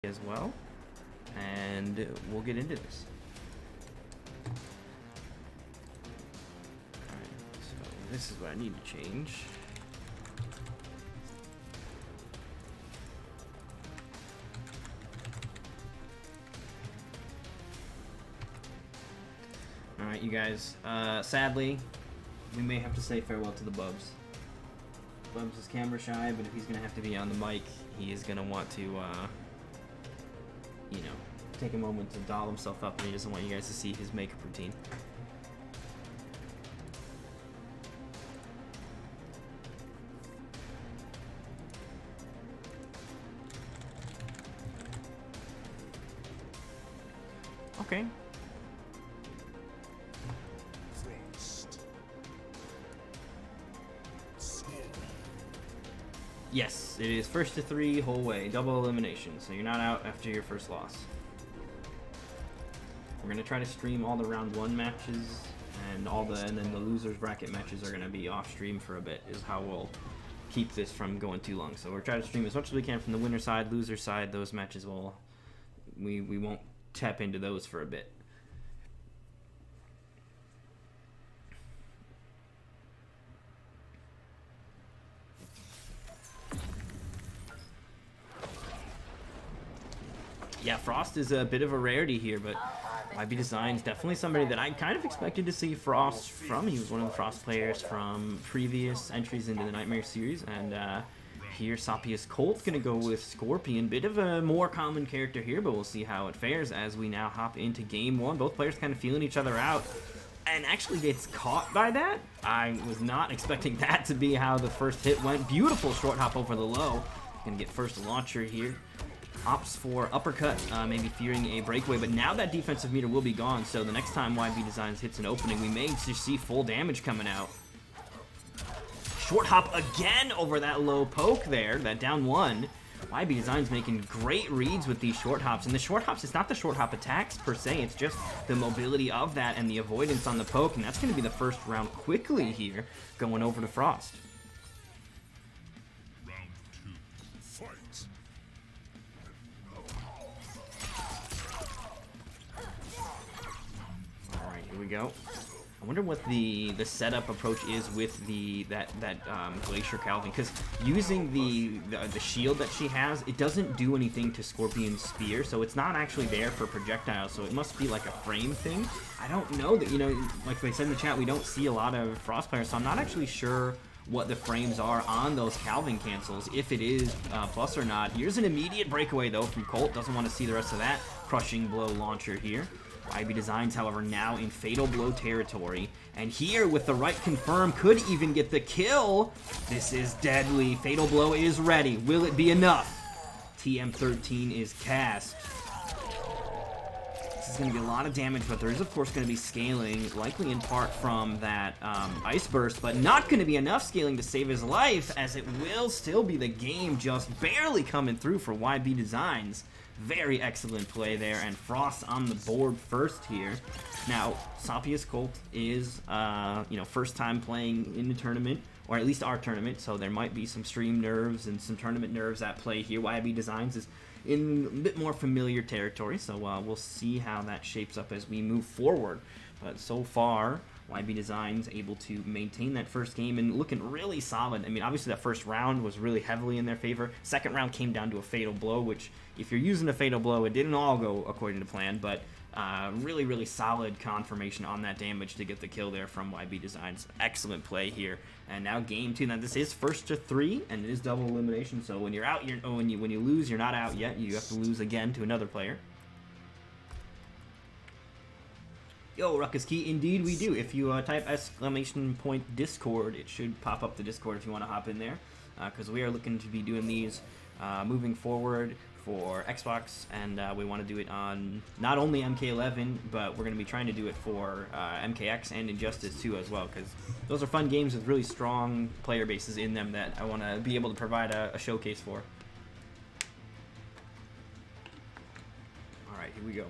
as well, and we'll get into this. Alright, so this is what I need to change. Alright, you guys, sadly, we may have to say farewell to the Bubs. Bubs is camera shy, but if he's gonna have to be on the mic, he is gonna want to, you know, take a moment to doll himself up, and he doesn't want you guys to see his makeup routine. Okay. Yes, it is first to 3 whole way, double elimination, so you're not out after your first loss. We're gonna try to stream all the round 1 matches, and then the losers bracket matches are gonna be off stream for a bit. Is how we'll keep this from going too long. So we're trying to stream as much as we can from the winner side, loser side. Those matches we won't tap into those for a bit. Yeah, Frost is a bit of a rarity here, but YB Design's definitely somebody that I kind of expected to see Frost from. He was one of the Frost players from previous entries into the Nightmare series, and here Sapius Colt's going to go with Scorpion. Bit of a more common character here, but we'll see how it fares as we now hop into game 1. Both players kind of feeling each other out, and actually gets caught by that. I was not expecting that to be how the first hit went. Beautiful short hop over the low. Going to get first launcher here. Opts for uppercut, maybe fearing a breakaway, but now that defensive meter will be gone, so the next time YB Designs hits an opening, we may just see full damage coming out. Short hop again over that low poke there, that down 1. YB Designs making great reads with these short hops, and the short hops, it's not the short hop attacks per se, it's just the mobility of that and the avoidance on the poke, and that's going to be the first round quickly here, going over to Frost. Here we go. I wonder what the setup approach is with that Glacier Calving, because using the shield that she has, it doesn't do anything to Scorpion's spear, so it's not actually there for projectiles, so it must be like a frame thing. I don't know that, you know, like they said in the chat, we don't see a lot of Frost players, so I'm not actually sure what the frames are on those Calving cancels, if it is plus or not. Here's an immediate breakaway though from Colt, doesn't want to see the rest of that. Crushing blow launcher here. YB Designs, however, now in Fatal Blow territory. And here, with the right confirm, could even get the kill. This is deadly. Fatal Blow is ready. Will it be enough? TM13 is cast. This is going to be a lot of damage, but there is, of course, going to be scaling, likely in part from that Ice Burst, but not going to be enough scaling to save his life, as it will still be the game just barely coming through for YB Designs. Very excellent play there, and Frost on the board first here. Now, Sapius Colt is, you know, first time playing in the tournament, or at least our tournament, so there might be some stream nerves and some tournament nerves at play here. YB Designs is in a bit more familiar territory, so we'll see how that shapes up as we move forward. But so far, YB Designs able to maintain that first game and looking really solid. I mean, obviously that first round was really heavily in their favor. Second round came down to a fatal blow, which if you're using a fatal blow, it didn't all go according to plan, but really, really solid confirmation on that damage to get the kill there from YB Designs. Excellent play here. And now game 2. Now this is first to 3, and it is double elimination. So when you're out, when you lose, you're not out yet. You have to lose again to another player. Yo, Ruckus Key, indeed we do. If you type !Discord, it should pop up the Discord if you want to hop in there, because we are looking to be doing these moving forward for Xbox, and we want to do it on not only MK11, but we're going to be trying to do it for MKX and Injustice 2 as well, because those are fun games with really strong player bases in them that I want to be able to provide a showcase for. Alright, here we go.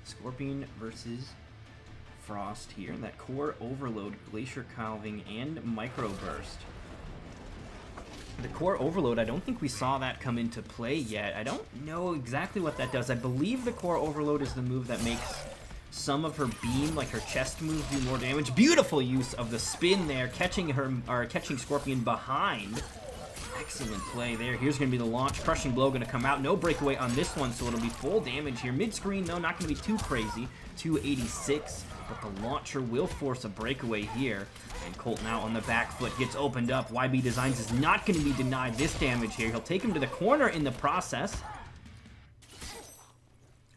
Scorpion versus Frost here. That core overload, glacier calving, and micro burst. The core overload, I don't think we saw that come into play yet. I don't know exactly what that does. I believe the core overload is the move that makes some of her beam, like her chest moves, do more damage. Beautiful use of the spin there, catching her, or catching Scorpion behind. Excellent play there. Here's going to be the launch. Crushing blow going to come out. No breakaway on this one, so it'll be full damage here. Mid-screen, though, not going to be too crazy. 286, but the launcher will force a breakaway here. And Colt now on the back foot gets opened up. YB Designs is not going to be denied this damage here. He'll take him to the corner in the process.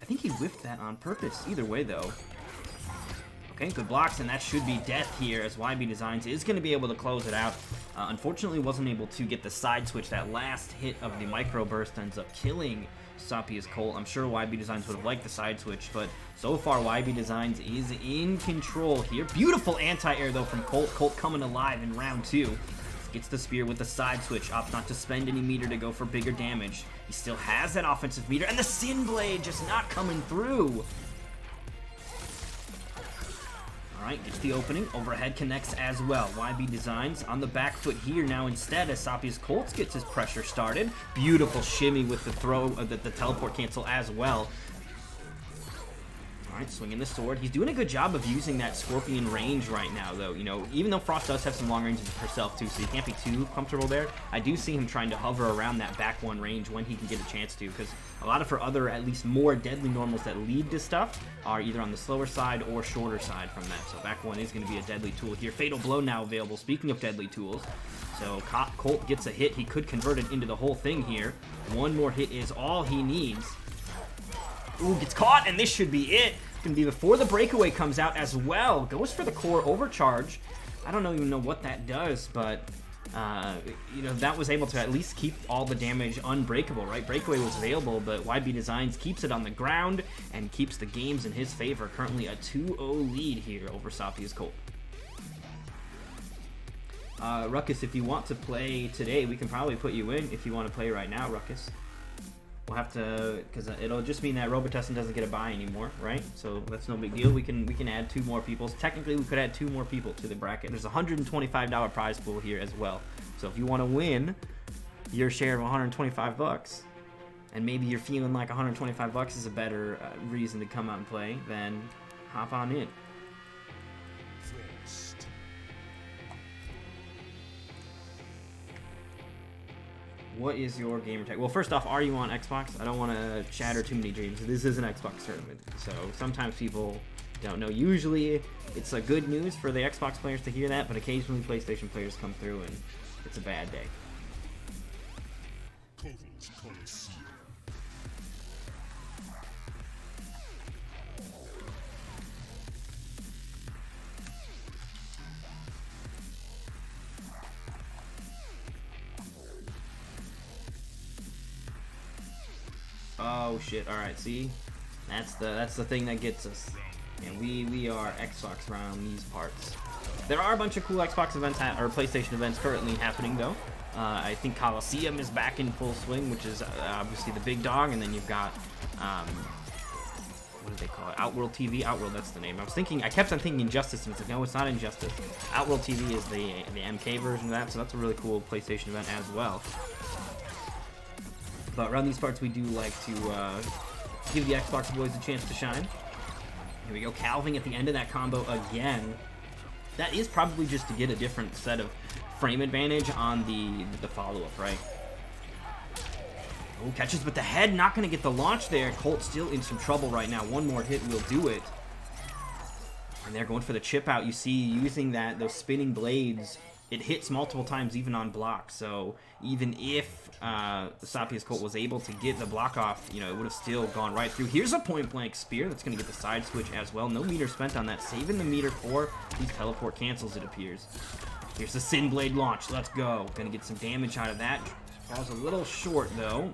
I think he whiffed that on purpose. Either way, though. Okay, good blocks, and that should be death here, as YB Designs is going to be able to close it out. Unfortunately, wasn't able to get the side switch. That last hit of the micro burst ends up killing Sapia's Colt. I'm sure YB Designs would have liked the side switch, but so far YB Designs is in control here. Beautiful anti-air, though, from Colt. Colt coming alive in round 2. Gets the spear with the side switch, opts not to spend any meter to go for bigger damage. He still has that offensive meter, and the Sin Blade just not coming through. Alright, gets the opening. Overhead connects as well. YB Designs on the back foot here now instead as Sapia's Colts gets his pressure started. Beautiful shimmy with the throw, the teleport cancel as well. Alright, swinging the sword. He's doing a good job of using that Scorpion range right now, though. You know, even though Frost does have some long range herself, too, so he can't be too comfortable there, I do see him trying to hover around that back one range when he can get a chance to, because a lot of her other, at least more deadly normals that lead to stuff are either on the slower side or shorter side from that. So back one is going to be a deadly tool here. Fatal Blow now available, speaking of deadly tools. So Colt gets a hit. He could convert it into the whole thing here. One more hit is all he needs. Ooh, gets caught, and this should be it. It's going to be before the breakaway comes out as well. Goes for the core overcharge. I don't even know what that does, but, you know, that was able to at least keep all the damage unbreakable, right? Breakaway was available, but YB Designs keeps it on the ground and keeps the games in his favor. Currently a 2-0 lead here over Sapia's Colt. Ruckus, if you want to play today, we can probably put you in if you want to play right now, Ruckus. We'll have to, because it'll just mean that Robitussin doesn't get a buy anymore, right? So that's no big deal. We can add 2 more people. So technically, we could add 2 more people to the bracket. There's a $125 prize pool here as well. So if you want to win your share of 125 bucks, and maybe you're feeling like 125 bucks is a better reason to come out and play, then hop on in. What is your gamer tag? Well, first off, are you on Xbox? I don't want to shatter too many dreams. This is an Xbox tournament, so sometimes people don't know. Usually, it's a good news for the Xbox players to hear that, but occasionally PlayStation players come through and it's a bad day. Oh shit! All right, see, that's the thing that gets us, and we are Xbox around these parts. There are a bunch of cool Xbox events or PlayStation events currently happening though. I think Coliseum is back in full swing, which is obviously the big dog, and then you've got what do they call it? Outworld TV. Outworld, that's the name. I kept on thinking Injustice, and it's like, no, it's not Injustice. Outworld TV is the MK version of that, so that's a really cool PlayStation event as well. But around these parts, we do like to give the Xbox boys a chance to shine. Here we go, calving at the end of that combo again. That is probably just to get a different set of frame advantage on the follow-up, right? Oh, catches with the head, not going to get the launch there. Colt still in some trouble right now. One more hit will do it. And they're going for the chip out. You see, using those spinning blades, it hits multiple times even on block. So even if Sapia's Colt was able to get the block off, you know, it would have still gone right through. Here's a point-blank spear that's going to get the side switch as well. No meter spent on that. Saving the meter for these teleport cancels, it appears. Here's the Sin Blade launch. Let's go. Going to get some damage out of that. Falls a little short, though.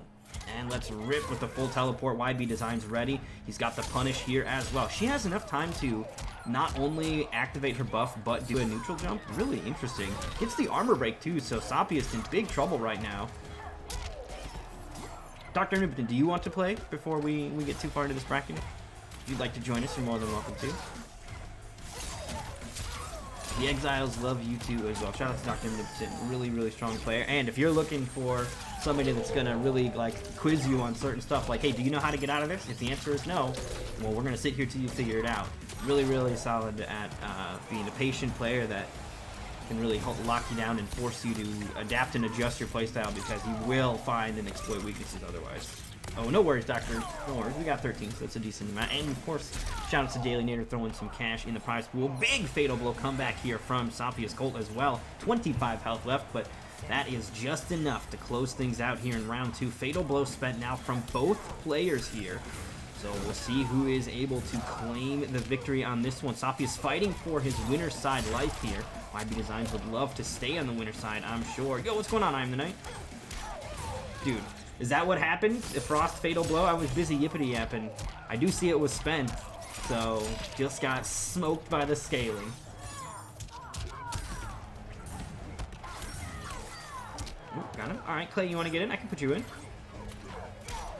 And let's rip with the full teleport. YB Designs ready. He's got the punish here as well. She has enough time to not only activate her buff, but do a neutral jump. Really interesting. Gets the armor break, too, so Sapia's in big trouble right now. Dr. Newton, do you want to play before we get too far into this bracket? If you'd like to join us, you're more than welcome to. The Exiles love you too as well. Shout out to Dr. Omnipotent, really, really strong player. And if you're looking for somebody that's gonna really like quiz you on certain stuff, like, hey, do you know how to get out of this? If the answer is no, well, we're gonna sit here till you figure it out. Really, really solid at being a patient player that can really lock you down and force you to adapt and adjust your playstyle, because you will find and exploit weaknesses otherwise. Oh, no worries, Dr. Thorn. We got 13, so that's a decent amount. And, of course, shout out to Daily Nader throwing some cash in the prize pool. Big Fatal Blow comeback here from Sophia's Colt as well. 25 health left, but that is just enough to close things out here in round 2. Fatal Blow spent now from both players here. So we'll see who is able to claim the victory on this one. Sophia's fighting for his winner's side life here. YB Designs would love to stay on the winner's side, I'm sure. Yo, what's going on, I am the Knight? Dude. Is that what happened? The Frost Fatal Blow? I was busy yippity yapping. I do see it was spent, so just got smoked by the scaling. Ooh, got him. Alright, Clay, you want to get in? I can put you in.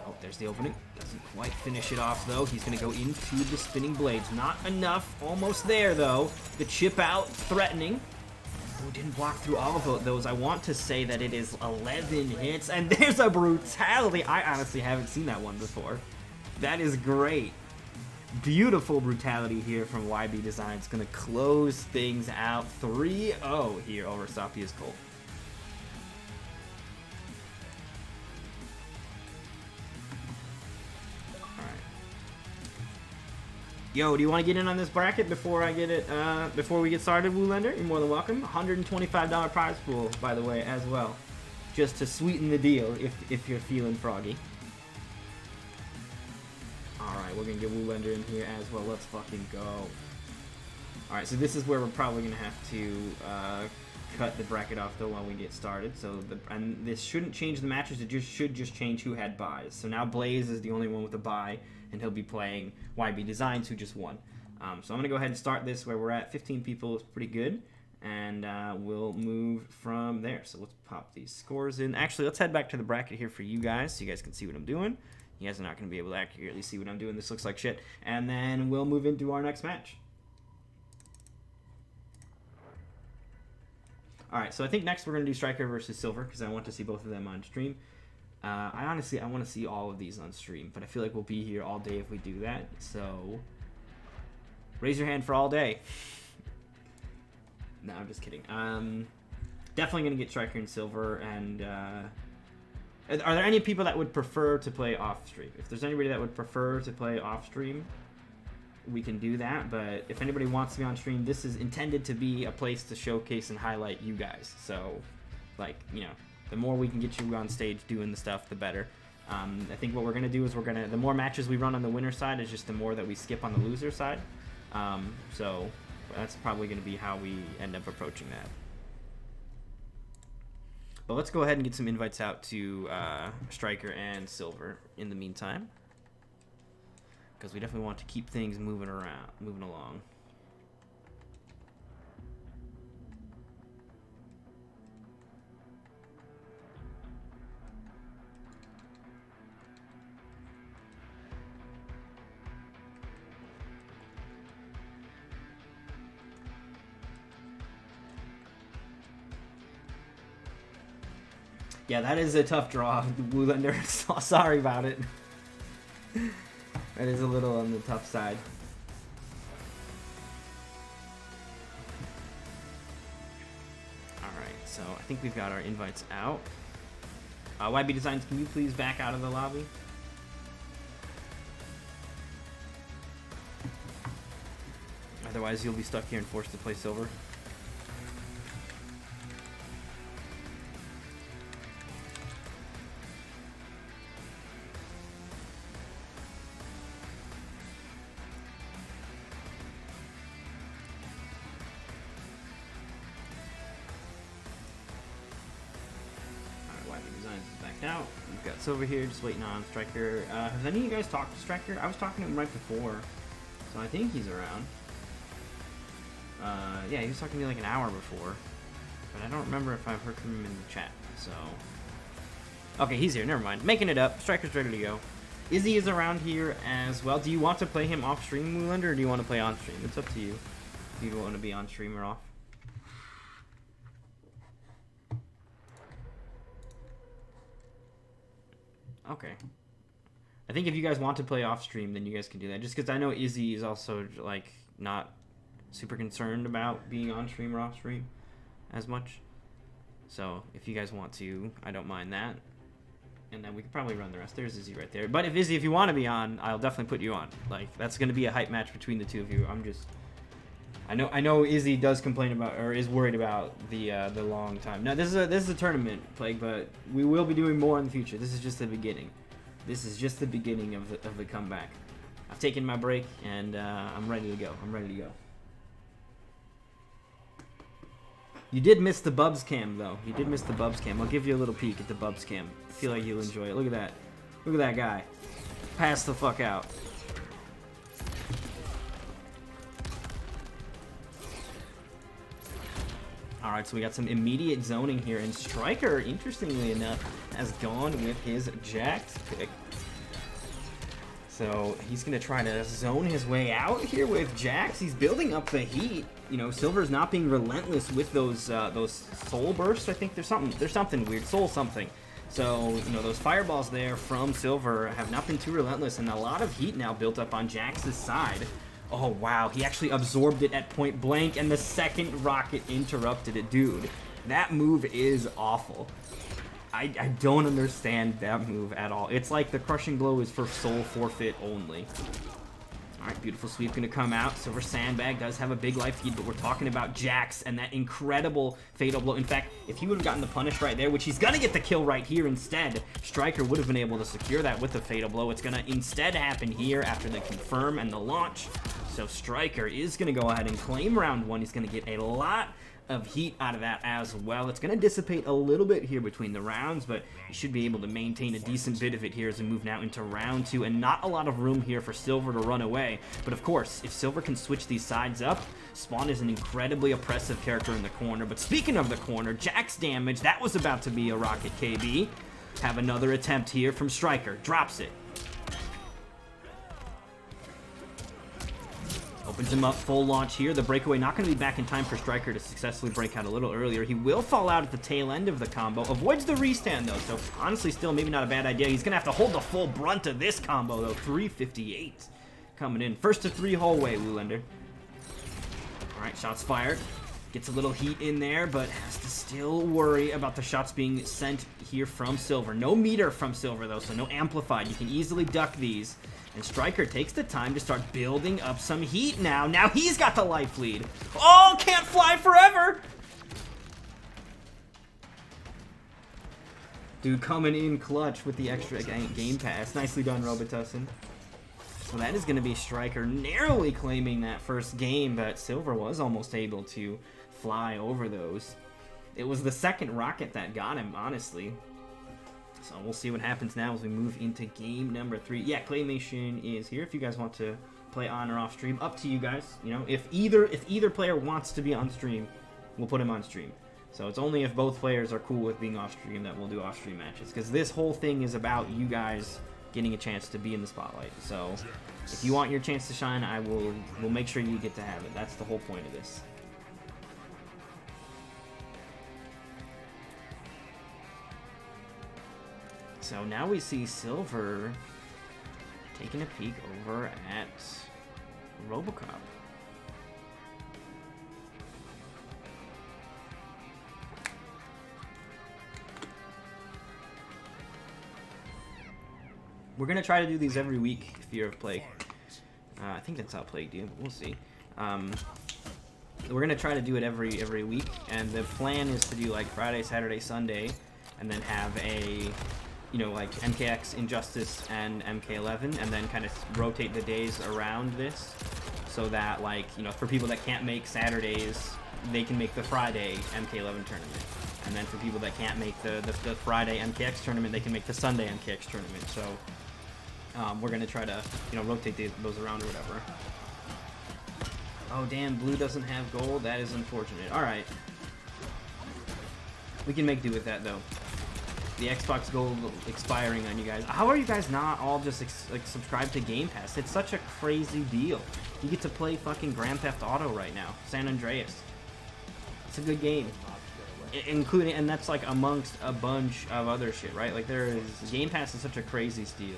Oh, there's the opening. Doesn't quite finish it off, though. He's going to go into the spinning blades. Not enough. Almost there, though. The chip out, threatening. Oh, didn't block through all of those. I want to say that it is 11 hits, and there's a brutality. I honestly haven't seen that one before. That is great. Beautiful brutality here from YB Designs. Going to close things out 3-0 here over Sophia's Colt. Yo, do you want to get in on this bracket before I get it? Before we get started, Woolender? You're more than welcome. $125 prize pool, by the way, as well, just to sweeten the deal if you're feeling froggy. All right, we're gonna get Woolender in here as well. Let's fucking go. All right, so this is where we're probably gonna have to cut the bracket off though while we get started. So and this shouldn't change the matches. It should just change who had buys. So now Blaze is the only one with a buy, and he'll be playing YB Designs, who just won. So I'm going to go ahead and start this where we're at. 15 people is pretty good, and we'll move from there. So let's pop these scores in. Actually, let's head back to the bracket here for you guys so you guys can see what I'm doing. You guys are not going to be able to accurately see what I'm doing. This looks like shit. And then we'll move into our next match. All right, so I think next we're going to do Striker versus Silver, because I want to see both of them on stream. I want to see all of these on stream, but I feel like we'll be here all day if we do that. So raise your hand for all day. No, I'm just kidding. Definitely gonna get Striker and Silver. And are there any people that would prefer to play off stream? If there's anybody that would prefer to play off stream, we can do that. But if anybody wants to be on stream, this is intended to be a place to showcase and highlight you guys. So, like, you know, the more we can get you on stage doing the stuff, the better. I think what we're going to do is the more matches we run on the winner side is just the more that we skip on the loser side. So that's probably going to be how we end up approaching that. But let's go ahead and get some invites out to Striker and Silver in the meantime, because we definitely want to keep things moving along. Yeah, that is a tough draw, Woolender. Sorry about it. That is a little on the tough side. Alright, so I think we've got our invites out. YB Designs, can you please back out of the lobby? Otherwise, you'll be stuck here and forced to play Silver. Out. We've got Silver here, just waiting on Striker. Have any of you guys talked to Striker? I was talking to him right before, so I think he's around. Yeah, he was talking to me like an hour before, but I don't remember if I've heard from him in the chat, so... Okay, he's here, never mind. Making it up. Striker's ready to go. Izzy is around here as well. Do you want to play him off stream, Woolender, or do you want to play on stream? It's up to you. Do you want to be on stream or off? Okay. I think if you guys want to play off stream, then you guys can do that. Just because I know Izzy is also like not super concerned about being on stream or off stream as much. So if you guys want to, I don't mind that. And then we could probably run the rest. There's Izzy right there. But if Izzy, if you want to be on, I'll definitely put you on. Like that's going to be a hype match between the two of you. I know Izzy does complain about or is worried about the long time. Now this is a tournament, Plague, but we will be doing more in the future. This is just the beginning. This is just the beginning of the comeback. I've taken my break and I'm ready to go. You did miss the Bubs cam though. You did miss the Bubs cam. I'll give you a little peek at the Bubs cam. I feel like you'll enjoy it. Look at that. Look at that guy. Pass the fuck out. Alright, so we got some immediate zoning here, and Striker, interestingly enough, has gone with his Jax pick. So he's going to try to zone his way out here with Jax. He's building up the heat. You know, Silver's not being relentless with those soul bursts. I think there's something weird, soul something. So, you know, those fireballs there from Silver have not been too relentless, and a lot of heat now built up on Jax's side. Oh, wow. He actually absorbed it at point blank, and the second rocket interrupted it. Dude, that move is awful. I don't understand that move at all. It's like the crushing blow is for soul forfeit only. All right, beautiful sweep going to come out. Silver Sandbag does have a big life feed, but we're talking about Jax and that incredible fatal blow. In fact, if he would have gotten the punish right there, which he's going to get the kill right here instead, Striker would have been able to secure that with the fatal blow. It's going to instead happen here after the confirm and the launch. So Striker is going to go ahead and claim round one. He's going to get a lot of heat out of that as well. It's going to dissipate a little bit here between the rounds, but you should be able to maintain a decent bit of it here as we move now into round two, and not a lot of room here for Silver to run away. But of course, if Silver can switch these sides up, Spawn is an incredibly oppressive character in the corner. But speaking of the corner, Jax damage, that was about to be a rocket KB. Have another attempt here from Striker, drops it. Opens him up, full launch here. The breakaway not going to be back in time for Striker to successfully break out a little earlier. He will fall out at the tail end of the combo. Avoids the restand, though, so honestly, still maybe not a bad idea. He's going to have to hold the full brunt of this combo, though. 358 coming in. First to three hallway, Woolander. All right, shots fired. Gets a little heat in there, but has to still worry about the shots being sent here from Silver. No meter from Silver, though, so no amplified. You can easily duck these. And Striker takes the time to start building up some heat now. Now he's got the life lead. Oh, can't fly forever! Dude coming in clutch with the extra game pass. Nicely done, Robitussin. So that is going to be Striker narrowly claiming that first game, but Silver was almost able to fly over those. It was the second rocket that got him, honestly. So we'll see what happens now as we move into game number 3. Yeah, Claymation is here. If you guys want to play on or off stream, up to you guys. You know, if either player wants to be on stream, we'll put him on stream. So it's only if both players are cool with being off stream that we'll do off stream matches. Because this whole thing is about you guys getting a chance to be in the spotlight. So if you want your chance to shine, we'll make sure you get to have it. That's the whole point of this. So now we see Silver taking a peek over at Robocop. We're going to try to do these every week, Fear of Plague. I think that's how Plague do, but we'll see. We're going to try to do it every week, and the plan is to do like Friday, Saturday, Sunday, and then have a... you know, like MKX, Injustice, and MK11, and then kind of rotate the days around this so that, like, you know, for people that can't make Saturdays, they can make the Friday MK11 tournament. And then for people that can't make the Friday MKX tournament, they can make the Sunday MKX tournament. So we're going to try to, you know, rotate those around or whatever. Oh, damn, blue doesn't have gold. That is unfortunate. All right. We can make do with that, though. The Xbox Gold expiring on you guys. How are you guys not all just like subscribed to Game Pass? It's such a crazy deal. You get to play fucking Grand Theft Auto right now. San Andreas. It's a good game. including, and that's like amongst a bunch of other shit, right? Like Game Pass is such a crazy steal.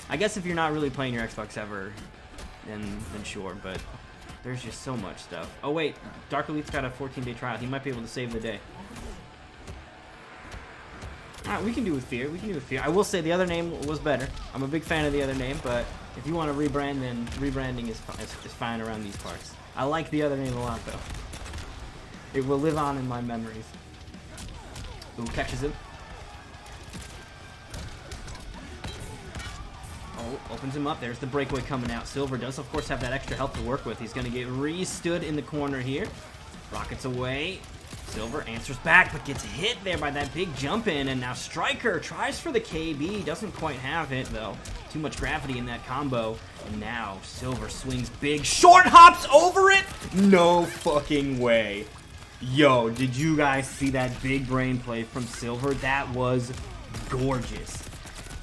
I guess if you're not really playing your Xbox ever, then sure, but there's just so much stuff. Oh wait, Dark Elite's got a 14-day trial. He might be able to save the day. Alright, we can do with fear. We can do with fear. I will say the other name was better. I'm a big fan of the other name, but if you want to rebrand, then rebranding is fine around these parts. I like the other name a lot, though. It will live on in my memories. Ooh, catches him. Oh, opens him up. There's the breakaway coming out. Silver does, of course, have that extra health to work with. He's going to get Reese stood in the corner here. Rockets away. Silver answers back, but gets hit there by that big jump in, and now Striker tries for the KB, doesn't quite have it, though. Too much gravity in that combo, and now Silver swings big, short hops over it? No fucking way. Yo, did you guys see that big brain play from Silver? That was gorgeous.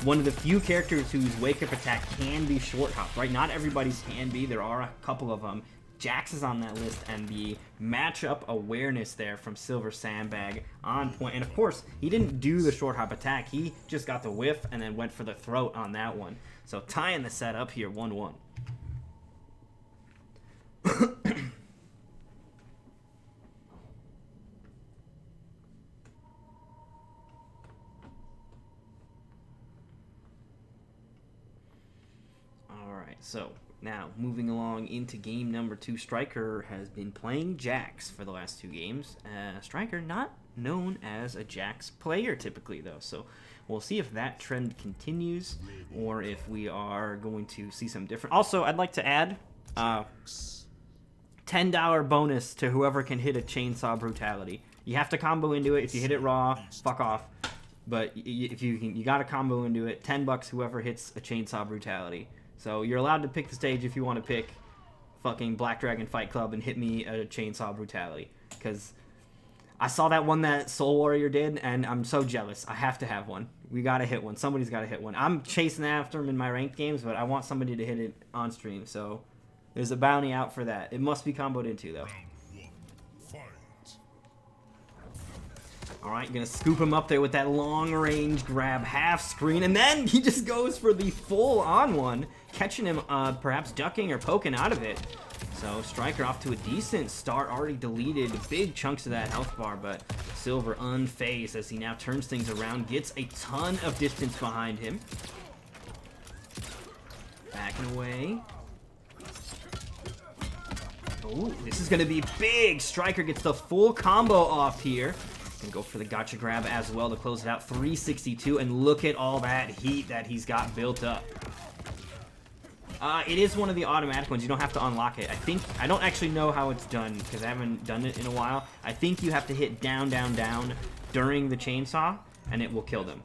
One of the few characters whose wake-up attack can be short hop, right? Not everybody's can be, there are a couple of them. Jax is on that list, and the matchup awareness there from Silver Sandbag on point. And of course, he didn't do the short hop attack. He just got the whiff and then went for the throat on that one. So tying the set up here, 1-1. All right, so now, moving along into game number 2, Striker has been playing Jax for the last 2 games. Striker not known as a Jax player typically, though, so we'll see if that trend continues or if we are going to see some different. Also, I'd like to add $10 bonus to whoever can hit a chainsaw brutality. You have to combo into it. If you hit it raw, fuck off. But if you got to combo into it. $10 whoever hits a chainsaw brutality. So you're allowed to pick the stage if you want to pick fucking Black Dragon Fight Club and hit me a chainsaw brutality. Because I saw that one that Soul Warrior did, and I'm so jealous. I have to have one. We got to hit one. Somebody's got to hit one. I'm chasing after him in my ranked games, but I want somebody to hit it on stream. So there's a bounty out for that. It must be comboed into, though. Alright, gonna scoop him up there with that long-range grab half screen, and then he just goes for the full-on one, catching him perhaps ducking or poking out of it. So Striker off to a decent start, already deleted big chunks of that health bar, but Silver unfazed as he now turns things around, gets a ton of distance behind him. Backing away. Oh, this is gonna be big! Striker gets the full combo off here. Gonna go for the gotcha grab as well to close it out. 362, and look at all that heat that he's got built up. It is one of the automatic ones. You don't have to unlock it. I don't actually know how it's done because I haven't done it in a while. I think you have to hit down, down, down during the chainsaw, and it will kill them.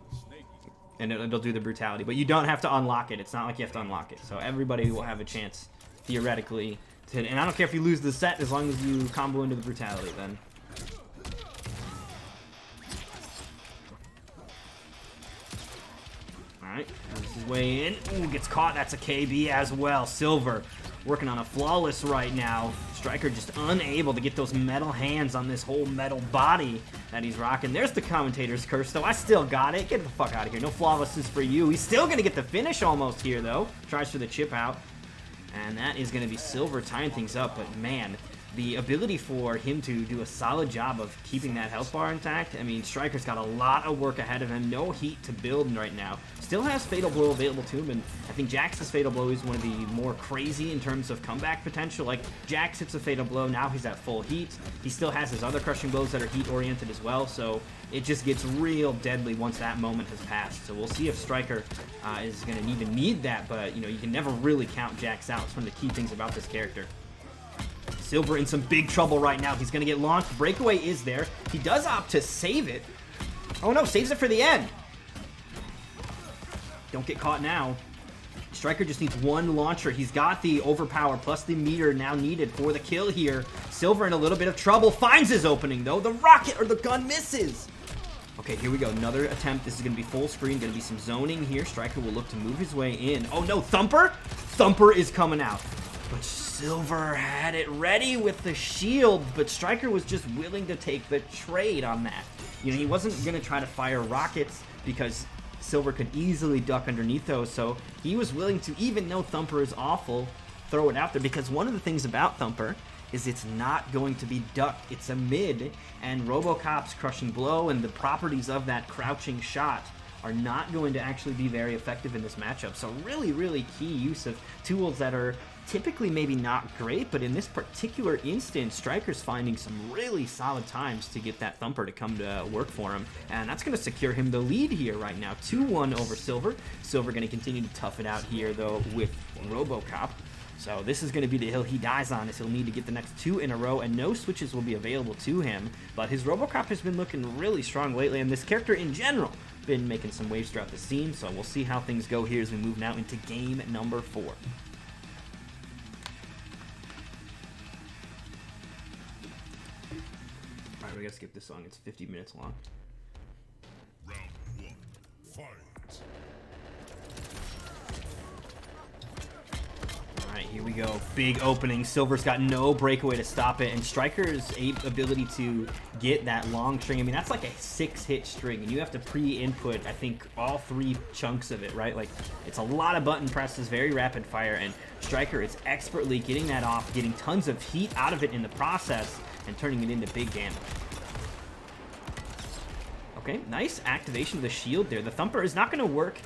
And it'll do the brutality. But you don't have to unlock it. It's not like you have to unlock it. So everybody will have a chance, theoretically, to hit it. And I don't care if you lose the set as long as you combo into the brutality then. Alright, moves his way in. Ooh, gets caught. That's a KB as well. Silver working on a flawless right now. Striker just unable to get those metal hands on this whole metal body that he's rocking. There's the commentator's curse, though. I still got it. Get the fuck out of here. No flawlessness for you. He's still going to get the finish almost here, though. Tries for the chip out. And that is going to be Silver tying things up. But, man, the ability for him to do a solid job of keeping that health bar intact. I mean, Striker's got a lot of work ahead of him. No heat to build right now. Still has Fatal Blow available to him, and I think Jax's Fatal Blow is one of the more crazy in terms of comeback potential. Like, Jax hits a Fatal Blow, now he's at full heat. He still has his other crushing blows that are heat-oriented as well, so it just gets real deadly once that moment has passed. So we'll see if Striker is going to even need that, but, you know, you can never really count Jax out. It's one of the key things about this character. Silver in some big trouble right now. He's going to get launched. Breakaway is there. He does opt to save it. Oh, no, saves it for the end. Don't get caught now. Striker just needs one launcher. He's got the overpower plus the meter now needed for the kill here. Silver in a little bit of trouble. Finds his opening, though. The rocket or the gun misses. Okay, here we go. Another attempt. This is going to be full screen. Going to be some zoning here. Striker will look to move his way in. Oh, no. Thumper? Thumper is coming out. But Silver had it ready with the shield, but Striker was just willing to take the trade on that. You know, he wasn't going to try to fire rockets because Silver could easily duck underneath those, so he was willing to, even though Thumper is awful, throw it out there, because one of the things about Thumper is it's not going to be ducked. It's a mid, and Robocop's crushing blow and the properties of that crouching shot are not going to actually be very effective in this matchup. So really, really key use of tools that are typically maybe not great, but in this particular instance, Striker's finding some really solid times to get that Thumper to come to work for him, and that's going to secure him the lead here right now. 2-1 over Silver. Silver going to continue to tough it out here, though, with Robocop. So this is going to be the hill he dies on, as he'll need to get the next 2 in a row, and no switches will be available to him. But his Robocop has been looking really strong lately, and this character in general been making some waves throughout the scene, so we'll see how things go here as we move now into game number 4. Alright, we gotta skip this song, it's 50 minutes long. Round 1, fight. Alright, here we go. Big opening. Silver's got no breakaway to stop it, and Striker's ability to get that long string, I mean, that's like a 6-hit string, and you have to pre-input, I think, all 3 chunks of it, right? Like, it's a lot of button presses, very rapid fire, and Striker is expertly getting that off, getting tons of heat out of it in the process, and turning it into big damage. Okay, nice activation of the shield there. The Thumper is not going to work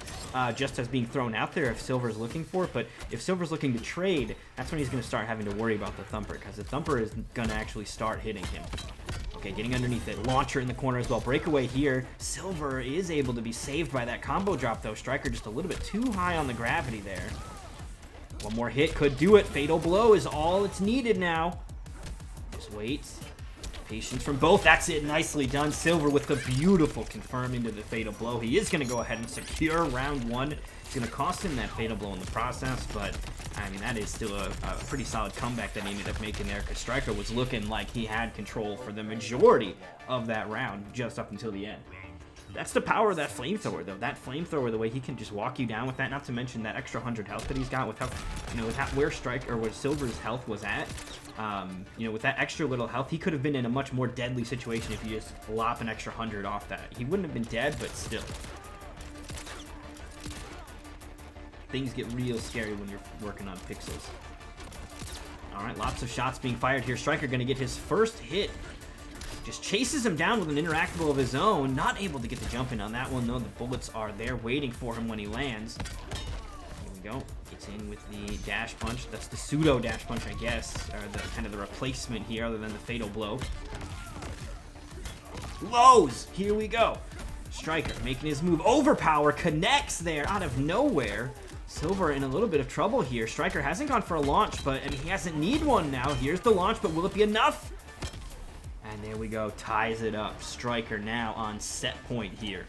just as being thrown out there if Silver's looking for it, but if Silver's looking to trade, that's when he's going to start having to worry about the Thumper, because the Thumper is going to actually start hitting him. Okay, getting underneath it. Launcher in the corner as well. Breakaway here. Silver is able to be saved by that combo drop, though. Striker just a little bit too high on the gravity there. One more hit could do it. Fatal blow is all it's needed now. Just wait. Patience from both. That's it. Nicely done. Silver with the beautiful confirm into the fatal blow. He is going to go ahead and secure round 1. It's going to cost him that fatal blow in the process, but I mean, that is still a pretty solid comeback that he ended up making there, because Striker was looking like he had control for the majority of that round just up until the end. That's the power of that flamethrower, though. That flamethrower, the way he can just walk you down with that, not to mention that extra 100 health that he's got with how, you know, with how, where Striker or where Silver's health was at. You know, with that extra little health, he could have been in a much more deadly situation if you just lop an extra 100 off that. He wouldn't have been dead, but still. Things get real scary when you're working on pixels. Alright, lots of shots being fired here. Striker going to get his first hit. Just chases him down with an interactable of his own. Not able to get the jump in on that one, though. The bullets are there waiting for him when he lands. Here we go. Gets in with the dash punch. That's the pseudo dash punch, I guess. Or the kind of the replacement here, other than the fatal blow. Lows! Here we go. Striker making his move. Overpower connects there out of nowhere. Silver in a little bit of trouble here. Striker hasn't gone for a launch, but I mean, he hasn't need one now. Here's the launch, but will it be enough? And there we go. Ties it up. Striker now on set point here.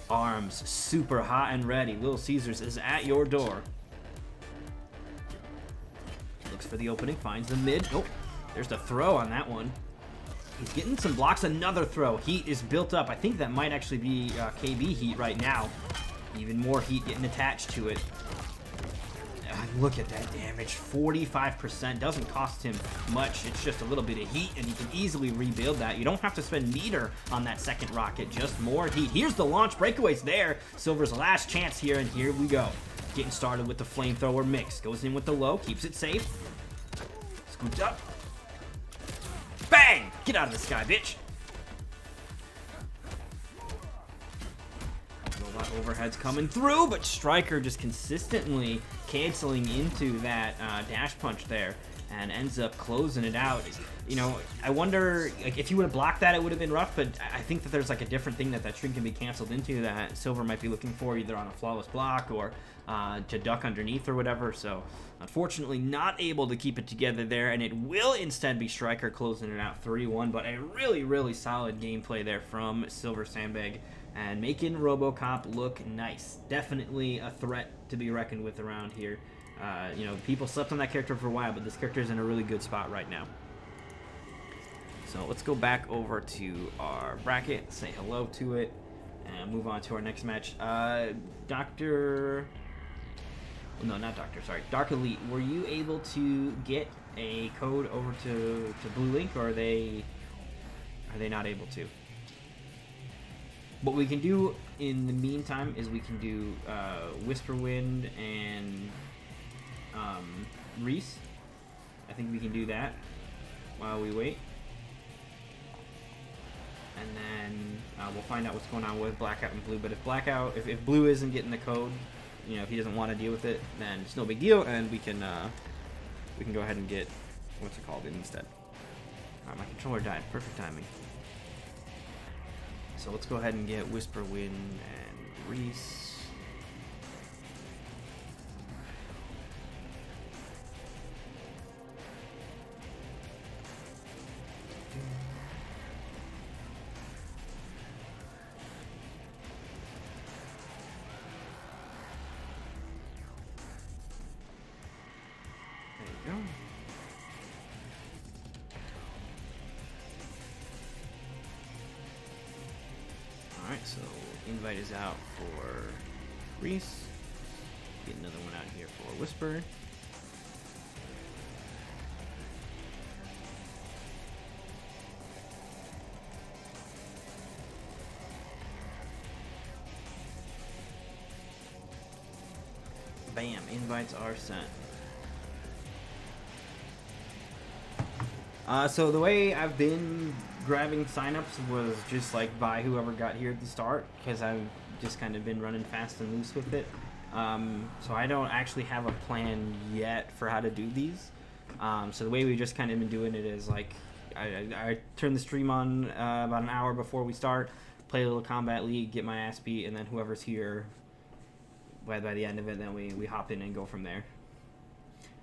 Arms super hot and ready. Little Caesars is at your door. Looks for the opening. Finds the mid. Oh, there's the throw on that one. He's getting some blocks. Another throw. Heat is built up. I think that might actually be KB heat right now. Even more heat getting attached to it. Look at that damage. 45%. Doesn't cost him much. It's just a little bit of heat, and he can easily rebuild that. You don't have to spend meter on that second rocket. Just more heat. Here's the launch. Breakaway's there. Silver's last chance here, and here we go. Getting started with the flamethrower mix. Goes in with the low. Keeps it safe. Scoots up. Bang! Get out of the sky, bitch. Overhead's coming through, but Striker just consistently canceling into that dash punch there and ends up closing it out. You know, I wonder, like, if you would have blocked that, it would have been rough, but I think that there's like a different thing that string can be canceled into that Silver might be looking for, either on a flawless block or to duck underneath or whatever. So unfortunately not able to keep it together there, and it will instead be Striker closing it out 3-1, but a really, really solid gameplay there from Silver Sandbag, and making Robocop look nice. Definitely a threat to be reckoned with around here. You know, people slept on that character for a while, but this character is in a really good spot right now. So let's go back over to our bracket, say hello to it, and move on to our next match. Dr. no, not Doctor, sorry. Dark Elite, were you able to get a code over to Blue Link, or are they not able to? What we can do in the meantime is we can do Whisperwind and Reese. I think we can do that while we wait. And then we'll find out what's going on with Blackout and Blue. But if Blue isn't getting the code, you know, if he doesn't want to deal with it, then it's no big deal, and we can go ahead and get what's it called instead. All right, my controller died. Perfect timing. So let's go ahead and get Whisperwind and Reese. There you go. Alright, so invite is out for Reese. Get another one out here for Whisper. Bam, invites are sent. So the way I've been grabbing signups was just like by whoever got here at the start, because I've just kind of been running fast and loose with it. So I don't actually have a plan yet for how to do these. So the way we've just kind of been doing it is like I turn the stream on about an hour before we start, play a little Combat League, get my ass beat, and then whoever's here by the end of it, then we hop in and go from there.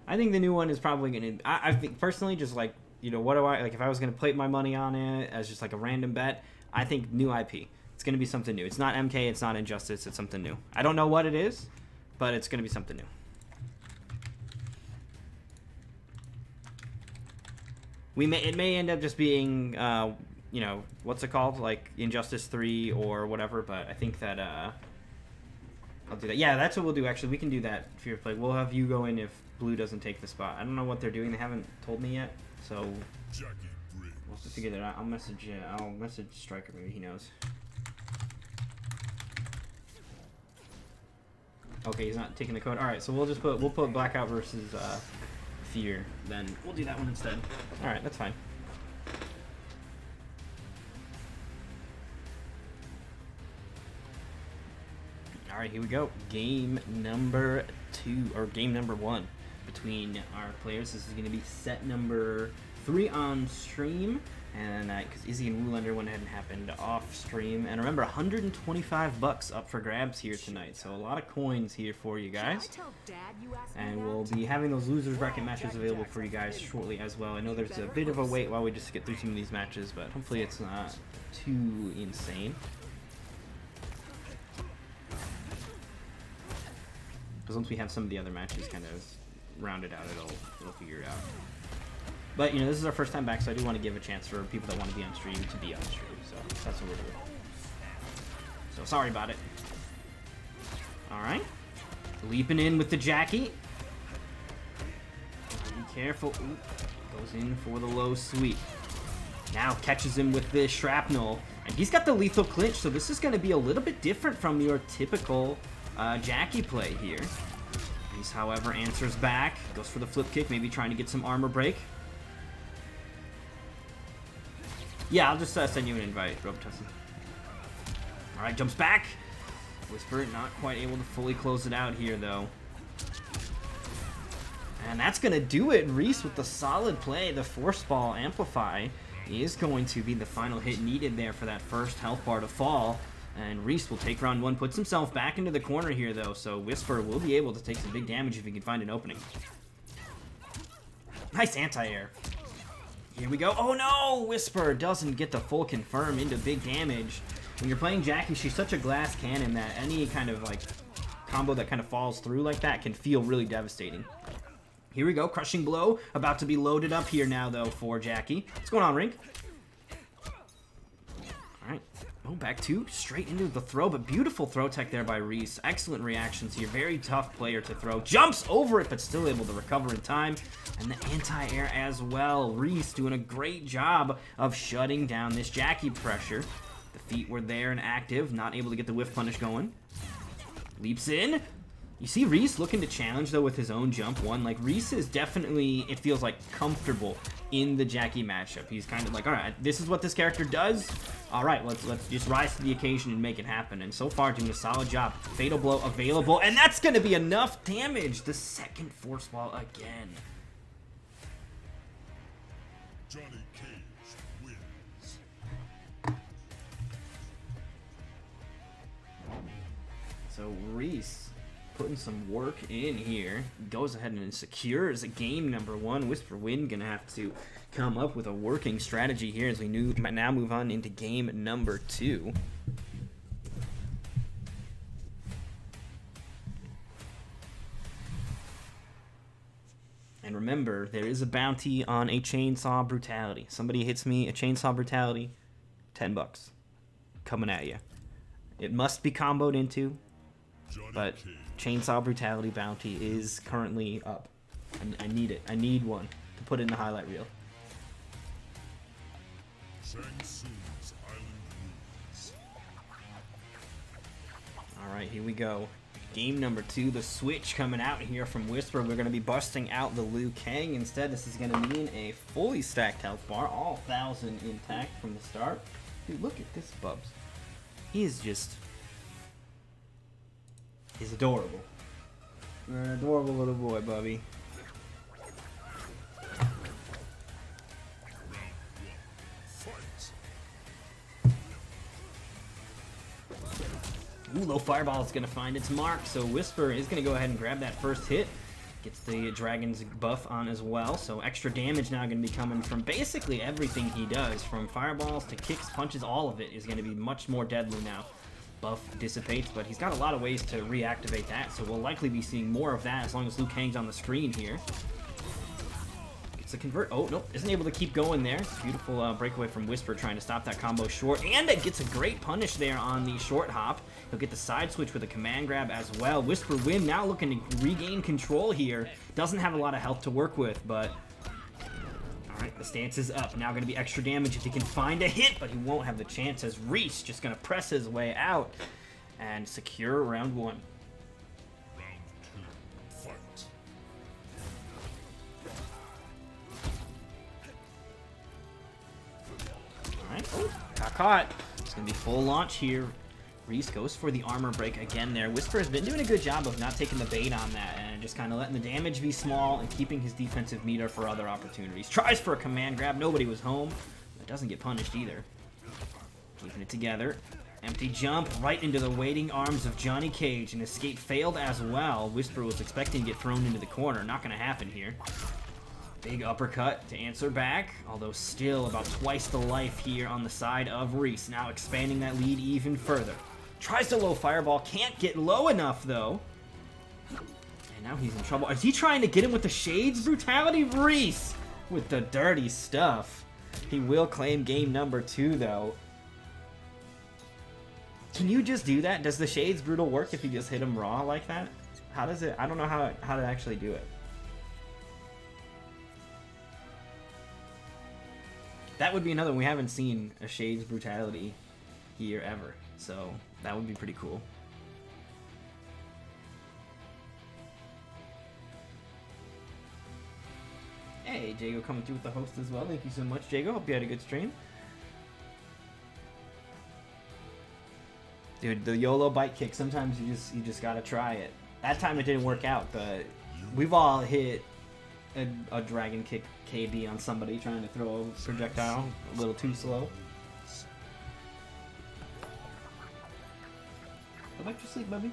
I think the new one is probably going to... I think personally, just like, you know, what do I... Like, if I was going to plate my money on it as just like a random bet, I think new IP. It's going to be something new. It's not MK, it's not Injustice, it's something new. I don't know what it is, but it's going to be something new. It may end up just being, you know, what's it called? Like Injustice 3 or whatever, but I think that... I'll do that. Yeah, that's what we'll do, actually. We can do that if you're playing. We'll have you go in if Blue doesn't take the spot. I don't know what they're doing. They haven't told me yet, so we'll have to figure that out. I'll message Striker. Maybe he knows. Okay, he's not taking the code. All right, so we'll put Blackout versus Fear. Then we'll do that one instead. All right, that's fine. All right, here we go. Game number 2, or game number 1 between our players. This is going to be set number 3 on stream, and because Izzy and Woolander went ahead and happened off stream. And remember, $125 up for grabs here tonight, so a lot of coins here for you guys. And we'll be having those losers bracket matches available for you guys shortly as well. I know there's a bit of a wait while we just get through some of these matches, but hopefully it's not too insane. Because once we have some of the other matches kind of rounded out, it'll figure it out. But, you know, this is our first time back, so I do want to give a chance for people that want to be on stream to be on stream. So that's what we're doing. So sorry about it. All right. Leaping in with the Jackie. Be careful. Ooh, goes in for the low sweep. Now catches him with the shrapnel. And he's got the lethal clinch, so this is going to be a little bit different from your typical... Jackie play here. Reese, however, answers back. Goes for the flip kick, maybe trying to get some armor break. Yeah, I'll just send you an invite, Robitussin. Alright, jumps back. Whisper, not quite able to fully close it out here, though. And that's going to do it. Reese with the solid play. The force ball amplify is going to be the final hit needed there for that first health bar to fall. And Reese will take round 1, puts himself back into the corner here, though, so Whisper will be able to take some big damage if he can find an opening. Nice anti-air. Here we go. Oh, no! Whisper doesn't get the full confirm into big damage. When you're playing Jackie, she's such a glass cannon that any kind of, like, combo that kind of falls through like that can feel really devastating. Here we go. Crushing blow. About to be loaded up here now, though, for Jackie. What's going on, Rink? All right. Oh, back two, straight into the throw, but beautiful throw tech there by Reese. Excellent reactions here. Very tough player to throw. Jumps over it, but still able to recover in time. And the anti-air as well. Reese doing a great job of shutting down this Jackie pressure. The feet were there and active, not able to get the whiff punish going. Leaps in. You see Reese looking to challenge, though, with his own jump one. Like, Reese is definitely, it feels like, comfortable in the Jackie matchup. He's kind of like, all right, this is what this character does. All right, let's just rise to the occasion and make it happen. And so far, doing a solid job. Fatal blow available, and that's going to be enough damage. The second force wall again. Johnny Cage wins. So Reese putting some work in here, goes ahead and secures game number one. Whisper Wind gonna have to come up with a working strategy here as we now move on into game number two. And remember, there is a bounty on a chainsaw brutality. Somebody hits me a chainsaw brutality, $10 coming at you. It must be comboed into, but chainsaw brutality bounty is currently up. I need it. I need one to put in the highlight reel. All right, here we go. Game number two, the switch coming out here from Whisper. We're going to be busting out the Liu Kang. Instead, this is going to mean a fully stacked health bar, all 1,000 intact from the start. Dude, look at this, Bubs. He is just... He's adorable. You're an adorable little boy, Bubby. Ooh, low fireball is going to find its mark, so Whisper is going to go ahead and grab that first hit. Gets the Dragon's buff on as well, so extra damage now going to be coming from basically everything he does. From fireballs to kicks, punches, all of it is going to be much more deadly now. Buff dissipates, but he's got a lot of ways to reactivate that, so we'll likely be seeing more of that as long as Liu Kang's on the screen here. Gets a convert. Oh, nope. Isn't able to keep going there. Beautiful breakaway from Whisper trying to stop that combo short, and it gets a great punish there on the short hop. He'll get the side switch with a command grab as well. Whisper Wind now looking to regain control here. Doesn't have a lot of health to work with, but... Alright, the stance is up. Now going to be extra damage if he can find a hit, but he won't have the chance as Reese just going to press his way out and secure round one. Round two, fight. Alright, oh, got caught. It's going to be full launch here. Reese goes for the armor break again there. Whisper has been doing a good job of not taking the bait on that and just kind of letting the damage be small and keeping his defensive meter for other opportunities. Tries for a command grab. Nobody was home. But doesn't get punished either. Keeping it together. Empty jump right into the waiting arms of Johnny Cage. And escape failed as well. Whisper was expecting to get thrown into the corner. Not going to happen here. Big uppercut to answer back, although still about twice the life here on the side of Reese. Now expanding that lead even further. Tries to low fireball, can't get low enough though. And now he's in trouble. Is he trying to get him with the Shades brutality? Reese with the dirty stuff. He will claim game number two though. Can you just do that? Does the Shades brutal work if you just hit him raw like that? How does it? I don't know how to actually do it. That would be another one. We haven't seen a Shades brutality here ever, so that would be pretty cool. Hey, Jago coming through with the host as well. Thank you so much, Jago. Hope you had a good stream. Dude, the YOLO bite kick, sometimes you just gotta try it. That time it didn't work out, but we've all hit a dragon kick KB on somebody trying to throw a projectile a little too slow. Go back to sleep, Bubby.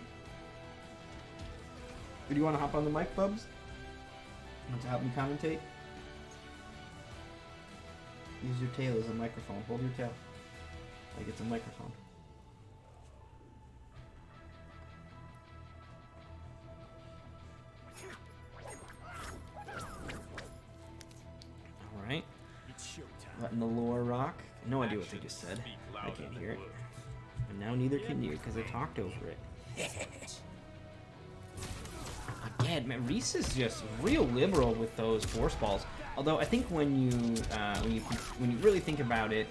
Or do you want to hop on the mic, Bubs? Want to help me commentate? Use your tail as a microphone. Hold your tail like it's a microphone. Alright. Letting the lore rock. No idea what they just said. I can't hear it. now neither can you, because I talked over it. Again, man, Reese is just real liberal with those force balls. Although I think when you really think about it,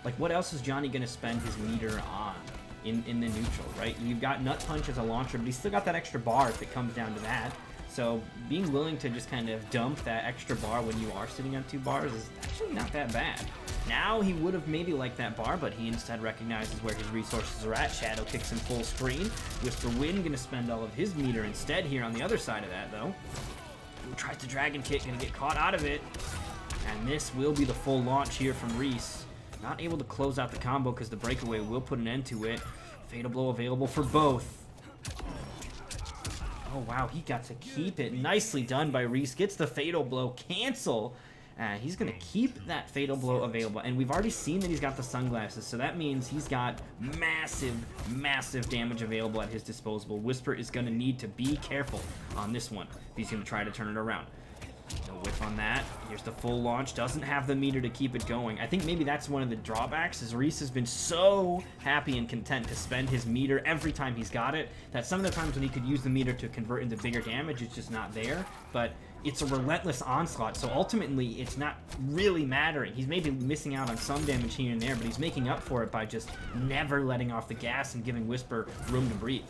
like what else is Johnny gonna spend his meter on in the neutral, right? You've got Nut Punch as a launcher, but he's still got that extra bar if it comes down to that. So being willing to just kind of dump that extra bar when you are sitting on 2 bars is actually not that bad. Now he would have maybe liked that bar, but he instead recognizes where his resources are at. Shadow kicks him full screen. Whisper Wind gonna spend all of his meter instead here on the other side of that though. Tries to Dragon Kick, gonna get caught out of it. And this will be the full launch here from Reese. Not able to close out the combo because the breakaway will put an end to it. Fatal Blow available for both. Oh, wow, he got to keep it. Nicely done by Reese. Gets the Fatal Blow cancel. He's going to keep that Fatal Blow available. And we've already seen that he's got the sunglasses, so that means he's got massive, massive damage available at his disposal. Whisper is going to need to be careful on this one. He's going to try to turn it around. No whiff on that. Here's the full launch. Doesn't have the meter to keep it going. I think maybe that's one of the drawbacks, is Reese has been so happy and content to spend his meter every time he's got it, that some of the times when he could use the meter to convert into bigger damage, it's just not there. But it's a relentless onslaught, so ultimately it's not really mattering. He's maybe missing out on some damage here and there, but he's making up for it by just never letting off the gas and giving Whisper room to breathe.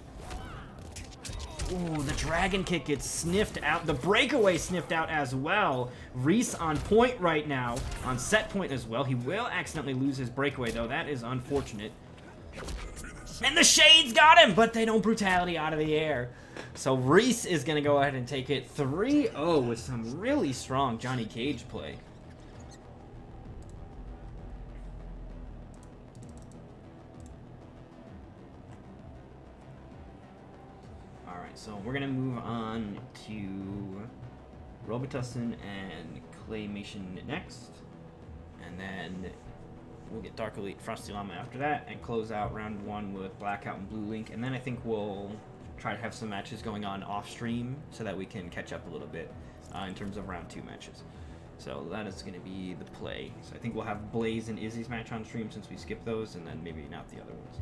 Ooh, the Dragon Kick gets sniffed out. The breakaway sniffed out as well. Reese on point right now, on set point as well. He will accidentally lose his breakaway, though. That is unfortunate. And the Shades got him, but they don't brutality out of the air. So Reese is going to go ahead and take it 3-0 with some really strong Johnny Cage play. So we're going to move on to Robitussin and Claymation next. And then we'll get Dark Elite, Frosty, Llama after that, and close out round 1 with Blackout and Blue Link. And then I think we'll try to have some matches going on off stream so that we can catch up a little bit in terms of round 2 matches. So that is going to be the play. So I think we'll have Blaze and Izzy's match on stream since we skipped those, and then maybe not the other ones.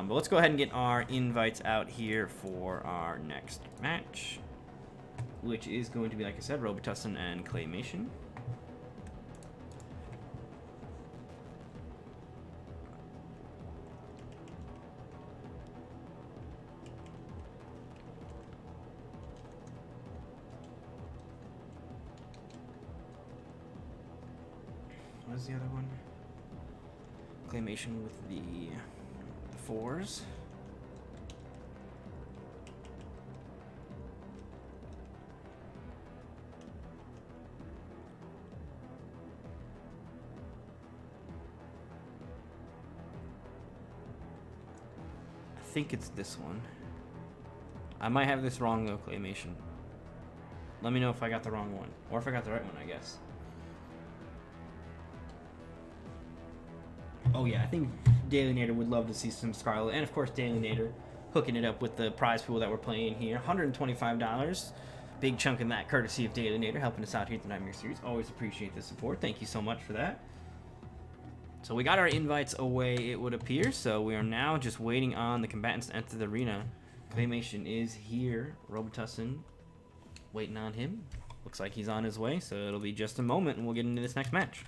But let's go ahead and get our invites out here for our next match, which is going to be, like I said, Robitussin and Claymation. What is the other one? Claymation with the 4s. I think it's this one. I might have this wrong though, Claymation. Let me know if I got the wrong one, or if I got the right one, I guess. Oh yeah, I think Daily Nader would love to see some Scarlet, and of course Daily Nader hooking it up with the prize pool that we're playing here. $125. Big chunk in that, courtesy of Daily Nader, helping us out here at the Nightmare Series. Always appreciate the support. Thank you so much for that. So we got our invites away, it would appear, so we are now just waiting on the combatants to enter the arena. Claymation is here. Robitussin waiting on him. Looks like he's on his way, so it'll be just a moment and we'll get into this next match.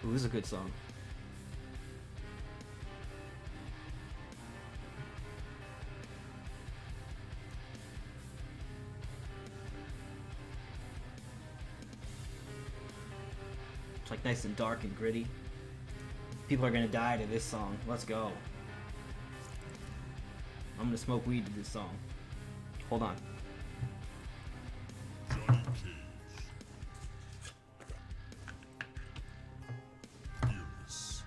Ooh, this is a good song. It's like nice and dark and gritty. People are gonna die to this song. Let's go. I'm gonna smoke weed to this song. Hold on. Johnny Cage. Fearless.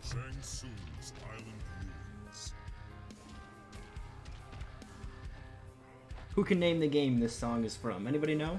Shang Tsung's Island Ruins. Who can name the game this song is from? Anybody know?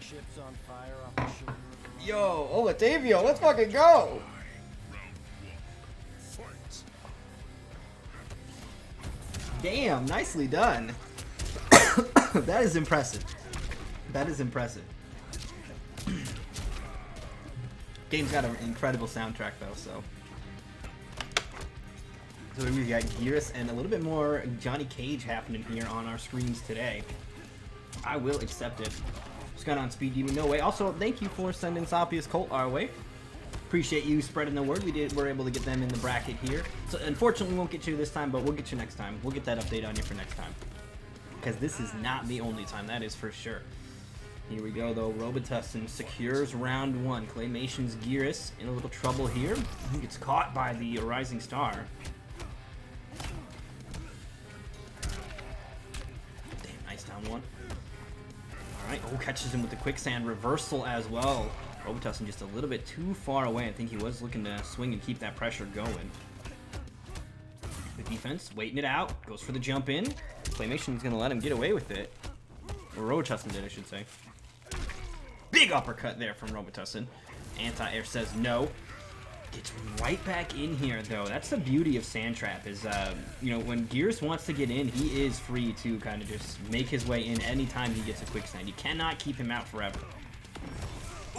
Ships on fire off the shore. Yo, Olatavio, let's fucking go! Fight. Damn, nicely done. That is impressive. That is impressive. Game's got an incredible soundtrack though, so. So we've got Gearus and a little bit more Johnny Cage happening here on our screens today. I will accept it. Just got on Speed Demon, no way. Also, thank you for sending Sapius Colt our way. Appreciate you spreading the word. We're able to get them in the bracket here. So unfortunately, we won't get you this time, but we'll get you next time. We'll get that update on you for next time. Because this is not the only time, that is for sure. Here we go, though. Robitussin secures round one. Claymation's Gearus in a little trouble here. He gets caught by the Rising Star. Damn, nice down one. Alright, oh, catches him with the quicksand reversal as well. Robitussin just a little bit too far away. I think he was looking to swing and keep that pressure going. The defense, waiting it out. Goes for the jump in. Claymation's going to let him get away with it. Or Robitussin did, I should say. Big uppercut there from Robitussin. Anti-air says no. Gets right back in here, though. That's the beauty of Sandtrap is, you know, when Gearus wants to get in, he is free to kind of just make his way in anytime he gets a quicksand. You cannot keep him out forever.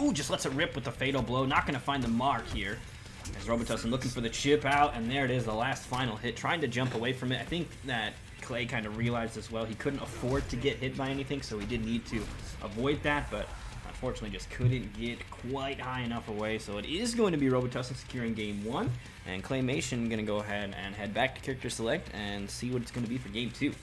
Ooh, just lets it rip with the fatal blow. Not going to find the mark here. As Robitussin looking for the chip out, and there it is, the last final hit. Trying to jump away from it. I think that Clay kind of realized as well he couldn't afford to get hit by anything, so he did need to avoid that, but unfortunately just couldn't get quite high enough away. So it is going to be Robitussin securing game one, and Claymation going to go ahead and head back to character select and see what it's going to be for game two.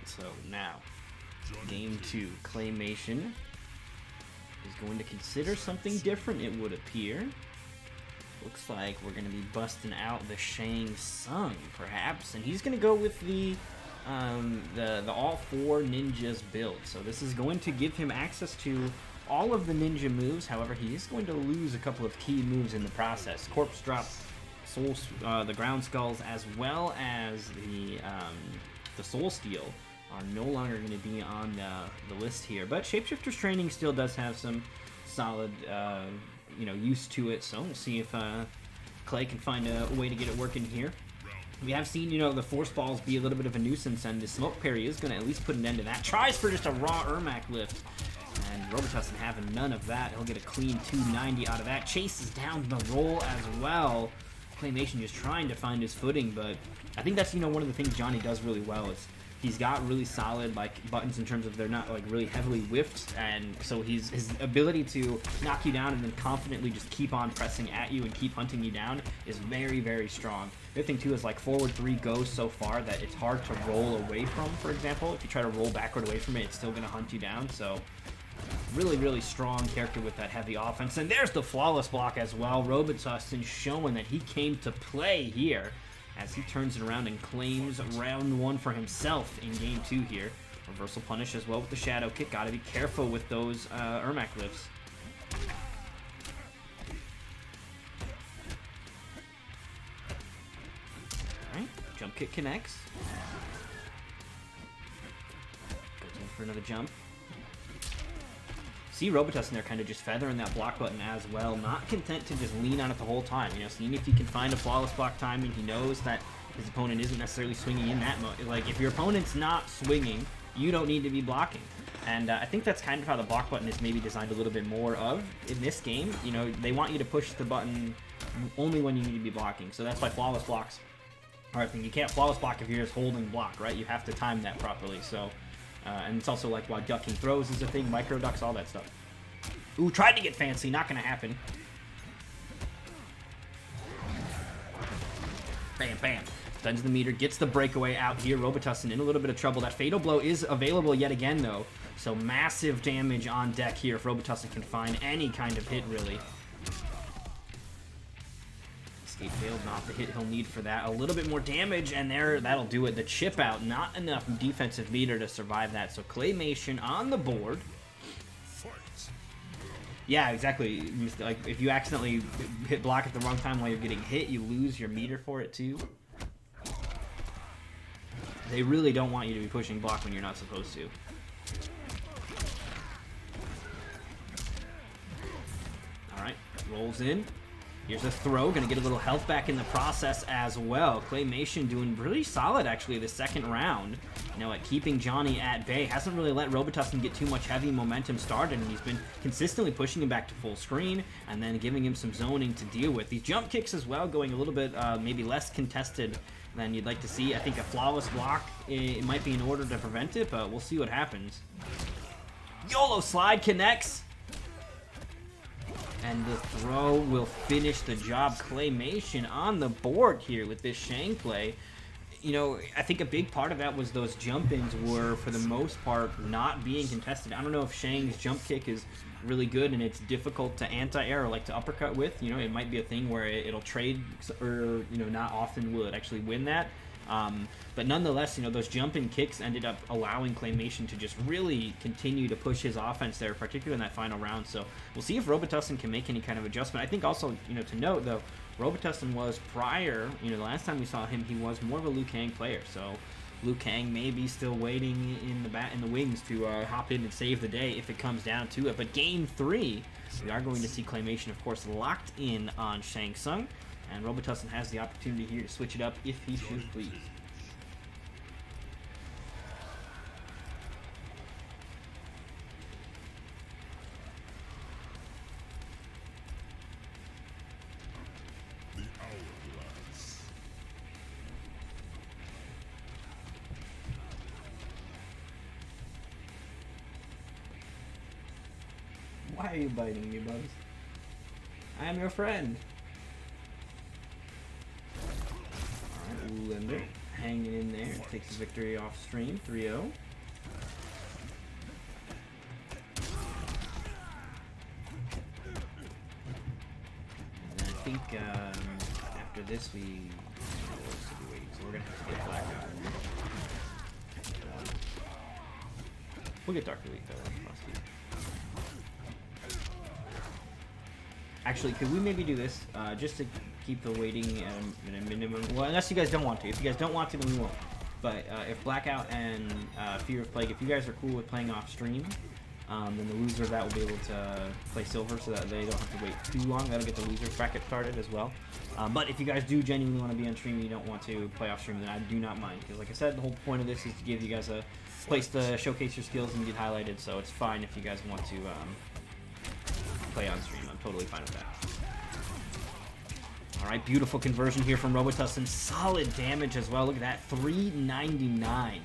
So now, game two, Claymation is going to consider something different, it would appear. Looks like we're going to be busting out the Shang Tsung, perhaps, and he's going to go with the all four ninjas build. So this is going to give him access to all of the ninja moves. However, he is going to lose a couple of key moves in the process. Corpse Drop, Soul, the Ground Skulls, as well as the Soul Steal are no longer going to be on the list here. But Shapeshifter's Training still does have some solid, you know, use to it. So we'll see if Clay can find a way to get it working here. We have seen, you know, the Force Balls be a little bit of a nuisance, and the Smoke Parry is going to at least put an end to that. Tries for just a raw Ermac lift, and Robitussin having none of that. He'll get a clean 290 out of that. Chases down the roll as well. Claymation just trying to find his footing, but I think that's, you know, one of the things Johnny does really well is he's got really solid, like, buttons in terms of they're not, like, really heavily whiffed, and so his ability to knock you down and then confidently just keep on pressing at you and keep hunting you down is very, very strong. The other thing, too, is, like, forward 3 goes so far that it's hard to roll away from, for example. If you try to roll backward away from it, it's still going to hunt you down, so really, really strong character with that heavy offense. And there's the flawless block as well. Robitussin showing that he came to play here, as he turns it around and claims round one for himself in game two here. Reversal punish as well with the shadow kick. Gotta be careful with those Ermac lifts. Alright, jump kick connects. Goes in for another jump. See Robitussin there kind of just feathering that block button as well. Not content to just lean on it the whole time. You know, seeing if he can find a flawless block timing. He knows that his opponent isn't necessarily swinging in that mode. Like, if your opponent's not swinging, you don't need to be blocking. And I think that's kind of how the block button is maybe designed a little bit more of in this game. You know, they want you to push the button only when you need to be blocking. So that's why flawless blocks are a thing. You can't flawless block if you're just holding block, right? You have to time that properly. So, and it's also like why ducking throws is a thing, micro ducks, all that stuff. Ooh, tried to get fancy. Not going to happen. Bam, bam. Stuns the meter, gets the breakaway out here. Robitussin in a little bit of trouble. That Fatal Blow is available yet again, though. So massive damage on deck here if Robitussin can find any kind of hit, really. Escape failed, not the hit he'll need for that. A little bit more damage, and there, that'll do it. The chip out, not enough defensive meter to survive that. So Claymation on the board. Yeah, exactly. Like, if you accidentally hit block at the wrong time while you're getting hit, you lose your meter for it, too. They really don't want you to be pushing block when you're not supposed to. Alright, rolls in. Here's a throw, gonna get a little health back in the process as well. Claymation doing really solid, actually, the second round. You know, at keeping Johnny at bay. Hasn't really let Robitussin get too much heavy momentum started, and he's been consistently pushing him back to full screen, and then giving him some zoning to deal with. These jump kicks as well, going a little bit, maybe less contested than you'd like to see. I think a flawless block, it might be in order to prevent it, but we'll see what happens. YOLO slide connects. And the throw will finish the job. Claymation on the board here with this Shang play. You know, I think a big part of that was those jump-ins were, for the most part, not being contested. I don't know if Shang's jump kick is really good and it's difficult to anti-air or like to uppercut with. You know, it might be a thing where it'll trade, or, you know, not often will it actually win that. But nonetheless, you know, those jump-in kicks ended up allowing Claymation to just really continue to push his offense there, particularly in that final round. So we'll see if Robitussin can make any kind of adjustment. I think also, you know, to note, though, Robitussin was prior, you know, the last time we saw him, he was more of a Liu Kang player. So Liu Kang may be still waiting in the wings to hop in and save the day if it comes down to it. But game 3, we are going to see Claymation, of course, locked in on Shang Tsung. And Robitussin has the opportunity here to switch it up if he should please. The hourglass. Why are you biting me, Bubs? I am your friend. Limber hanging in there, takes the victory off stream, 3-0. And I think after this we waiting, so we're gonna have to get Black out. We'll get Dark Elite though, Frosty. Actually, could we maybe do this just to keep the waiting at a minimum? Well, unless you guys don't want to. If you guys don't want to, then we won't. But if Blackout and Fear of Plague, if you guys are cool with playing off stream, then the loser of that will be able to play Silver so that they don't have to wait too long. That'll get the loser bracket started as well. But if you guys do genuinely want to be on stream and you don't want to play off stream, then I do not mind. Because like I said, the whole point of this is to give you guys a place to showcase your skills and get highlighted. So it's fine if you guys want to play on stream. I'm totally fine with that. Alright, beautiful conversion here from Robitussin. Solid damage as well. Look at that, 399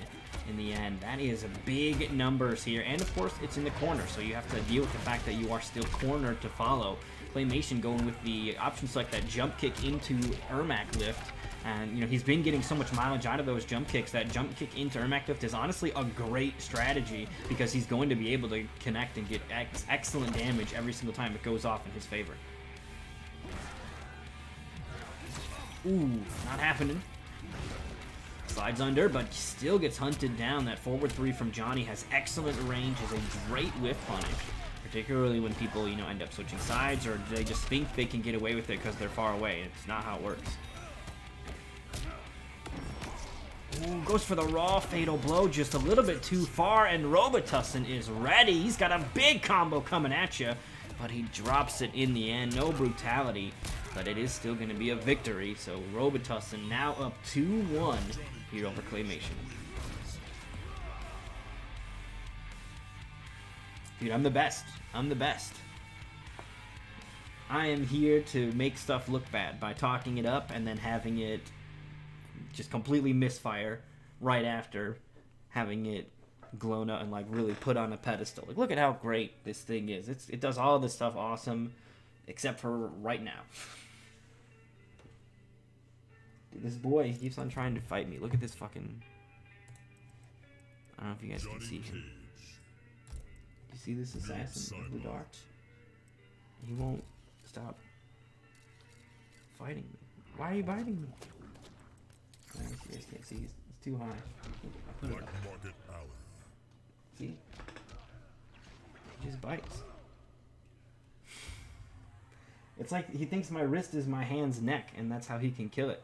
in the end. That is big numbers here. And of course, it's in the corner, so you have to deal with the fact that you are still cornered to follow. Claymation going with the option select, that jump kick into Ermac lift. And, you know, he's been getting so much mileage out of those jump kicks. That jump kick into Ermac lift is honestly a great strategy because he's going to be able to connect and get excellent damage every single time it goes off in his favor. Ooh, not happening. Slides under, but still gets hunted down. That forward 3 from Johnny has excellent range, is a great whiff punish. Particularly when people, you know, end up switching sides or they just think they can get away with it because they're far away. It's not how it works. Ooh, goes for the raw fatal blow just a little bit too far, and Robitussin is ready. He's got a big combo coming at you, but he drops it in the end. No brutality, but it is still going to be a victory. So Robitussin now up 2-1 here over Claymation. Dude, I'm the best. I'm the best. I am here to make stuff look bad by talking it up and then having it just completely misfire right after having it Glona and like really put on a pedestal. Like, look at how great this thing is. It does all this stuff awesome, except for right now. Dude, this boy, he keeps on trying to fight me. Look at this fucking... I don't know if you guys can see him. You see this assassin of the dark? He won't stop fighting me. Why are you biting me? I guess you guys can't see. It's too high. I put it up. See? He just bites. It's like he thinks my wrist is my hand's neck, and that's how he can kill it.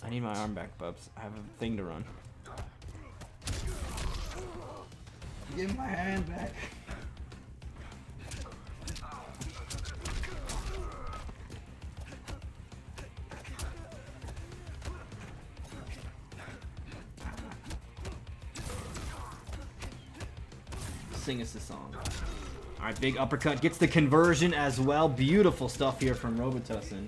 I need my arm back, Bubs. I have a thing to run. Give my hand back. Sing us a song. Alright, big uppercut. Gets the conversion as well. Beautiful stuff here from Robitussin.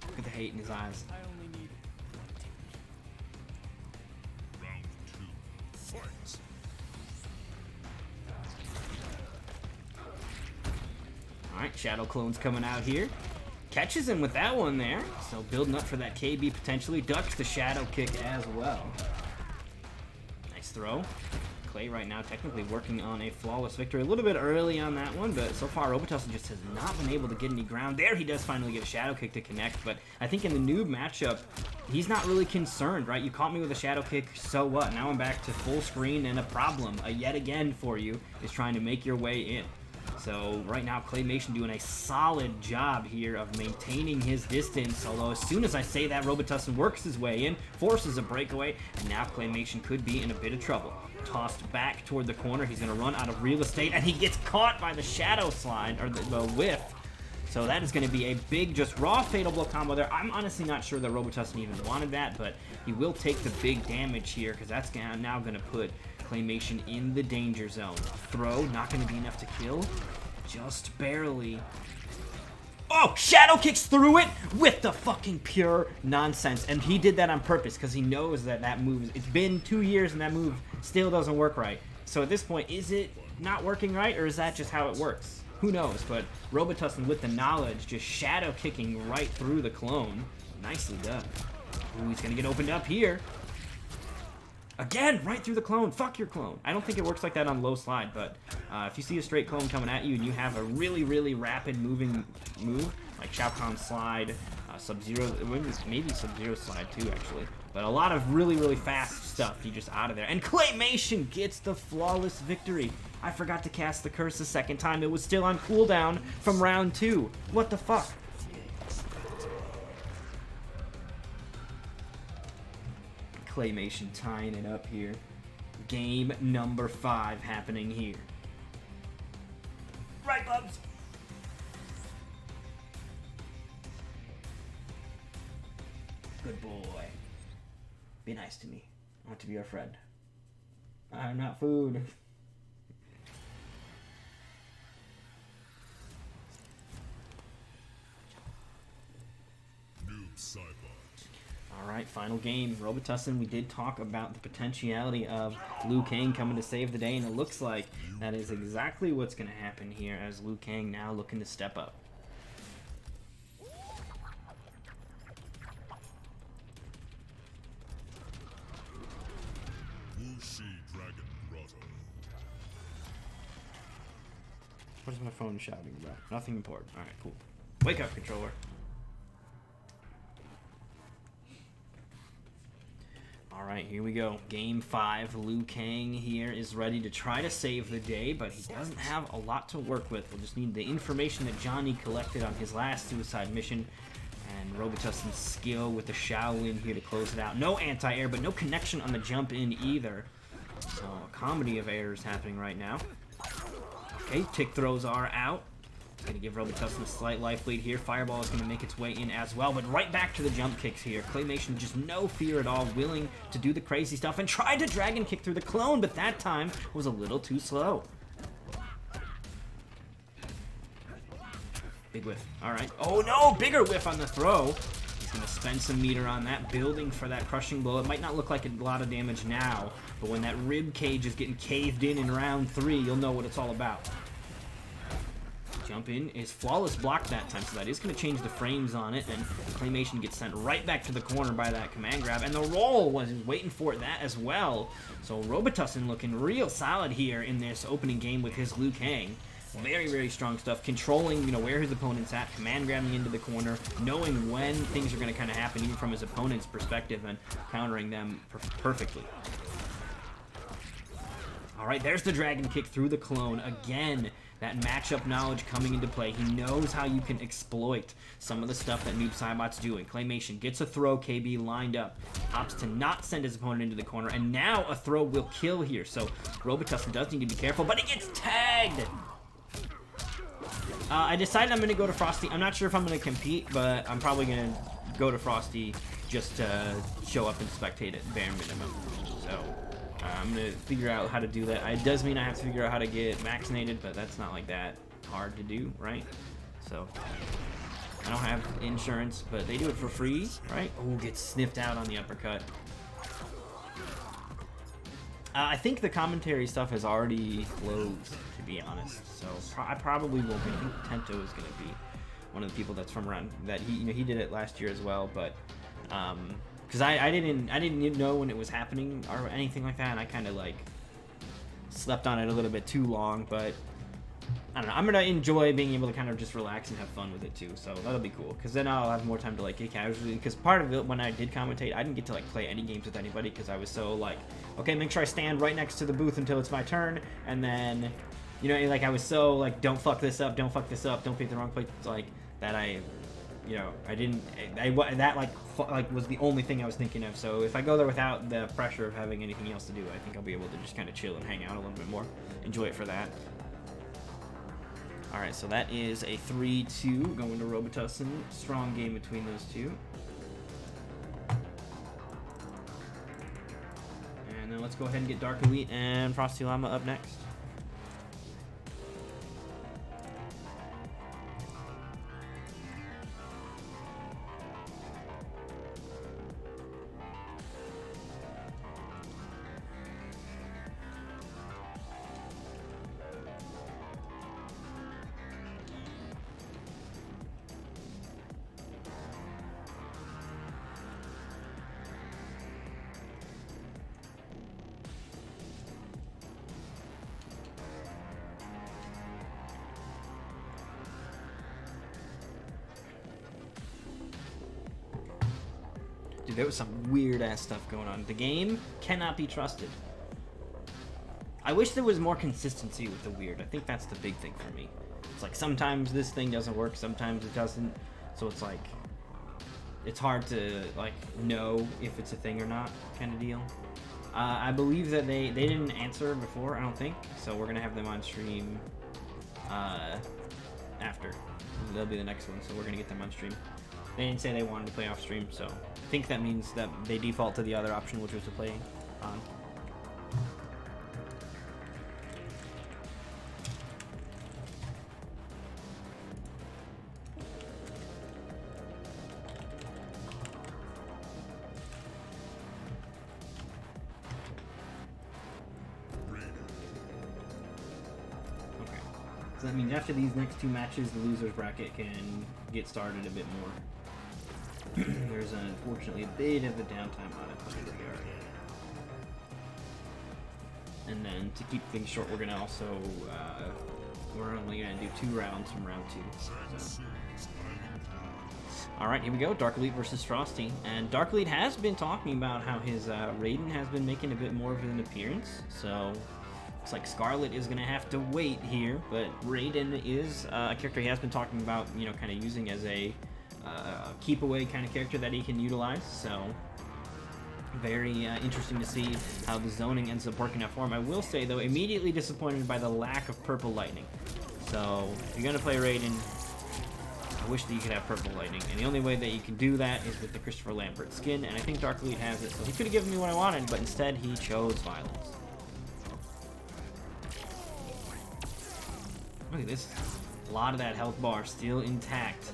Look at the hate in his eyes. Round 2, fight. Alright, Shadow Clone's coming out here. Catches him with that one there. So building up for that KB potentially. Ducks the shadow kick as well. Nice throw. Clay right now technically working on a flawless victory. A little bit early on that one, but so far Robitussin just has not been able to get any ground. There he does finally get a shadow kick to connect, but I think in the noob matchup, he's not really concerned, right? You caught me with a shadow kick, so what? Now I'm back to full screen, and a problem, yet again for you, is trying to make your way in. So right now, Claymation doing a solid job here of maintaining his distance, although as soon as I say that, Robitussin works his way in, forces a breakaway, and now Claymation could be in a bit of trouble. Tossed back toward the corner, he's going to run out of real estate, and he gets caught by the shadow slide, or the whiff. So that is going to be a big, just raw fatal blow combo there. I'm honestly not sure that Robitussin even wanted that, but he will take the big damage here, because that's now going to put Claymation in the danger zone. Throw, not going to be enough to kill. Just barely. Oh, shadow kicks through it with the fucking pure nonsense. And he did that on purpose because he knows that that move, it's been 2 years and that move still doesn't work right. So at this point, is it not working right, or is that just how it works? Who knows? But Robitussin with the knowledge, just shadow kicking right through the clone. Nicely done. Ooh, he's going to get opened up here. Again, right through the clone. Fuck your clone. I don't think it works like that on low slide, but if you see a straight clone coming at you and you have a really, really rapid moving move, like Shao Kahn slide, Sub-Zero, maybe Sub-Zero slide too, actually. But a lot of really, really fast stuff. You just out of there. And Claymation gets the flawless victory. I forgot to cast the curse the second time. It was still on cooldown from round 2. What the fuck? Claymation tying it up here. Game number 5 happening here. Right, Bubs? Good boy. Be nice to me. I want to be your friend. I'm not food. Noob Cybot. Alright, final game. Robitussin, we did talk about the potentiality of Liu Kang coming to save the day, and it looks like that is exactly what's going to happen here as Liu Kang now looking to step up. Wuxi Dragon Grotto. What is my phone shouting about? Nothing important. Alright, cool. Wake up, controller. Alright, here we go. Game 5. Liu Kang here is ready to try to save the day, but he doesn't have a lot to work with. We'll just need the information that Johnny collected on his last suicide mission, and Robitussin's skill with the Shaolin here to close it out. No anti-air, but no connection on the jump in either. So a comedy of errors happening right now. Okay, tick throws are out. Gonna give Robitussin a slight life lead here. Fireball is gonna make its way in as well, but right back to the jump kicks here. Claymation just no fear at all, willing to do the crazy stuff and tried to dragon kick through the clone, but that time was a little too slow. Big whiff. All right. Oh no, bigger whiff on the throw. He's gonna spend some meter on that, building for that crushing blow. It might not look like a lot of damage now, but when that rib cage is getting caved in round 3, you'll know what it's all about. Jump in is flawless block that time, so that is going to change the frames on it, and Claymation gets sent right back to the corner by that command grab, and the roll was waiting for that as well. So Robitussin looking real solid here in this opening game with his Liu Kang. Very, very strong stuff, controlling, you know, where his opponent's at, command grabbing into the corner, knowing when things are going to kind of happen, even from his opponent's perspective, and countering them perfectly. All right, there's the dragon kick through the clone again. That matchup knowledge coming into play. He knows how you can exploit some of the stuff that Noob Saibot's doing. Claymation gets a throw, KB lined up, opts to not send his opponent into the corner, and now a throw will kill here. So Robitussin does need to be careful, but he gets tagged. I decided I'm going to go to Frosty. I'm not sure if I'm going to compete, but I'm probably going to go to Frosty just to show up and spectate at bare minimum. So I'm going to figure out how to do that. It does mean I have to figure out how to get vaccinated, but that's not like that hard to do, right? So I don't have insurance, but they do it for free, right? Oh, gets sniffed out on the uppercut. I think the commentary stuff has already closed, to be honest. So I probably will be. I think Tento is going to be one of the people that's from around that he did it last year as well, but because I didn't know when it was happening or anything like that, and I kind of like slept on it a little bit too long. But I don't know. I'm gonna enjoy being able to kind of just relax and have fun with it too. So that'll be cool, because then I'll have more time to like get casually. Because part of it when I did commentate, I didn't get to like play any games with anybody because I was so like, okay, make sure I stand right next to the booth until it's my turn, and then, you know, like I was so like, don't fuck this up, don't fuck this up, don't pick the wrong place, like that that was the only thing I was thinking of. So if I go there without the pressure of having anything else to do, I think I'll be able to just kind of chill and hang out a little bit more, enjoy it for that. All right, so that is a 3-2 going to Robitussin. Strong game between those two. And then let's go ahead and get Dark Elite and Frosty Llama up next. Dude, there was some weird-ass stuff going on. The game cannot be trusted. I wish there was more consistency with the weird. I think that's the big thing for me. It's like sometimes this thing doesn't work, sometimes it doesn't. So it's like, it's hard to like know if it's a thing or not kind of deal. I believe that they didn't answer before, I don't think. So we're going to have them on stream after. They'll be the next one, so we're going to get them on stream. They didn't say they wanted to play off stream, so I think that means that they default to the other option, which was to play on. Okay, so that means after these next two matches, the loser's bracket can get started a bit more. There's unfortunately a bit of a downtime on it, but here we are. And then to keep things short, we're gonna also we're only gonna do 2 rounds from round 2. So. All right, here we go. Dark Elite versus Frosty, and Dark Elite has been talking about how his Raiden has been making a bit more of an appearance. So looks like Scarlet is gonna have to wait here, but Raiden is a character he has been talking about, you know, kind of using as a keep away kind of character that he can utilize. So very interesting to see how the zoning ends up working out for him. I will say though, immediately disappointed by the lack of purple lightning. So if you're gonna play Raiden, I wish that you could have purple lightning, and the only way that you can do that is with the Christopher Lambert skin, and I think Dark Elite has it, so he could have given me what I wanted, but instead he chose violence. Look at this. A lot of that health bar still intact.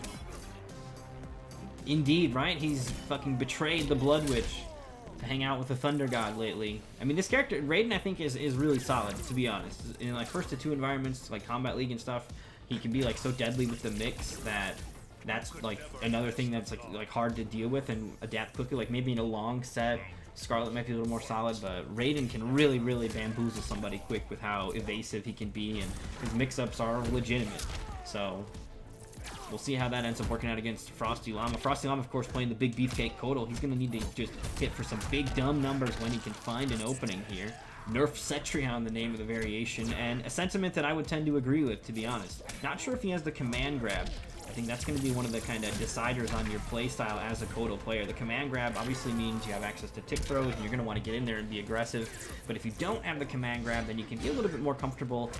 Indeed, right? He's fucking betrayed the Blood Witch to hang out with the Thunder God lately. I mean, this character, Raiden, I think is really solid, to be honest. In like first to 2 environments, like Combat League and stuff, he can be like so deadly with the mix that's like another thing that's like hard to deal with and adapt quickly. Like maybe in a long set, Scarlet might be a little more solid, but Raiden can really bamboozle somebody quick with how evasive he can be, and his mix-ups are legitimate. So we'll see how that ends up working out against Frosty Llama. Frosty Llama, of course, playing the big beefcake Kotal. He's going to need to just hit for some big dumb numbers when he can find an opening here. Nerf Cetrion, the name of the variation, and a sentiment that I would tend to agree with, to be honest. Not sure if he has the command grab. I think that's going to be one of the kind of deciders on your playstyle as a Kotal player. The command grab obviously means you have access to tick throws, and you're going to want to get in there and be aggressive. But if you don't have the command grab, then you can be a little bit more comfortable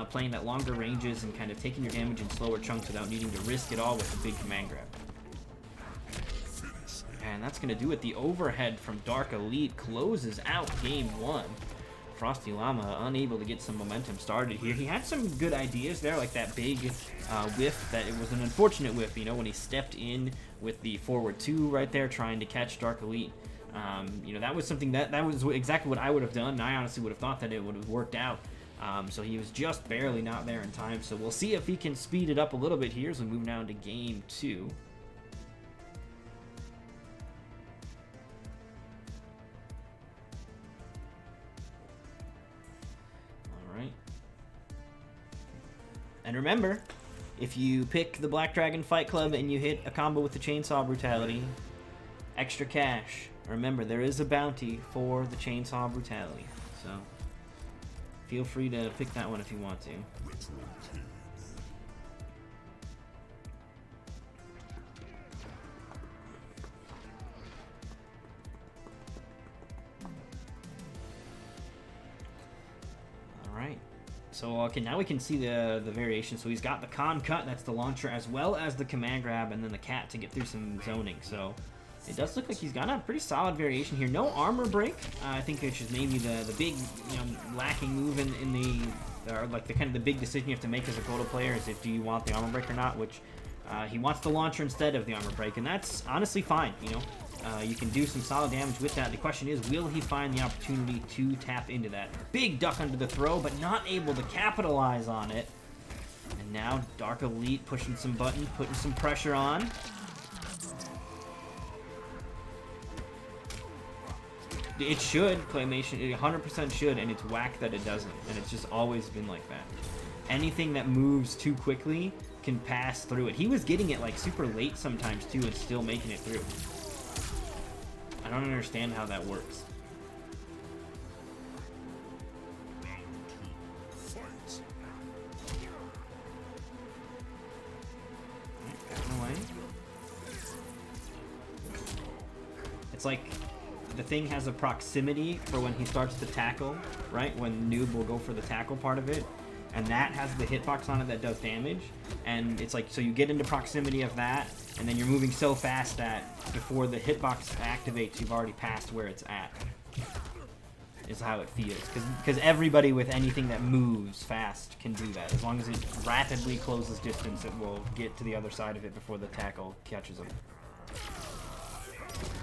playing that longer ranges and kind of taking your damage in slower chunks without needing to risk it all with the big command grab. And that's going to do it. The overhead from Dark Elite closes out game 1. Frosty Llama unable to get some momentum started here. He had some good ideas there, like that big whiff. That it was an unfortunate whiff, you know, when he stepped in with the forward 2 right there, trying to catch Dark Elite. You know, that was something that was exactly what I would have done. And I honestly would have thought that it would have worked out. So he was just barely not there in time. So we'll see if he can speed it up a little bit here as we move now into game 2. And remember, if you pick the Black Dragon Fight Club and you hit a combo with the Chainsaw Brutality, extra cash. Remember, there is a bounty for the Chainsaw Brutality. So, feel free to pick that one if you want to. Alright. So, okay, now we can see the variation. So he's got the con cut, that's the launcher, as well as the command grab, and then the cat to get through some zoning. So it does look like he's got a pretty solid variation here. No armor break. I think it's just maybe the big, you know, lacking move in the, or like the kind of the big decision you have to make as a Kotal player is if do you want the armor break or not, which he wants the launcher instead of the armor break, and that's honestly fine, you know. You can do some solid damage with that. The question is, will he find the opportunity to tap into that? Big duck under the throw, but not able to capitalize on it. And now Dark Elite pushing some buttons, putting some pressure on. It should, Claymation, it 100% should, and it's whack that it doesn't. And it's just always been like that. Anything that moves too quickly can pass through it. He was getting it like super late sometimes too and still making it through. I don't understand how that works. It's like the thing has a proximity for when he starts to tackle, right? When noob will go for the tackle part of it, and that has the hitbox on it that does damage. And it's like, so you get into proximity of that, and then you're moving so fast that before the hitbox activates, you've already passed where it's at. Is how it feels. Because everybody with anything that moves fast can do that. As long as it rapidly closes distance, it will get to the other side of it before the tackle catches them.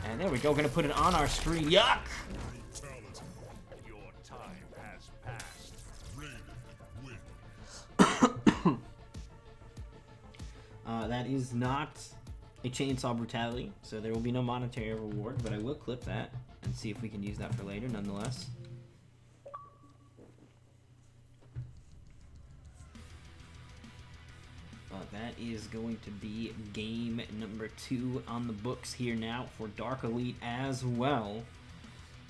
And there we go, gonna put it on our screen. Yuck! Your time has passed. That is not a Chainsaw Brutality, so there will be no monetary reward, but I will clip that and see if we can use that for later nonetheless. That is going to be game number 2 on the books here now for Dark Elite as well.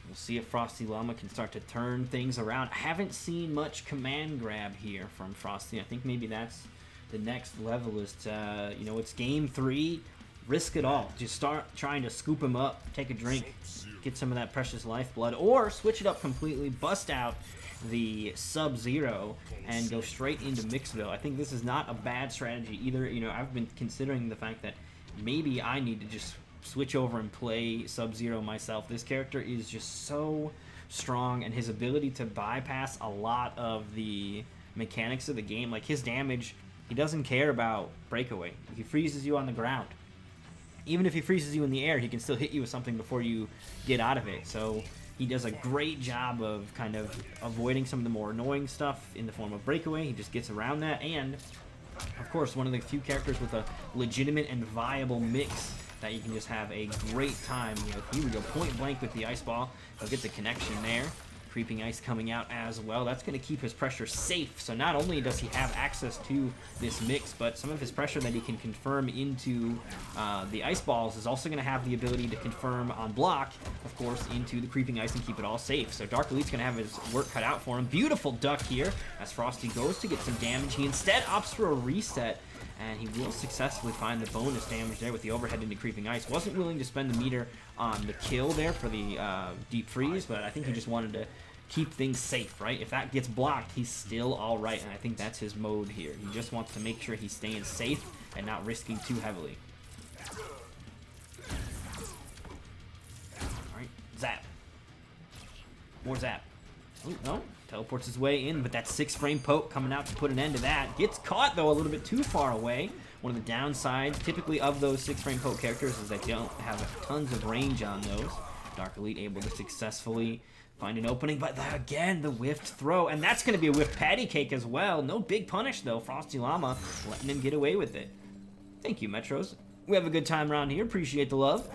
We'll see if Frosty Llama can start to turn things around. I haven't seen much command grab here from Frosty. I think maybe that's the next level is to, you know, it's game 3. Risk it all. Just start trying to scoop him up, take a drink, get some of that precious lifeblood, or switch it up completely, bust out, the Sub-Zero and go straight into Mixville. I think this is not a bad strategy either. You know, I've been considering the fact that maybe I need to just switch over and play Sub-Zero myself. This character is just so strong, and his ability to bypass a lot of the mechanics of the game, like his damage, he doesn't care about breakaway. He freezes you on the ground. Even if he freezes you in the air, he can still hit you with something before you get out of it. So he does a great job of kind of avoiding some of the more annoying stuff in the form of breakaway. He just gets around that, and of course, one of the few characters with a legitimate and viable mix that you can just have a great time. You know, here we go, point blank with the ice ball. He'll get the connection there. Creeping ice coming out as well. That's going to keep his pressure safe. So not only does he have access to this mix, but some of his pressure that he can confirm into the ice balls is also going to have the ability to confirm on block, of course, into the creeping ice and keep it all safe. So Dark Elite's going to have his work cut out for him. Beautiful duck here as Frosty goes to get some damage. He instead opts for a reset, and he will successfully find the bonus damage there with the overhead into creeping ice. Wasn't willing to spend the meter on the kill there for the deep freeze, but I think he just wanted to keep things safe, right? If that gets blocked, he's still all right, and I think that's his mode here. He just wants to make sure he's staying safe and not risking too heavily. All right, zap. More zap. Oh, no. Teleports his way in, but that 6-frame poke coming out to put an end to that. Gets caught, though, a little bit too far away. One of the downsides, typically, of those 6-frame poke characters is that they don't have tons of range on those. Dark Elite able to successfully find an opening, but again, the whiffed throw, and that's going to be a whiffed patty cake as well. No big punish, though. Frosty Llama letting him get away with it. Thank you, Metros. We have a good time around here. Appreciate the love.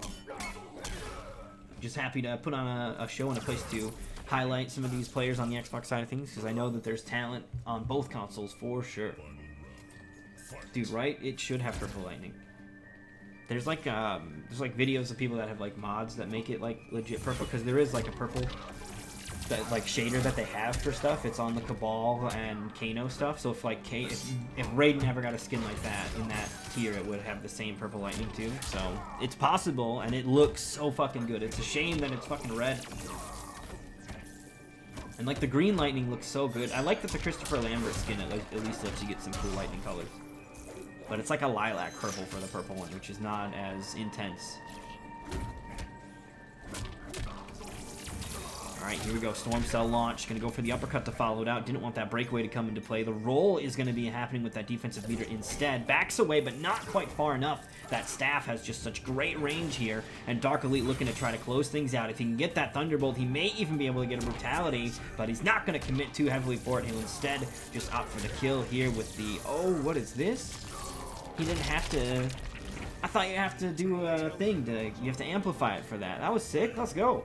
Just happy to put on a show and a place to highlight some of these players on the Xbox side of things, because I know that there's talent on both consoles for sure. Dude, right? It should have purple lightning. There's like videos of people that have like mods that make it like legit purple, because there is like a purple that like shader that they have for stuff. It's on the Cabal and Kano stuff. So if like if Raiden ever got a skin like that in that tier, it would have the same purple lightning too. So it's possible, and it looks so fucking good. It's a shame that it's fucking red. And like the green lightning looks so good. I like that the Christopher Lambert skin at least lets you get some cool lightning colors. But it's like a lilac purple for the purple one, which is not as intense. Alright, here we go. Storm Cell launch. Gonna go for the uppercut to follow it out. Didn't want that breakaway to come into play. The roll is gonna be happening with that defensive leader instead. Backs away, but not quite far enough. That staff has just such great range here. And Dark Elite looking to try to close things out. If he can get that Thunderbolt, he may even be able to get a brutality, but he's not gonna commit too heavily for it. He'll instead just opt for the kill here with the... Oh, what is this? He didn't have to... I thought you have to do a thing to... You have to amplify it for that. That was sick. Let's go.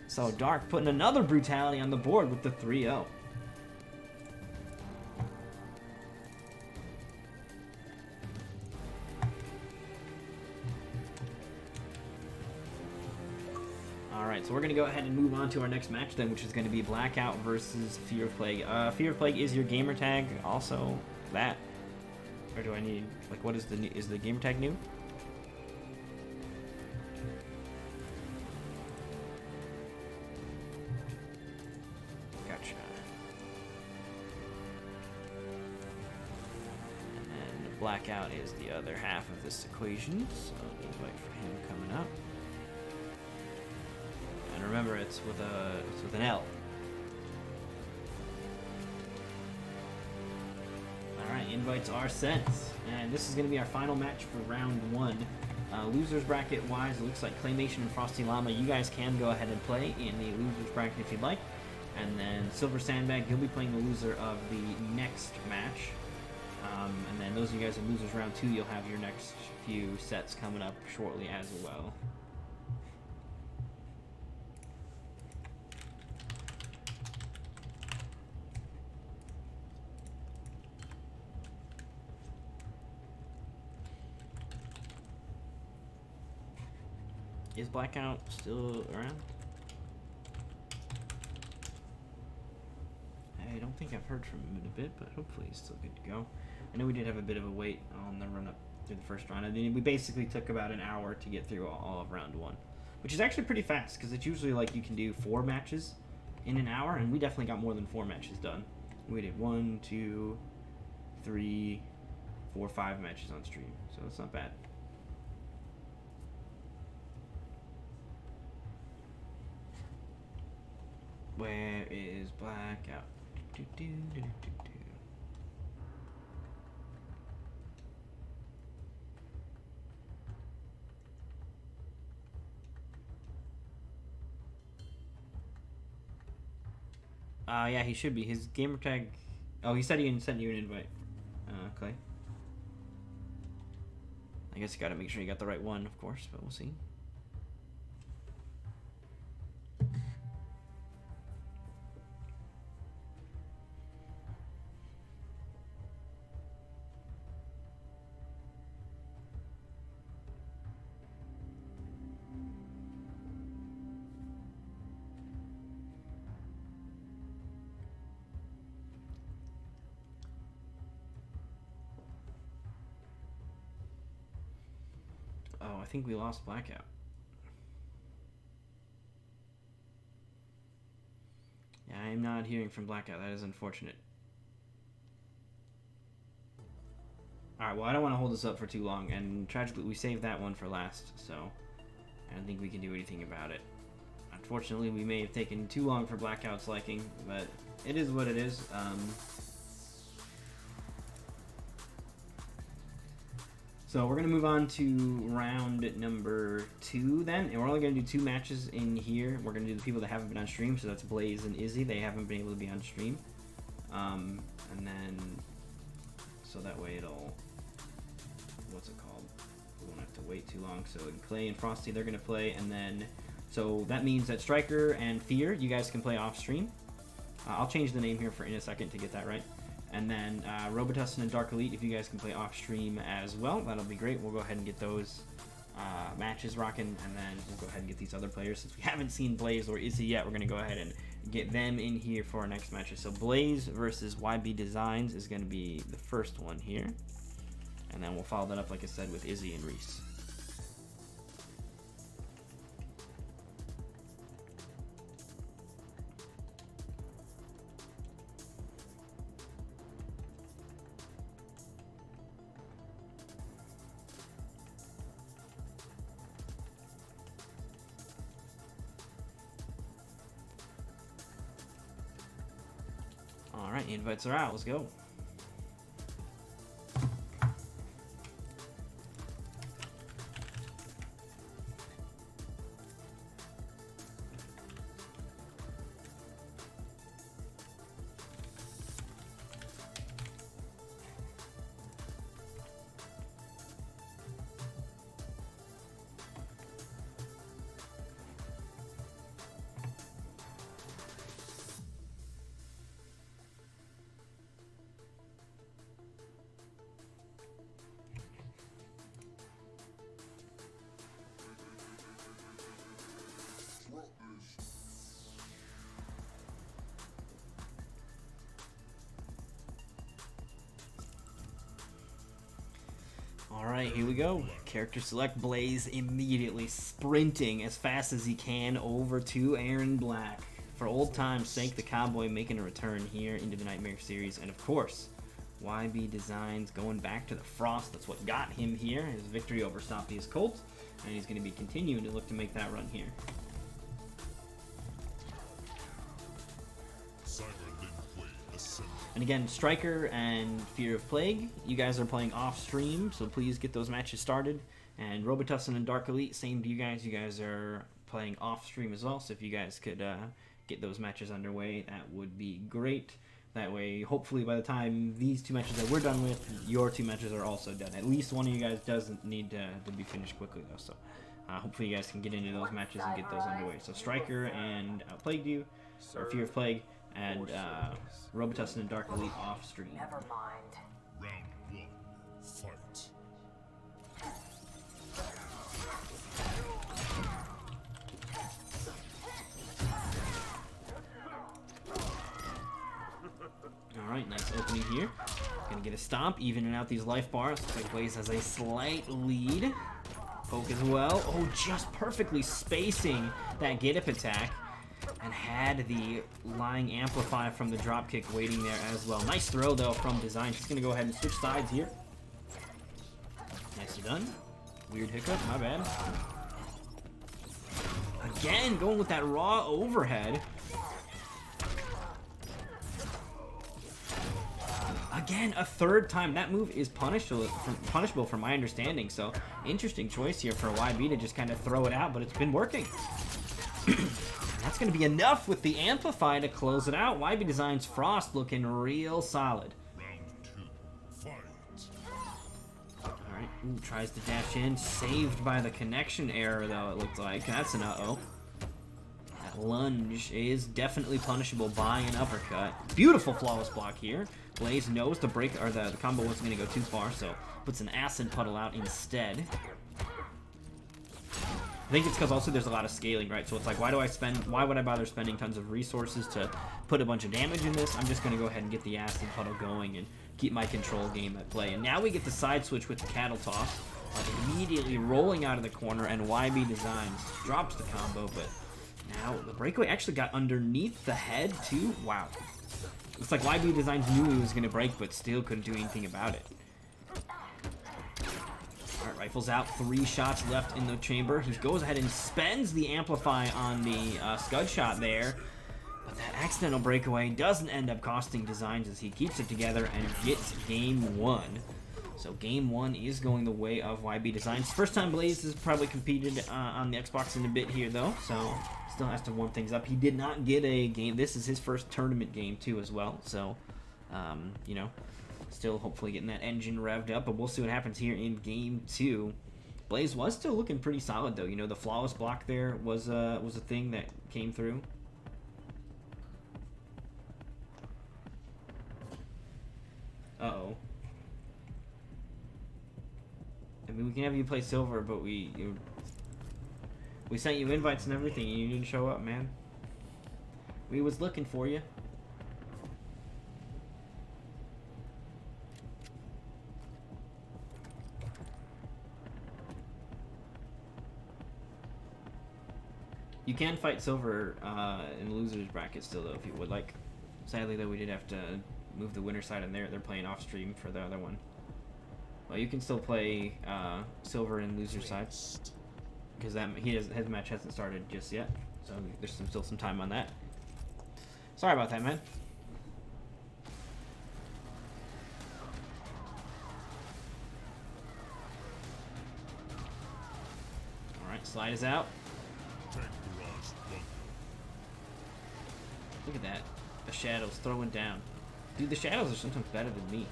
So Dark putting another brutality on the board with the 3-0. Alright, so we're going to go ahead and move on to our next match then, which is going to be Blackout versus Fear of Plague. Fear of Plague is your gamer tag, also that. Or do I need, like, what is the gamer tag new? Gotcha. And then Blackout is the other half of this equation, so we'll wait for him coming up. And remember, it's with an L. Alright, invites are sent. And this is going to be our final match for round 1. Losers bracket wise, it looks like Claymation and Frosty Llama, you guys can go ahead and play in the losers bracket if you'd like. And then Silver Sandbag, you'll be playing the loser of the next match. And then those of you guys in losers round 2, you'll have your next few sets coming up shortly as well. Is Blackout still around? I don't think I've heard from him in a bit, but hopefully he's still good to go. I know we did have a bit of a wait on the run up through the first round. I mean, we basically took about an hour to get through all of round 1, which is actually pretty fast because it's usually like you can do 4 matches in an hour, and we definitely got more than 4 matches done. We did 1, 2, 3, 4, 5 matches on stream, so it's not bad. Where is Blackout? Do, do, do, do, do. Yeah, he should be. His gamer tag. Oh, he said he sent you an invite. Clay. I guess you gotta make sure you got the right one, of course, but we'll see. Oh, I think we lost Blackout. Yeah, I am not hearing from Blackout. That is unfortunate. Alright, well, I don't want to hold this up for too long, and tragically, we saved that one for last, so I don't think we can do anything about it. Unfortunately, we may have taken too long for Blackout's liking, but it is what it is. So we're going to move on to round number 2 then, and we're only going to do 2 matches in here. We're going to do the people that haven't been on stream, so that's Blaze and Izzy. They haven't been able to be on stream. And then, so that way it'll, what's it called? We won't have to wait too long. So Clay and Frosty, they're going to play, and then, so that means that Striker and Fear, you guys can play off stream. I'll change the name here in a second to get that right. And then Robitussin and Dark Elite, if you guys can play off stream as well, that'll be great. We'll go ahead and get those matches rocking, and then we'll go ahead and get these other players. Since we haven't seen Blaze or Izzy yet, we're going to go ahead and get them in here for our next matches. So Blaze versus YB Designs is going to be the first one here. And then we'll follow that up, like I said, with Izzy and Reese. Alright, the invites are out. Let's go. Alright, here we go. Character select. Blaze immediately sprinting as fast as he can over to Aaron Black. For old time's sake, the Cowboy making a return here into the Nightmare series. And of course, YB Designs going back to the Frost. That's what got him here. His victory over Sophia's Colt. And he's going to be continuing to look to make that run here. And again, Striker and Fear of Plague, you guys are playing off stream, so please get those matches started. And Robitussin and Dark Elite, same to you guys. You guys are playing off stream as well, so if you guys could get those matches underway, that would be great. That way, hopefully by the time these 2 matches that we're done with, your 2 matches are also done. At least one of you guys doesn't need to be finished quickly though, so hopefully you guys can get into those matches and get those underway. So Striker and Plague You, or Fear of Plague, and Robitussin and Dark Elite off stream. Never mind. Round 1, fight. Alright, nice opening here. Gonna get a stomp, evening out these life bars. Looks like Blaze has a slight lead. Poke as well. Oh, just perfectly spacing that get up attack. and had the lying amplify from the dropkick waiting there as well. Nice throw, though, from Design. He's going to go ahead and switch sides here. Nicely done. Weird hiccup, my bad. Again, going with that raw overhead. Again, a third time. That move is punishable from my understanding, so interesting choice here for YB to just kind of throw it out, but it's been working. That's going to be enough with the Amplify to close it out. YB Design's Frost looking real solid. Round 2, fight. Alright, tries to dash in. Saved by the connection error, though, it looked like. That's an uh-oh. That lunge is definitely punishable by an uppercut. Beautiful flawless block here. Blaze knows the break, or the combo wasn't going to go too far, so puts an acid puddle out instead. I think it's because also there's a lot of scaling, right? So it's like, why would I bother spending tons of resources to put a bunch of damage in this? I'm just going to go ahead and get the acid puddle going and keep my control game at play. And now we get the side switch with the cattle toss. Immediately rolling out of the corner, and YB Designs drops the combo, but now the breakaway actually got underneath the head too. Wow. Looks like YB Designs knew he was going to break, but still couldn't do anything about it. Alright, rifles out. 3 shots left in the chamber. He goes ahead and spends the Amplify on the Scud shot there. But that accidental breakaway doesn't end up costing Designs as he keeps it together and gets game 1. So game 1 is going the way of YB Designs. First time Blaze has probably competed on the Xbox in a bit here, though. So still has to warm things up. He did not get a game. This is his first tournament game, too, as well. So, you know, still hopefully getting that engine revved up, but we'll see what happens here in game 2. Blaze was still looking pretty solid, though. You know, the flawless block there was a thing that came through. Uh-oh. I mean, we can have you play silver, but we sent you invites and everything, and you didn't show up, man. We was looking for you. You can fight silver in losers bracket still, though, if you would like. Sadly, though, we did have to move the winner side in there. They're playing off stream for the other one. Well, you can still play silver in loser side because his match hasn't started just yet, so there's still some time on that. Sorry about that, man. All right, slide is out. Look at that, the shadows throwing down. Dude, the shadows are sometimes better than me.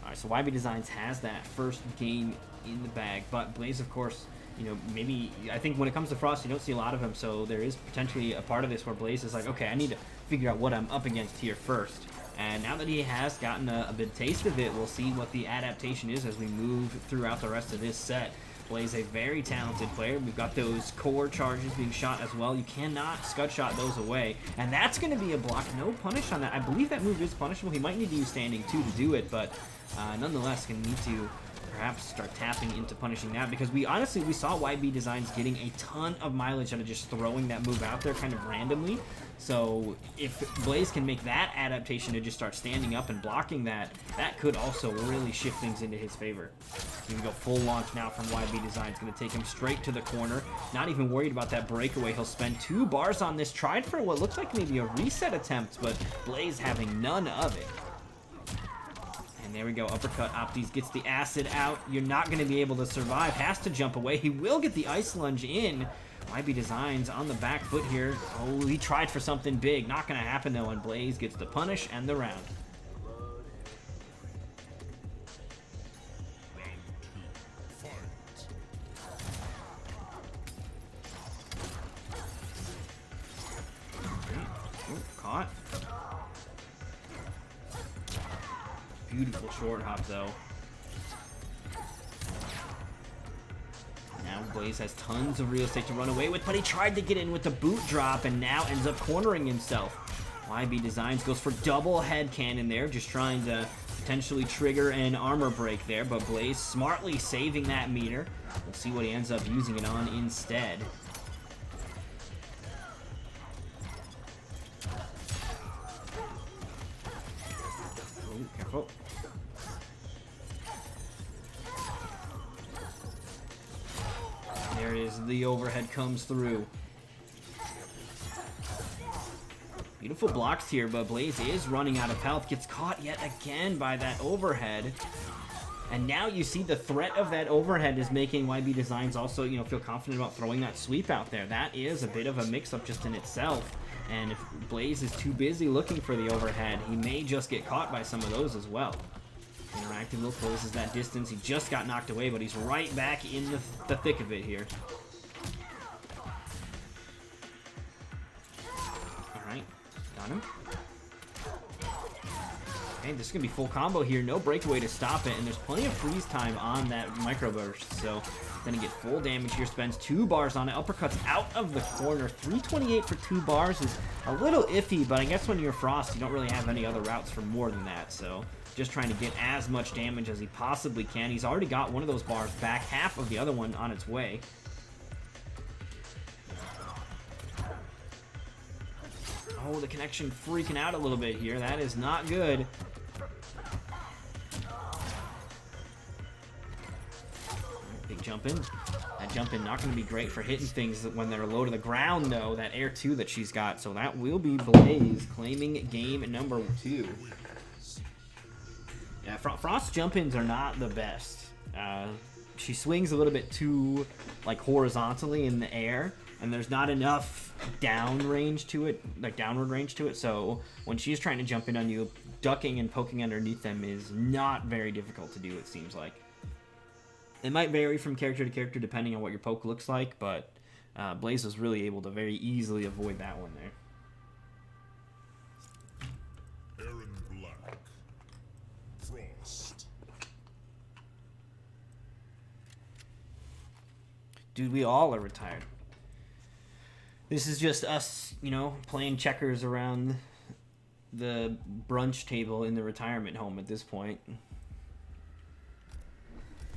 Alright, so YB Designs has that first game in the bag, but Blaze, of course, you know, maybe, I think when it comes to Frost, you don't see a lot of him, so there is potentially a part of this where Blaze is like, okay, I need to figure out what I'm up against here first. And now that he has gotten a bit taste of it, we'll see what the adaptation is as we move throughout the rest of this set. Blaze a very talented player. We've got those core charges being shot as well. You cannot scud shot those away. And that's going to be a block. No punish on that. I believe that move is punishable. He might need to use standing too to do it, but nonetheless going to need to perhaps start tapping into punishing that, because we saw YB Designs getting a ton of mileage out of just throwing that move out there kind of randomly. So if Blaze can make that adaptation to just start standing up and blocking that, that could also really shift things into his favor. You can go full launch now from YB Designs. Going to take him straight to the corner. Not even worried about that breakaway. He'll spend 2 bars on this. Tried for what looks like maybe a reset attempt, but Blaze having none of it. And there we go, uppercut. Optis gets the acid out. You're not going to be able to survive. Has to jump away. He will get the ice lunge in. YB Designs on the back foot here. Oh, he tried for something big. Not going to happen, though, and Blaze gets the punish and the round. Ooh, caught. Beautiful short hop, though. Now Blaze has tons of real estate to run away with, but he tried to get in with the boot drop and now ends up cornering himself. YB Designs goes for double head cannon there, just trying to potentially trigger an armor break there, but Blaze smartly saving that meter. We'll see what he ends up using it on instead. Oh, careful. There it is, the overhead comes through. Beautiful blocks here, but Blaze is running out of health. Gets caught yet again by that overhead. And now you see the threat of that overhead is making YB Designs also, you know, feel confident about throwing that sweep out there. That is a bit of a mix-up just in itself. And if Blaze is too busy looking for the overhead, he may just get caught by some of those as well. Interactive will closes that distance. He just got knocked away, but he's right back in the thick of it here. Alright, got him. Okay, this is going to be full combo here. No breakaway to stop it, and there's plenty of freeze time on that microburst. So, going to get full damage here. Spends 2 bars on it. Uppercuts out of the corner. 328 for 2 bars is a little iffy, but I guess when you're Frost, you don't really have any other routes for more than that. So, just trying to get as much damage as he possibly can. He's already got one of those bars back, half of the other one on its way. Oh, the connection freaking out a little bit here. That is not good. Big jump in. That jump in not going to be great for hitting things when they're low to the ground, though. That air 2 that she's got. So that will be Blaze claiming game number 2. Yeah, Frost's jump-ins are not the best. She swings a little bit too, like, horizontally in the air, and there's not enough down range to it, like downward range to it, so when she's trying to jump in on you, ducking and poking underneath them is not very difficult to do, it seems like. It might vary from character to character depending on what your poke looks like, but Blaze was really able to very easily avoid that one there. Frost. Dude, we all are retired. This is just us, you know, playing checkers around the brunch table in the retirement home at this point.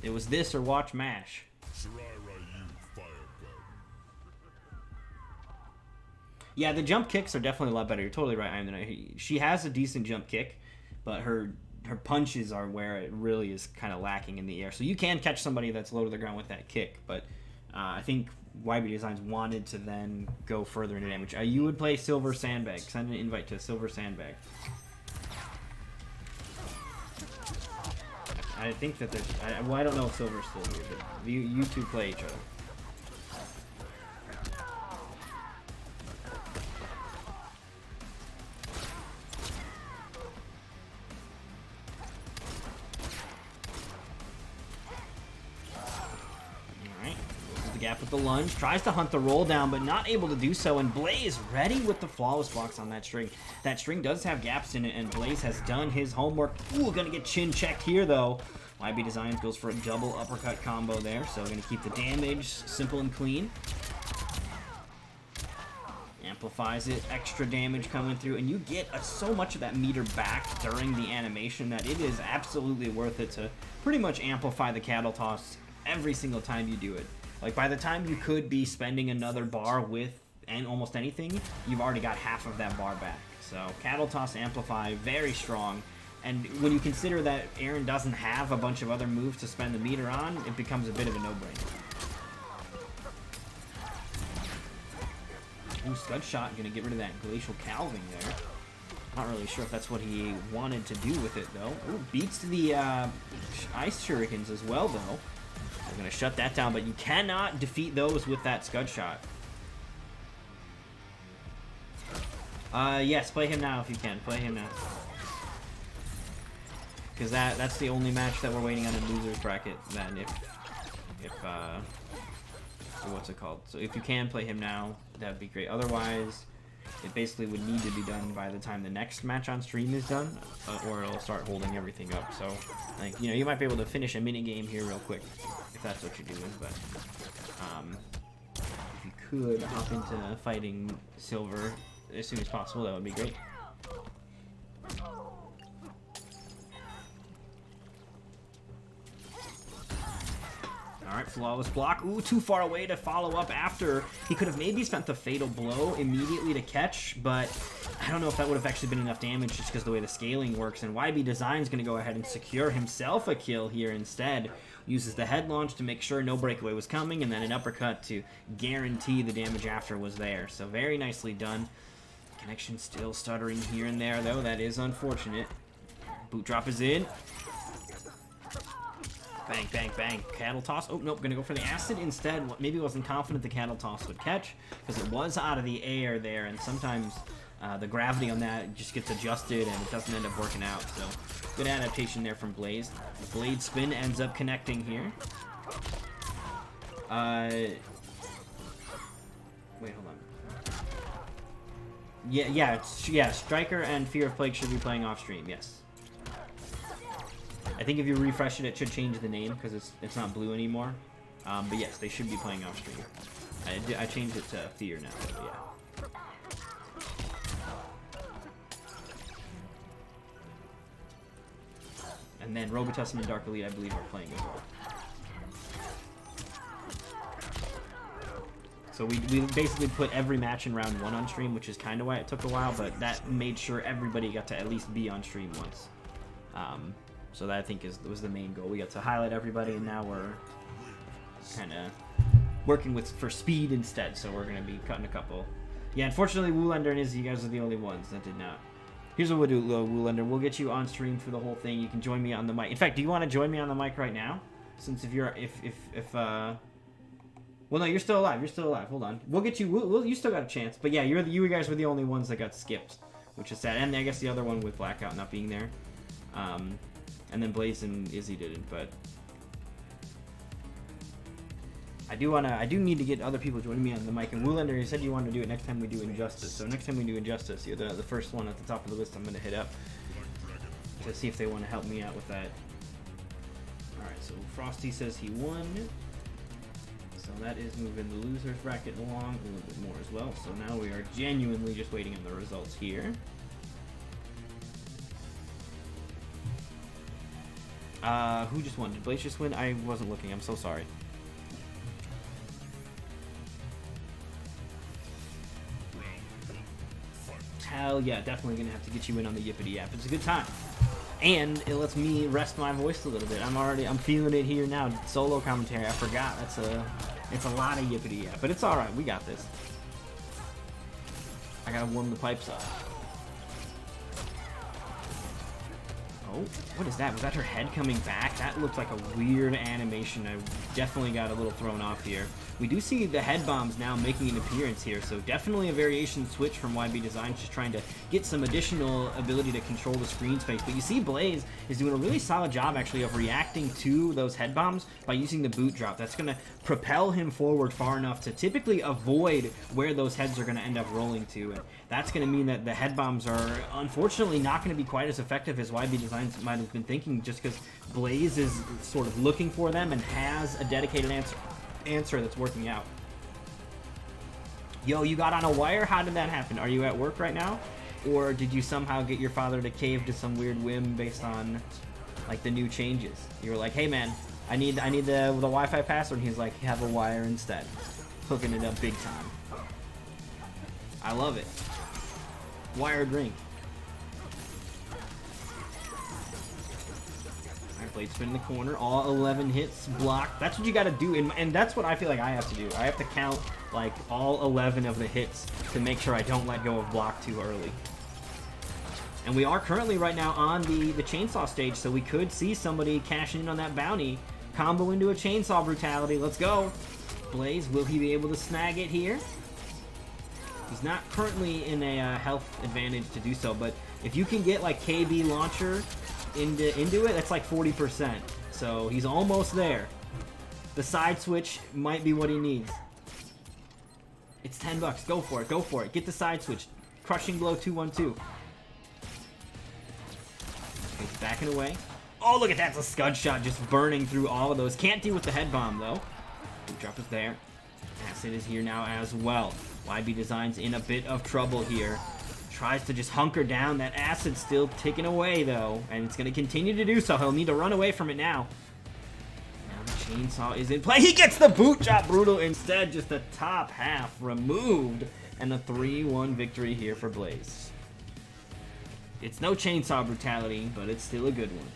It was this or watch MASH. Yeah, the jump kicks are definitely a lot better. You're totally right, I'm She has a decent jump kick, but her punches are where it really is kind of lacking in the air. So you can catch somebody that's low to the ground with that kick, but I think YB Designs wanted to then go further into damage. You would play Silver Sandbag. Send an invite to Silver Sandbag. I think that there's... well, I don't know if Silver's still here, but you two play each other. Gap with the lunge, tries to hunt the roll down, but not able to do so, and Blaze ready with the flawless blocks on that string. That string does have gaps in it, and Blaze has done his homework. Ooh, gonna get chin checked here, though. YB Designs goes for a double uppercut combo there, so gonna keep the damage simple and clean. Amplifies it, extra damage coming through, and you get so much of that meter back during the animation that it is absolutely worth it to pretty much amplify the cattle toss every single time you do it. Like, by the time you could be spending another bar with almost anything, you've already got half of that bar back. So, Cattle Toss Amplify, very strong. And when you consider that Aaron doesn't have a bunch of other moves to spend the meter on, it becomes a bit of a no-brainer. Ooh, Scud Shot, gonna get rid of that Glacial Calving there. Not really sure if that's what he wanted to do with it, though. Ooh, beats the Ice Shurikens as well, though. We're going to shut that down, but you cannot defeat those with that Scud Shot. Yes, play him now if you can. Play him now. Because that's the only match that we're waiting on in loser's bracket. Then what's it called? So if you can play him now, that'd be great. Otherwise, it basically would need to be done by the time the next match on stream is done, or it'll start holding everything up. So, like, you know, you might be able to finish a mini game here real quick if that's what you're doing. But if you could hop into fighting Silver as soon as possible, that would be great. Flawless block. Ooh, too far away to follow up after. He could have maybe spent the fatal blow immediately to catch, but I don't know if that would have actually been enough damage just because the way the scaling works. And YB Design's going to go ahead and secure himself a kill here instead. Uses the head launch to make sure no breakaway was coming, and then an uppercut to guarantee the damage after was there. So very nicely done. Connection still stuttering here and there, though. That is unfortunate. Boot drop is in. Bang, bang, bang. Cattle toss. Oh, nope. Gonna go for the acid instead. Maybe wasn't confident the cattle toss would catch because it was out of the air there, and sometimes the gravity on that just gets adjusted and it doesn't end up working out. So good adaptation there from Blaze. The blade spin ends up connecting here. Wait, hold on. Yeah, Striker and Fear of Plague should be playing off stream, yes. I think if you refresh it, it should change the name because it's not blue anymore. But yes, they should be playing off stream. I changed it to Fear now, but yeah. And then Robitussin and Dark Elite, I believe, are playing as well. So we basically put every match in round 1 on stream, which is kind of why it took a while, but that made sure everybody got to at least be on stream once. So that I think was the main goal. We got to highlight everybody, and now we're kind of working for speed instead. So we're going to be cutting a couple. Yeah, unfortunately, Woolander and Izzy, you guys are the only ones that did not. Here's what we'll do, Woolander. We'll get you on stream for the whole thing. You can join me on the mic. In fact, do you want to join me on the mic right now? Since well, no, you're still alive. You're still alive. Hold on. We'll get you. You still got a chance. But yeah, you guys were the only ones that got skipped, which is sad. And I guess the other one with Blackout not being there. And then Blaze and Izzy didn't. But I do need to get other people joining me on the mic. And Woolander, you said you wanted to do it next time we do Injustice. So next time we do Injustice, you're the first one at the top of the list I'm going to hit up to see if they want to help me out with that. All right. So Frosty says he won. So that is moving the losers bracket along a little bit more as well. So now we are genuinely just waiting on the results here. Who just won? Did Blaze just win? I wasn't looking. I'm so sorry. Hell yeah, definitely gonna have to get you in on the Yippity app. It's a good time. And it lets me rest my voice a little bit. I'm feeling it here now. Solo commentary, I forgot. It's a lot of Yippity app, but it's all right. We got this. I gotta warm the pipes up. Oh, what is that? Was that her head coming back? That looked like a weird animation. I definitely got a little thrown off here. We do see the head bombs now making an appearance here, so definitely a variation switch from YB Designs, just trying to get some additional ability to control the screen space. But you see Blaze is doing a really solid job actually of reacting to those head bombs by using the boot drop. That's going to propel him forward far enough to typically avoid where those heads are going to end up rolling to. And that's going to mean that the head bombs are unfortunately not going to be quite as effective as YB Designs might have been thinking, just because Blaze is sort of looking for them and has a dedicated answer that's working out. Yo, you got on a wire? How did that happen? Are you at work right now? Or did you somehow get your father to cave to some weird whim based on like the new changes? You were like, hey man, I need the Wi-Fi password, and he's like, have a wire instead. Hooking it up big time. I love it. Wired ring. Blade spin in the corner, all 11 hits blocked. That's what you got to do, and that's what I feel like I have to do. I have to count like all 11 of the hits to make sure I don't let go of block too early. And we are currently right now on the chainsaw stage, so we could see somebody cashing in on that bounty. Combo into a chainsaw brutality. Let's go. Blaze, will he be able to snag it here? He's not currently in a health advantage to do so, but if you can get like KB launcher into it, that's like 40%. So he's almost there. The side switch might be what he needs. It's $10. Go for it. Go for it. Get the side switch. Crushing blow 2-1-2. He's backing away. Oh, look at that. It's a scud shot just burning through all of those. Can't deal with the head bomb, though. Boot drop is there. Acid is here now as well. YB Design's in a bit of trouble here. Tries to just hunker down. That acid's still ticking away, though. And it's going to continue to do so. He'll need to run away from it now. Now the chainsaw is in play. He gets the boot job brutal instead. Just the top half removed. And a 3-1 victory here for Blaze. It's no chainsaw brutality, but it's still a good one.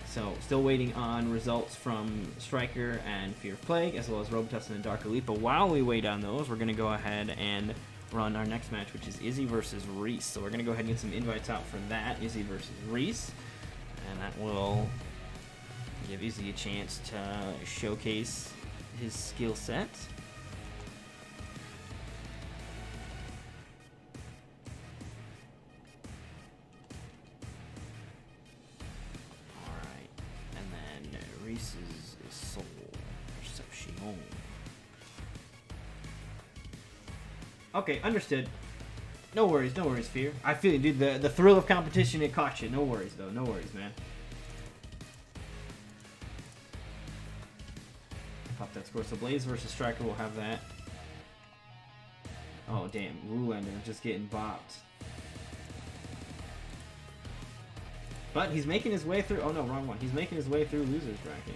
So, still waiting on results from Striker and Fear of Plague, as well as Robitussin and Dark Elite. But while we wait on those, we're going to go ahead and run our next match, which is Izzy versus Reese. So we're going to go ahead and get some invites out for that, Izzy versus Reese. And that will give Izzy a chance to showcase his skill set. Reese's soul perception. Okay, understood. No worries, Fear. I feel you, dude. The thrill of competition, it caught you. No worries, though. No worries, man. Pop that score. So Blaze versus Striker will have that. Oh, damn. Rulender just getting bopped. But he's making his way through. Oh no, wrong one. He's making his way through losers bracket.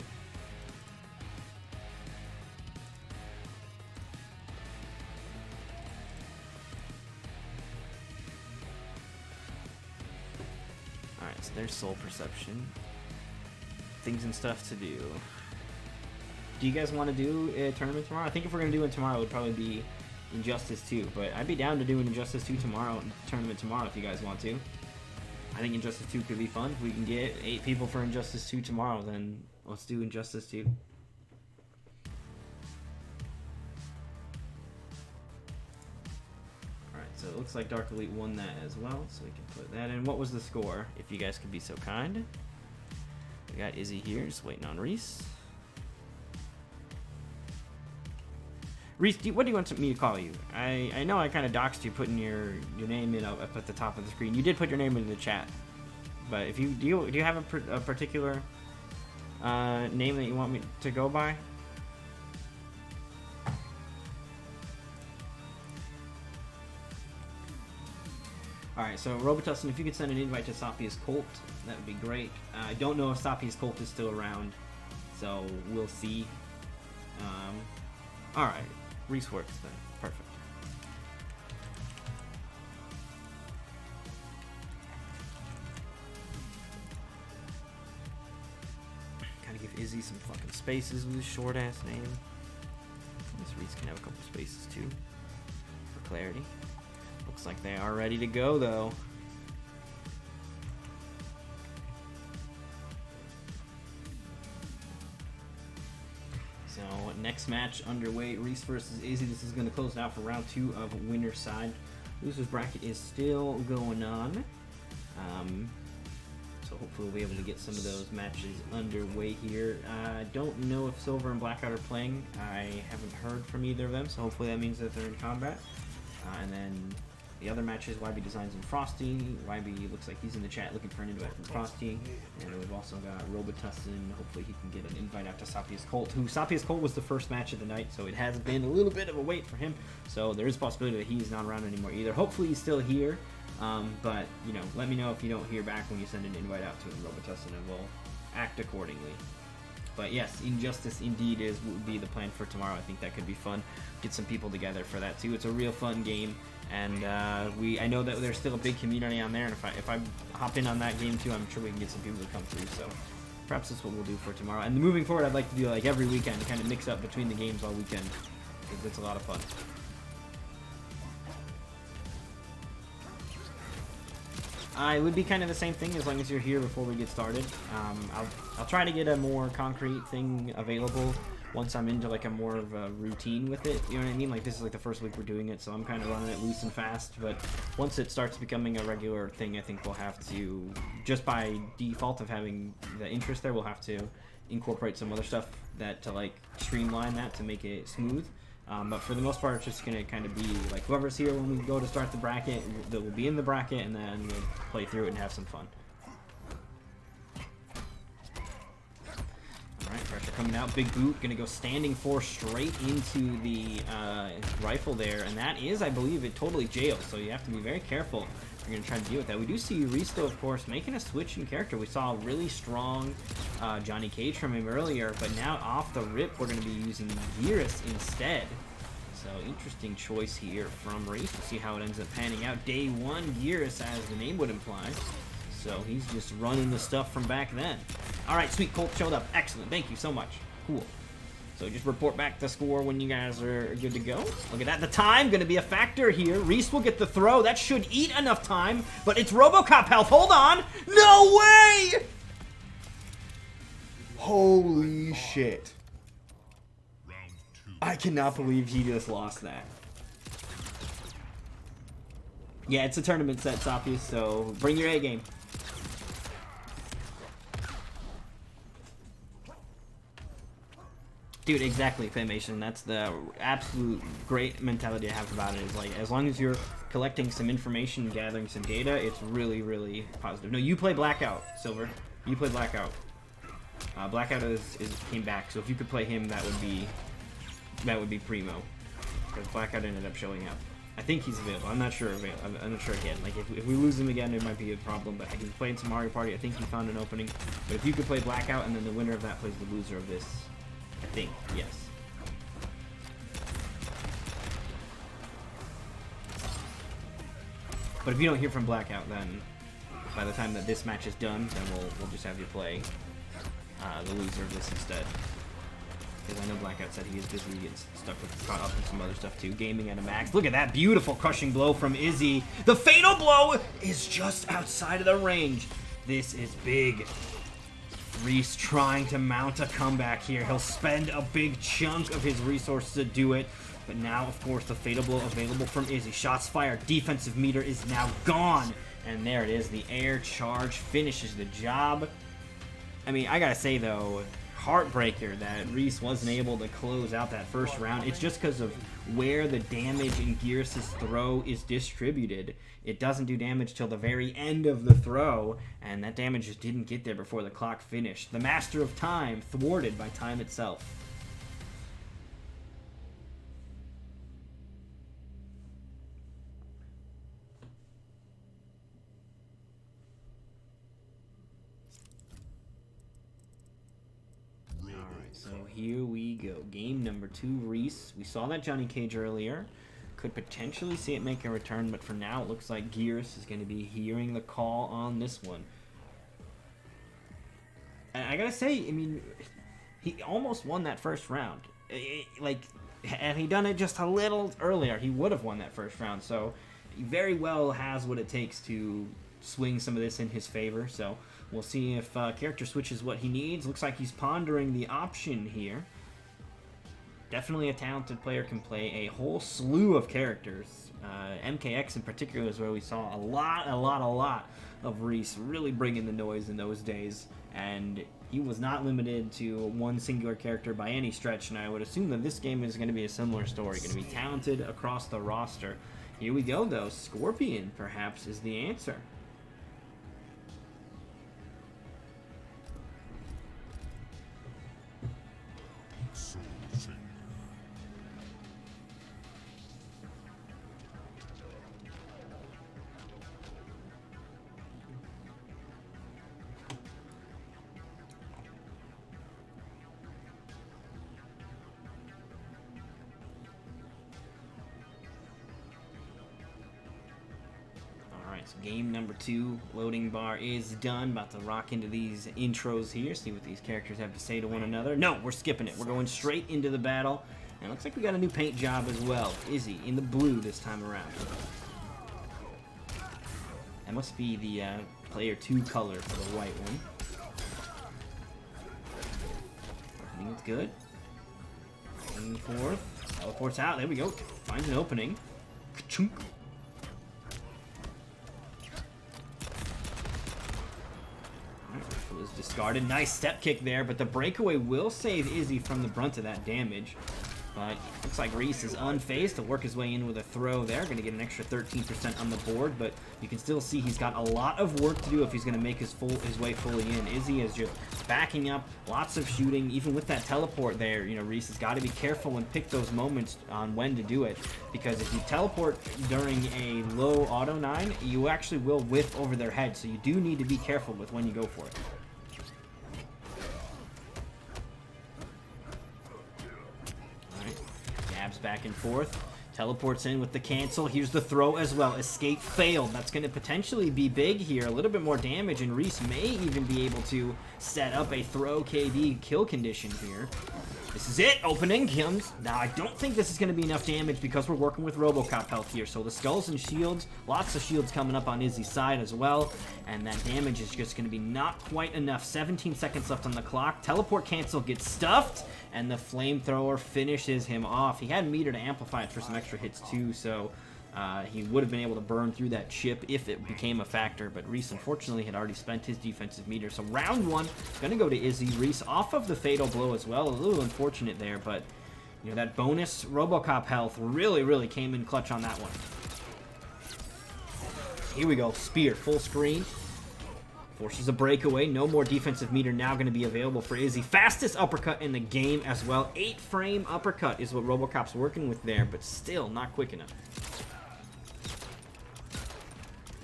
Alright, so there's soul perception. Things and stuff to do. Do you guys want to do a tournament tomorrow? I think if we're going to do it tomorrow, it would probably be Injustice 2. But I'd be down to do an Injustice 2 tomorrow, tournament tomorrow if you guys want to. I think Injustice 2 could be fun. If we can get 8 people for Injustice 2 tomorrow, then let's do Injustice 2. Alright, so it looks like Dark Elite won that as well, so we can put that in. What was the score, if you guys could be so kind? We got Izzy here, just waiting on Reese. Reese, what do you want me to call you? I know I kind of doxed you putting your name in up at the top of the screen. You did put your name in the chat, but if you do you have a particular name that you want me to go by? All right, so Robitussin, if you could send an invite to Sapia's Cult, that would be great. I don't know if Sapia's Cult is still around, so we'll see. All right. Reese works then. Perfect. Gotta give Izzy some fucking spaces with his short ass name. This Reese can have a couple spaces too, for clarity. Looks like they are ready to go though. So next match underway, Reese versus Izzy. This is going to close out for round 2 of winner's side. Losers bracket is still going on. So hopefully we'll be able to get some of those matches underway here. I don't know if Silver and Blackout are playing. I haven't heard from either of them, so hopefully that means that they're in combat. And then the other matches, YB Designs and Frosty. YB looks like he's in the chat looking for an invite from Frosty. And we've also got Robitussin. Hopefully he can get an invite out to Sapia's Cult, who Sapia's Cult was the first match of the night, so it has been a little bit of a wait for him. So there is a possibility that he's not around anymore either. Hopefully he's still here. But, you know, let me know if you don't hear back when you send an invite out to him, Robitussin, and we'll act accordingly. But yes, Injustice indeed would be the plan for tomorrow. I think that could be fun. Get some people together for that too. It's a real fun game. And I know that there's still a big community on there, and if I hop in on that game too, I'm sure we can get some people to come through. So perhaps that's what we'll do for tomorrow. And moving forward, I'd like to do like every weekend, kind of mix up between the games all weekend, because it's a lot of fun. It would be kind of the same thing as long as you're here before we get started. I'll try to get a more concrete thing available once I'm into like a more of a routine with it. You know what I mean? Like this is like the first week we're doing it, so I'm kind of running it loose and fast. But once it starts becoming a regular thing, I think we'll have to, just by default of having the interest there, we'll have to incorporate some other stuff to like streamline that to make it smooth. But for the most part, it's just going to kind of be like whoever's here when we go to start the bracket, that will be in the bracket, and then we'll play through it and have some fun. Alright, pressure coming out. Big boot, gonna go standing 4 straight into the rifle there, and that is, I believe, it totally jails, so you have to be very careful if you're gonna try to deal with that. We do see Reese, though, of course, making a switch in character. We saw a really strong Johnny Cage from him earlier, but now off the rip, we're gonna be using Gearus instead. So, interesting choice here from Reese. We'll see how it ends up panning out. Day 1, Gearus, as the name would imply. So, he's just running the stuff from back then. Alright, sweet, Colt showed up. Excellent, thank you so much. Cool. So, just report back the score when you guys are good to go. Look at that, the time gonna be a factor here. Reese will get the throw. That should eat enough time, but it's RoboCop health. Hold on! No way! Holy shit. I cannot believe he just lost that. Yeah, it's a tournament set, Sophie, so bring your A game. Dude, exactly, Claymation. That's the absolute great mentality I have about it. Is like, as long as you're collecting some information and gathering some data, it's really, really positive. No, you play Blackout, Silver. You play Blackout. Blackout came back, so if you could play him, that would be primo. Because Blackout ended up showing up. I think he's available. I'm not sure. I'm not sure again. Like if we lose him again, it might be a problem. But he's playing some Mario Party. I think he found an opening. But if you could play Blackout, and then the winner of that plays the loser of this, I think, yes. But if you don't hear from Blackout, then by the time that this match is done, then we'll just have you play the loser of this instead. Because I know Blackout said he is busy getting caught up in some other stuff too. Gaming at a max. Look at that beautiful crushing blow from Izzy. The fatal blow is just outside of the range. This is big. Reese trying to mount a comeback here. He'll spend a big chunk of his resources to do it. But now, of course, the fatal blow available from Izzy. Shots fired. Defensive meter is now gone. And there it is. The air charge finishes the job. I mean, I gotta say, though, heartbreaker that Reese wasn't able to close out that first round. It's just because of where the damage in Gearus' throw is distributed. It doesn't do damage till the very end of the throw, and that damage just didn't get there before the clock finished. The Master of Time thwarted by time itself. So here we go. Game number 2, Reese. We saw that Johnny Cage earlier. Could potentially see it make a return, but for now it looks like Gearus is going to be hearing the call on this one. And I gotta say, I mean, he almost won that first round. Had he done it just a little earlier, he would have won that first round. So he very well has what it takes to swing some of this in his favor. So we'll see if character switches what he needs. Looks like he's pondering the option here. Definitely a talented player, can play a whole slew of characters. MKX in particular is where we saw a lot of Reese really bringing the noise in those days. And he was not limited to one singular character by any stretch. And I would assume that this game is going to be a similar story. Going to be talented across the roster. Here we go, though. Scorpion, perhaps, is the answer. So game number 2, loading bar is done. About to rock into these intros here, see what these characters have to say to one another. No, we're skipping it. We're going straight into the battle. And it looks like we got a new paint job as well. Izzy in the blue this time around. That must be the player 2 color for the white one. I think it's good. Going forth. Teleports out. There we go. Finds an opening. Ka-chunk. Was discarded. Nice step kick there, but the breakaway will save Izzy from the brunt of that damage. But looks like Reese is unfazed to work his way in with a throw there. Going to get an extra 13% on the board, but you can still see he's got a lot of work to do if he's going to make his way fully in. Izzy is just backing up, lots of shooting, even with that teleport there. You know, Reese has got to be careful and pick those moments on when to do it, because if you teleport during a low auto 9, you actually will whiff over their head, so you do need to be careful with when you go for it. Back and forth, teleports in with the cancel. Here's the throw as well. Escape failed. That's going to potentially be big here. A little bit more damage, and Reese may even be able to set up a throw KD kill condition here. This is it. Opening comes. Now, I don't think this is going to be enough damage because we're working with Robocop health here. So the skulls and shields, lots of shields coming up on Izzy's side as well. And that damage is just going to be not quite enough. 17 seconds left on the clock. Teleport cancel gets stuffed, and the flamethrower finishes him off. He had meter to amplify it for some extra hits too, so he would have been able to burn through that chip if it became a factor, but Reese unfortunately had already spent his defensive meter. So round one, gonna go to Izzy. Reese off of the fatal blow as well. A little unfortunate there, but you know, that bonus Robocop health really came in clutch on that one. Here we go, spear, full screen. Forces a breakaway. No more defensive meter now going to be available for Izzy. Fastest uppercut in the game as well. 8-frame uppercut is what Robocop's working with there, but still not quick enough.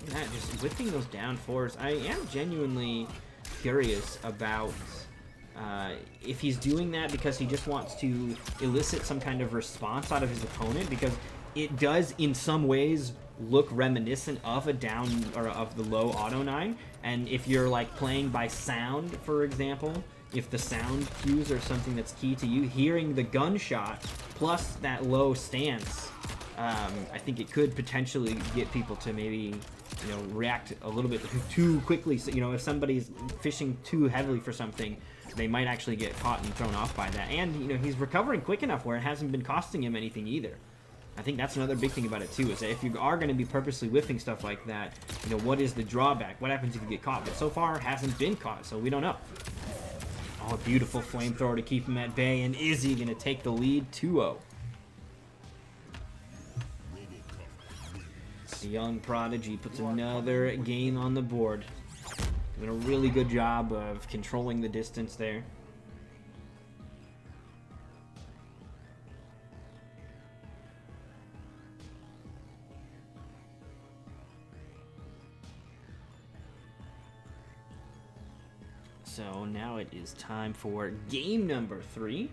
Look at that, just whipping those down fours. I am genuinely curious about if he's doing that because he just wants to elicit some kind of response out of his opponent, because it does in some ways look reminiscent of a down or of the low auto 9. And if you're like playing by sound, for example, if the sound cues are something that's key to you, hearing the gunshot plus that low stance, I think it could potentially get people to maybe, you know, react a little bit too quickly. So, you know, if somebody's fishing too heavily for something, they might actually get caught and thrown off by that. And, you know, he's recovering quick enough where it hasn't been costing him anything either. I think that's another big thing about it too, is that if you are going to be purposely whiffing stuff like that, you know, what is the drawback? What happens if you get caught? But so far, hasn't been caught, so we don't know. Oh, beautiful flamethrower to keep him at bay, and Izzy going to take the lead 2-0. The young prodigy puts another game on the board. Doing a really good job of controlling the distance there. So now it is time for game number 3.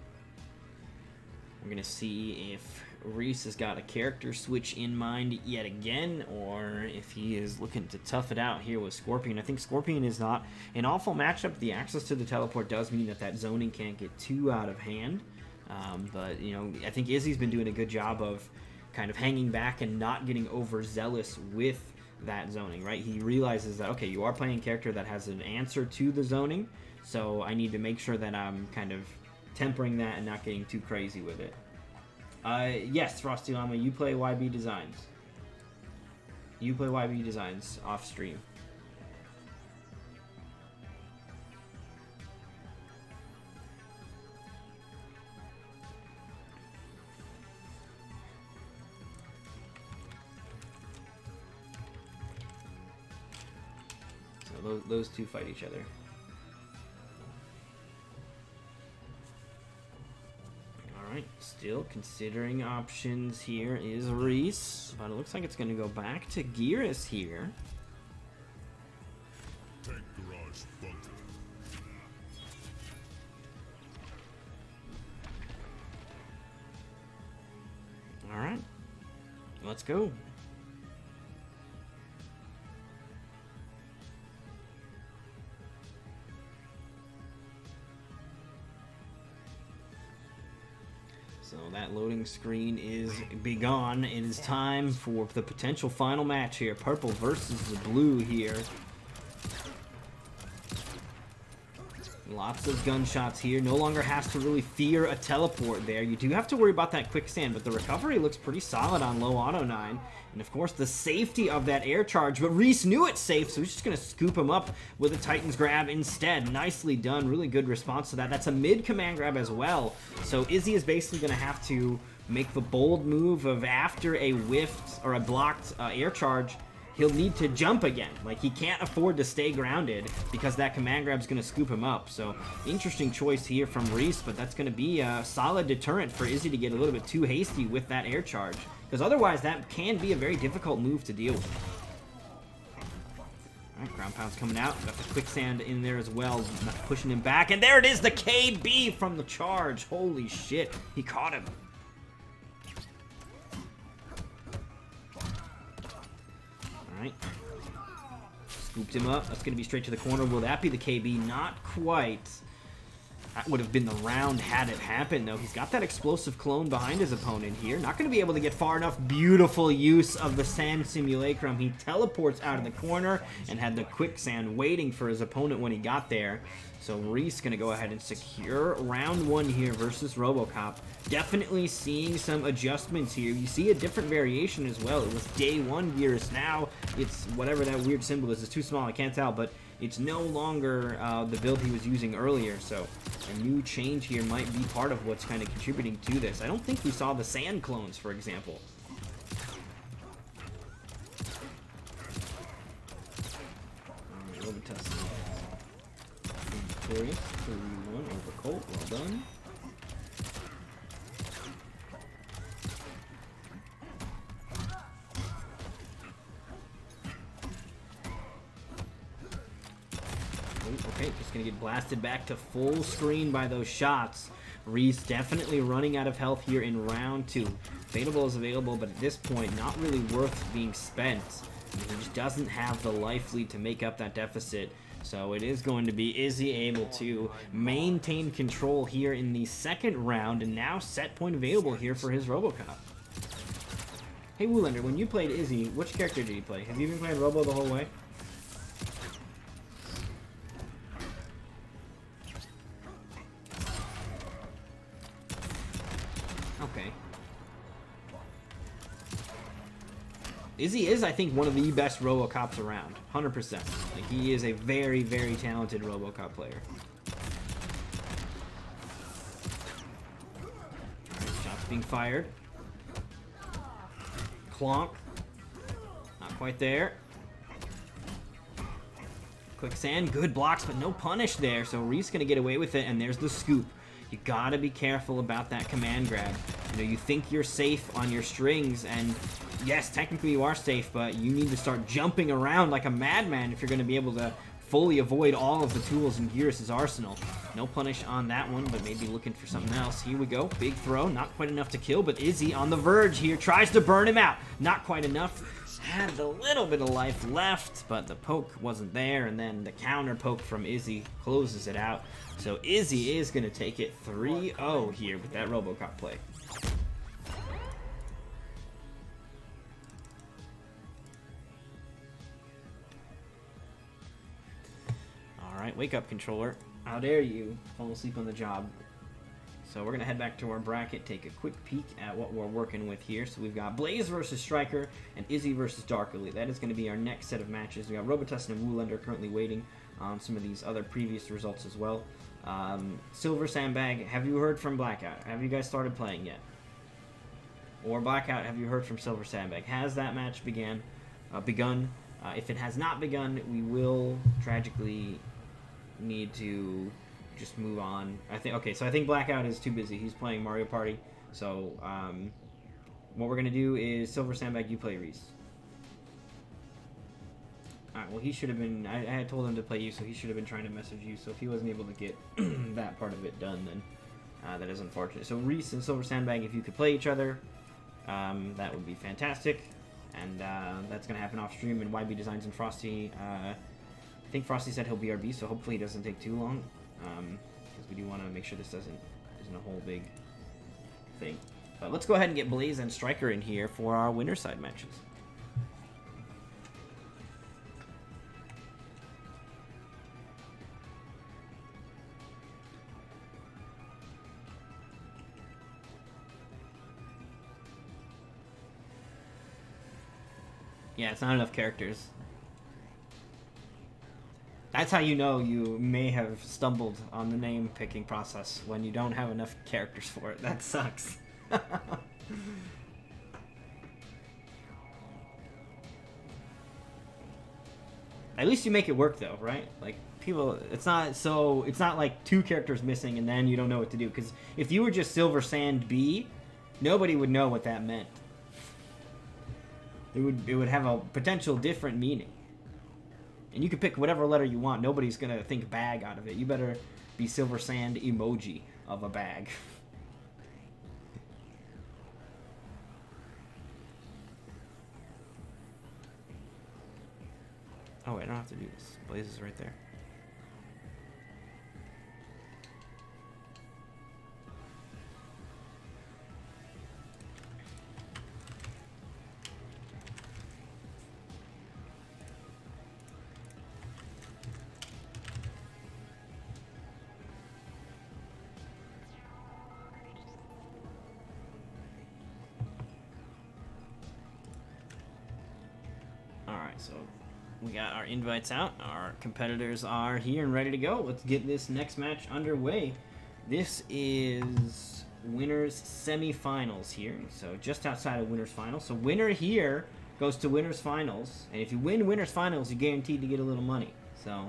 We're going to see if Reese has got a character switch in mind yet again, or if he is looking to tough it out here with Scorpion. I think Scorpion is not an awful matchup. The access to the teleport does mean that that zoning can't get too out of hand. But, you know, I think Izzy's been doing a good job of kind of hanging back and not getting overzealous with that zoning, right? He realizes that, okay, you are playing a character that has an answer to the zoning, so I need to make sure that I'm kind of tempering that and not getting too crazy with it. Yes, Frosty Llama, you play YB Designs. You play YB Designs off stream. So those two fight each other. Alright, still considering options here is Reese, but it looks like it's going to go back to Gearus here. Tank garage bunker. Alright, let's go. So that loading screen is begone. It is time for the potential final match here. Purple versus the blue here. Lots of gunshots here. No longer has to really fear a teleport there. You do have to worry about that quicksand, but the recovery looks pretty solid on low auto 9. And of course, the safety of that air charge. But Reese knew it's safe, so he's just going to scoop him up with a Titan's grab instead. Nicely done. Really good response to that. That's a mid command grab as well. So Izzy is basically going to have to make the bold move of after a whiffed or a blocked air charge, he'll need to jump again. Like, he can't afford to stay grounded because that command grab's going to scoop him up. So, interesting choice here from Reese, but that's going to be a solid deterrent for Izzy to get a little bit too hasty with that air charge. Because otherwise, that can be a very difficult move to deal with. Alright, ground pound's coming out. Got the quicksand in there as well, not pushing him back. And there it is, the KB from the charge. Holy shit, he caught him. Alright. Scooped him up. That's going to be straight to the corner. Will that be the KB? Not quite. That would have been the round had it happened, though. He's got that explosive clone behind his opponent here. Not going to be able to get far enough. Beautiful use of the sand simulacrum. He teleports out of the corner and had the quicksand waiting for his opponent when he got there. So Reese going to go ahead and secure round 1 here versus RoboCop. Definitely seeing some adjustments here. You see a different variation as well. It was day 1 gears. Now it's whatever that weird symbol is. It's too small. I can't tell, but it's no longer the build he was using earlier. So a new change here might be part of what's kind of contributing to this. I don't think we saw the sand clones, for example. Robitussin. Victorious, 3-1 over Colt. Well done. Okay, just gonna get blasted back to full screen by those shots. Reese definitely running out of health here in round 2. Fadeable is available, but at this point, not really worth being spent. He just doesn't have the life lead to make up that deficit. So it is going to be Izzy able to maintain control here in the second round, and now set point available here for his RoboCop. Hey Woolander, when you played Izzy, which character did you play? Have you been playing Robo the whole way? Okay. Izzy is, I think, one of the best RoboCops around. 100%. Like, he is a very, very talented RoboCop player. Alright, shots being fired. Clonk. Not quite there. Quicksand, good blocks, but no punish there. So Reese gonna get away with it, and there's the scoop. You gotta be careful about that command grab. You know, you think you're safe on your strings, and yes, technically you are safe, but you need to start jumping around like a madman if you're gonna be able to fully avoid all of the tools in Gearus' arsenal. No punish on that one, but maybe looking for something else. Here we go, big throw, not quite enough to kill, but Izzy on the verge here, tries to burn him out. Not quite enough. Had a little bit of life left, but the poke wasn't there, and then the counter poke from Izzy closes it out. So Izzy is going to take it 3-0 here with that RoboCop play. Alright, wake up, controller. How dare you fall asleep on the job. So we're going to head back to our bracket, take a quick peek at what we're working with here. So we've got Blaze versus Striker and Izzy versus Dark Elite. That is going to be our next set of matches. We got Robitussin and Woolander currently waiting on some of these other previous results as well. Silver Sandbag, have you heard from Blackout? Have you guys started playing yet? Or Blackout, have you heard from Silver Sandbag? Has that match begun? If it has not begun, we will tragically need to just move on. I think Blackout is too busy. He's playing Mario Party. So what we're gonna do is Silver Sandbag, you play Reese. Alright, well he should have been, I had told him to play you, so he should have been trying to message you. So if he wasn't able to get that part of it done, then that is unfortunate. So Reese and Silver Sandbag, if you could play each other, that would be fantastic. And that's gonna happen off stream. And YB Designs and Frosty, I think Frosty said he'll BRB, so hopefully it doesn't take too long. Because we do want to make sure this isn't a whole big thing. But let's go ahead and get Blaze and Striker in here for our winner side matches. Yeah, it's not enough characters. That's how you know you may have stumbled on the name picking process, when you don't have enough characters for it. That sucks. At least you make it work though, right? Like people, it's not like 2 characters missing and then you don't know what to do. Because if you were just Silver Sand B, nobody would know what that meant. It would have a potential different meaning. And you can pick whatever letter you want. Nobody's gonna think bag out of it. You better be Silver Sand emoji of a bag. Oh wait, I don't have to do this. Blaze is right there. Alright, so we got our invites out. Our competitors are here and ready to go. Let's get this next match underway. This is winners semifinals here. So just outside of winners finals. So winner here goes to winners finals. And if you win winners finals, you're guaranteed to get a little money. So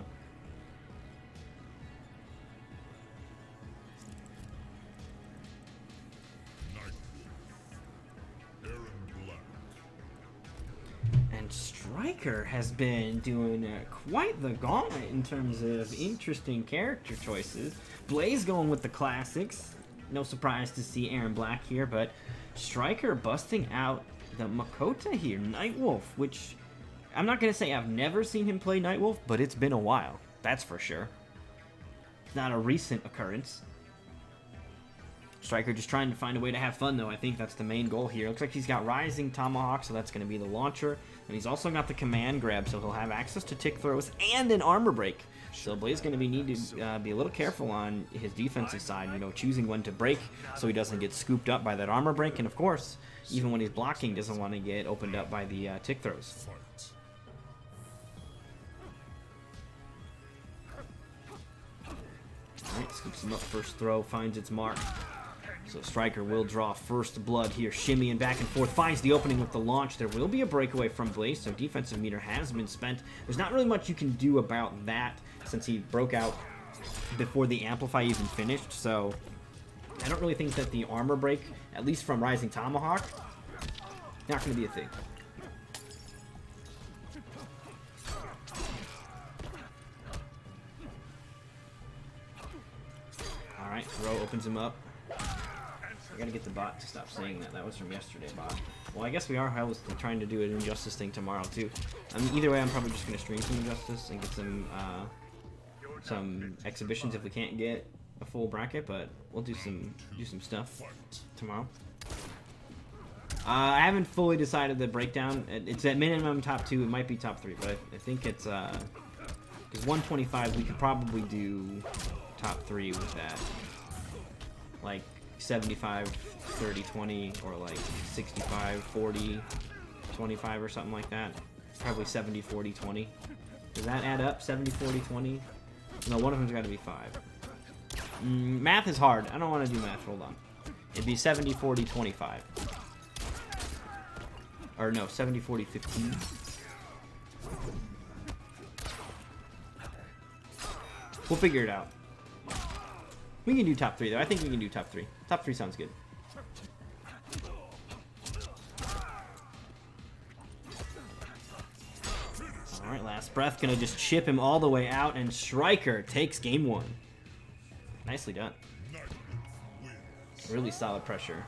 Striker has been doing quite the gauntlet in terms of interesting character choices. Blaze going with the classics. No surprise to see Aaron Black here, but Striker busting out the Makota here. Nightwolf, which I'm not going to say I've never seen him play Nightwolf, but it's been a while. That's for sure. It's not a recent occurrence. Striker just trying to find a way to have fun, though. I think that's the main goal here. Looks like he's got Rising Tomahawk, so that's going to be the launcher. And he's also got the command grab, so he'll have access to tick throws and an armor break. So Blaze going to need to be a little careful on his defensive side, you know, choosing when to break so he doesn't get scooped up by that armor break. And, of course, even when he's blocking, doesn't want to get opened up by the tick throws. Alright, scoops him up. First throw finds its mark. So Striker will draw first blood here, shimmying back and forth, finds the opening with the launch. There will be a breakaway from Blaze, so defensive meter has been spent. There's not really much you can do about that since he broke out before the Amplify even finished, so I don't really think that the armor break, at least from Rising Tomahawk, not going to be a thing. Alright, throw opens him up. I gotta get the bot to stop saying that. That was from yesterday, bot. Well, I guess we are trying to do an Injustice thing tomorrow, too. Either way, I'm probably just gonna stream some Injustice and get some exhibitions if we can't get a full bracket, but we'll do some stuff tomorrow. I haven't fully decided the breakdown. It's at minimum top 2. It might be top 3, but I think it's because 125 we could probably do top 3 with that, like 75 30 20 or like 65 40 25 or something like that. Probably 70 40 20. Does that add up? 70 40 20? No, one of them's got to be 5. Math is hard. I don't want to do math. Hold on. It'd be 70 40 25. Or no, 70 40 15. We'll figure it out. We can do top 3 though. I think we can do top 3. Top 3 sounds good. Alright, last breath. Gonna just chip him all the way out, and Striker takes game 1. Nicely done. Really solid pressure.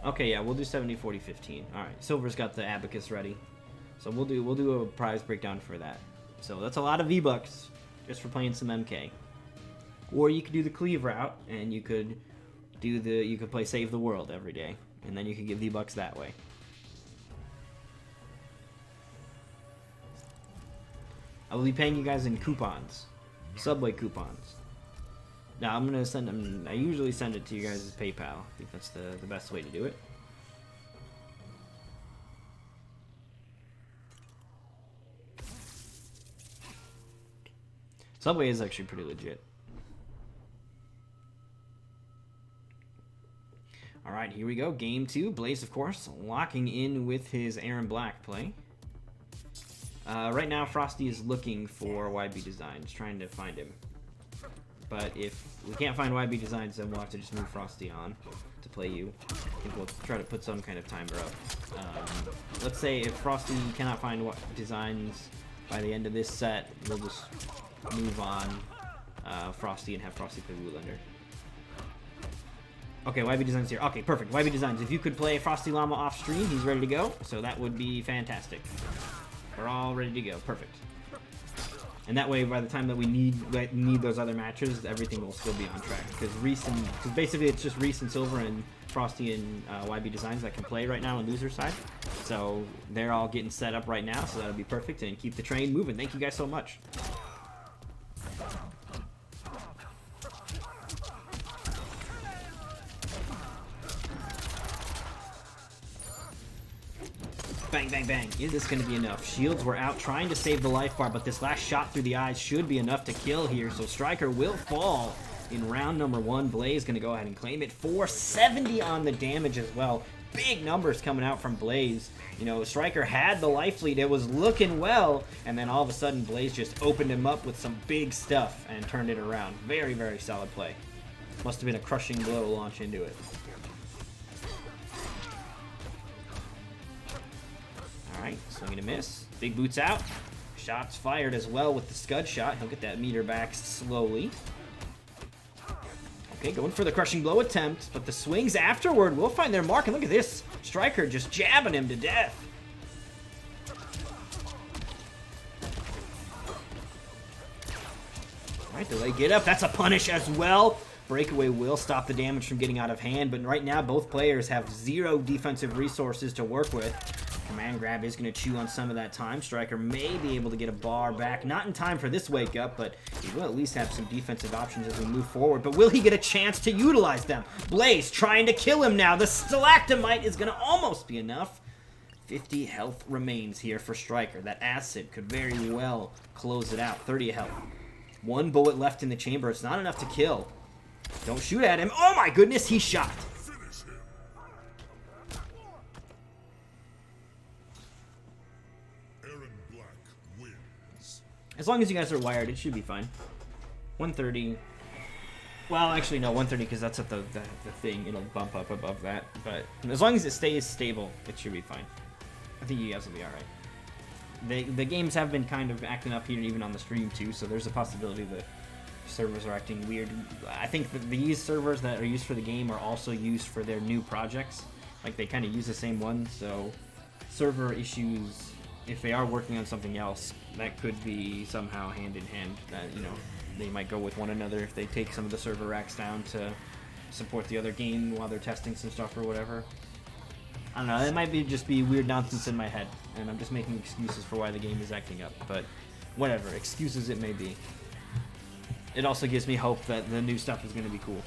Okay, yeah, we'll do 70 40 15. Alright, Silver's got the abacus ready. So we'll do a prize breakdown for that. So that's a lot of V-Bucks just for playing some MK. Or you could do the cleave route, and you could play Save the World every day, and then you could get V-Bucks that way. I will be paying you guys in coupons, Subway coupons. Now I'm gonna send them. I usually send it to you guys as PayPal. I think that's the best way to do it. Subway is actually pretty legit. All right, here we go. Game 2. Blaze, of course, locking in with his Aaron Black play. Right now, Frosty is looking for YB Designs, trying to find him. But if we can't find YB Designs, then we'll have to just move Frosty on to play you. I think we'll try to put some kind of timer up. Let's say if Frosty cannot find Designs by the end of this set, we'll just move on Frosty and have Frosty play Woolander. Okay, YB Designs here. Okay, perfect. YB Designs. If you could play Frosty Llama off stream, he's ready to go. So that would be fantastic. We're all ready to go. Perfect. And that way, by the time that we need those other matches, everything will still be on track. Because basically it's just Reese and Silver and Frosty and YB Designs that can play right now on loser side. So they're all getting set up right now, so that'll be perfect. And keep the train moving. Thank you guys so much. Bang, bang, bang. Is this going to be enough? Shields were out trying to save the life bar, but this last shot through the eyes should be enough to kill here. So Striker will fall in round number 1. Blaze going to go ahead and claim it. 470 on the damage as well. Big numbers coming out from Blaze. You know, Striker had the life lead. It was looking well, and then all of a sudden Blaze just opened him up with some big stuff and turned it around. Very, very solid play. Must have been a crushing blow launch into it. Alright, swing and a miss. Big boots out. Shots fired as well with the scud shot. He'll get that meter back slowly. Okay, going for the crushing blow attempt, but the swings afterward will find their mark. And look at this. Striker just jabbing him to death. Alright, delay get up. That's a punish as well. Breakaway will stop the damage from getting out of hand, but right now both players have 0 defensive resources to work with. Command grab is going to chew on some of that time. Striker may be able to get a bar back. Not in time for this wake up, but he will at least have some defensive options as we move forward. But will he get a chance to utilize them? Blaze trying to kill him now. The stalactimite is going to almost be enough. 50 health remains here for Striker. That acid could very well close it out. 30 health. 1 bullet left in the chamber. It's not enough to kill. Don't shoot at him. Oh my goodness, he shot. As long as you guys are wired, it should be fine. 130. Well, actually, no, 130 because that's at the thing. It'll bump up above that. But as long as it stays stable, it should be fine. I think you guys will be alright. The games have been kind of acting up here even on the stream too, so there's a possibility the servers are acting weird. I think that these servers that are used for the game are also used for their new projects. Like, they kind of use the same one, so server issues, if they are working on something else, that could be somehow hand in hand. That, you know, they might go with one another if they take some of the server racks down to support the other game while they're testing some stuff or whatever. I don't know, it might just be weird nonsense in my head, and I'm just making excuses for why the game is acting up, but whatever, excuses it may be. It also gives me hope that the new stuff is going to be cool.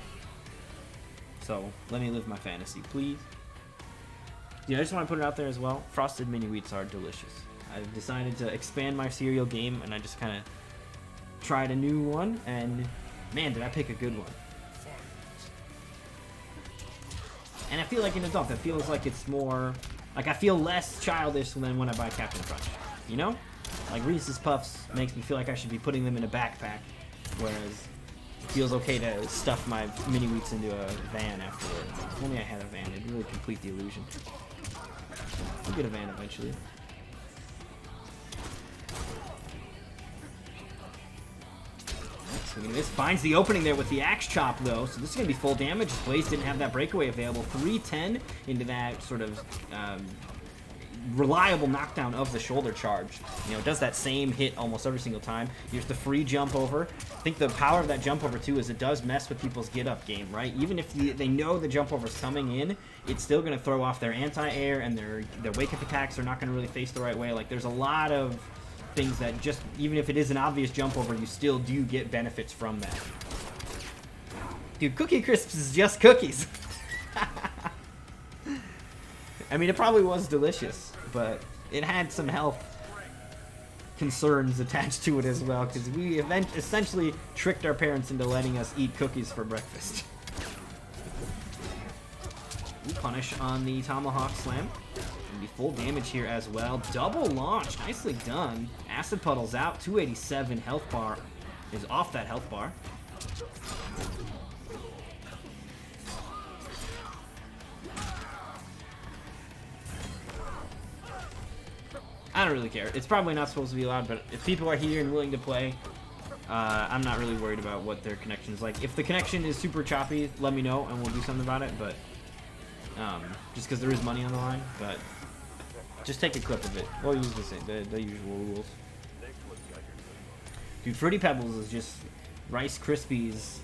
So, let me live my fantasy, please. Yeah, I just want to put it out there as well. Frosted mini wheats are delicious. I've decided to expand my cereal game, and I just kind of tried a new one, and man, did I pick a good one. And I feel like an adult. It feels like it's more, like I feel less childish than when I buy Captain Crunch. You know? Like Reese's Puffs makes me feel like I should be putting them in a backpack, whereas it feels okay to stuff my mini wheats into a van afterward. If only I had a van, it'd really complete the illusion. I'll get a van eventually. This finds the opening there with the axe chop, though, so this is going to be full damage. Blaze didn't have that breakaway available. 310 into that sort of reliable knockdown of the shoulder charge. You know, it does that same hit almost every single time. Here's the free jump over. I think the power of that jump over, too, is it does mess with people's get-up game, right? Even if they know the jump over's coming in, it's still going to throw off their anti-air, and their wake-up attacks are not going to really face the right way. Like, there's a lot of things that just, even if it is an obvious jump over, you still do get benefits from that. Dude, Cookie Crisps is just cookies. I mean, it probably was delicious, but it had some health concerns attached to it as well, because we essentially tricked our parents into letting us eat cookies for breakfast. Punish on the Tomahawk Slam. Gonna be full damage here as well. Double launch, nicely done. Acid Puddle's out, 287 health bar is off that health bar. I don't really care. It's probably not supposed to be allowed, but if people are here and willing to play, I'm not really worried about what their connection is like. If the connection is super choppy, let me know and we'll do something about it, but just because there is money on the line, but just take a clip of it. We'll use the usual rules. Dude, Fruity Pebbles is just Rice Krispies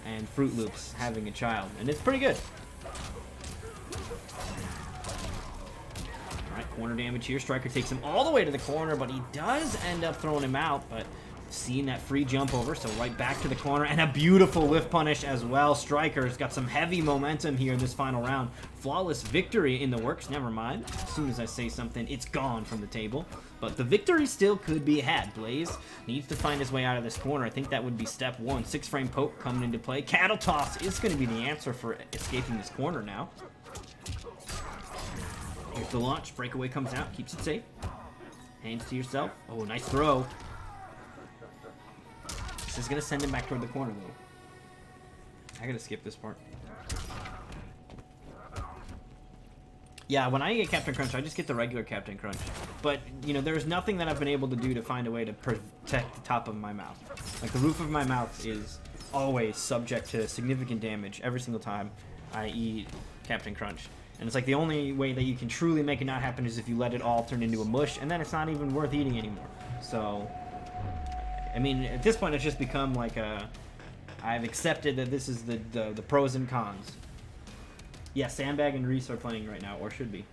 and Fruit Loops having a child, and it's pretty good. Alright, corner damage here. Striker takes him all the way to the corner, but he does end up throwing him out, but seeing that free jump over, so right back to the corner, and a beautiful whiff punish as well. Striker's got some heavy momentum here in this final round. Flawless victory in the works, never mind. As soon as I say something, it's gone from the table. But the victory still could be had. Blaze needs to find his way out of this corner. I think that would be step one. 6-frame poke coming into play. Cattle Toss is going to be the answer for escaping this corner now. Here's the launch. Breakaway comes out, keeps it safe. Hands to yourself. Oh, nice throw. This is going to send him back toward the corner, though. I got to skip this part. Yeah, when I get Captain Crunch, I just get the regular Captain Crunch. But, you know, there's nothing that I've been able to do to find a way to protect the top of my mouth. Like, the roof of my mouth is always subject to significant damage every single time I eat Captain Crunch. And it's like the only way that you can truly make it not happen is if you let it all turn into a mush, and then it's not even worth eating anymore. So, I mean, at this point, it's just become like a... I've accepted that this is the pros and cons. Yeah, Sandbag and Reese are playing right now, or should be.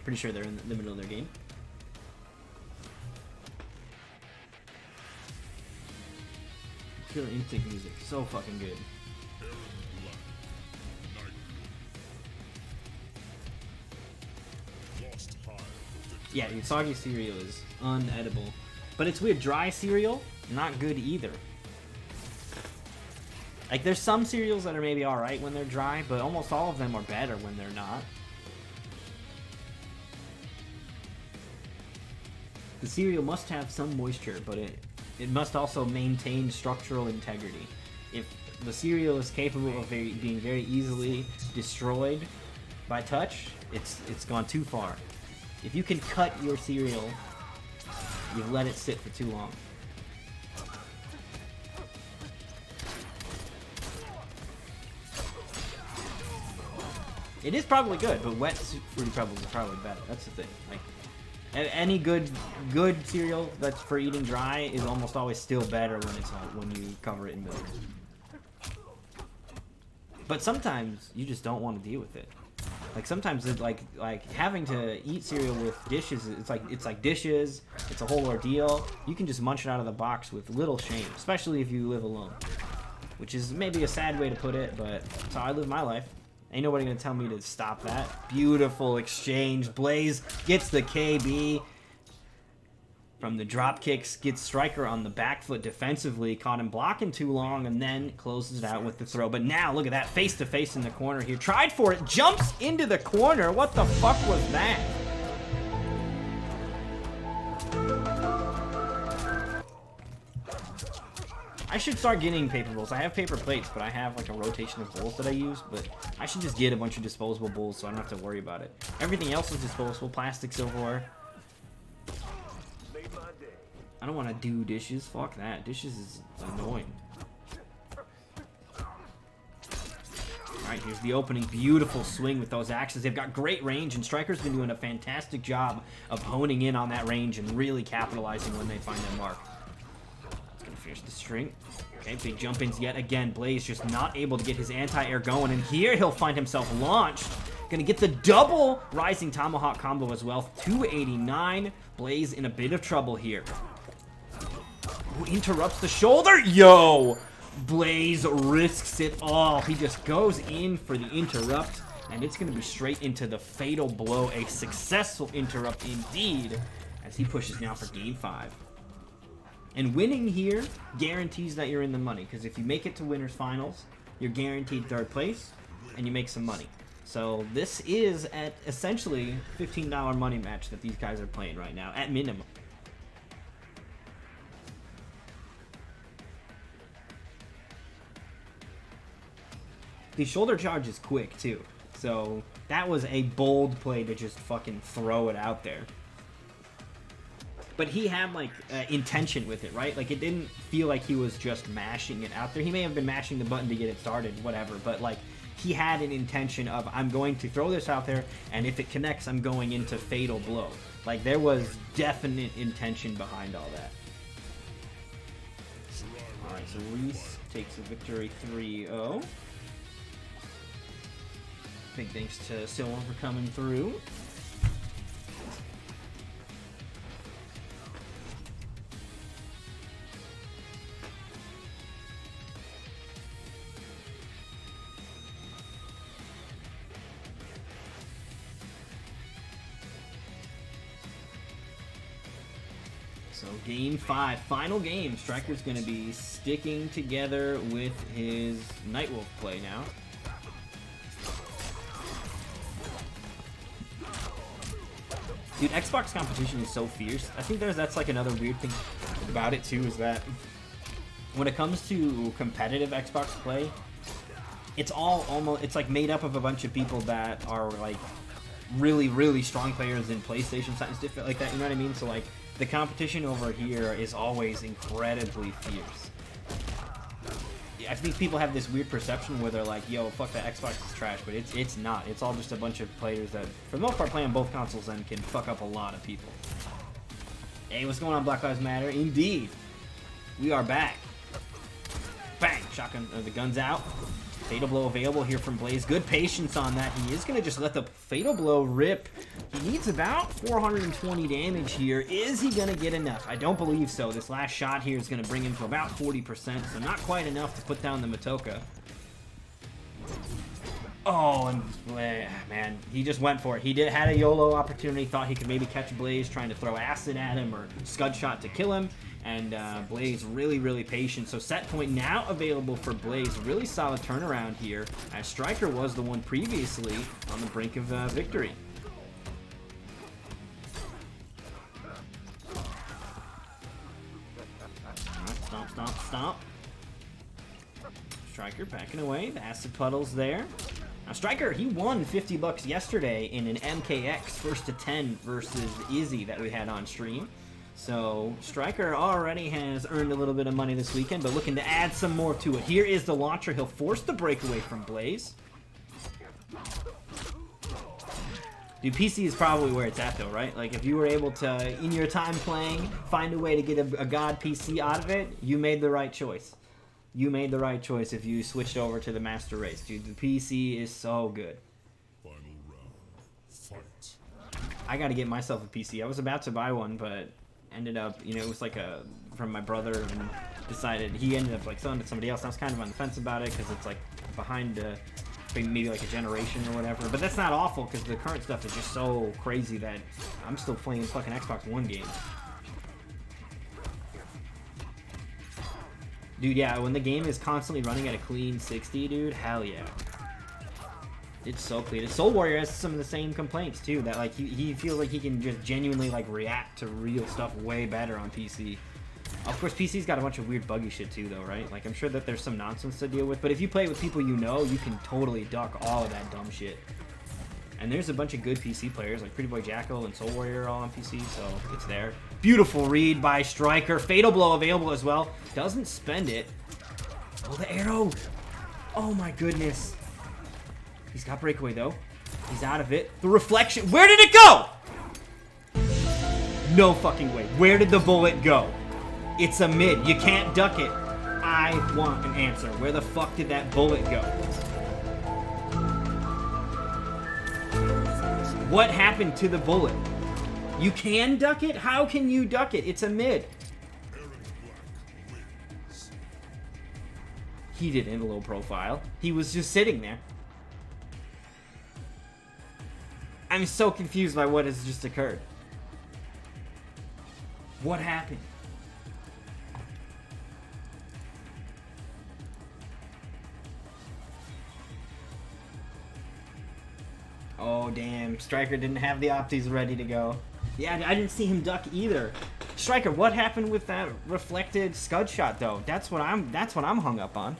Pretty sure they're in the middle of their game. Killer Instinct music, so fucking good. Yeah, dude, soggy cereal is unedible. But it's weird, dry cereal, not good either. Like, there's some cereals that are maybe alright when they're dry, but almost all of them are better when they're not. The cereal must have some moisture, but it must also maintain structural integrity. If the cereal is capable of being very easily destroyed by touch, it's gone too far. If you can cut your cereal, you've let it sit for too long. It is probably good, but wet Fruity Pebbles is probably better. That's the thing. Like, any good cereal that's for eating dry is almost always still better when it's when you cover it in milk. But sometimes you just don't want to deal with it. Like, sometimes it's like having to eat cereal with dishes. It's like dishes. It's a whole ordeal. You can just munch it out of the box with little shame, especially if you live alone. Which is maybe a sad way to put it, but that's how I live my life. Ain't nobody gonna tell me to stop that. Beautiful exchange. Blaze gets the KB from the drop kicks, gets Striker on the back foot defensively, caught him blocking too long, and then closes it out with the throw. But now, look at that, face to face in the corner here. Tried for it, jumps into the corner. What the fuck was that? I should start getting paper bowls. I have paper plates, but I have like a rotation of bowls that I use, but I should just get a bunch of disposable bowls so I don't have to worry about it. Everything else is disposable, plastic, silverware. I don't want to do dishes. Fuck that. Dishes is annoying. Alright, here's the opening. Beautiful swing with those axes. They've got great range, and Striker's been doing a fantastic job of honing in on that range and really capitalizing when they find their mark. Finish the string. Okay, big jump ins yet again. Blaze just not able to get his anti-air going, and here he'll find himself launched. Gonna get the double rising tomahawk combo as well. 289. Blaze in a bit of trouble here. Who interrupts the shoulder? Yo! Blaze risks it all. He just goes in for the interrupt. And it's going to be straight into the fatal blow. A successful interrupt indeed, as he pushes now for game 5. And winning here guarantees that you're in the money, because if you make it to winners finals, you're guaranteed 3rd place, and you make some money. So this is at essentially $15 money match that these guys are playing right now, at minimum. The shoulder charge is quick too, so that was a bold play to just fucking throw it out there. But he had, like, intention with it, right? Like, it didn't feel like he was just mashing it out there. He may have been mashing the button to get it started, whatever. But, like, he had an intention of, I'm going to throw this out there, and if it connects, I'm going into fatal blow. Like, there was definite intention behind all that. Alright, so Reese takes a victory 3-0. Big thanks to Silver for coming through. So game 5, final game. Striker's going to be sticking together with his Nightwolf play now. Dude, Xbox competition is so fierce. I think that's like another weird thing about it too, is that when it comes to competitive Xbox play, it's all almost, it's like made up of a bunch of people that are like really, really strong players in PlayStation, something different like that, you know what I mean? So like, the competition over here is always incredibly fierce. I think people have this weird perception where they're like, yo, fuck that, Xbox is trash, but it's not. It's all just a bunch of players that, for the most part, play on both consoles and can fuck up a lot of people. Hey, what's going on, Black Lives Matter? Indeed. We are back. Bang! Shotgun, the gun's out. Fatal blow available here from Blaze. Good patience on that. He is going to just let the fatal blow rip. He needs about 420 damage here. Is he going to get enough? I don't believe so. This last shot here is going to bring him to about 40%, so not quite enough to put down the Matoka. Oh, and man, he just went for it. He had a YOLO opportunity, thought he could maybe catch Blaze trying to throw acid at him or scud shot to kill him. And Blaze really, really patient. So set point now available for Blaze. Really solid turnaround here, as Striker was the one previously on the brink of victory. Stomp, stomp, stomp. Striker backing away. The acid puddles there. Now Striker, he won 50 bucks yesterday in an MKX first to 10 versus Izzy that we had on stream. So Striker already has earned a little bit of money this weekend, but looking to add some more to it. Here is the launcher. He'll force the breakaway from Blaze. Dude, PC is probably where it's at though, right? Like if you were able to, in your time playing, find a way to get a god PC out of it, you made the right choice. You made the right choice if you switched over to the Master Race. Dude, the PC is so good. Final round. Fight. I gotta get myself a PC. I was about to buy one, but ended up, you know, it was like from my brother, and decided he ended up like selling it to somebody else. I was kind of on the fence about it because it's like behind maybe like a generation or whatever. But that's not awful because the current stuff is just so crazy that I'm still playing fucking Xbox One games. Dude, yeah, when the game is constantly running at a clean 60, dude, hell yeah. It's so clean. Soul Warrior has some of the same complaints too, that like he feels like he can just genuinely like react to real stuff way better on PC. Of course, PC's got a bunch of weird buggy shit too though, right? Like I'm sure that there's some nonsense to deal with, but if you play with people you know, you can totally duck all of that dumb shit. And there's a bunch of good PC players like Pretty Boy Jackal and Soul Warrior all on PC, so it's there. Beautiful read by Striker. Fatal blow available as well. Doesn't spend it. Oh, the arrow. Oh my goodness. He's got breakaway though. He's out of it. The reflection. Where did it go? No fucking way. Where did the bullet go? It's a mid. You can't duck it. I want an answer. Where the fuck did that bullet go? What happened to the bullet? You can duck it? How can you duck it? It's a mid. He didn't low profile. He was just sitting there. I'm so confused by what has just occurred. What happened? Oh, damn. Striker didn't have the opties ready to go. Yeah, I didn't see him duck either. Striker, what happened with that reflected scud shot, though? That's what I'm hung up on.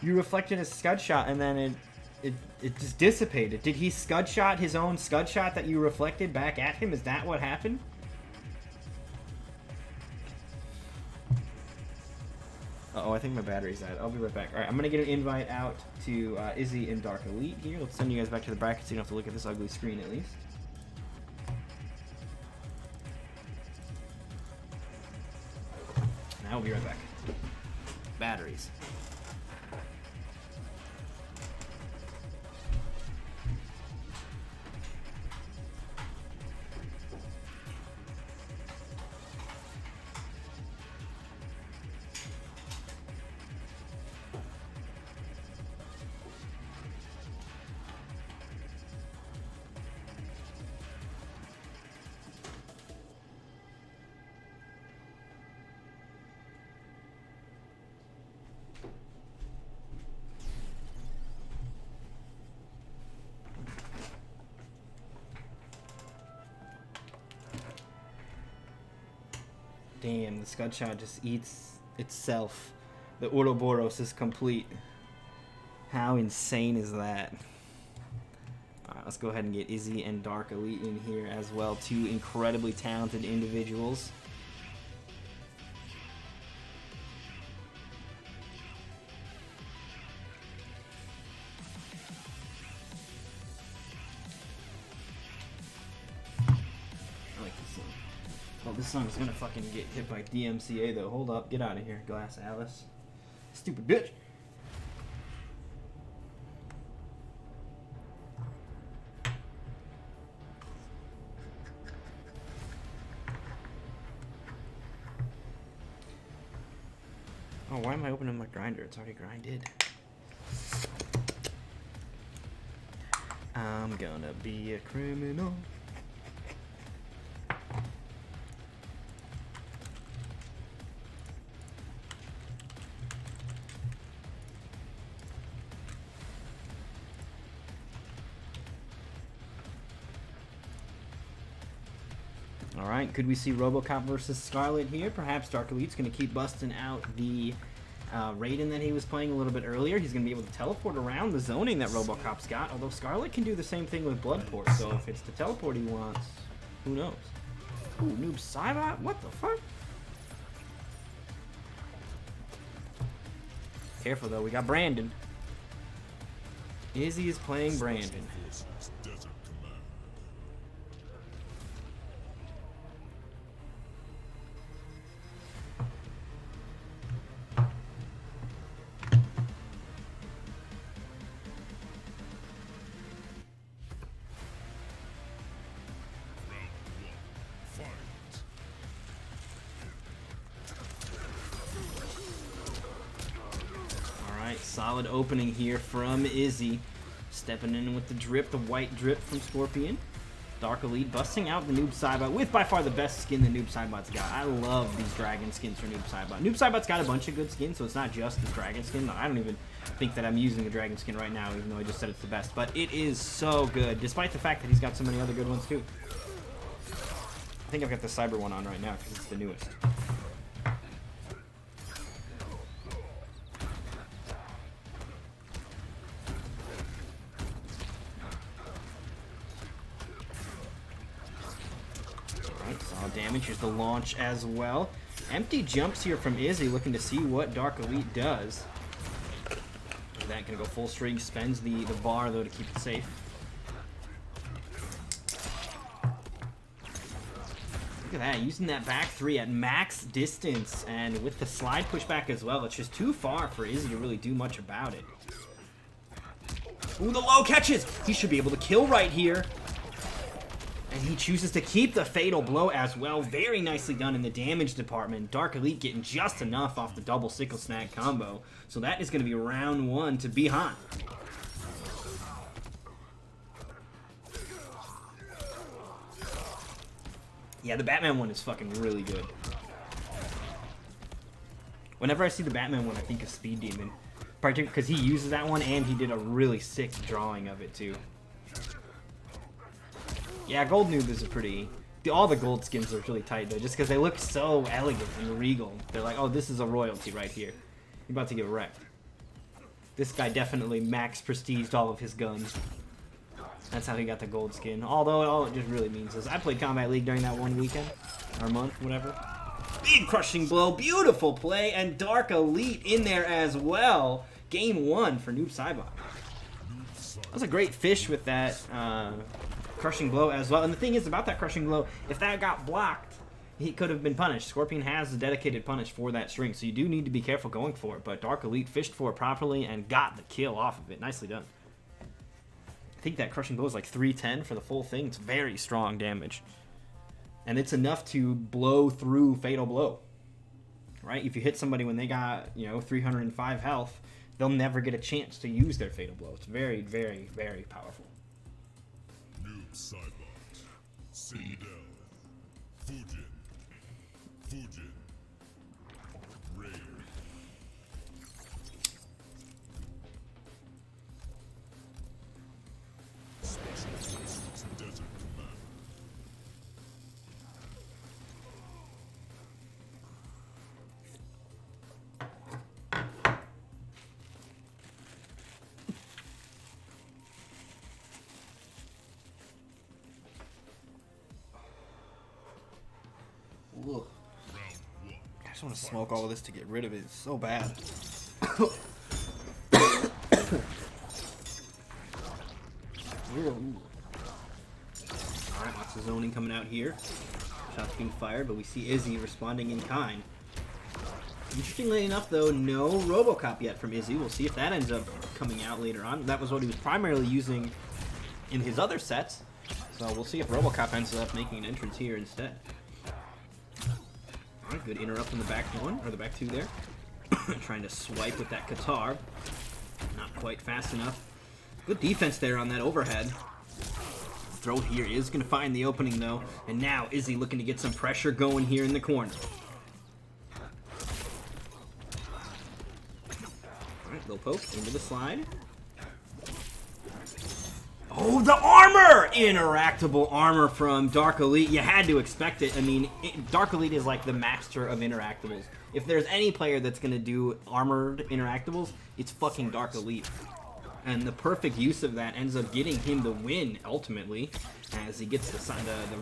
You reflected a scud shot, and then it just dissipated. Did he scud shot his own scud shot that you reflected back at him? Is that what happened? Uh-oh, I think my battery's dead. I'll be right back. Alright, I'm going to get an invite out to Izzy and Dark Elite here. Let's send you guys back to the bracket so you don't have to look at this ugly screen at least. And I'll be right back. Batteries. Damn, the scud shot just eats itself. The Ouroboros is complete. How insane is that? Alright, let's go ahead and get Izzy and Dark Elite in here as well. Two incredibly talented individuals. This song's gonna fucking get hit by DMCA though. Hold up, get out of here, Glass Alice. Stupid bitch. Oh, why am I opening my grinder? It's already grinded. I'm gonna be a criminal. Alright, could we see RoboCop versus Scarlet here? Perhaps Dark Elite's going to keep busting out the Raiden that he was playing a little bit earlier. He's going to be able to teleport around the zoning that RoboCop's got, although Scarlet can do the same thing with Bloodport, so if it's the teleport he wants, who knows? Ooh, Noob Saibot? What the fuck? Careful though, we got Brandon. Izzy is playing Brandon. Solid opening here from Izzy. Stepping in with the drip, the white drip from Scorpion. Dark Elite busting out the Noob Saibot with by far the best skin the Noob Saibot's got. I love these dragon skins for Noob Saibot. Noob Saibot's got a bunch of good skins, so it's not just the dragon skin. I don't even think that I'm using the dragon skin right now, even though I just said it's the best. But it is so good, despite the fact that he's got so many other good ones too. I think I've got the Cyber one on right now because it's the newest. Damage. Here's the launch as well. Empty jumps here from Izzy, looking to see what Dark Elite does. That gonna go full string, spends the bar though to keep it safe. Look at that, using that back three at max distance, and with the slide pushback as well. It's just too far for Izzy to really do much about it. Ooh, the low catches! He should be able to kill right here. And he chooses to keep the fatal blow as well. Very nicely done in the damage department. Dark Elite getting just enough off the double sickle snag combo. So that is going to be round one to Bihan. Yeah, the Batman one is fucking really good. Whenever I see the Batman one, I think of Speed Demon. Particularly because he uses that one, and he did a really sick drawing of it, too. Yeah, Gold Noob is a pretty... All the gold skins are really tight, though, just because they look so elegant and regal. They're like, oh, this is a royalty right here. You're about to get wrecked. This guy definitely max prestiged all of his guns. That's how he got the gold skin. Although, all it just really means is I played Combat League during that one weekend. Or month, whatever. Big crushing blow. Beautiful play. And Dark Elite in there as well. Game 1 for Noob Saibot. That was a great fish with that crushing blow as well. And the thing is about that crushing blow, if that got blocked, he could have been punished. Scorpion has a dedicated punish for that string, so you do need to be careful going for it. But Dark Elite fished for it properly and got the kill off of it. Nicely done. I think that crushing blow is like 310 for the full thing. It's very strong damage. And it's enough to blow through Fatal Blow. Right? If you hit somebody when they got, 305 health, they'll never get a chance to use their Fatal Blow. It's very, very, very powerful. Noob Saibot. Citadel. Fujin. Fujin. Raid. Special Forces Desert Command. Ugh. Round 1. I just want to smoke all of this to get rid of it. It's so bad. Alright, lots of zoning coming out here. Shots being fired, but we see Izzy responding in kind. Interestingly enough, though, no Robocop yet from Izzy. We'll see if that ends up coming out later on. That was what he was primarily using in his other sets. So we'll see if Robocop ends up making an entrance here instead. Alright, good interrupt on the back one, or the back two there. Trying to swipe with that Qatar. Not quite fast enough. Good defense there on that overhead. Throw here is going to find the opening, though. And now Izzy looking to get some pressure going here in the corner. Alright, little poke into the slide. Oh, the armor! Interactable armor from Dark Elite. You had to expect it. I mean, Dark Elite is like the master of interactables. If there's any player that's going to do armored interactables, it's fucking Dark Elite. And the perfect use of that ends up getting him the win, ultimately, as he gets the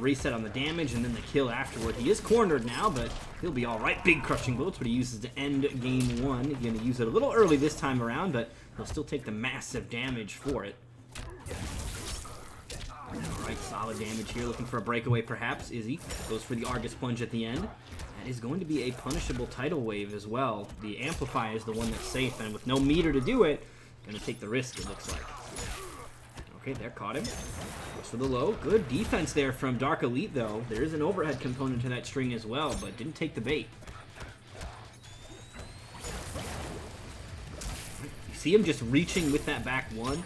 reset on the damage and then the kill afterward. He is cornered now, but he'll be alright. Big crushing blow. It's what he uses to end game 1. He's going to use it a little early this time around, but he'll still take the massive damage for it. Alright, solid damage here. Looking for a breakaway, perhaps. Izzy goes for the Argus Plunge at the end. That is going to be a punishable tidal wave as well. The Amplify is the one that's safe, and with no meter to do it, gonna take the risk, it looks like. Okay, there, caught him. Goes for the low. Good defense there from Dark Elite, though. There is an overhead component to that string as well, but didn't take the bait. You see him just reaching with that back one.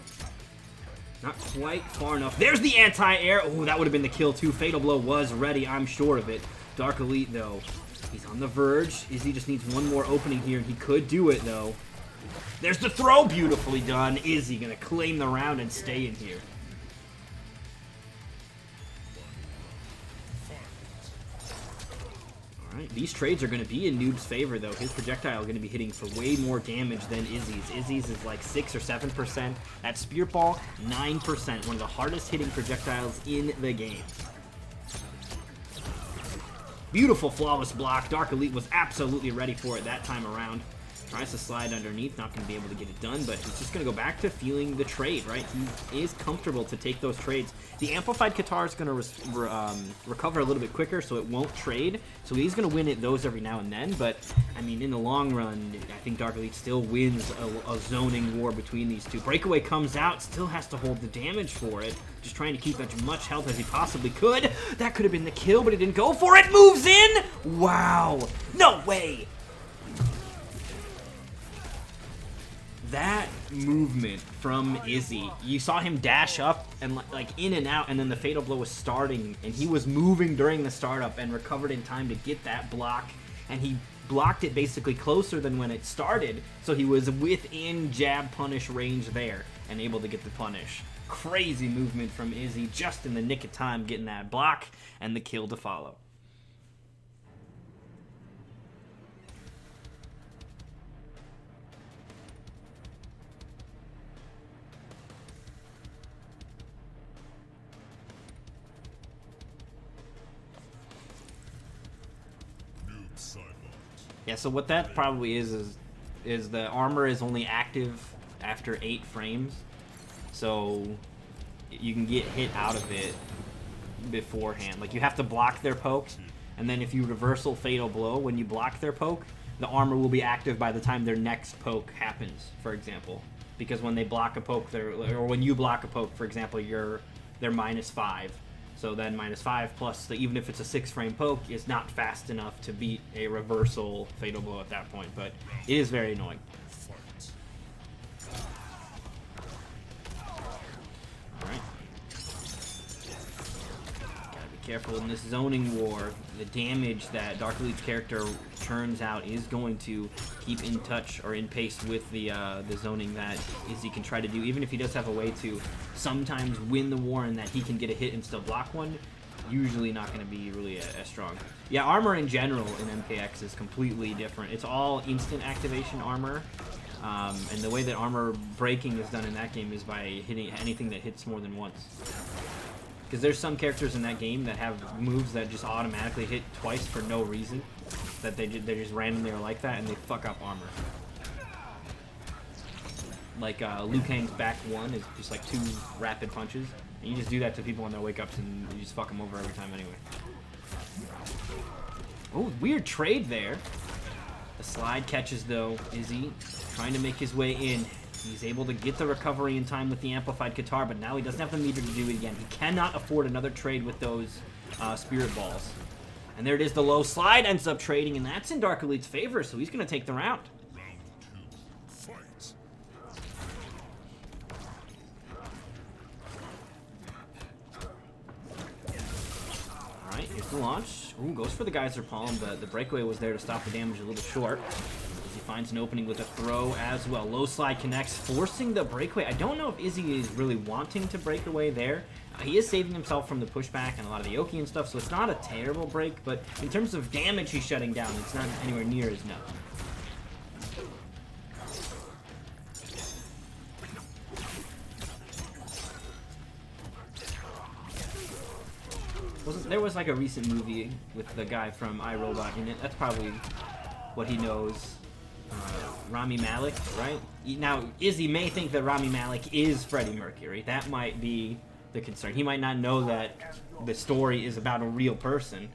Not quite far enough. There's the anti-air. Oh, that would have been the kill, too. Fatal Blow was ready, I'm sure of it. Dark Elite, though. He's on the verge. Izzy just needs one more opening here, and he could do it, though. There's the throw, beautifully done. Izzy gonna claim the round and stay in here. Alright, these trades are gonna be in Noob's favor, though. His projectile is gonna be hitting for way more damage than Izzy's. Izzy's is like 6 or 7%. That Spear Ball, 9%. One of the hardest hitting projectiles in the game. Beautiful flawless block. Dark Elite was absolutely ready for it that time around. Tries to slide underneath, not going to be able to get it done, but he's just going to go back to feeling the trade, right? He is comfortable to take those trades. The Amplified Qatar is going to recover a little bit quicker, so it won't trade. So he's going to win those every now and then, but, I mean, in the long run, I think Dark Elite still wins a zoning war between these two. Breakaway comes out, still has to hold the damage for it. Just trying to keep as much health as he possibly could. That could have been the kill, but he didn't go for it. Moves in! Wow! No way! That movement from Izzy, you saw him dash up and like in and out, and then the fatal blow was starting, and he was moving during the startup and recovered in time to get that block, and he blocked it basically closer than when it started, so he was within jab punish range there and able to get the punish. Crazy movement from Izzy, just in the nick of time getting that block and the kill to follow. Noob sidebot. Yeah, so what that probably is the armor is only active after 8 frames, so you can get hit out of it beforehand. Like, you have to block their poke, and then if you reversal fatal blow when you block their poke, the armor will be active by the time their next poke happens, for example. Because when they block a poke, or when you block a poke, for example, they're -5. So then -5 plus, even if it's a 6-frame poke, is not fast enough to beat a reversal fatal blow at that point. But it is very annoying. Fight. Alright. Gotta be careful in this zoning war. The damage that Dark Elite's character turns out is going to keep in touch or in pace with the zoning that Izzy can try to do. Even if he does have a way to sometimes win the war and that he can get a hit and still block one, usually not going to be really as strong. Yeah, armor in general in MKX is completely different. It's all instant activation armor. And the way that armor breaking is done in that game is by hitting anything that hits more than once. Because there's some characters in that game that have moves that just automatically hit twice for no reason. That they just randomly are like that, and they fuck up armor. Like Liu Kang's back 1 is just like 2 rapid punches. And you just do that to people on their wake-ups, and you just fuck them over every time anyway. Oh, weird trade there. The slide catches, though. Izzy trying to make his way in. He's able to get the recovery in time with the amplified guitar, but now he doesn't have the meter to do it again. He cannot afford another trade with those spirit balls. And there it is, the low slide ends up trading, and that's in Dark Elite's favor, so he's going to take the round. Round 2. Fight. Alright, here's the launch. Ooh, goes for the Geyser Palm, but the breakaway was there to stop the damage a little short. Izzy finds an opening with a throw as well. Low slide connects, forcing the breakaway. I don't know if Izzy is really wanting to break away there. He is saving himself from the pushback and a lot of the Oki and stuff, so it's not a terrible break, but in terms of damage he's shutting down, it's not anywhere near as enough. There was like a recent movie with the guy from iRobot in it. That's probably what he knows. Rami Malek, right? Now, Izzy may think that Rami Malek is Freddie Mercury. That might be the concern. He might not know that the story is about a real person.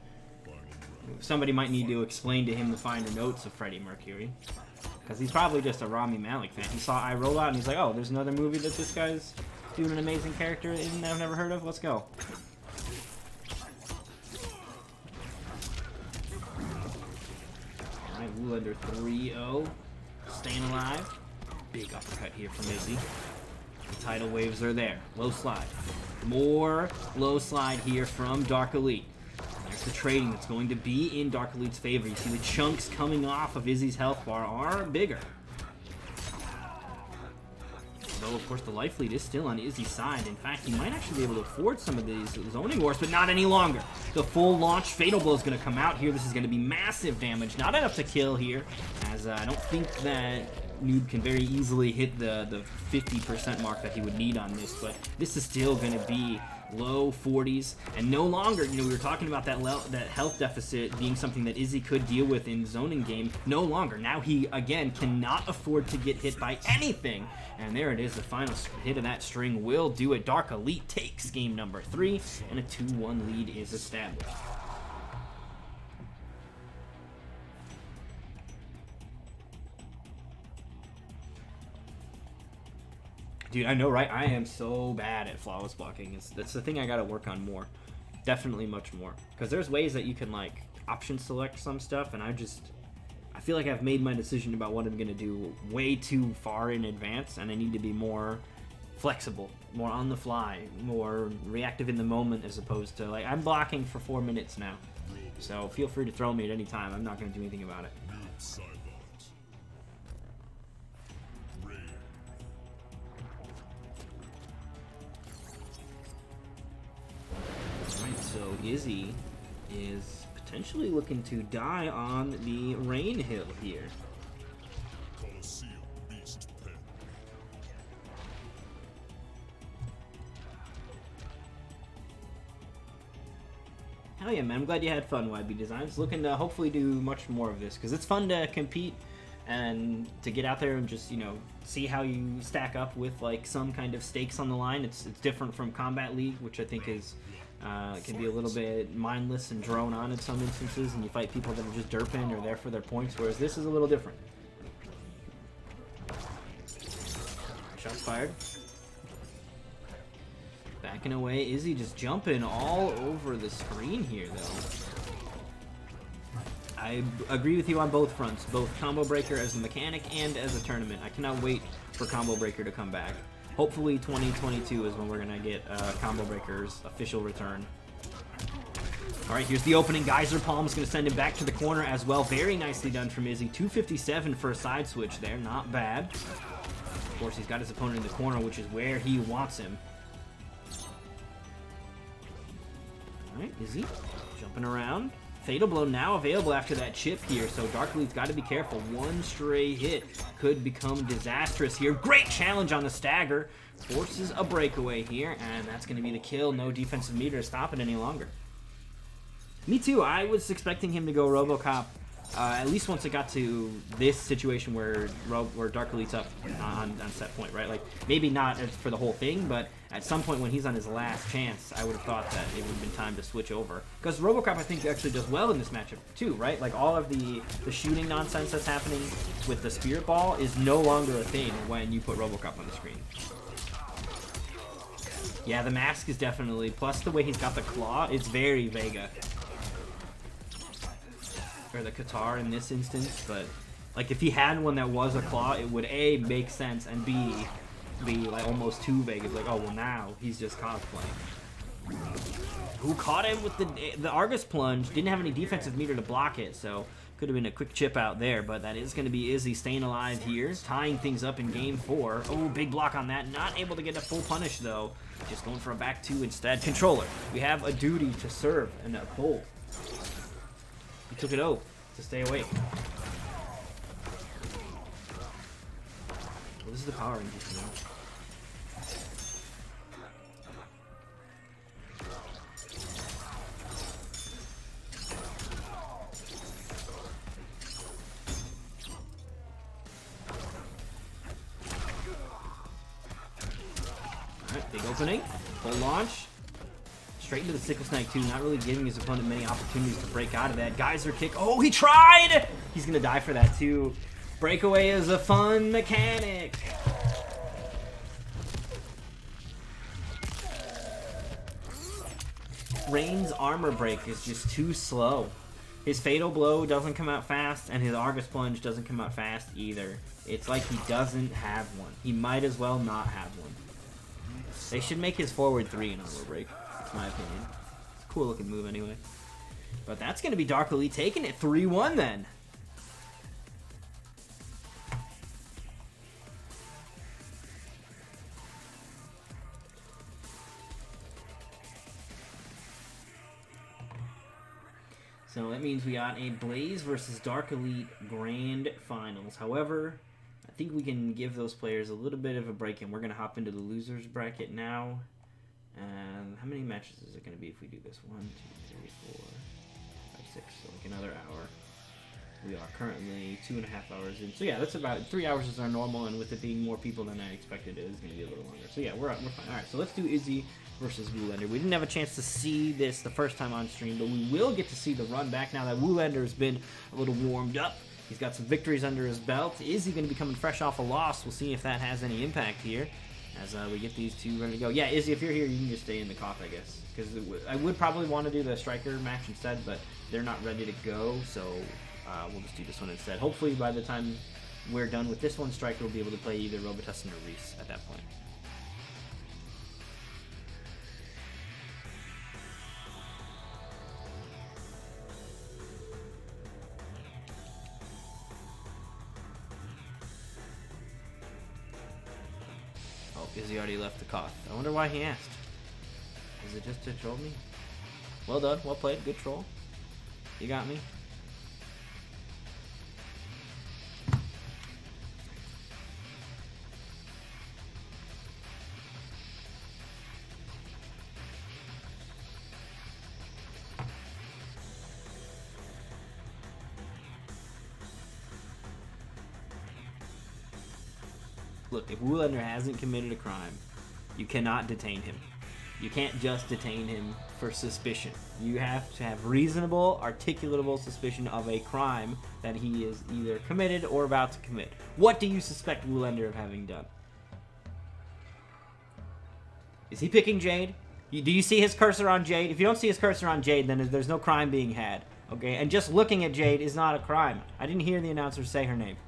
Somebody might need to explain to him the finer notes of Freddie Mercury. Because he's probably just a Rami Malek fan. He saw iRobot and he's like, oh, there's another movie that this guy's doing an amazing character in that I've never heard of? Let's go. Alright, Woolander 3-0. Staying alive. Big uppercut here from Izzy. The tidal waves are there. Low slide. More low slide here from Dark Elite. There's the trading that's going to be in Dark Elite's favor. You see the chunks coming off of Izzy's health bar are bigger. Though, of course, the life lead is still on Izzy's side. In fact, he might actually be able to afford some of these zoning wars, but not any longer. The full launch fatal blow is going to come out here. This is going to be massive damage. Not enough to kill here, as I don't think that Noob can very easily hit the 50% mark that he would need on this, but this is still going to be low 40s, and no longer, you know, we were talking about that health deficit being something that Izzy could deal with in zoning game. No longer. Now he, again, cannot afford to get hit by anything, and there it is. The final hit of that string will do it. Dark Elite takes game number 3, and a 2-1 lead is established. Dude, I know, right? I am so bad at flawless blocking. That's the thing I gotta work on more. Definitely much more. Because there's ways that you can, like, option select some stuff, and I feel like I've made my decision about what I'm going to do way too far in advance, and I need to be more flexible, more on the fly, more reactive in the moment, as opposed to, like, I'm blocking for 4 minutes now. So feel free to throw me at any time. I'm not going to do anything about it. Noob Cybot. Raid. Alright, so Izzy is potentially looking to die on the Rain Hill here. Colosseum Beast Pen. Hell yeah, man. I'm glad you had fun, YB Designs. Looking to hopefully do much more of this, because it's fun to compete and to get out there and just, you know, see how you stack up with, like, some kind of stakes on the line. It's different from Combat League, which I think is can be a little bit mindless and drone on in some instances, and you fight people that are just derping or there for their points, whereas this is a little different. Shots fired. Backing away. Izzy just jumping all over the screen here, though. I agree with you on both fronts, both Combo Breaker as a mechanic and as a tournament. I cannot wait for Combo Breaker to come back. Hopefully 2022 is when we're going to get Combo Breaker's official return. Alright, here's the opening. Geyser Palm's going to send him back to the corner as well. Very nicely done from Izzy. 257 for a side switch there. Not bad. Of course, he's got his opponent in the corner, which is where he wants him. Alright, Izzy jumping around. Fatal Blow now available after that chip here, so Dark Elite's got to be careful. One stray hit could become disastrous here. Great challenge on the stagger. Forces a breakaway here, and that's going to be the kill. No defensive meter to stop it any longer. Me too. I was expecting him to go RoboCop, at least once it got to this situation where Dark Elite's up on set point, right? Like, maybe not for the whole thing, but at some point when he's on his last chance, I would have thought that it would have been time to switch over. Because RoboCop, I think, actually does well in this matchup too, right? Like, all of the shooting nonsense that's happening with the Spirit Ball is no longer a thing when you put RoboCop on the screen. Yeah, the mask is definitely, plus the way he's got the claw, it's very Vega. Or the Qatar in this instance, but like if he had one that was a claw, it would A, make sense, and B, be like almost too vague. It's like, oh well, now he's just cosplaying. Who caught him with the Argus plunge? Didn't have any defensive meter to block it, so could have been a quick chip out there. But that is going to be Izzy staying alive here, tying things up in game 4. Oh, big block on that. Not able to get a full punish though. Just going for a back 2 instead. Controller, we have a duty to serve and uphold. He took it oath to stay awake. Well, this is the Power Rangers now. Alright, big opening. Full launch. Straight into the Sickle Snag too, not really giving his opponent many opportunities to break out of that. Geyser kick. Oh, he tried! He's gonna die for that too. Breakaway is a fun mechanic. Rain's armor break is just too slow. His Fatal Blow doesn't come out fast, and his Argus Plunge doesn't come out fast either. It's like he doesn't have one. He might as well not have one. They should make his forward 3 an armor break. My opinion. It's a cool looking move anyway. But that's going to be Dark Elite taking it 3-1 then. So that means we got a Blaze versus Dark Elite Grand Finals. However, I think we can give those players a little bit of a break, and we're going to hop into the losers bracket now. And how many matches is it going to be if we do this? 1, 2, 3, 4, 5, 6, so like another hour. We are currently 2.5 hours in. So yeah, that's about 3 hours is our normal, and with it being more people than I expected, it is going to be a little longer. So yeah, we're fine. Alright, so let's do Izzy versus Woolander. We didn't have a chance to see this the first time on stream, but we will get to see the run back now that Woolander has been a little warmed up. He's got some victories under his belt. Izzy going to be coming fresh off a loss. We'll see if that has any impact here as we get these two ready to go. Yeah, Izzy, if you're here, you can just stay in the COF, I guess. Because I would probably want to do the striker match instead, but they're not ready to go, so we'll just do this one instead. Hopefully by the time we're done with this one, Striker will be able to play either Robitussin or Reese at that point. Oh, Izzy already left the cough. I wonder why he asked. Is it just to troll me? Well done, well played, good troll. You got me. Look, if Woolander hasn't committed a crime, you cannot detain him. You can't just detain him for suspicion. You have to have reasonable, articulatable suspicion of a crime that he is either committed or about to commit. What do you suspect Woolander of having done? Is he picking Jade? Do you see his cursor on Jade? If you don't see his cursor on Jade, then there's no crime being had. Okay, and just looking at Jade is not a crime. I didn't hear the announcer say her name.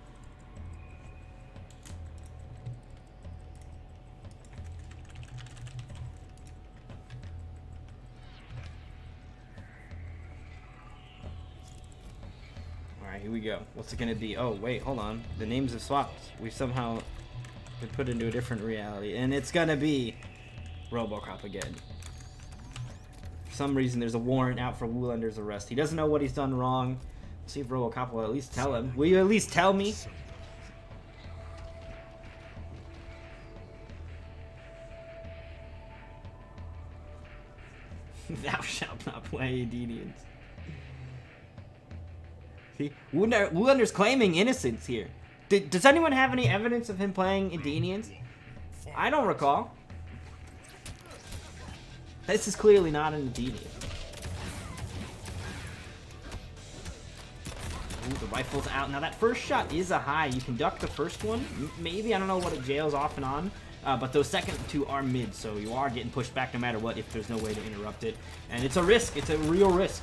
Here we go. What's it gonna be? Oh, wait, hold on. The names have swapped. We've somehow been put into a different reality. And it's gonna be RoboCop again. For some reason, there's a warrant out for Woolander's arrest. He doesn't know what he's done wrong. Let's see if RoboCop will at least tell him. Will you at least tell me? Thou shalt not play Deviants. See, Woolander's claiming innocence here. Does anyone have any evidence of him playing Edenians? I don't recall. This is clearly not an Edenian. Ooh, the rifle's out. Now that first shot is a high. You can duck the first one. Maybe, I don't know what it jails off and on. But those second two are mid, so you are getting pushed back no matter what if there's no way to interrupt it. And it's a risk. It's a real risk.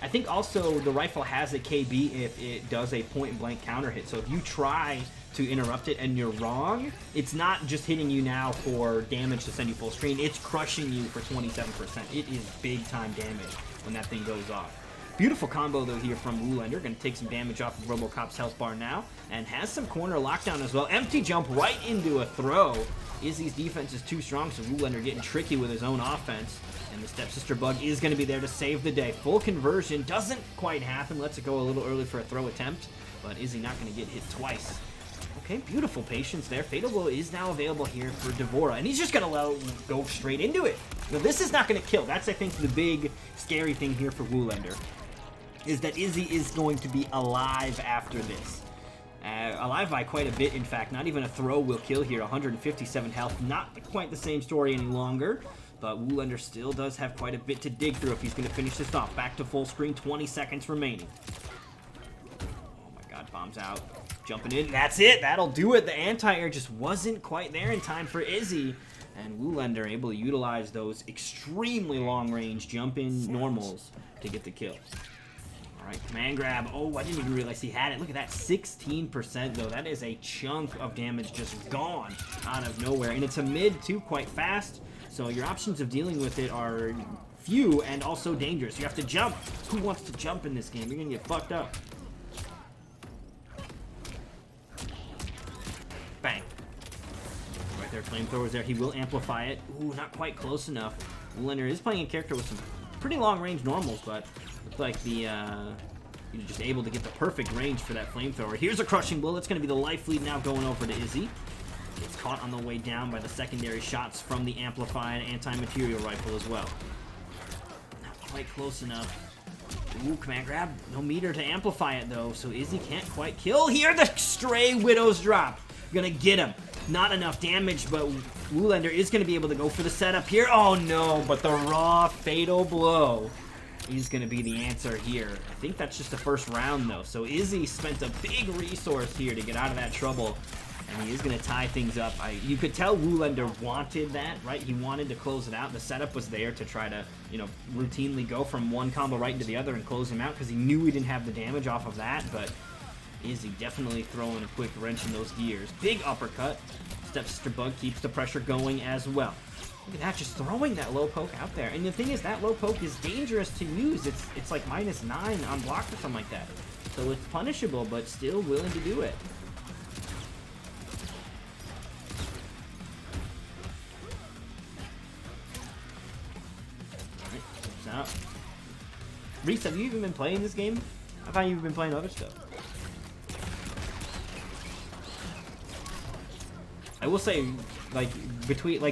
I think also the rifle has a KB if it does a point-blank counter hit. So if you try to interrupt it and you're wrong, it's not just hitting you now for damage to send you full screen. It's crushing you for 27%. It is big-time damage when that thing goes off. Beautiful combo, though, here from Woolander. Going to take some damage off of RoboCop's health bar now. And has some corner lockdown as well. Empty jump right into a throw. Izzy's defense is too strong, so Woolander getting tricky with his own offense. And the Stepsister Bug is going to be there to save the day. Full conversion doesn't quite happen. Lets it go a little early for a throw attempt. But Izzy not going to get hit twice. Okay, beautiful patience there. Fatal Blow is now available here for Devora. And he's just going to go straight into it. Now, this is not going to kill. That's, I think, the big scary thing here for Woolander. Is that Izzy is going to be alive after this. Alive by quite a bit, in fact. Not even a throw will kill here. 157 health. Not quite the same story any longer. But Woolander still does have quite a bit to dig through if he's going to finish this off. Back to full screen, 20 seconds remaining. Oh my god, bombs out. Jumping in, that's it, that'll do it. The anti-air just wasn't quite there in time for Izzy. And Woolander able to utilize those extremely long-range jump-in normals to get the kill. Alright, command grab. Oh, I didn't even realize he had it. Look at that, 16% though. That is a chunk of damage just gone out of nowhere. And it's a mid too, quite fast. So your options of dealing with it are few and also dangerous. You have to jump. Who wants to jump in this game? You're gonna get fucked up. Bang. Right there, flamethrower's there. He will amplify it. Ooh, not quite close enough. Woolander is playing a character with some pretty long range normals, but looks like the you're just able to get the perfect range for that flamethrower. Here's a crushing blow. That's gonna be the life lead now going over to Izzy. Gets caught on the way down by the secondary shots from the amplified anti-material rifle as well. Not quite close enough. Ooh, command grab. No meter to amplify it though, so Izzy can't quite kill. Here, the stray Widow's drop. Gonna get him. Not enough damage, but Woolander is gonna be able to go for the setup here. Oh no, but the raw fatal blow is gonna be the answer here. I think that's just the first round though, so Izzy spent a big resource here to get out of that trouble. And he is going to tie things up. You could tell Woolander wanted that, right? He wanted to close it out. The setup was there to try to, you know, routinely go from one combo right into the other and close him out because he knew he didn't have the damage off of that. But Izzy definitely throwing a quick wrench in those gears. Big uppercut. Stepsister Bug keeps the pressure going as well. Look at that, just throwing that low poke out there. And the thing is, that low poke is dangerous to use. It's like -9 on block or something like that. So it's punishable, but still willing to do it. Out. Reese, have you even been playing this game? I thought you've been playing other stuff. I will say, like,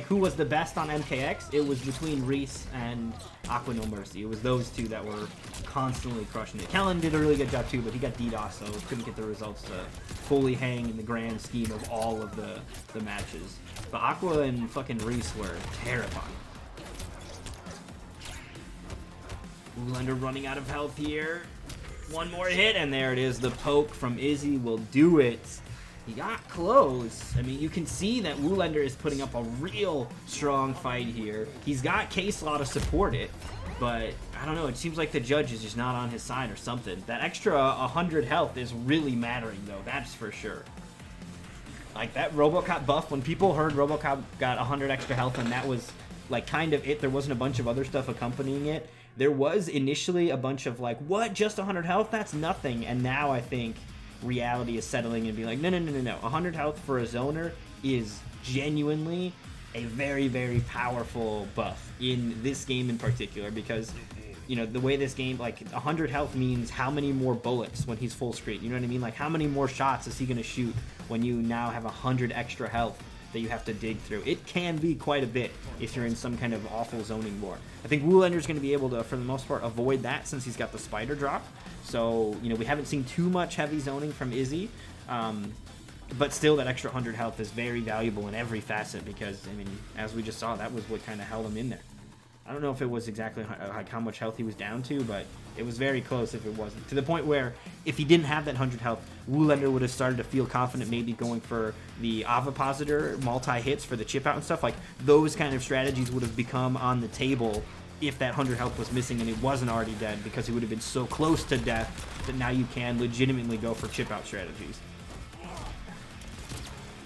who was the best on MKX? It was between Reese and Aqua No Mercy. It was those two that were constantly crushing it. Kellen did a really good job too, but he got DDoS, so couldn't get the results to fully hang in the grand scheme of all of the matches. But Aqua and fucking Reese were terrifying. Woolander running out of health here. One more hit, and there it is. The poke from Izzy will do it. He got close. I mean, you can see that Woolander is putting up a real strong fight here. He's got K-Slaw to support it, but I don't know. It seems like the judge is just not on his side or something. That extra 100 health is really mattering, though. That's for sure. Like, that RoboCop buff, when people heard RoboCop got 100 extra health, and that was, like, kind of it. There wasn't a bunch of other stuff accompanying it. There was initially a bunch of like, what, just 100 health? That's nothing. And now I think reality is settling and being like, no. 100 health for a zoner is genuinely a very, very powerful buff in this game in particular because, you know, the way this game, like, 100 health means how many more bullets when he's full screen. You know what I mean? Like, how many more shots is he going to shoot when you now have 100 extra health that you have to dig through? It can be quite a bit if you're in some kind of awful zoning war. I think Woolander's going to be able to, for the most part, avoid that since he's got the spider drop. So, you know, we haven't seen too much heavy zoning from Izzy. But still, that extra 100 health is very valuable in every facet because, I mean, as we just saw, that was what kind of held him in there. I don't know if it was exactly like how much health he was down to, but it was very close if it wasn't. To the point where if he didn't have that 100 health, Woolander would have started to feel confident maybe going for the Ovipositor multi-hits for the chip out and stuff. Like, those kind of strategies would have become on the table if that 100 health was missing and it wasn't already dead, because he would have been so close to death that now you can legitimately go for chip out strategies.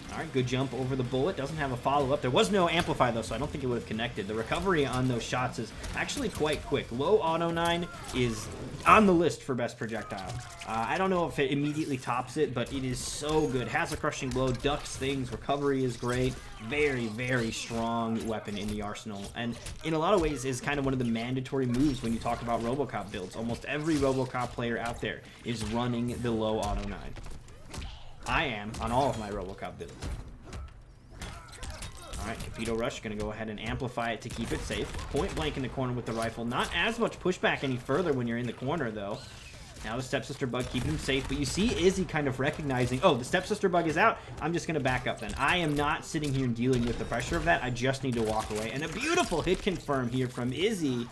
Alright, good jump over the bullet. Doesn't have a follow-up. There was no amplify, though, so I don't think it would have connected. The recovery on those shots is actually quite quick. Low auto 9 is on the list for best projectile. I don't know if it immediately tops it, but it is so good. Has a crushing blow, ducks things, recovery is great. Very, very strong weapon in the arsenal. And in a lot of ways is kind of one of the mandatory moves when you talk about RoboCop builds. Almost every RoboCop player out there is running the low auto 9. I am on all of my RoboCop builds. Alright, Capito Rush going to go ahead and amplify it to keep it safe. Point blank in the corner with the rifle. Not as much pushback any further when you're in the corner, though. Now the Stepsister Bug keeping him safe, but you see Izzy kind of recognizing, oh, the Stepsister Bug is out. I'm just going to back up then. I am not sitting here and dealing with the pressure of that. I just need to walk away. And a beautiful hit confirm here from Izzy.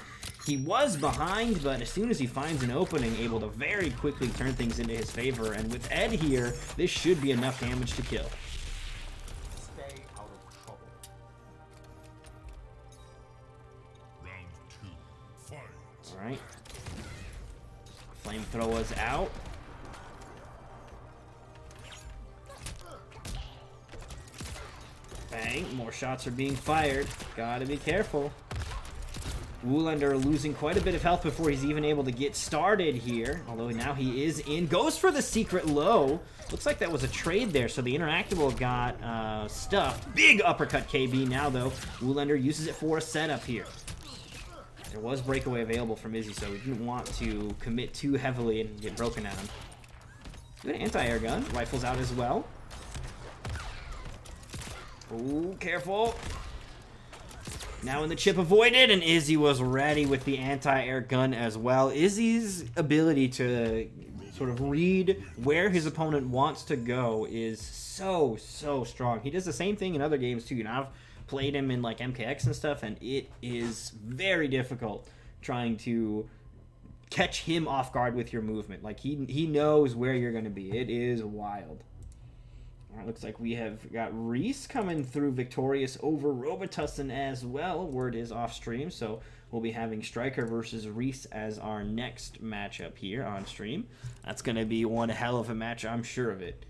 He was behind, but as soon as he finds an opening, able to very quickly turn things into his favor. And with Ed here, this should be enough damage to kill. Stay out of trouble. Round 2, fight. All right. Flamethrowers out. Bang, more shots are being fired. Gotta be careful. Woolander losing quite a bit of health before he's even able to get started here. Although now he is in. Goes for the secret low. Looks like that was a trade there, so the Interactable got stuffed. Big uppercut KB now, though. Woolander uses it for a setup here. There was breakaway available from Izzy, so we didn't want to commit too heavily and get broken at him. Good anti-air gun. Rifles out as well. Ooh, careful. Now in the chip avoided, and Izzy was ready with the anti-air gun as well. Izzy's ability to sort of read where his opponent wants to go is so strong. He does the same thing in other games too. You know, I've played him in like MKX and stuff, and it is very difficult trying to catch him off guard with your movement. Like, he knows where you're going to be. It is wild. Alright, looks like we have got Reese coming through victorious over Robitussin as well. Word is off stream, so we'll be having Striker versus Reese as our next matchup here on stream. That's going to be one hell of a match, I'm sure of it.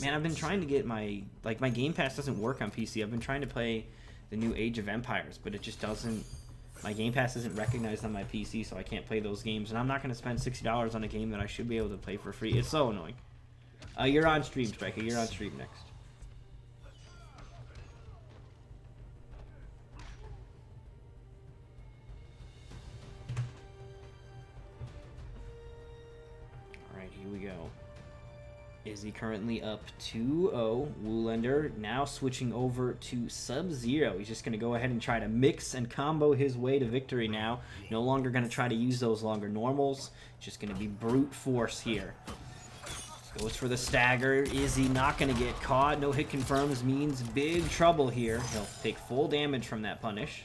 Man, I've been trying to get my Game Pass doesn't work on PC. I've been trying to play the new Age of Empires, but it just doesn't. My Game Pass isn't recognized on my PC, so I can't play those games. And I'm not going to spend $60 on a game that I should be able to play for free. It's so annoying. You're on stream, Striker. You're on stream next. Alright, here we go. Izzy currently up 2-0. Woolander now switching over to Sub-Zero. He's just going to go ahead and try to mix and combo his way to victory now. No longer going to try to use those longer normals. Just going to be brute force here. Goes for the stagger. Izzy not going to get caught. No hit confirms means big trouble here. He'll take full damage from that punish.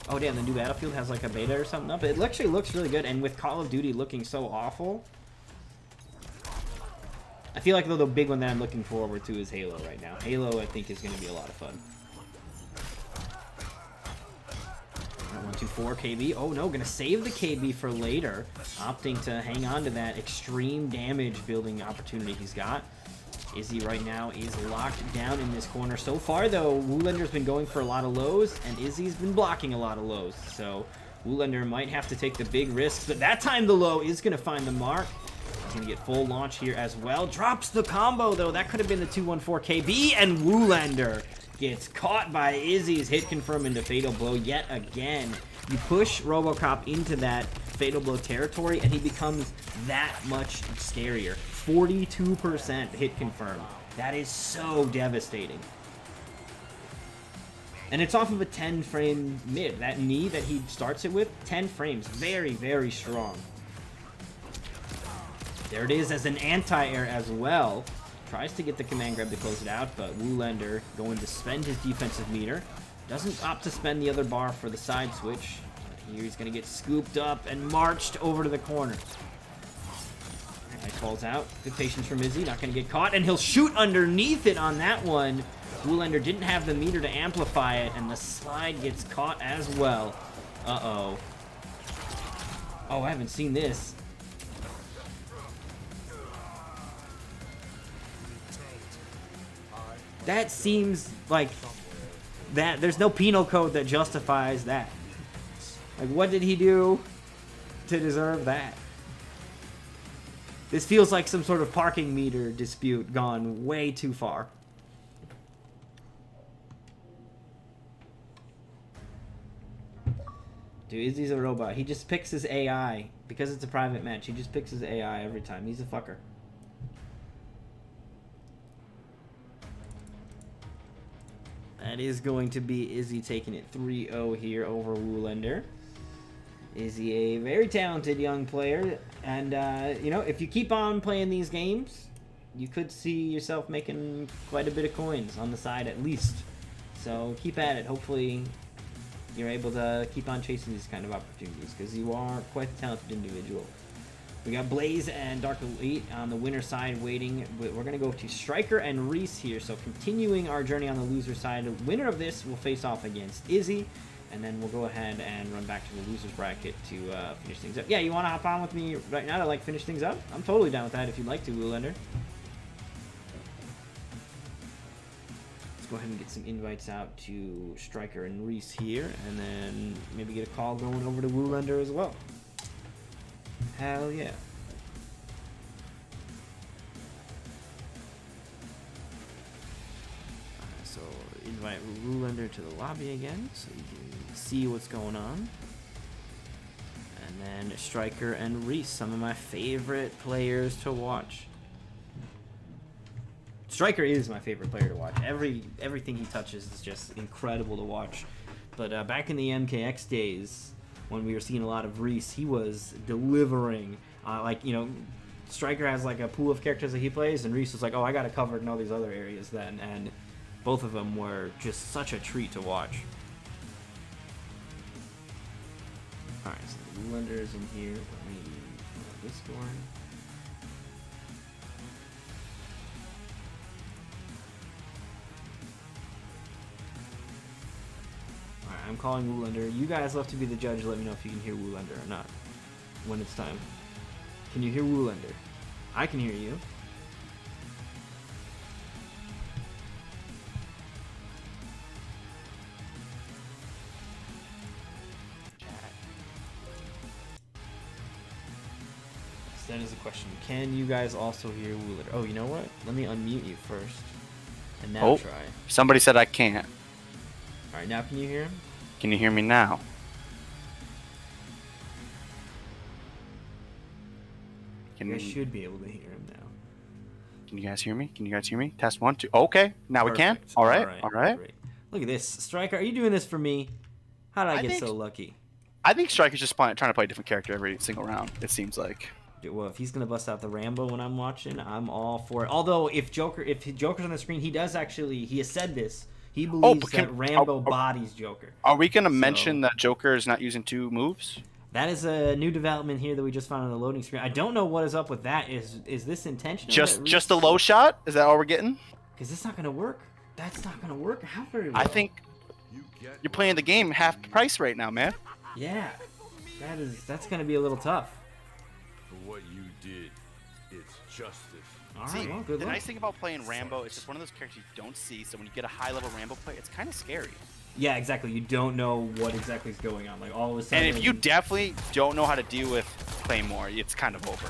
Oh damn, the new Battlefield has like a beta or something up. It actually looks really good, and with Call of Duty looking so awful, I feel like though the big one that I'm looking forward to is Halo right now. Halo I think is going to be a lot of fun. 124 KB. Oh no, gonna save the KB for later, opting to hang on to that extreme damage building opportunity he's got. Izzy right now is locked down in this corner. So far, though, Woolander's been going for a lot of lows, and Izzy's been blocking a lot of lows. So Woolander might have to take the big risks, but that time the low is going to find the mark. He's going to get full launch here as well. Drops the combo, though. That could have been the 214 KB, and Woolander gets caught by Izzy's hit confirm into Fatal Blow yet again. You push RoboCop into that Fatal Blow territory, and he becomes that much scarier. 42% hit confirm. That is so devastating. And it's off of a 10 frame mid. That knee that he starts it with, 10 frames. Very, very strong. There it is as an anti-air as well. Tries to get the command grab to close it out, but Woolander going to spend his defensive meter. Doesn't opt to spend the other bar for the side switch. But here he's going to get scooped up and marched over to the corner. Nice, falls out. Good patience from Izzy. Not going to get caught, and he'll shoot underneath it on that one. Woolander didn't have the meter to amplify it, and the slide gets caught as well. Uh-oh. Oh, I haven't seen this. That seems like that. There's no penal code that justifies that. Like, what did he do to deserve that? This feels like some sort of parking meter dispute gone way too far. Dude, Izzy's a robot. He just picks his AI. Because it's a private match, he just picks his AI every time. He's a fucker. That is going to be Izzy taking it 3-0 here over Woolander. Izzy, a very talented young player, and you know, if you keep on playing these games, you could see yourself making quite a bit of coins on the side at least. So keep at it. Hopefully you're able to keep on chasing these kind of opportunities, because you are quite a talented individual. We got Blaze and Dark Elite on the winner side waiting. We're going to go to Striker and Reese here. So continuing our journey on the loser side, the winner of this will face off against Izzy. And then we'll go ahead and run back to the loser's bracket to finish things up. Yeah, you want to hop on with me right now to like finish things up? I'm totally down with that if you'd like to, Woolander. Let's go ahead and get some invites out to Striker and Reese here. And then maybe get a call going over to Woolander as well. Hell yeah. So invite Woolander to the lobby again so you can see what's going on. And then Striker and Reese, some of my favorite players to watch. Striker is my favorite player to watch. Everything he touches is just incredible to watch. But back in the MKX days, when we were seeing a lot of Reese, he was delivering. Like, you know, Striker has like a pool of characters that he plays, and Reese was like, oh, I got it covered in all these other areas then. And both of them were just such a treat to watch. Woolander is in here. Let me open this door. Alright, I'm calling Woolander. You guys love to be the judge. Let me know if you can hear Woolander or not when it's time. Can you hear Woolander? I can hear you. That is a question. Can you guys also hear Woolander? Oh, you know what? Let me unmute you first. And now try. Somebody said I can't. Alright, now can you hear him? Can you hear me now? You guys should be able to hear him now. Can you guys hear me? Can you guys hear me? Test 1, 2. Okay, now we can. All right. Great. Look at this. Striker, are you doing this for me? How did I get so lucky? I think Striker's just trying to play a different character every single round, it seems like. Well, if he's gonna bust out the Rambo when I'm watching, I'm all for it. Although if Joker's on the screen, he has said this. He believes that Rambo bodies Joker. Are we gonna mention that Joker is not using 2 moves? That is a new development here that we just found on the loading screen. I don't know what is up with that. Is this intentional? Just a low shot? Is that all we're getting? Because it's not gonna work. That's not gonna work. How very well. I think you're playing the game half price right now, man. Yeah, that's gonna be a little tough. For what you did, it's justice. All See, right, well, good the luck. nice thing about playing Rambo is it's one of those characters you don't see, so when you get a high-level Rambo play, it's kind of scary. Yeah, exactly. You don't know what exactly is going on. Like all of a sudden. And if you definitely don't know how to deal with Claymore, it's kind of over.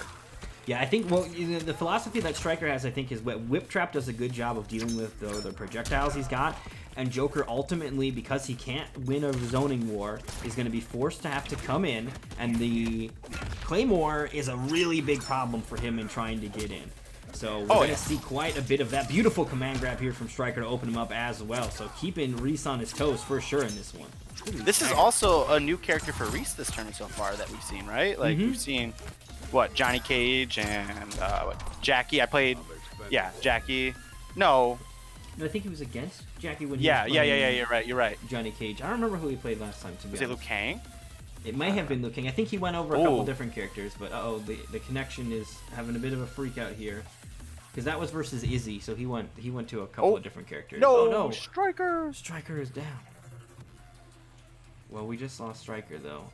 Yeah, I think the philosophy that Stryker has, I think, is what Whip Trap does a good job of dealing with the projectiles he's got, and Joker ultimately, because he can't win a zoning war, is going to be forced to have to come in, and the Claymore is a really big problem for him in trying to get in. So we're going to see quite a bit of that beautiful command grab here from Stryker to open him up as well. So keeping Reese on his toes for sure in this one. This is also a new character for Reese this tournament so far that we've seen, right? Like we've seen, what, Johnny Cage and Jackie. I played, Jackie. No. I think he was against Jackie when he was playing You're right. Johnny Cage. I don't remember who he played last time, to be honest. Was it Liu Kang? It might have been Liu Kang. I think he went over a couple different characters, but the connection is having a bit of a freak out here. Because that was versus Izzy, so he went to a couple of different characters. No, Stryker is down. Well, we just lost Stryker though.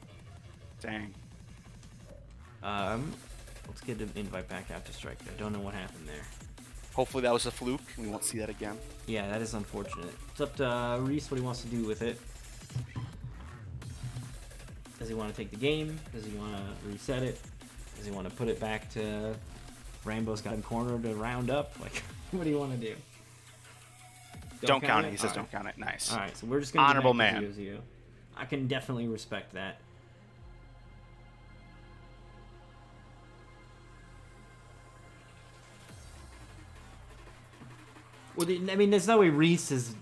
Dang. Let's get an invite back out to Stryker. I don't know what happened there. Hopefully that was a fluke. We won't see that again. Yeah, that is unfortunate. It's up to Reese what he wants to do with it. Does he want to take the game? Does he want to reset it? Does he want to put it back to Rambo's got him cornered to round up? Like, what do you want to do? Don't count it. He says don't count it. Nice. All right, so we're just going to honorable man. I can definitely respect that. Well, I mean, there's no way Reese is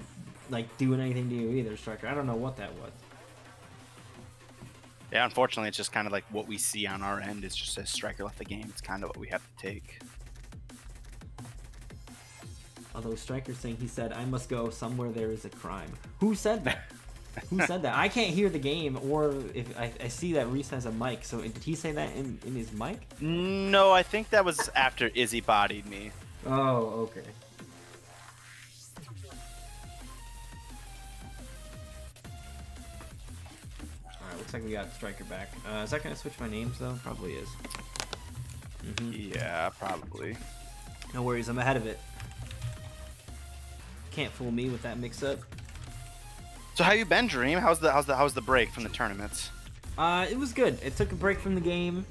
like doing anything to you either, Stryker. I don't know what that was. Yeah, unfortunately, it's just kind of like what we see on our end. It's just as Stryker left the game. It's kind of what we have to take. Although Stryker's saying he said, "I must go somewhere there is a crime." Who said that? Who said that? I can't hear the game, or if I see that Reese has a mic. So did he say that in his mic? No, I think that was after Izzy bodied me. Oh, okay. Looks like we got Stryker back. Is that gonna switch my names though? Probably is. Yeah, probably. No worries, I'm ahead of it. Can't fool me with that mix-up. So how you been, Dream? How's the break from the tournaments? It was good. It took a break from the game,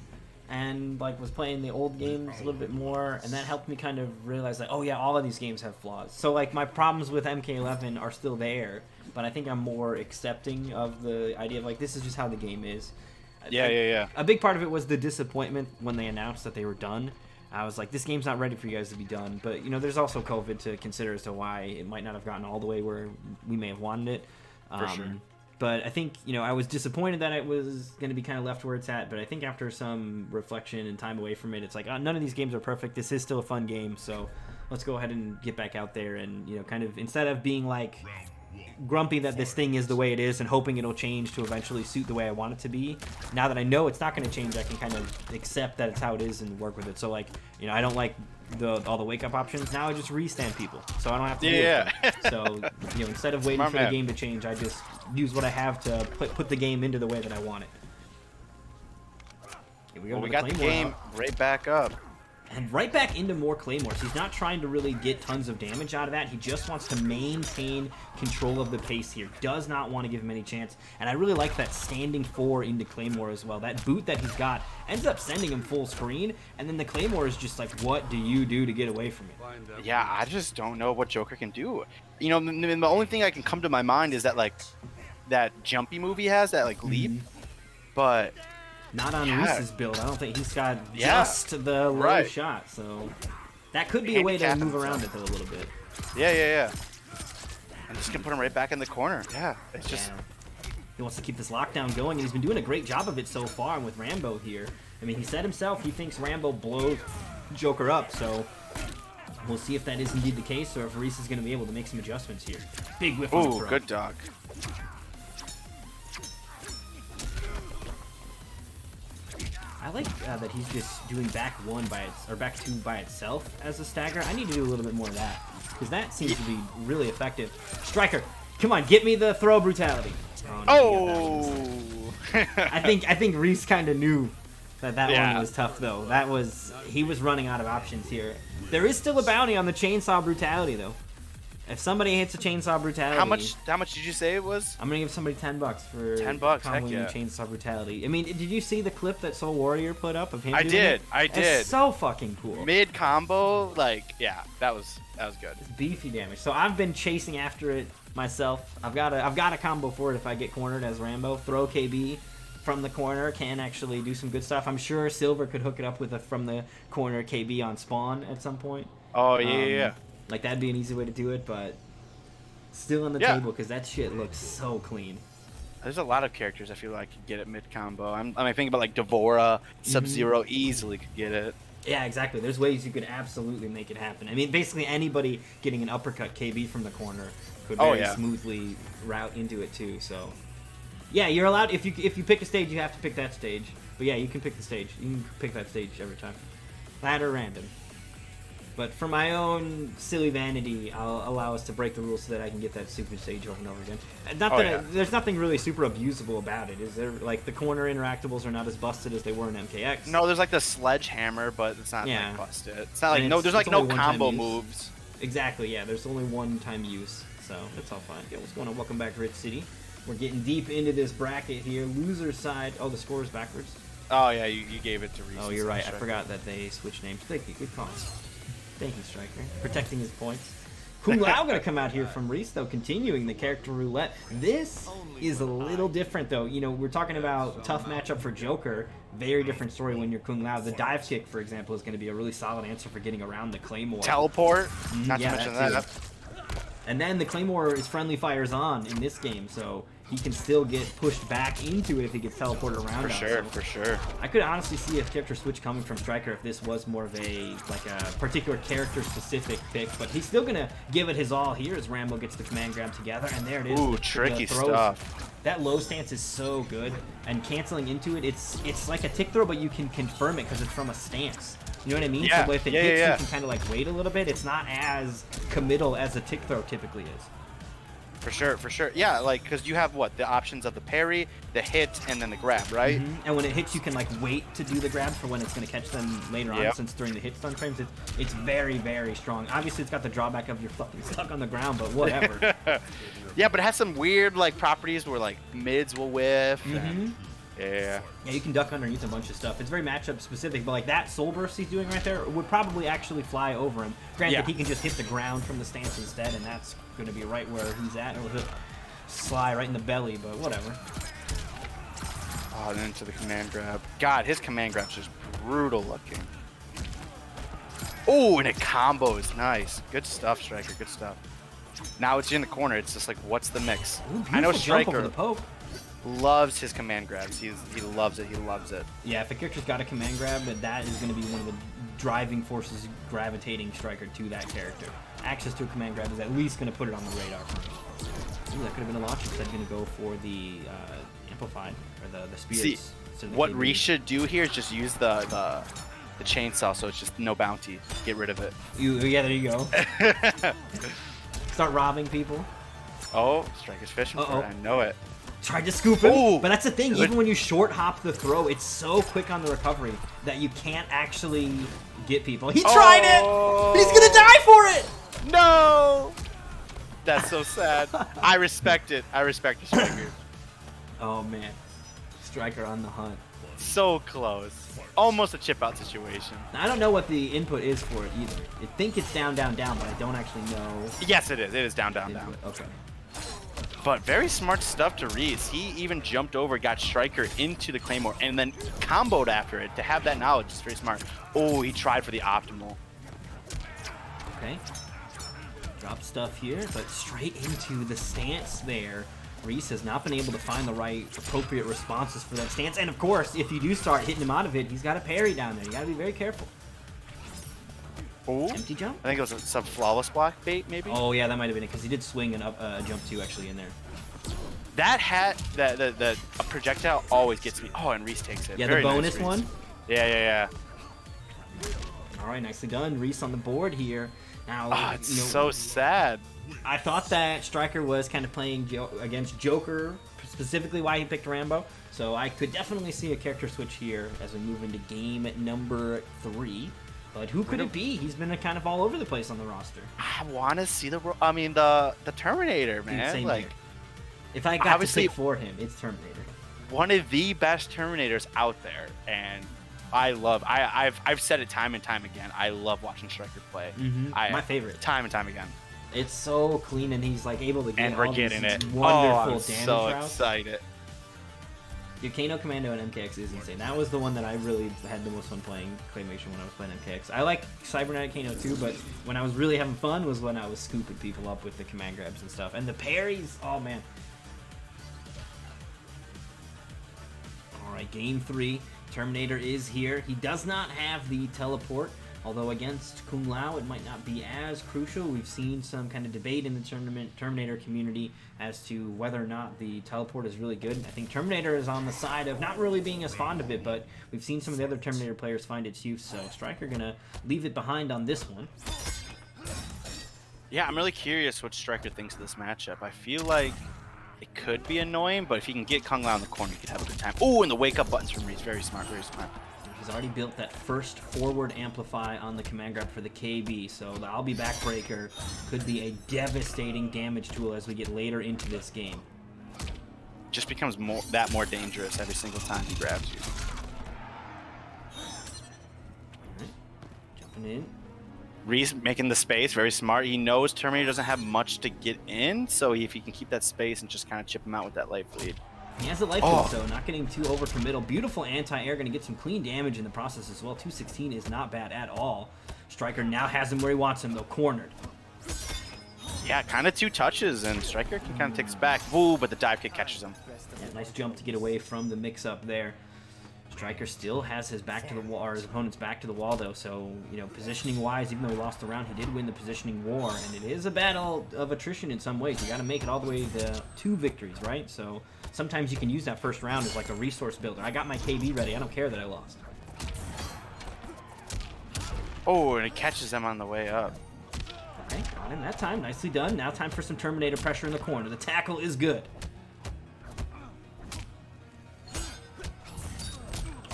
and like was playing the old games a little bit more, and that helped me kind of realize like, oh yeah, all of these games have flaws. So like my problems with MK11 are still there. But I think I'm more accepting of the idea of like this is just how the game is. Yeah. A big part of it was the disappointment when they announced that they were done. I was like, this game's not ready for you guys to be done. But you know, there's also COVID to consider as to why it might not have gotten all the way where we may have wanted it. For sure. But I think I was disappointed that it was going to be kind of left where it's at. But I think after some reflection and time away from it, it's like none of these games are perfect. This is still a fun game, so let's go ahead and get back out there and kind of instead of being like grumpy that this thing is the way it is and hoping it'll change to eventually suit the way I want it to be. Now that I know it's not going to change, I can kind of accept that it's how it is and work with it. So like, you know, I don't like all the wake up options. Now I just restand people, so I don't have to do it. So, you know, instead of waiting for the game to change, I just use what I have to put the game into the way that I want it. Here we go. Well, we got the game right back up. And right back into more Claymores. He's not trying to really get tons of damage out of that. He just wants to maintain control of the pace here. Does not want to give him any chance. And I really like that standing 4 into Claymore as well. That boot that he's got ends up sending him full screen. And then the Claymore is just like, what do you do to get away from it? Yeah, I just don't know what Joker can do. You know, the only thing I can come to my mind is that, like, that jumpy move he has, that, like, leap. But... not on Reese's build. I don't think he's got just the low shot, so that could be a way to move around it though a little bit. Yeah. I'm just gonna put him right back in the corner. Yeah, it's just he wants to keep this lockdown going, and he's been doing a great job of it so far. And with Rambo here, I mean, he said himself he thinks Rambo blows Joker up, so we'll see if that is indeed the case, or if Reese is gonna be able to make some adjustments here. Big whiff on the throw. Good dog. I like that he's just doing back 1 by back 2 by itself as a stagger. I need to do a little bit more of that, because that seems to be really effective. Striker, come on, get me the throw brutality. I think Reese kind of knew that one was tough though. He was running out of options here. There is still a bounty on the chainsaw brutality though. If somebody hits a chainsaw brutality, how much did you say it was? I'm gonna give somebody $10 for $10. Heck comboing yeah. chainsaw brutality. I mean, did you see the clip that Soul Warrior put up of him? I doing did. it? I did. It's so fucking cool. Mid combo, like, yeah, that was good. It's beefy damage. So I've been chasing after it myself. I've got a combo for it if I get cornered as Rambo. Throw KB from the corner can actually do some good stuff. I'm sure Silver could hook it up with a from the corner KB on spawn at some point. Oh yeah. Like that'd be an easy way to do it, but still on the table because that shit looks so clean. There's a lot of characters I feel like could get it mid combo. I think about like Devora, Sub-Zero easily could get it. Yeah, exactly. There's ways you could absolutely make it happen. I mean, basically anybody getting an uppercut KB from the corner could very smoothly route into it too. So, yeah, you're allowed. If you pick a stage, you have to pick that stage. But yeah, you can pick the stage. You can pick that stage every time. That or random. But for my own silly vanity, I'll allow us to break the rules so that I can get that super stage over and over again. There's nothing really super abusable about it, is there? Like, the corner interactables are not as busted as they were in MKX. No, there's like the sledgehammer, but it's not like busted. It's not like there's like no combo moves. Exactly, yeah. There's only one-time use, so that's all fine. Yeah, what's going on? Welcome back to Rich City. We're getting deep into this bracket here. Loser's side. Oh, the score is backwards. Oh yeah, you gave it to Reese. Oh, you're right. I forgot that they switched names. Thank you. Good call. Thank you, Striker. Protecting his points. Kung Lao gonna come out here from Reese, though, continuing the character roulette. This is a little different, though. You know, we're talking about tough matchup for Joker. Very different story when you're Kung Lao. The dive kick, for example, is going to be a really solid answer for getting around the Claymore. Teleport? Not to mention that. And then the Claymore is friendly fires on in this game, so he can still get pushed back into it if he gets teleported around. For sure. I could honestly see a character switch coming from Striker if this was more of a particular character specific pick, but he's still gonna give it his all here as Rambo gets the command grab together, and there it is. Ooh, tricky stuff. That low stance is so good, and canceling into it, it's like a tick throw, but you can confirm it because it's from a stance. You know what I mean? Yeah. So if it hits, you can kind of like wait a little bit. It's not as committal as a tick throw typically is. For sure. Yeah, like, because you have, what, the options of the parry, the hit, and then the grab, right? And when it hits, you can, like, wait to do the grab for when it's going to catch them later on, since during the hit stun frames, it's very, very strong. Obviously, it's got the drawback of you're fucking stuck on the ground, but whatever. Yeah, but it has some weird, like, properties where, like, mids will whiff. Yeah, you can duck underneath a bunch of stuff. It's very matchup specific, but like that soul burst he's doing right there would probably actually fly over him. Granted, he can just hit the ground from the stance instead, and that's going to be right where he's at. Or he'll slide right in the belly, but whatever. Oh, and into the command grab. God, his command grab's just brutal looking. Oh, and a combo is nice. Good stuff, Striker. Good stuff. Now it's in the corner. It's just like, what's the mix? Ooh, I know Striker over the poke. Loves his command grabs. He loves it. He loves it. Yeah, if a character's got a command grab, that is going to be one of the driving forces gravitating Striker to that character. Access to a command grab is at least going to put it on the radar for me. Ooh, that could have been a launch instead. Going to go for the amplified or the spears. See, instead of the what KB. Reese should do here is just use the chainsaw, so it's just no bounty. Get rid of it. Yeah, there you go. Start robbing people. Oh, Striker's fishing for it. I know it. Tried to scoop him, Ooh, but that's the thing. good. Even when you short hop the throw, it's so quick on the recovery that you can't actually get people. He tried it! He's gonna die for it! No! That's so sad. I respect it. I respect the Striker. Oh man, Striker on the hunt. So close. Almost a chip out situation. I don't know what the input is for it either. I think it's down, down, down, but I don't actually know. Yes, it is. It is down, down, the down. input. Okay. But very smart stuff to Reese. He even jumped over, got Striker into the Claymore, and then comboed after it. To have that knowledge is very smart. Oh, he tried for the optimal. Okay. Drop stuff here, but straight into the stance there. Reese has not been able to find the right appropriate responses for that stance. And of course, if you do start hitting him out of it, he's got a parry down there. You gotta be very careful. Oh, Empty jump? I think it was some flawless block bait, maybe. Oh yeah, that might have been it, because he did swing an up jump too actually in there. That hat, the a projectile always gets me. Oh, and Reese takes it. Yeah, Very the nice, bonus Reese. one. Yeah. All right, nicely done. Reese on the board here. Now, Oh, it's you know, so sad. I thought that Striker was kind of playing against Joker, specifically why he picked Rambo. So I could definitely see a character switch here as we move into game number 3. But who could it be? He's been kind of all over the place on the roster. I want to see the Terminator, Dude, man. same Like, here. If I got to obviously- pick for him, it's Terminator. one of the best Terminators out there, and I've said it time and time again. I love watching Striker play. My favorite. Time and time again. It's so clean, and he's like able to get And we're all getting these it. wonderful Oh, I'm damage so routes. excited. Your Kano Commando and MKX is insane. That was the one that I really had the most fun playing Claymation when I was playing MKX. I like Cybernetic Kano too, but when I was really having fun was when I was scooping people up with the command grabs and stuff. And the parries, oh man. Alright, game 3. Terminator is here. He does not have the teleport, although against Kung Lao it might not be as crucial. We've seen some kind of debate in the Terminator community as to whether or not the teleport is really good. I think Terminator is on the side of not really being as fond of it, but we've seen some of the other Terminator players find its use, so Striker gonna leave it behind on this one. Yeah, I'm really curious what Striker thinks of this matchup. I feel like it could be annoying, but if he can get Kung Lao in the corner, he could have a good time. Oh, and the wake up buttons from Reese. Very smart, very smart. He's already built that first forward amplify on the command grab for the KB, so the I'll be back breaker could be a devastating damage tool as we get later into this game. Just becomes more dangerous every single time he grabs you. Alright, jumping in. Reese making the space, very smart. He knows Terminator doesn't have much to get in, so if he can keep that space and just kind of chip him out with that life lead. He has a life lead, so not getting too overcommittal. Beautiful anti-air, going to get some clean damage in the process as well. 216 is not bad at all. Striker now has him where he wants him, though, cornered. Yeah, kind of 2 touches, and Striker can kind of take us back. Woo, but the dive kick catches him. Yeah, nice jump to get away from the mix-up there. Striker still has his back to the wall, or his opponent's back to the wall, though. So, you know, positioning-wise, even though he lost the round, he did win the positioning war, and it is a battle of attrition in some ways. You got to make it all the way to 2 victories, right? So sometimes you can use that first round as like a resource builder. I got my KB ready. I don't care that I lost. Oh, and it catches them on the way up. Okay, got him that time. Nicely done. Now time for some Terminator pressure in the corner. The tackle is good.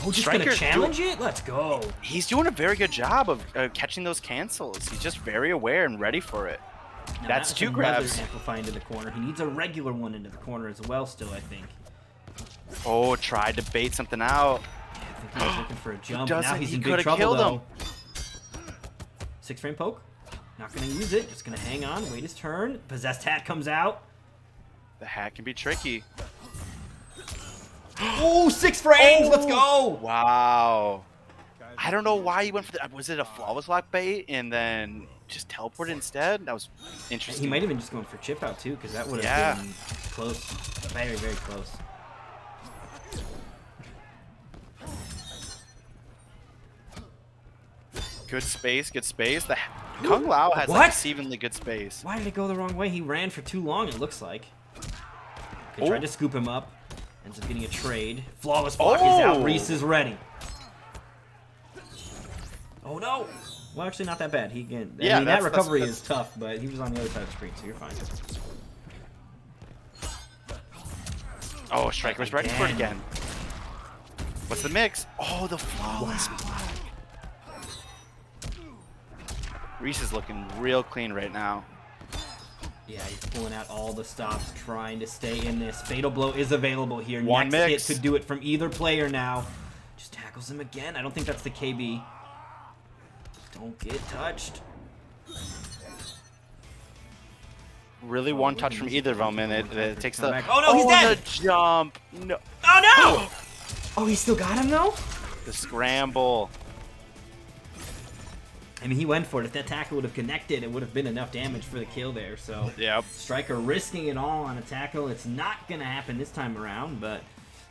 Oh, just gonna challenge it? Let's go. He's doing a very good job of catching those cancels. He's just very aware and ready for it. Now That's that was 2 another grabs. amplify into the corner. He needs a regular one into the corner as well still, I think. Oh, tried to bait something out. Yeah, I think he was looking for a jump. doesn't. Now he's He in big coulda trouble, killed though. him. 6-frame poke. Not gonna use it. Just gonna hang on, wait his turn. Possessed hat comes out. The hat can be tricky. Oh, 6 frames! Let's go! Wow. I don't know why he went for the... Was it a flawless lock bait and then just teleported instead? That was interesting. He might have been just going for chip out, too, because that would have been close. Very, very close. Good space, good space. The Kung Lao has What? like exceedingly good space. Why did it go the wrong way? He ran for too long, it looks like. Okay, tried to scoop him up. Ends up getting a trade. Flawless block is out. Reese is ready. Oh no! Well, actually, not that bad. He can. I mean, that recovery is tough, but he was on the other side of the screen, so you're fine. Oh, Striker's ready for it again. What's the mix? Oh, the flawless block. Reese is looking real clean right now. Yeah, he's pulling out all the stops, trying to stay in this. Fatal Blow is available here. One Next mix. hit could do it from either player now. Just tackles him again. I don't think that's the KB. Don't get touched. Really one touch from either of them, and it takes the... Oh no, he's dead! The jump! No. Oh no! Oh, he still got him though? The scramble. I mean, he went for it. If that tackle would have connected, it would have been enough damage for the kill there. So, Yep. Striker risking it all on a tackle. It's not going to happen this time around, but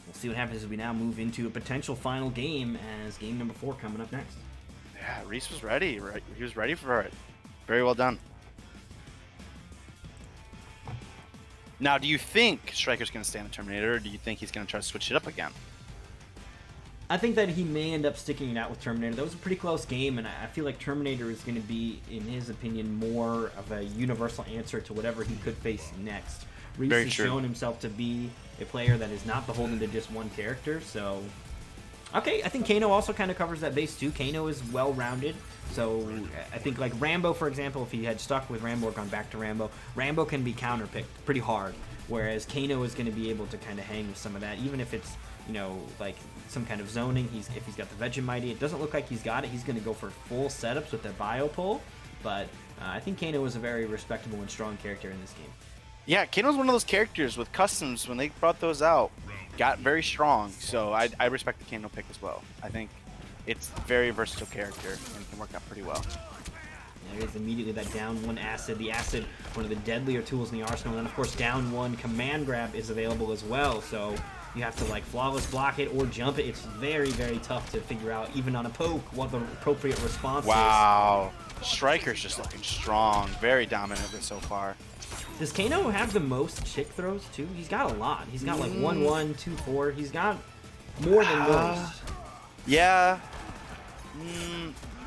we'll see what happens as we now move into a potential final game as game number 4 coming up next. Yeah, Reese was ready. Right? He was ready for it. Very well done. Now, do you think Striker's going to stay on the Terminator, or do you think he's going to try to switch it up again? I think that he may end up sticking it out with Terminator. That was a pretty close game, and I feel like Terminator is going to be, in his opinion, more of a universal answer to whatever he could face next. Reese has shown himself to be a player that is not beholden to just one character, so... Okay, I think Kano also kind of covers that base too. Kano is well-rounded, so I think like Rambo, for example, if he had stuck with Rambo or gone back to Rambo, Rambo can be counterpicked pretty hard, whereas Kano is going to be able to kind of hang with some of that, even if it's, you know, like some kind of zoning. If he's got the Vegemite, it doesn't look like he's got it. He's going to go for full setups with the bio pull, but I think Kano is a very respectable and strong character in this game. Yeah, Kano's one of those characters with customs, when they brought those out, got very strong. So I respect the Kano pick as well. I think it's a very versatile character and can work out pretty well. There is immediately that down 1 acid. The acid, one of the deadlier tools in the arsenal. And then, of course, down 1 command grab is available as well. So you have to, like, flawless block it or jump it. It's very, very tough to figure out, even on a poke, what the appropriate response is. Wow. Striker's just looking strong. Very dominant so far. Does Kano have the most chick throws, too? He's got a lot. He's got, like, 1-1, 2-4. He's got more than most. Yeah.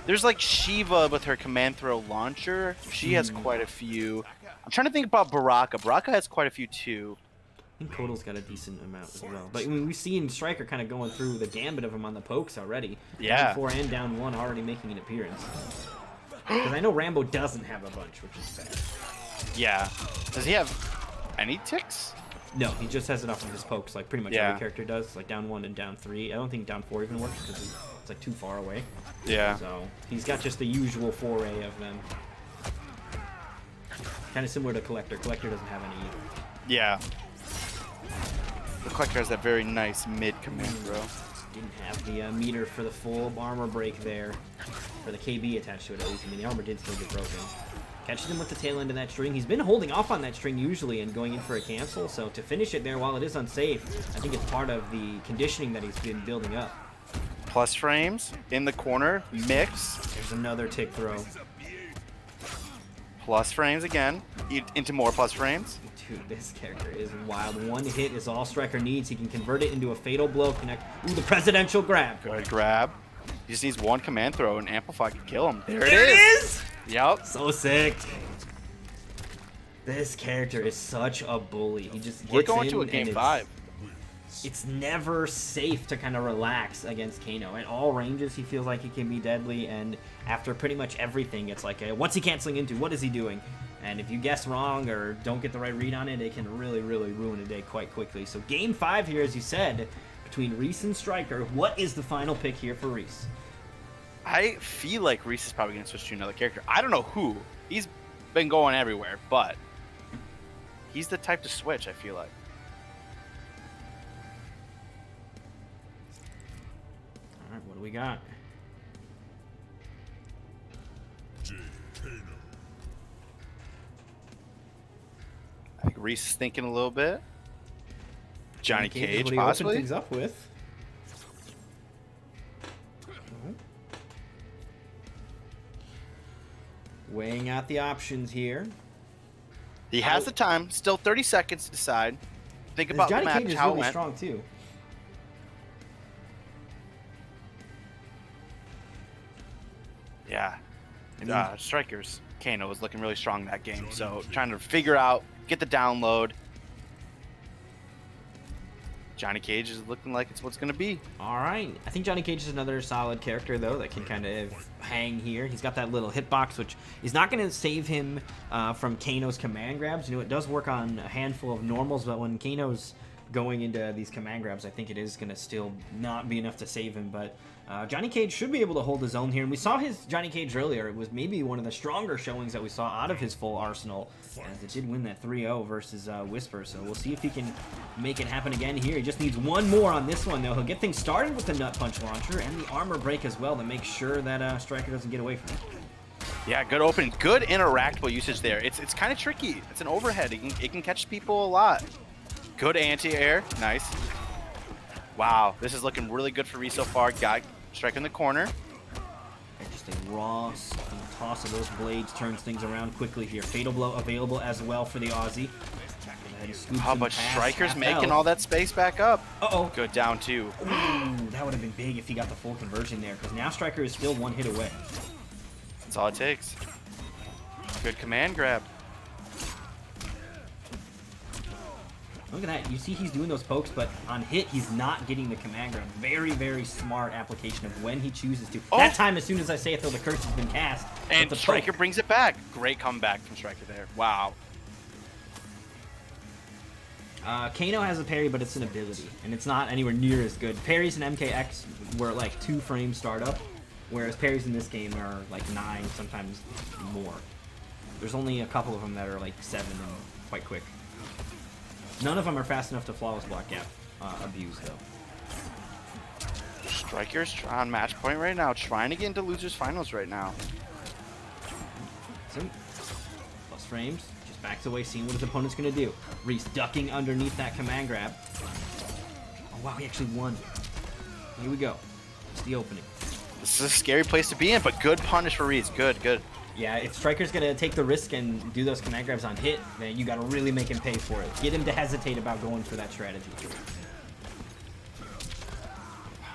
There's like Shiva with her command throw launcher. She has quite a few. I'm trying to think about Baraka. Baraka has quite a few too. I think Kotal's got a decent amount as well. But I mean, we've seen Striker kind of going through the gambit of them on the pokes already. Yeah. Down 4 and down 1 already making an appearance. Because I know Rambo doesn't have a bunch, which is bad. Yeah. Does he have any ticks? No, he just has it off of his pokes, like pretty much every character does. Like down 1 and down 3. I don't think down 4 even works because it's like too far away. Yeah. So he's got just the usual foray of them. Kind of similar to Collector. Collector doesn't have any either. Yeah. The Collector has that very nice mid command throw. Didn't have the meter for the full armor break there. For the KB attached to it at least. I mean, the armor did still get broken. Catches him with the tail end of that string. He's been holding off on that string usually and going in for a cancel. So to finish it there while it is unsafe, I think it's part of the conditioning that he's been building up. Plus frames in the corner. Mix. There's another tick throw. Plus frames again. Into more plus frames. Dude, this character is wild. 1 hit is all Striker needs. He can convert it into a fatal blow. Connect. Ooh, the presidential grab. Good grab. He just needs 1 command throw and Amplify can kill him. There it is! Yep. So sick. This character is such a bully. He just gets We're going in to a game and 5. It's never safe to kind of relax against Kano. At all ranges, he feels like he can be deadly, and after pretty much everything, it's like, what's he canceling into? What is he doing? And if you guess wrong or don't get the right read on it, it can really, really ruin a day quite quickly. So game 5 here, as you said, between Reese and Striker. What is the final pick here for Reese? I feel like Reese is probably going to switch to another character. I don't know who. He's been going everywhere, but he's the type to switch, I feel like. All right, what do we got? I think Reese is thinking a little bit. Johnny Cage, what do you possibly. open things up with? Weighing out the options here. He has the time. Still 30 seconds to decide. think about the Johnny match, Cage is how it really went. strong too. Yeah. I mean, Strikers. Kano was looking really strong that game. So trying to figure out, get the download. Johnny Cage is looking like it's what's going to be. all right. I think Johnny Cage is another solid character, though, that can kind of hang here. He's got that little hitbox, which is not going to save him from Kano's command grabs. You know, it does work on a handful of normals, but when Kano's going into these command grabs, I think it is going to still not be enough to save him. But Johnny Cage should be able to hold his own here. And we saw his Johnny Cage earlier. It was maybe one of the stronger showings that we saw out of his full arsenal, as it did win that 3-0 versus Whisper. So we'll see if he can make it happen again here. He just needs one more on this one, though. He'll get things started with the Nut Punch launcher and the armor break as well to make sure that Striker doesn't get away from it. Yeah, good opening. Good interactable usage there. It's kind of tricky. It's an overhead. It can catch people a lot. Good anti-air. Nice. Wow, this is looking really good for Reese so far. Got Striker in the corner. And just a raw toss of those blades turns things around quickly here. Fatal Blow available as well for the Aussie. How about Striker's making all that space back up? Uh-oh. Good down two. Ooh, that would have been big if he got the full conversion there, because now Striker is still one hit away. That's all it takes. Good command grab. Look at that. You see he's doing those pokes, but on hit, he's not getting the command grab. Very, very smart application of when he chooses to. Oh. That time, as soon as I say it, though, the curse has been cast. And the Striker poke. brings it back. Great comeback from Striker there. Wow. Kano has a parry, but it's an ability, and it's not anywhere near as good. Parries in MKX were like 2 frame startup, whereas parries in this game are like 9, sometimes more. There's only a couple of them that are like 7 and quite quick. None of them are fast enough to flawless block gap abuse, though. Striker's on match point right now, trying to get into losers finals right now. So, plus frames, just backs away, seeing what his opponent's gonna do. Reese ducking underneath that command grab. Oh wow, he actually won. Here we go. It's the opening. This is a scary place to be in, but good punish for Reese. Good, good. Yeah, if Striker's gonna take the risk and do those command grabs on hit, then you gotta really make him pay for it. Get him to hesitate about going for that strategy.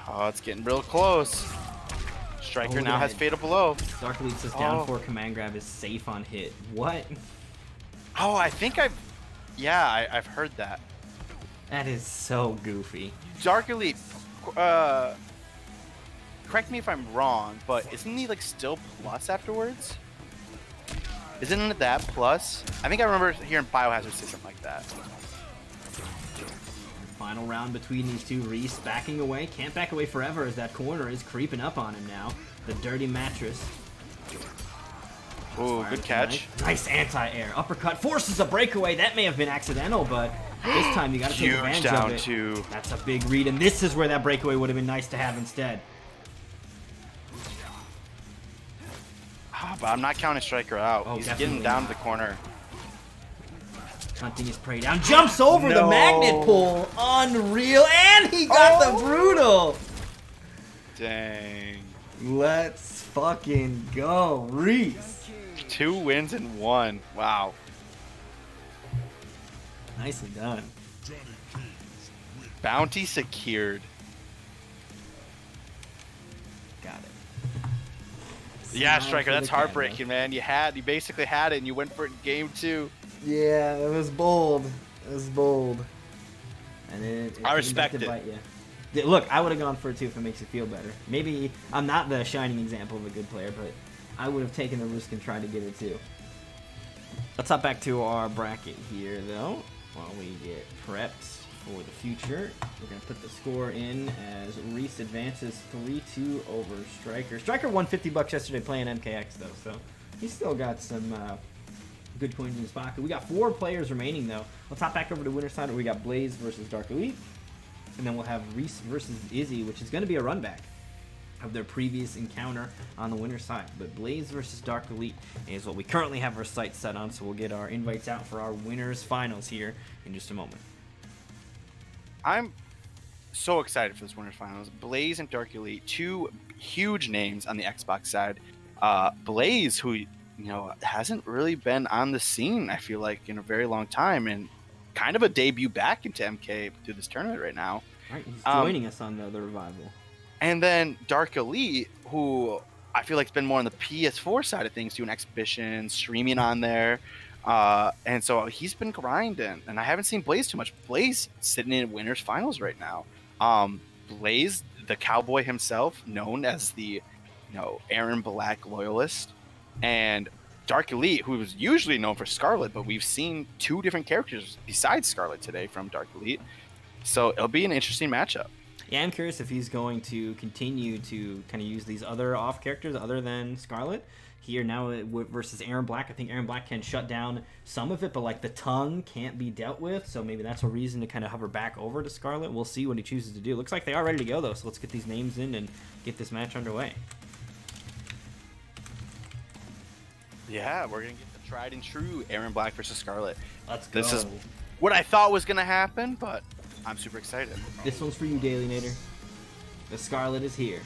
Oh, it's getting real close. Striker Oh, now has yeah. Fatal Blow. Dark Elite says down Oh. 4 command grab is safe on hit. What? Oh, I think I've heard that. That is so goofy. Dark Elite, correct me if I'm wrong, but isn't he like still plus afterwards? Isn't it that plus? I think I remember hearing Biohazard say something like that. Final round between these two. Reese backing away. Can't back away forever as that corner is creeping up on him now. The dirty mattress. Ooh, good catch. Nice anti-air. Uppercut forces a breakaway. That may have been accidental, but this time you got to take Huge advantage down of it. two. That's a big read, and this is where that breakaway would have been nice to have instead. But I'm not counting Striker out. Oh, He's definitely getting down not. to the corner. Hunting his prey down. Jumps over the magnet pull. Unreal. And he got the brutal. Dang. Let's fucking go. Reese. 2 wins and 1. Wow. Nicely done. Bounty secured. Got it. Yeah, Smile Striker, for that's the camera. heartbreaking, man. You basically had it and you went for it in game 2. Yeah, it was bold. It was bold. And it I respect came back it. to bite you. Look, I would have gone for it too if it makes you feel better. Maybe I'm not the shining example of a good player, but I would have taken the risk and tried to get it too. Let's hop back to our bracket here, though, while we get prepped for the future. We're going to put the score in as Reese advances 3-2 over Striker. Striker won $50 yesterday playing MKX, though, so he's still got some good coins in his pocket. We got 4 players remaining, though. Let's hop back over to winner's side where we got Blaze versus Dark Elite. And then we'll have Reese versus Izzy, which is going to be a run back of their previous encounter on the winner's side. But Blaze versus Dark Elite is what we currently have our sights set on, so we'll get our invites out for our winners finals here in just a moment. I'm so excited for this winners finals. Blaze and Dark Elite, 2 huge names on the Xbox side. Blaze, who hasn't really been on the scene, I feel like, in a very long time, and kind of a debut back into MK through this tournament right now. All right, he's joining us on the revival. And then Dark Elite, who I feel like has been more on the PS4 side of things, doing exhibitions, streaming on there. And so he's been grinding, and I haven't seen Blaze too much. Blaze sitting in winners finals right now. Blaze, the cowboy himself, known as the Aaron Black loyalist, and Dark Elite, who is usually known for Scarlet, but we've seen 2 different characters besides Scarlet today from Dark Elite. So it'll be an interesting matchup. Yeah, I'm curious if he's going to continue to kind of use these other off characters other than Scarlet here now versus Aaron Black. I think Aaron Black can shut down some of it, but like the tongue can't be dealt with, so maybe that's a reason to kind of hover back over to Scarlet. We'll see what he chooses to do. Looks like they are ready to go though, so let's get these names in and get this match underway. Yeah, we're gonna get the tried and true Aaron Black versus Scarlet. Let's go. This is what I thought was gonna happen, but I'm super excited. This one's for you, Daily Nader. The Scarlet is here.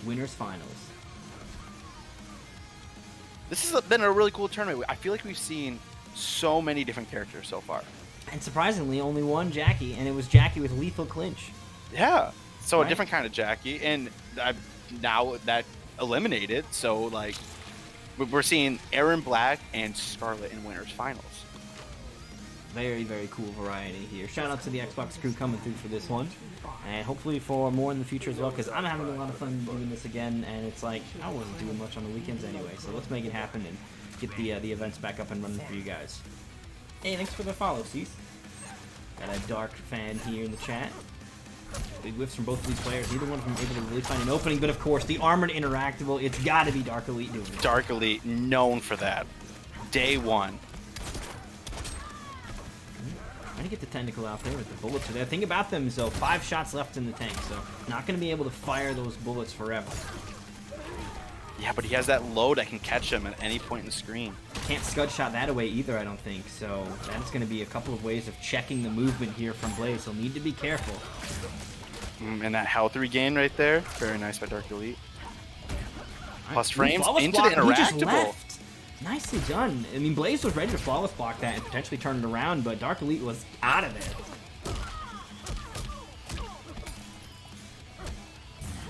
Winners finals. This has been a really cool tournament. I feel like we've seen so many different characters so far. And surprisingly, only one Jackie, and it was Jackie with lethal clinch. Yeah, so Right. a different kind of Jackie, and now that eliminated, so like we're seeing Aaron Black and Scarlet in winners finals. Very, very cool variety here. Shout out to the Xbox crew coming through for this one. And hopefully for more in the future as well, because I'm having a lot of fun doing this again, and it's like, I wasn't doing much on the weekends anyway, so let's make it happen and get the events back up and running for you guys. Hey, thanks for the follow, Cease. Got a Dark fan here in the chat. Big whiffs from both of these players. Neither one of them able to really find an opening, but of course, the armored interactable, it's got to be Dark Elite doing it. Dark Elite, known for that. Day one. Trying to get the tentacle out there with the bullets are there. Thing about them is, though, 5 shots left in the tank, so not going to be able to fire those bullets forever. Yeah, but he has that load that can catch him at any point in the screen. Can't scud shot that away either, I don't think, so that's going to be a couple of ways of checking the movement here from Blaze. He'll need to be careful. And that health regain right there, very nice by Dark Elite. Plus Ooh, frames flawless into block, the he just interactable. left. Nicely done. I mean, Blaze was ready to flawless block that and potentially turn it around, but Dark Elite was out of it.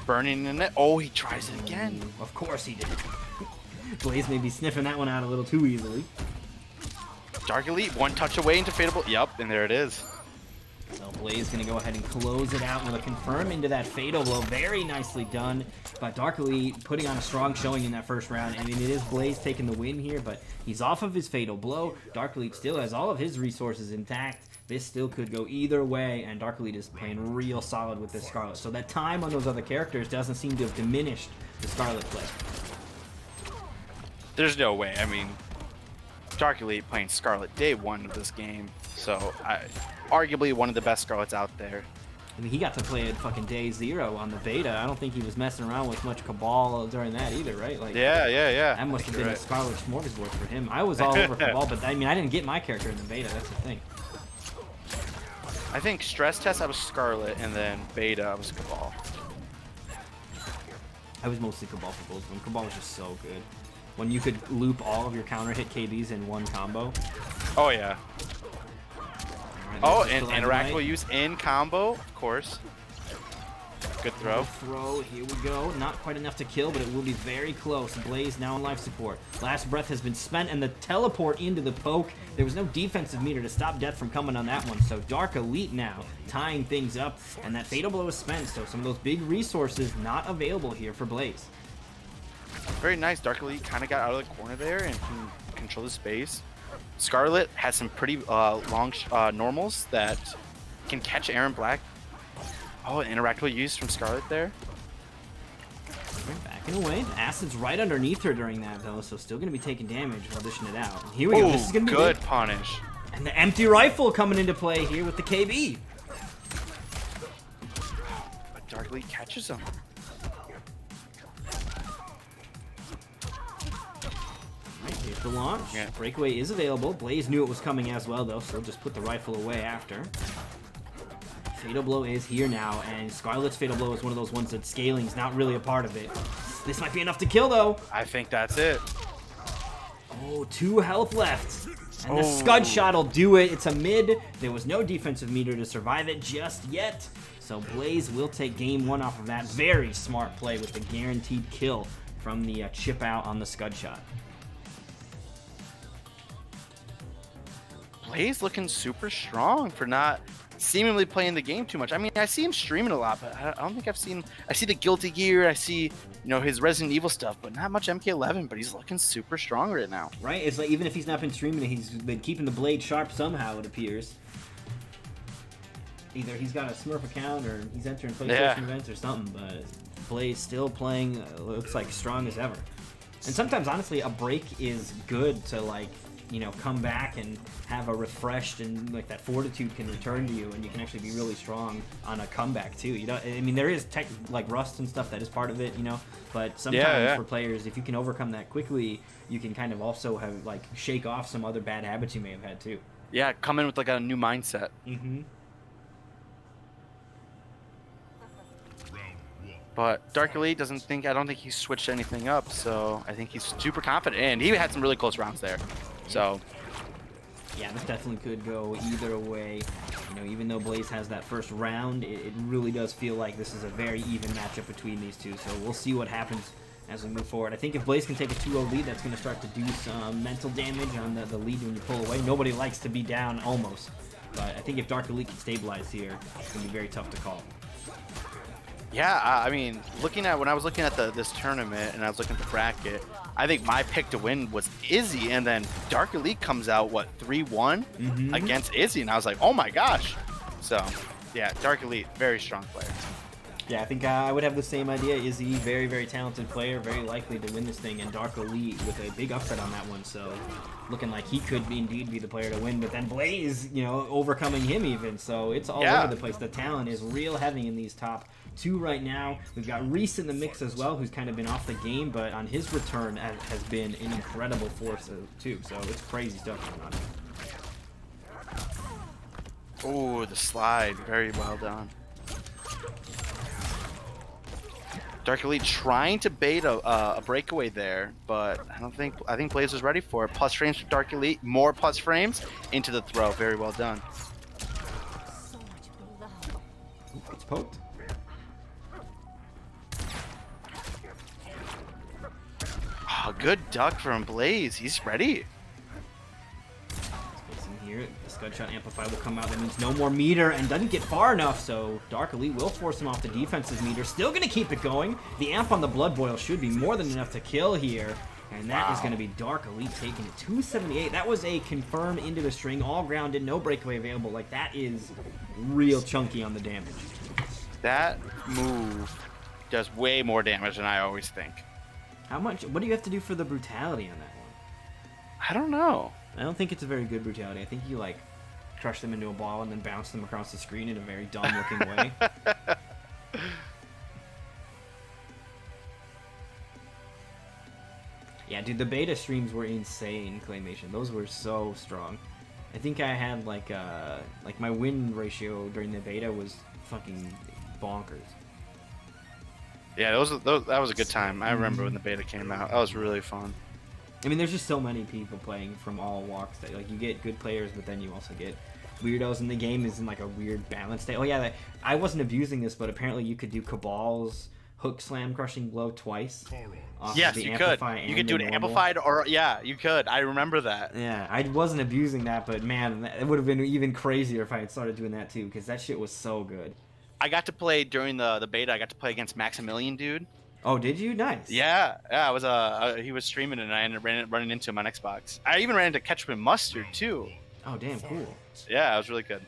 Burning in it. Oh, he tries it again. Of course he did. Blaze may be sniffing that one out a little too easily. Dark Elite, one touch away into Fadeable. Yup, and there it is. So Blaze gonna go ahead and close it out with a confirm into that fatal blow. Very nicely done by Dark Elite, putting on a strong showing in that first round. I mean, it is Blaze taking the win here, but he's off of his fatal blow. Dark Elite still has all of his resources intact. This still could go either way, and Dark Elite is playing real solid with this Scarlet. So that time on those other characters doesn't seem to have diminished the Scarlet play. There's no way. I mean, Dark Elite playing Scarlet day one of this game. So, arguably one of the best Scarlets out there. I mean, he got to play at fucking day 0 on the beta. I don't think he was messing around with much Cabal during that either, right? Like, Yeah. that must have been a Scarlet smorgasbord for him. I was all over Cabal, but I mean, I didn't get my character in the beta. That's the thing. I think stress test I was Scarlet, and then beta I was Cabal. I was mostly Cabal for both of them. Cabal was just so good. When you could loop all of your counter hit KBs in one combo. Oh yeah. Right, Oh, there's and the interactable Light. use in combo, of course. Good throw. Throw, here we go. Not quite enough to kill, but it will be very close. Blaze now in life support. Last breath has been spent, and the teleport into the poke. There was no defensive meter to stop death from coming on that one, so Dark Elite now tying things up, and that fatal blow is spent, so some of those big resources not available here for Blaze. Very nice. Dark Elite kind of got out of the corner there and can control the space. Scarlet has some pretty long normals that can catch Aaron Black. Oh, an interactable use from Scarlet there. Backing away. The Acid's right underneath her during that, though, so still going to be taking damage while dishing it out. And here we go. This is going to be good big. punish. And the empty rifle coming into play here with the KB. But Dark Elite catches him. Right, here's the launch. Yeah. Breakaway is available. Blaze knew it was coming as well, though, so he'll just put the rifle away after. Fatal Blow is here now, and Scarlet's Fatal Blow is one of those ones that scaling's not really a part of it. This might be enough to kill, though. I think that's it. Oh, 2 health left. And the Scud Shot will do it. It's a mid. There was no defensive meter to survive it just yet. So Blaze will take game 1 off of that. Very smart play with the guaranteed kill from the chip out on the Scud Shot. Blaze looking super strong for not seemingly playing the game too much. I mean, I see him streaming a lot, but I don't think I've seen. I see the Guilty Gear, I see, you know, his Resident Evil stuff, but not much MK11. But he's looking super strong right now. Right? It's like even if he's not been streaming it, he's been keeping the blade sharp somehow. It appears. Either he's got a Smurf account or he's entering PlayStation events or something. But Blaze still playing. Looks like strong as ever. And sometimes, honestly, a break is good to like, you know, come back and have a refreshed and like that fortitude can return to you, and you can actually be really strong on a comeback too. You know, I mean, there is tech like rust and stuff that is part of it, you know, but sometimes for players, if you can overcome that quickly, you can kind of also have like shake off some other bad habits you may have had too. Yeah, come in with like a new mindset. Mm-hmm. But Dark Elite I don't think he's switched anything up, so I think he's super confident, and he had some really close rounds there. So, yeah, this definitely could go either way. You know, even though Blaze has that first round, it really does feel like this is a very even matchup between these two. So we'll see what happens as we move forward. I think if Blaze can take a 2-0 lead, that's going to start to do some mental damage on the lead when you pull away. Nobody likes to be down almost. But I think if Dark Elite can stabilize here, it's going to be very tough to call. yeah, I mean, when I was looking at this tournament and I was looking at the bracket, I think my pick to win was Izzy, and then Dark Elite comes out, what, 3-1 against Izzy, and I was like, oh my gosh. So, yeah, Dark Elite, very strong player. Yeah, I think I would have the same idea. Izzy, very, very talented player, very likely to win this thing, and Dark Elite with a big upset on that one, so looking like he could indeed be the player to win, but then Blaze, you know, overcoming him even, so it's all over the place. The talent is real heavy in these top two right now. We've got Reese in the mix as well, who's kind of been off the game, but on his return has been an incredible force too, so it's crazy stuff going on. Oh, the slide, very well done. Dark Elite trying to bait a breakaway there, but I think Blaze was ready for it. Plus frames for Dark Elite, more plus frames into the throw. Very well done. It's poked. Oh, good duck from Blaze. He's ready. Here, the Scud Shot Amplify will come out. That means no more meter and doesn't get far enough, so Dark Elite will force him off the defensive meter. Still going to keep it going. The amp on the Blood Boil should be more than enough to kill here. And that is going to be Dark Elite taking it. 278. That was a confirm into the string, all grounded, no breakaway available. Like, that is real chunky on the damage. That move does way more damage than I always think. How much? What do you have to do for the brutality on that one? I don't know. I don't think it's a very good brutality. I think you, like, crush them into a ball and then bounce them across the screen in a very dumb-looking way. Yeah, dude, the beta streams were insane, Claymation. Those were so strong. I think I had, like my win ratio during the beta was fucking bonkers. Yeah, that was a good time. I remember when the beta came out. That was really fun. I mean, there's just so many people playing from all walks that, like, you get good players, but then you also get weirdos, and the game is in, like, a weird balance state. Oh, yeah, I wasn't abusing this, but apparently you could do Cabal's hook slam crushing blow twice. Yes, you could. You could do an amplified, or, yeah, you could. I remember that. Yeah, I wasn't abusing that, but, man, it would have been even crazier if I had started doing that, too, because that shit was so good. I got to play during the beta. I got to play against Maximilian, dude. Oh, did you? Nice. Yeah. I was he was streaming and I ended up running into him on Xbox. I even ran into Ketchup and Mustard too. Oh, damn, cool. Yeah, it was really good.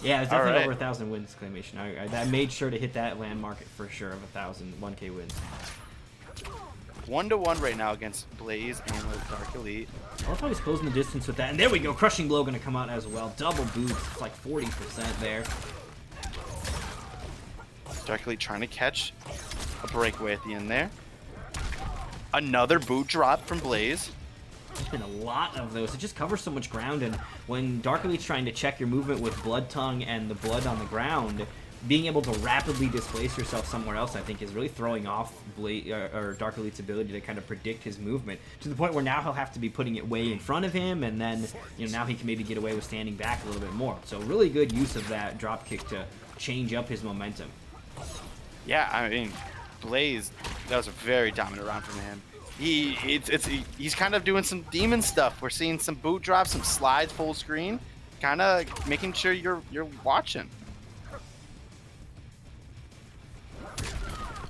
Yeah, it was definitely over 1,000 wins, Claymation. I made sure to hit that landmark for sure of 1,000 1K wins. 1-1 right now against Blaze and with Dark Elite. I love how he's closing the distance with that. And there we go. Crushing Blow going to come out as well. Double boost. It's like 40% there. Dark Elite trying to catch a breakaway at the end there. Another boot drop from Blaze. There's been a lot of those. It just covers so much ground, and when Dark Elite's trying to check your movement with Blood Tongue and the blood on the ground, being able to rapidly displace yourself somewhere else, I think, is really throwing off Dark Elite's ability to kind of predict his movement, to the point where now he'll have to be putting it way in front of him, and then, you know, now he can maybe get away with standing back a little bit more. So really good use of that drop kick to change up his momentum. Yeah, I mean, Blaze, that was a very dominant round from him. He's kind of doing some demon stuff. We're seeing some boot drops, some slides full screen, kind of making sure you're watching.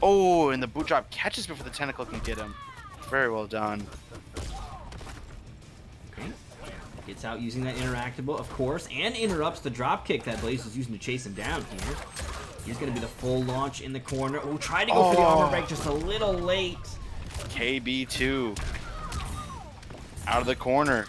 Oh, and the boot drop catches before the tentacle can get him. Very well done. Okay. Gets out using that interactable, of course, and interrupts the drop kick that Blaze is using to chase him down here. He's going to be the full launch in the corner. Oh, tried to go for the armor break just a little late. KB2 out of the corner.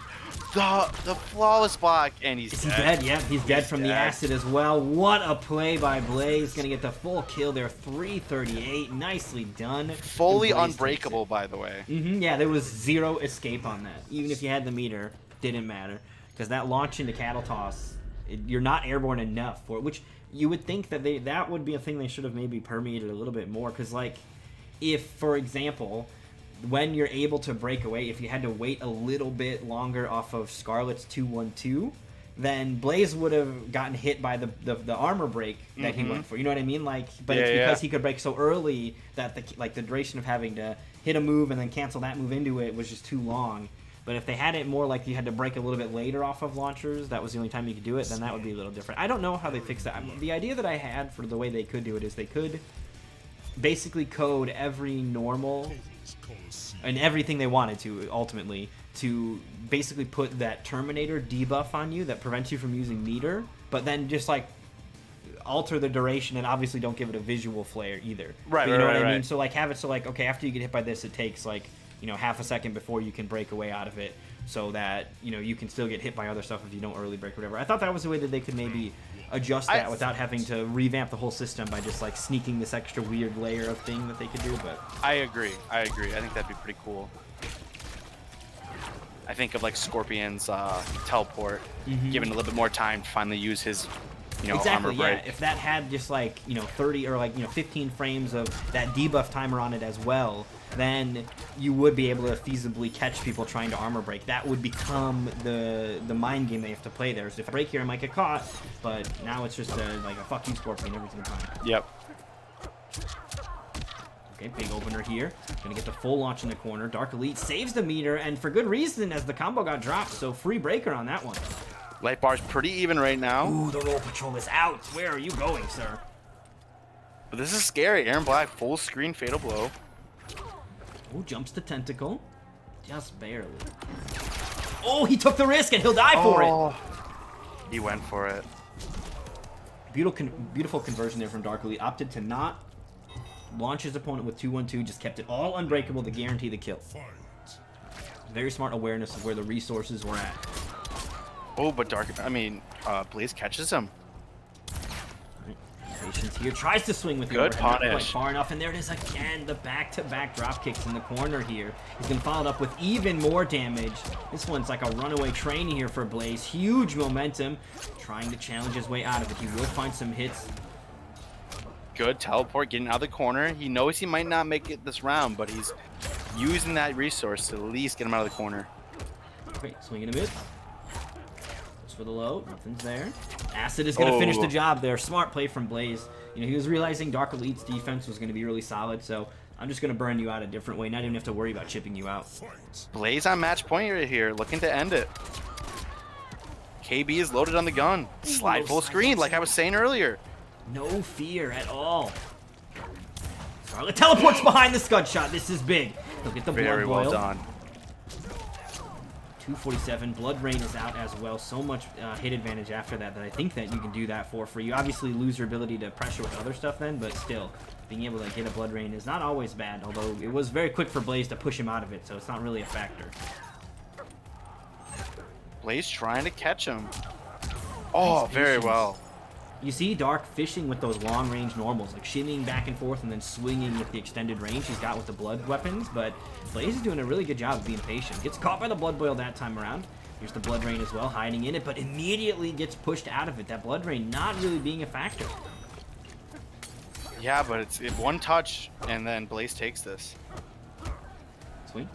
The flawless block, and he's Is he dead? Yeah, he's dead from the acid as well. What a play by Blaze. Gonna get the full kill there. 338. Nicely done. Fully unbreakable, by the way. Yeah, there was zero escape on that. Even if you had the meter, didn't matter. Because that launch into cattle toss, you're not airborne enough for it, which you would think that that would be a thing they should have maybe permeated a little bit more. Because, like, if, for example, when you're able to break away, if you had to wait a little bit longer off of Scarlet's 2-1-2, then Blaze would have gotten hit by the armor break that he went for. You know what I mean? Like, but it's because he could break so early that the duration of having to hit a move and then cancel that move into it was just too long. But if they had it more like you had to break a little bit later off of launchers, that was the only time you could do it, then that would be a little different. I don't know how they fix that. The idea that I had for the way they could do it is they could basically code every normal and everything they wanted to, ultimately, to basically put that Terminator debuff on you that prevents you from using meter, but then just, like, alter the duration and obviously don't give it a visual flare either. Right, but you know what I mean? right. So, like, have it so, like, okay, after you get hit by this, it takes, like, you know, half a second before you can break away out of it, so that, you know, you can still get hit by other stuff if you don't early break or whatever. I thought that was the way that they could maybe adjust that without having to revamp the whole system by just, like, sneaking this extra weird layer of thing that they could do. But I agree. I think that'd be pretty cool. I think of, like, Scorpion's teleport, giving a little bit more time to finally use his, you know, exactly, armor break. yeah. If that had just, like, you know, 30 or, like, you know, 15 frames of that debuff timer on it as well, then you would be able to feasibly catch people trying to armor break. That would become the mind game they have to play there. So if I break here, I might get caught, but now it's just like a fuck you, Scorpion, every single time. Yep. Okay, big opener here. Gonna get the full launch in the corner. Dark Elite saves the meter, and for good reason, as the combo got dropped, so free breaker on that one. Light bar's pretty even right now. Ooh, the roll patrol is out. Where are you going, sir? But this is scary. Aaron Black, full screen fatal blow. Ooh, jumps the tentacle. Just barely. Oh, he took the risk, and he'll die for it. He went for it. Beautiful conversion there from Dark Elite. Opted to not launch his opponent with 2-1-2, just kept it all unbreakable to guarantee the kill. Very smart awareness of where the resources were at. Oh, but Blaze catches him. Patience here, tries to swing with the Good overhead, not quite punish. far enough, and there it is again, the back-to-back drop kicks in the corner here. He's been followed up with even more damage. This one's like a runaway train here for Blaze. Huge momentum, trying to challenge his way out of it. He will find some hits. Good teleport, getting out of the corner. He knows he might not make it this round, but he's using that resource to at least get him out of the corner. Great, swing and a miss. For the low, nothing's there. Acid is going to finish the job there. Smart play from Blaze. You know, he was realizing Dark Elite's defense was going to be really solid, so I'm just going to burn you out a different way, not even have to worry about chipping you out. Blaze on match point right here, looking to end it. KB is loaded on the gun. Slide full screen, like I was saying earlier. No fear at all. Scarlet teleports behind the scud shot. This is big. He'll get the blood Very boil. well done. 247. Blood Rain is out as well. So much hit advantage after that I think that you can do that for free. You obviously lose your ability to pressure with other stuff then, but still, being able to get a Blood Rain is not always bad, although it was very quick for Blaze to push him out of it, so it's not really a factor. Blaze trying to catch him. Oh, very well. You see Dark fishing with those long-range normals, like shimmying back and forth and then swinging with the extended range he's got with the blood weapons, but Blaze is doing a really good job of being patient. Gets caught by the Blood Boil that time around. Here's the Blood Rain as well, hiding in it, but immediately gets pushed out of it. That Blood Rain not really being a factor. Yeah, but it's one touch, and then Blaze takes this. Sweet.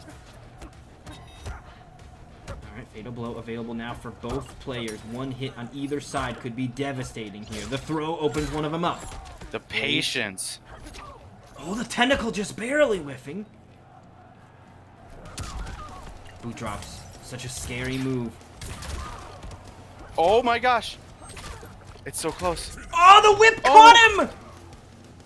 Alright, Fatal Blow available now for both players. One hit on either side could be devastating here. The throw opens one of them up. The patience. Oh, the tentacle just barely whiffing. Boot drops. Such a scary move. Oh my gosh. It's so close. Oh, the whip caught him!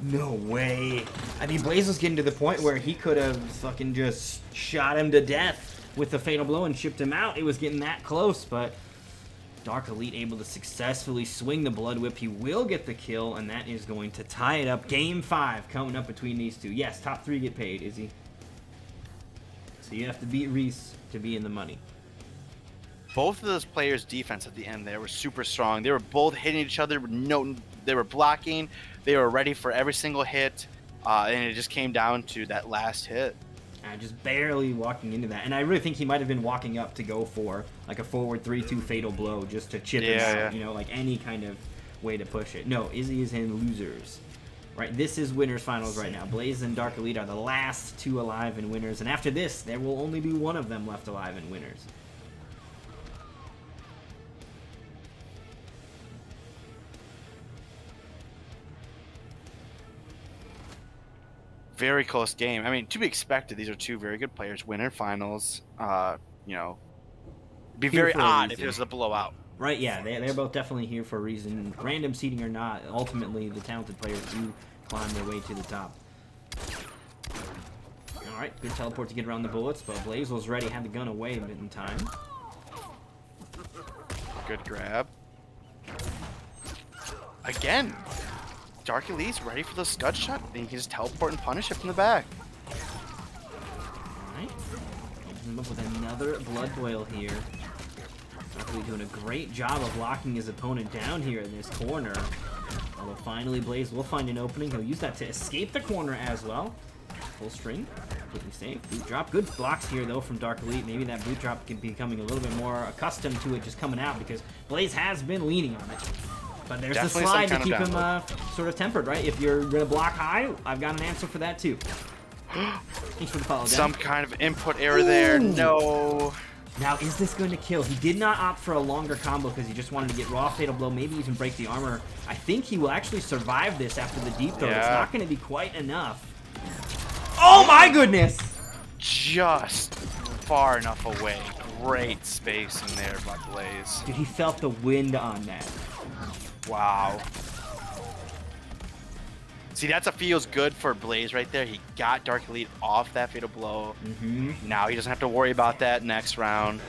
No way. I mean, Blaze was getting to the point where he could have fucking just shot him to death with the Fatal Blow and shipped him out. It was getting that close, but Dark Elite able to successfully swing the Blood Whip. He will get the kill, and that is going to tie it up. Game 5 coming up between these two. Yes, top 3 get paid, Izzy. So you have to beat Reese to be in the money. Both of those players' defense at the end there were super strong. They were both hitting each other. They were blocking. They were ready for every single hit, and it just came down to that last hit. Just barely walking into that. And I really think he might have been walking up to go for like a forward 3-2 Fatal Blow just to chip him out, you know, like any kind of way to push it. No, Izzy is in losers. Right, this is winners finals right now. Blaze and Dark Elite are the last 2 alive in winners, and after this, there will only be one of them left alive in winners. Very close game. I mean, to be expected, these are 2 very good players. Winner finals. You know, be very odd if it was a blowout. Right, yeah, they're both definitely here for a reason. Random seeding or not, ultimately the talented players do climb their way to the top. Alright, good teleport to get around the bullets, but Blaze was ready, had the gun away a bit in time. Good grab. Again, Dark Elite's ready for the scud shot. Then you can just teleport and punish it from the back. Alright, opens him up with another Blood Boil here. Dark Elite doing a great job of locking his opponent down here in this corner. Although finally Blaze will find an opening. He'll use that to escape the corner as well. Full string, completely safe. Boot drop, good blocks here though from Dark Elite. Maybe that boot drop can be becoming a little bit more accustomed to it just coming out because Blaze has been leaning on it. But there's Definitely the slide to some keep kind him sort of tempered, right? If you're gonna block high, I've got an answer for that too. Thanks for the follow down. Some kind of input error there. No. Now, is this going to kill? He did not opt for a longer combo because he just wanted to get raw Fatal Blow, maybe even break the armor. I think he will actually survive this after the deep throw. It's not going to be quite enough. Oh my goodness! Just far enough away. Great space in there by Blaze. Dude, he felt the wind on that. Wow. See, that's a feels good for Blaze right there. He got Dark Elite off that Fatal Blow. Now he doesn't have to worry about that next round.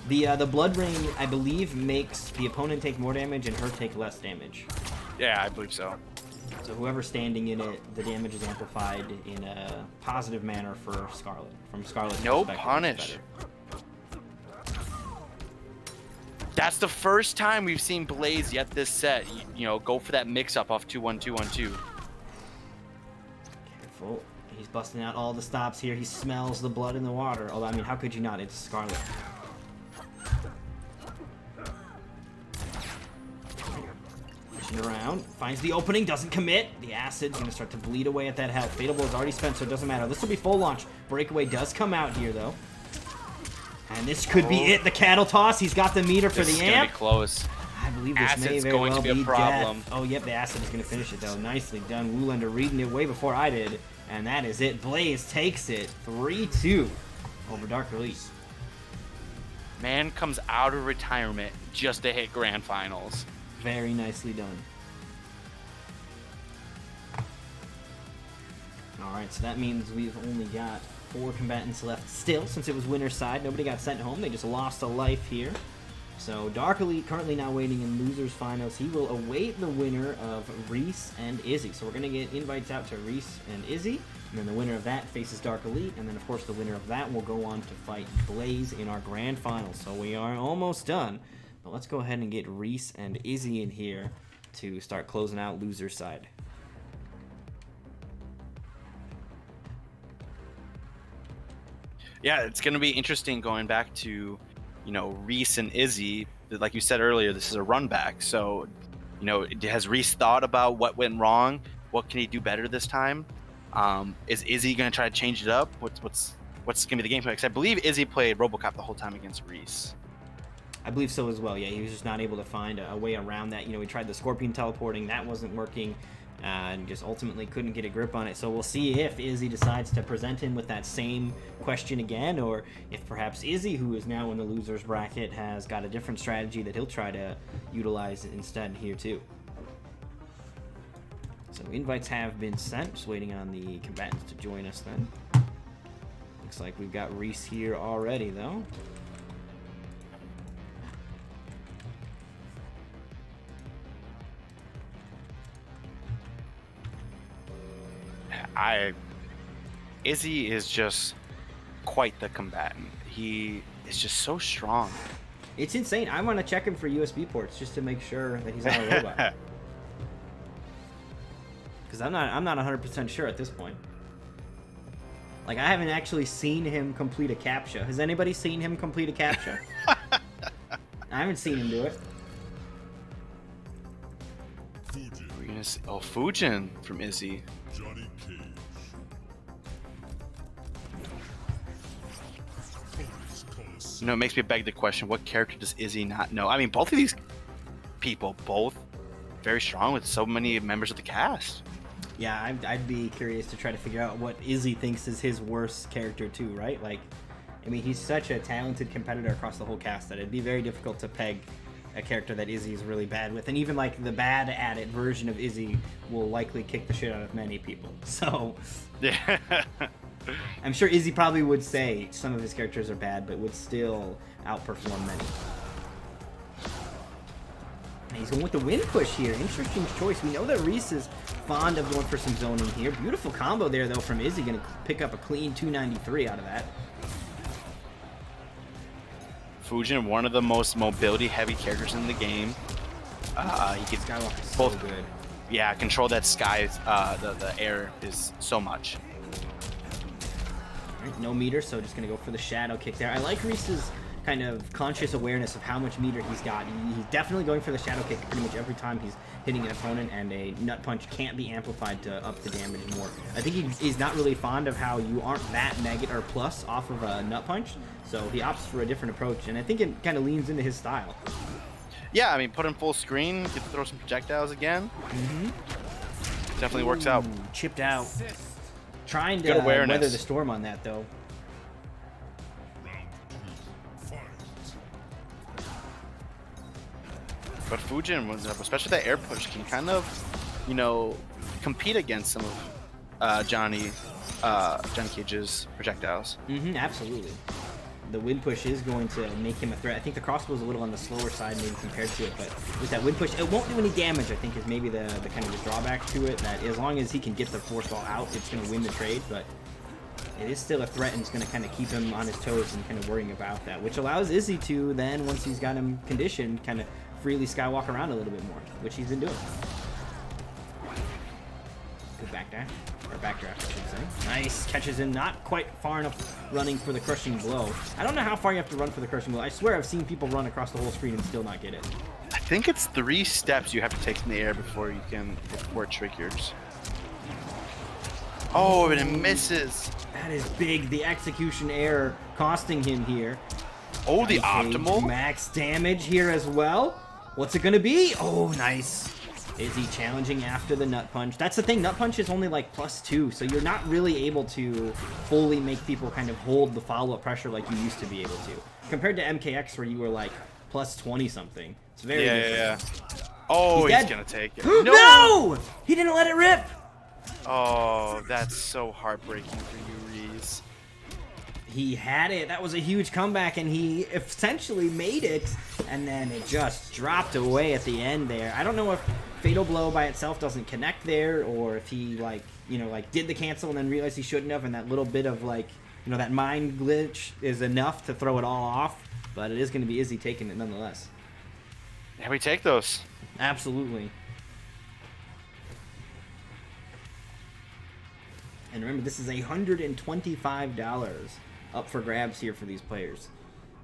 The Blood Ring, I believe, makes the opponent take more damage and her take less damage. Yeah, I believe so. So whoever's standing in it, the damage is amplified in a positive manner for Scarlet. From Scarlet's No perspective, punish. it's better. That's the first time we've seen Blaze yet this set, you know, go for that mix-up off 2-1-2-1-2. Careful. He's busting out all the stops here. He smells the blood in the water. Although, I mean, how could you not? It's Scarlet. Pushing around. Finds the opening. Doesn't commit. The acid's going to start to bleed away at that health. Fatal Blow is already spent, so it doesn't matter. This will be full launch. Breakaway does come out here, though. And this could be it. The cattle toss. He's got the meter for the amp. This is going to be close. I believe this may Acid's very going well to be a problem. death. Oh, yep, the acid is going to finish it, though. Nicely done. Woolander reading it way before I did. And that is it. Blaze takes it 3-2 over Dark Elite. Man comes out of retirement just to hit grand finals. Very nicely done. Alright, so that means we've only got 4 combatants left still, since it was winner's side. Nobody got sent home. They just lost a life here. So Dark Elite currently now waiting in losers finals. He will await the winner of Reese and Izzy. So we're going to get invites out to Reese and Izzy. And then the winner of that faces Dark Elite. And then, of course, the winner of that will go on to fight Blaze in our grand finals. So we are almost done. But let's go ahead and get Reese and Izzy in here to start closing out loser side. Yeah, it's going to be interesting going back to, you know, Reese and Izzy. Like you said earlier, this is a run back. So You know, has Reese thought about what went wrong? What can he do better this time? Is Izzy gonna try to change it up? What's gonna be the game plan? Because I believe Izzy played RoboCop the whole time against Reese. I believe so as well. Yeah, he was just not able to find a way around that. You know, he tried the Scorpion teleporting, that wasn't working, and just ultimately couldn't get a grip on it. So we'll see if Izzy decides to present him with that same question again, or if perhaps Izzy, who is now in the loser's bracket, has got a different strategy that he'll try to utilize instead here too. So invites have been sent. Just waiting on the combatants to join us then. Looks like we've got Reese here already though. Izzy is just quite the combatant. He is just so strong. It's insane. I want to check him for USB ports just to make sure that he's not a robot. Because I'm not 100% sure at this point. Like, I haven't actually seen him complete a CAPTCHA. Has anybody seen him complete a CAPTCHA? I haven't seen him do it. We're gonna see, oh, Fujin from Izzy. Johnny Cage. You know, it makes me beg the question, what character does Izzy not know? I mean, both of these people, both very strong with so many members of the cast. Yeah, I'd be curious to try to figure out what Izzy thinks is his worst character too, right? Like, I mean, he's such a talented competitor across the whole cast that it'd be very difficult to peg a character that Izzy is really bad with. And even like the bad at it version of Izzy will likely kick the shit out of many people. So Yeah. I'm sure Izzy probably would say some of his characters are bad, but would still outperform many. And he's going with the wind push here. Interesting choice. We know that Reese is fond of going for some zoning here. Beautiful combo there, though, from Izzy. Going to pick up a clean 293 out of that. Fujin, one of the most mobility-heavy characters in the game. He can both so good. Yeah, control that sky. The air is so much. Right, no meter, so just gonna go for the shadow kick there. I like Reese's kind of conscious awareness of how much meter he's got. He's definitely going for the shadow kick pretty much every time he's hitting an opponent, and a nut punch can't be amplified to up the damage more. I think he's not really fond of how you aren't that negative or plus off of a nut punch, so he opts for a different approach, and I think it kind of leans into his style. Yeah, I mean, put him full screen, get to throw some projectiles again. Definitely works out. Chipped out. Trying to Good awareness. weather the storm on that, though. But Fujin, especially that air push, can kind of, you know, compete against some of Johnny Cage's projectiles. Absolutely. The wind push is going to make him a threat. I think the crossbow's a little on the slower side maybe compared to it, but with that wind push, it won't do any damage, I think, is maybe the kind of the drawback to it, that as long as he can get the force ball out, it's going to win the trade, but it is still a threat, and it's going to kind of keep him on his toes and kind of worrying about that, which allows Izzy to then, once he's got him conditioned, kind of freely skywalk around a little bit more, which he's been doing. Good backdash. Or backdraft, I should say. Nice. Catches him not quite far enough running for the crushing blow. I don't know how far you have to run for the crushing blow. I swear I've seen people run across the whole screen and still not get it. I think it's 3 steps you have to take in the air before it triggers. Oh, and it misses. That is big. The execution error costing him here. Oh, the Nice. optimal. Max damage here as well. What's it going to be? Oh, nice. Izzy challenging after the nut punch. That's the thing, nut punch is only like +2, so you're not really able to fully make people kind of hold the follow-up pressure like you used to be able to. Compared to MKX where you were like +20 something. It's very different. Yeah. Oh, he's gonna take it. No! He didn't let it rip! Oh, that's so heartbreaking for you, Reese. He had it. That was a huge comeback, and he essentially made it, and then it just dropped away at the end there. I don't know if Fatal Blow by itself doesn't connect there, or if he, like, you know, like, did the cancel and then realized he shouldn't have, and that little bit of, like, you know, that mind glitch is enough to throw it all off, but it is going to be Izzy taking it nonetheless. Yeah, we take those. Absolutely. And remember, this is $125 up for grabs here for these players.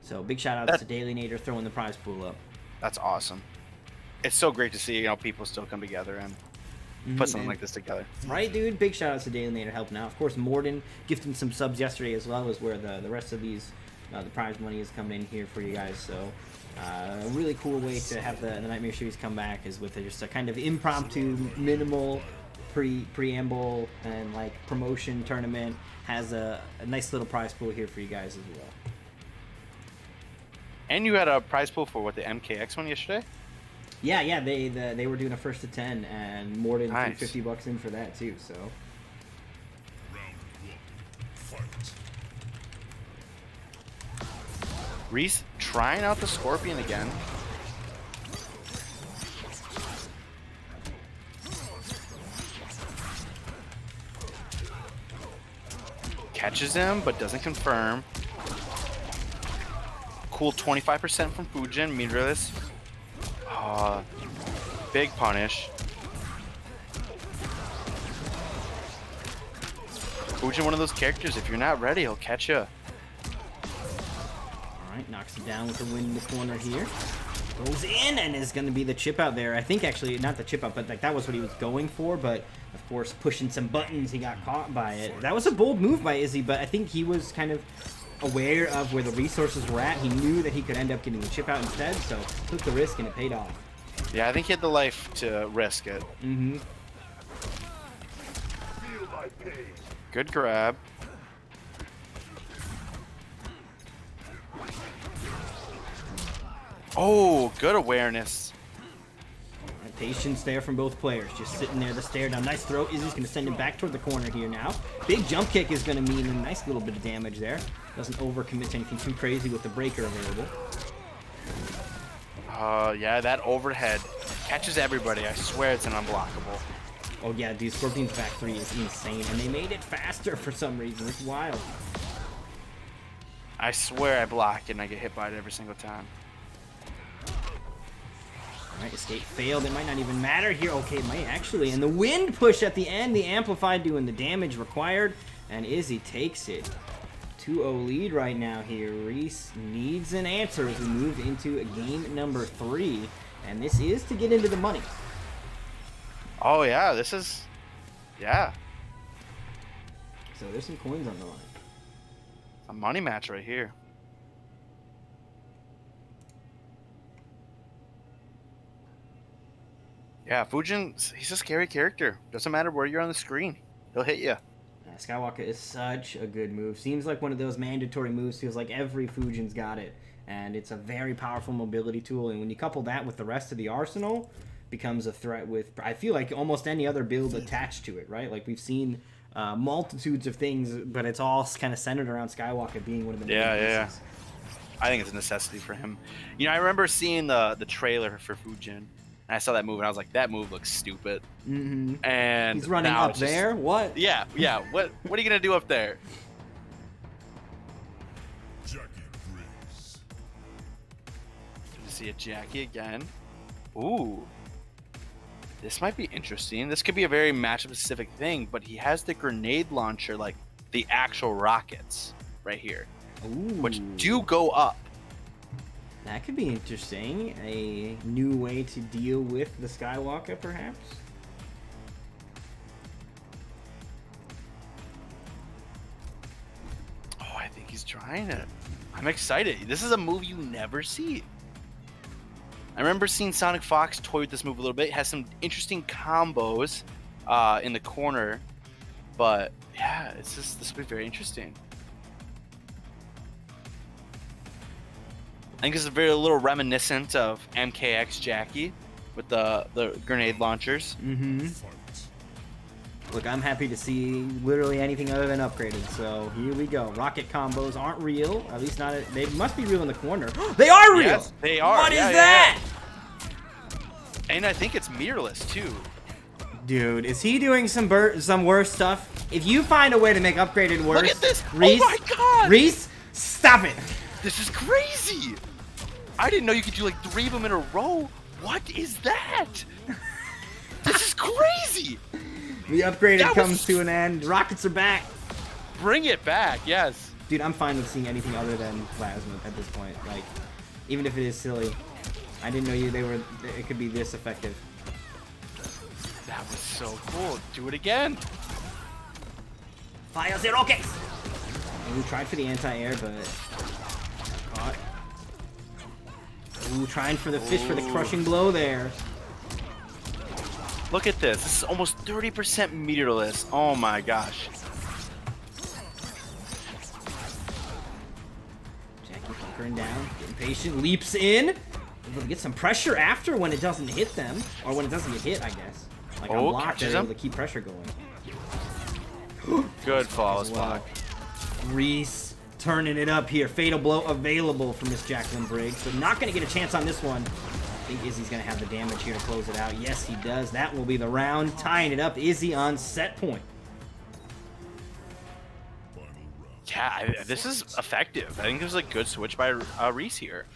So big shout outs to Daily Nader throwing the prize pool up. That's awesome. it's so great to see, you know, people still come together and put something like this together. Right, dude? Big shout outs to Daily Nader helping out. Of course, Morden gifting some subs yesterday as well, is where the rest of these, the prize money is coming in here for you guys. So, a really cool way to have the Nightmare series come back is with just a kind of impromptu, minimal preamble and like promotion tournament. Has a nice little prize pool here for you guys as well. And you had a prize pool for what, the MKX one yesterday? Yeah, they were doing a first to 10, and Morden Nice. threw $50 in for that too. So. Reese trying out the Scorpion again. Catches him, but doesn't confirm. Cool 25% from Fujin, meterless. Big punish. Fujin, one of those characters, if you're not ready, he'll catch you. Alright, knocks him down with the wind in the corner here. Goes in, and is going to be the chip out there. I think actually, not the chip out, but like that was what he was going for. But of course, pushing some buttons, he got caught by it. That was a bold move by Izzy, but I think he was kind of aware of where the resources were at. He knew that he could end up getting the chip out instead, so took the risk, and it paid off. Yeah, I think he had the life to risk it. Mm-hmm. Good grab. Oh, good awareness. Right, patience there from both players. Just sitting there, the stare down. Nice throw. Izzy's going to send him back toward the corner here now. Big jump kick is going to mean a nice little bit of damage there. Doesn't overcommit to anything too crazy with the breaker available. Yeah, that overhead catches everybody. I swear it's an unblockable. Oh yeah, dude, Scorpion's back 3 is insane, and they made it faster for some reason. It's wild. I swear I block and I get hit by it every single time. Alright, escape failed. It might not even matter here. Okay, it might actually. And the wind push at the end, the amplified doing the damage required, and Izzy takes it. 2-0 lead right now here. Reese needs an answer as we move into game number 3, and this is to get into the money. Oh yeah, this is, yeah, So there's some coins on the line. a money match right here. Yeah, Fujin, he's a scary character. Doesn't matter where you're on the screen, he'll hit you. Skywalker is such a good move. Seems like one of those mandatory moves. Feels like every Fujin's got it. And it's a very powerful mobility tool. And when you couple that with the rest of the arsenal, becomes a threat with, I feel like, almost any other build attached to it, right? Like, we've seen multitudes of things, but it's all kind of centered around Skywalker being one of the main pieces. I think it's a necessity for him. You know, I remember seeing the trailer for Fujin. And I saw that move, and I was like, that move looks stupid. Mm-hmm. And he's running now up it's just, there? What? Yeah. What are you going to do up there? See a Jackie again. Ooh. This might be interesting. This could be a very matchup-specific thing, but he has the grenade launcher, like the actual rockets right here, Ooh. which do go up. That could be interesting. A new way to deal with the Skywalker, perhaps? Oh, I think he's trying it. I'm excited. This is a move you never see. I remember seeing Sonic Fox toy with this move a little bit. It has some interesting combos in the corner, but yeah, this will be very interesting. I think this is very little reminiscent of MKX Jackie with the grenade launchers. Mm-hmm. Look, I'm happy to see literally anything other than upgraded. So here we go. Rocket combos aren't real. At least not. They must be real in the corner. They are real. Yes, they are. What is that? And I think it's mirrorless too. Dude, is he doing some worse stuff? If you find a way to make upgraded worse, Look at this. Reese, Oh my God. Reese, stop it. This is crazy. I didn't know you could do like 3 of them in a row. What is that? This is crazy. The upgraded comes to an end. Rockets are back. Bring it back, yes. Dude, I'm fine with seeing anything other than plasma at this point. Like, even if it is silly. I didn't know it could be this effective. That was so cool. Do it again. Fire zero case. Ooh, tried for the anti-air, but caught. Ooh, trying for the fish for the crushing blow there. Look at this. This is almost 30% meterless. Oh my gosh. Jackie bunkering down, getting patient, leaps in. Able to get some pressure after when it doesn't hit them, or when it doesn't get hit, I guess. Like on block, catches they're him. able to keep pressure going. Good flawless Well, block. Reese turning it up here. Fatal blow available for Miss Jacqueline Briggs, but not going to get a chance on this one. I think Izzy's going to have the damage here to close it out. Yes, he does. That will be the round. Tying it up. Izzy on set point. Yeah, this is effective. I think this is a good switch by Reese here.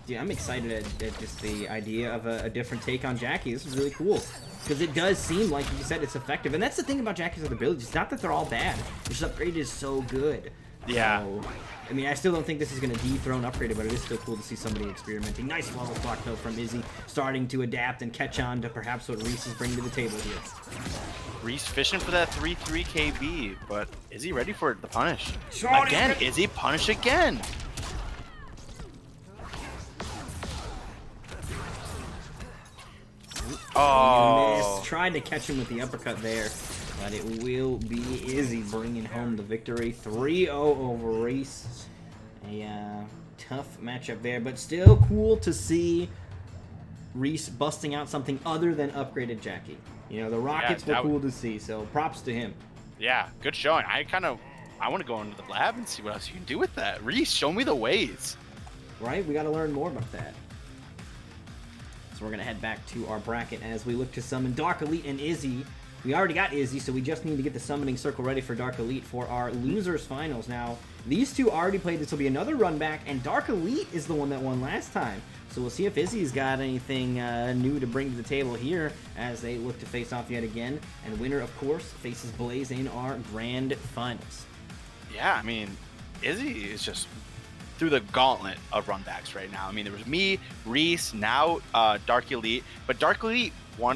Yeah, I'm excited at just the idea of a different take on Jackie. This is really cool. Because it does seem like you said it's effective. And that's the thing about Jackie's other abilities. It's not that they're all bad. This upgrade is so good. Yeah. So, I mean, I still don't think this is going to dethrone Upgraded, but it is still cool to see somebody experimenting. Nice follow block, though, from Izzy. Starting to adapt and catch on to perhaps what Reese is bringing to the table here. Reese fishing for that 3-3 KB, but is he ready for the punish? Sure, Again, Izzy punish again. Oh. Missed. Tried to catch him with the uppercut there, but it will be Izzy bringing home the victory. 3-0 over Reese. A tough matchup there, but still cool to see Reese busting out something other than upgraded Jackie. You know, the Rockets were cool to see, so props to him. Yeah, good showing. I want to go into the lab and see what else you can do with that. Reese, show me the ways. Right? We got to learn more about that. So we're going to head back to our bracket as we look to summon Dark Elite and Izzy. We already got Izzy, so we just need to get the summoning circle ready for Dark Elite for our losers finals. Now, these two already played. This will be another run back, and Dark Elite is the one that won last time. So we'll see if Izzy's got anything new to bring to the table here as they look to face off yet again. And winner, of course, faces Blaze in our grand finals. Yeah, I mean, Izzy is just through the gauntlet of runbacks right now. I mean, there was me, Reese, now Dark Elite, but Dark Elite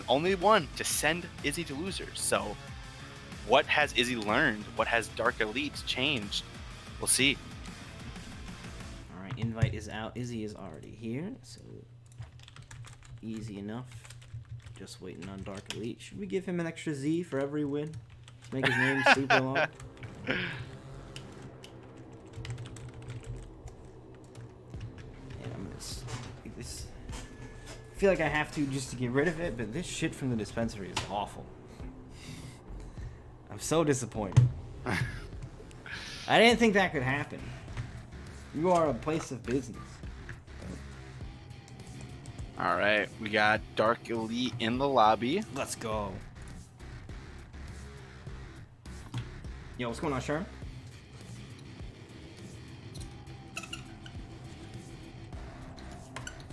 only one to send Izzy to losers. So what has Izzy learned? What has Dark Elite changed? We'll see. All right, invite is out. Izzy is already here, so easy enough. Just waiting on Dark Elite. Should we give him an extra Z for every win? Let's make his name super long. I feel like I have to just to get rid of it, but this shit from the dispensary is awful. I'm so disappointed. I didn't think that could happen. You are a place of business. All right, we got Dark Elite in the lobby. Let's go. Yo, what's going on, Sherm?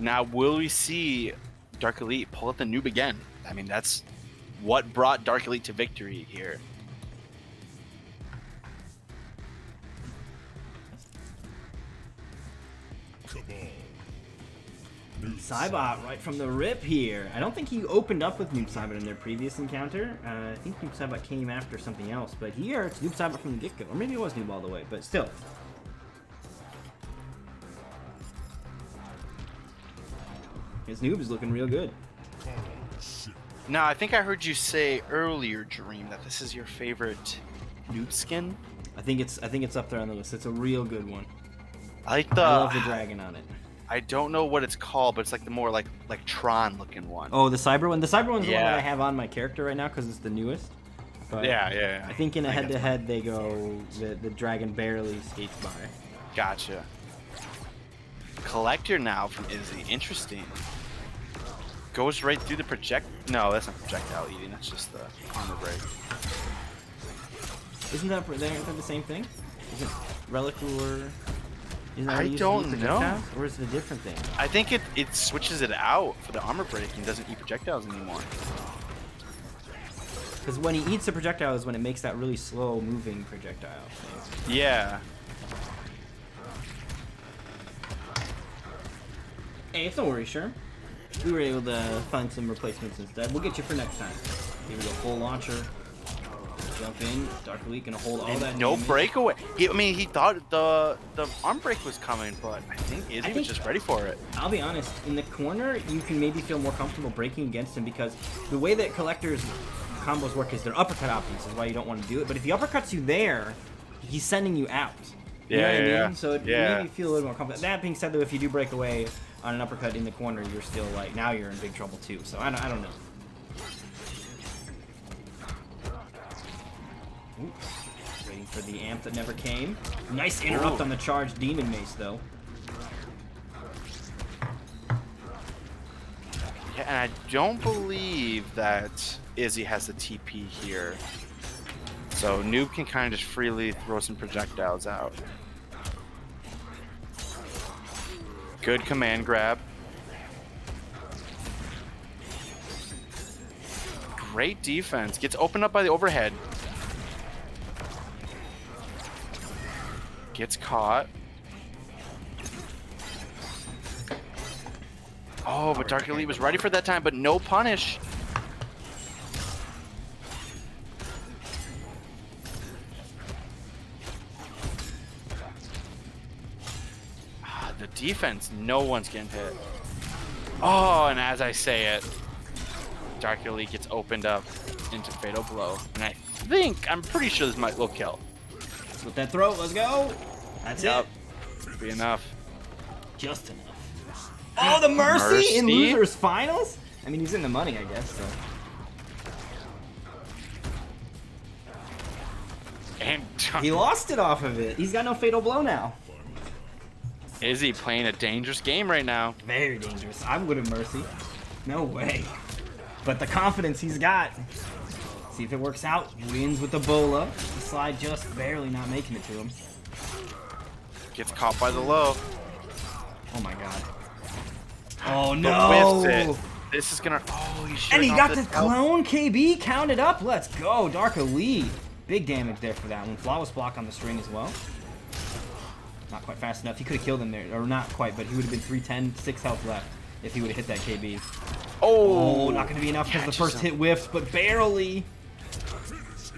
Now, will we see Dark Elite pull out the noob again? I mean, that's what brought Dark Elite to victory here. Cybot right from the rip here. I don't think he opened up with Noob Cybot in their previous encounter. I think Noob Cybot came after something else, but here it's Noob Cybot from the get-go. Or maybe it was Noob all the way, but still. His Noob is looking real good. Now, I think I heard you say earlier, Dream, that this is your favorite noob skin. I think it's up there on the list. It's a real good one. I love the dragon on it. I don't know what it's called, but it's like the more like Tron looking one. Oh, the Cyber one. The Cyber one's the one Yeah. that I have on my character right now because it's the newest. But Yeah. I think in a head-to-head they go the dragon barely skates by. Gotcha. Collector now from Izzy. Interesting. Goes right through the project. No, that's not projectile eating. That's just the armor break. Isn't that the same thing? Isn't Relic Lure? Isn't that I what it uses don't to eat know. projectiles? Or is it a different thing? I think it switches it out for the armor break and doesn't eat projectiles anymore. Because when he eats a projectile is when it makes that really slow moving projectile thing. Yeah. Hey, don't worry, sure. we were able to find some replacements instead. We'll get you for next time. Here we go, full launcher. Jump in, Dark Elite gonna hold all that No damage. breakaway. I mean, he thought the arm break was coming, but I think Izzy was just ready for it. I'll be honest, in the corner, you can maybe feel more comfortable breaking against him because the way that Collector's combos work is they're uppercut options, is why you don't want to do it. But if he uppercuts you there, he's sending you out. You know what I mean? So it made me feel a little more comfortable. That being said, though, if you do break away on an uppercut in the corner, you're still like, now you're in big trouble too. So I don't know. Ooh. Waiting for the amp that never came. Nice interrupt on the charged Demon Mace, though. Yeah, and I don't believe that Izzy has a TP here. So Noob can kind of just freely throw some projectiles out. Good command grab. Great defense. Gets opened up by the overhead. Gets caught. Oh, but Dark Elite was ready for that time, but no punish. The defense, no one's getting hit. Oh, and as I say it, Dark Elite gets opened up into Fatal Blow. And I'm pretty sure this might will kill. With that throw, let's go. That's it. Should be enough. Just enough. Oh, the mercy in losers finals? I mean, he's in the money, I guess. So. And He lost it off of it. He's got no fatal blow now. Izzy playing a dangerous game right now. Very dangerous. I would have mercy. No way. But the confidence he's got. See if it works out. Wins with the bola. The slide just barely not making it to him. Gets caught by the low. Oh my god. Oh But no! whiffs it. This is gonna. Oh, he's And he shooting got off the clone KB counted up. Let's go. Dark Elite. Big damage there for that one. Flawless block on the string as well. Not quite fast enough. He could have killed him there. Or not quite, but he would have been 310, 6 health left if he would have hit that KB. Oh, not going to be enough because the first hit whiffs, but barely.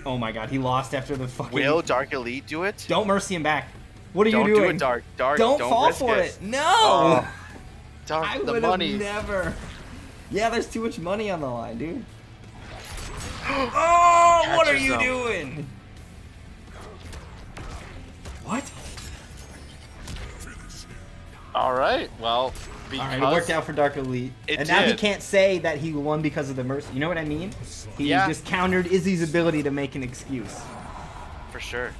Oh my god, he lost after the fucking... Will Dark Elite do it? Don't mercy him back. What are you Don't doing? do it, Dark. Don't fall risk for it. No! Dark, I the would money. have never. Yeah, there's too much money on the line, dude. Oh, what are Catches you him. doing? What? All right. Well, because Alright, it worked out for Dark Elite. It And now he did. can't say that he won because of the mercy. You know what I mean? He Yeah. just countered Izzy's ability to make an excuse. for sure.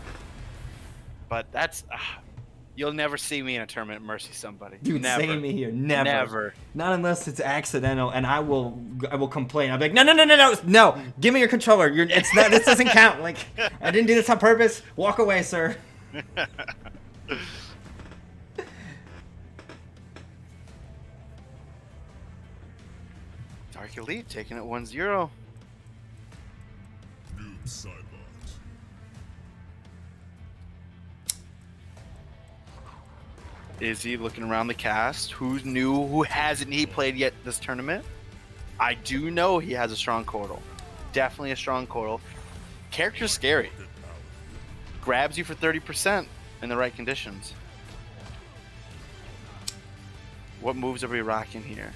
But that's you'll never see me in a tournament mercy somebody. Dude, never. same here. Never. Never. Not unless it's accidental, and I will complain. I'll be like, no, give me your controller. It's not. This doesn't count. Like, I didn't do this on purpose. Walk away, sir. Dark Elite taking it 1-0. Noob Cybot. Izzy looking around the cast. Who's new? Who hasn't he played yet this tournament? I do know he has a strong Cordal. Definitely a strong Cordal. Character's scary. Grabs you for 30% in the right conditions. What moves are we rocking here?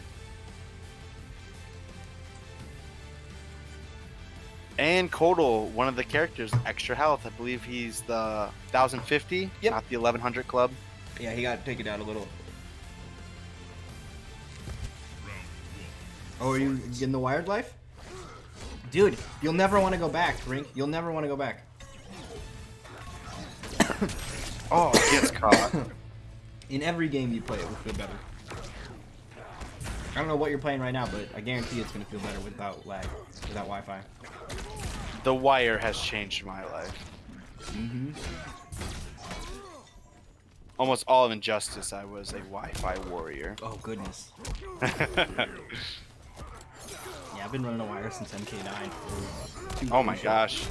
And Cordal, one of the characters, extra health. I believe he's the 1050, Yep. not the 1100 club. Yeah, he got taken out a little. Oh, are you getting the wired life? Dude, you'll never want to go back, Rink. You'll never want to go back. Oh, gets caught. In every game you play, it will feel better. I don't know what you're playing right now, but I guarantee it's going to feel better without lag, without Wi-Fi. The wire has changed my life. Mm-hmm. Almost all of Injustice, I was a Wi-Fi warrior. Oh, goodness. Yeah, I've been running a wire since MK9. For 2 Oh my games. gosh.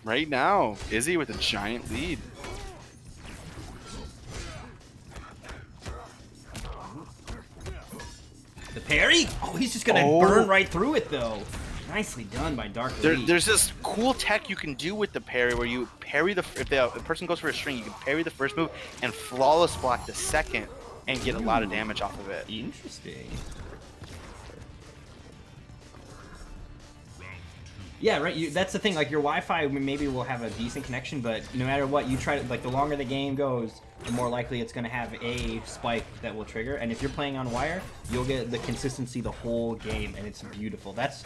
Right now, Izzy with a giant lead. he's just gonna burn right through it though. Nicely done by Dark Elite. There's this cool tech you can do with the parry where you parry if the person goes for a string, you can parry the first move and flawless block the second and get a lot of damage off of it. Interesting. Yeah, right. That's the thing. Like your Wi-Fi maybe will have a decent connection, but no matter what, you try to like the longer the game goes, the more likely it's going to have a spike that will trigger. And if you're playing on wire, you'll get the consistency the whole game, and it's beautiful. That's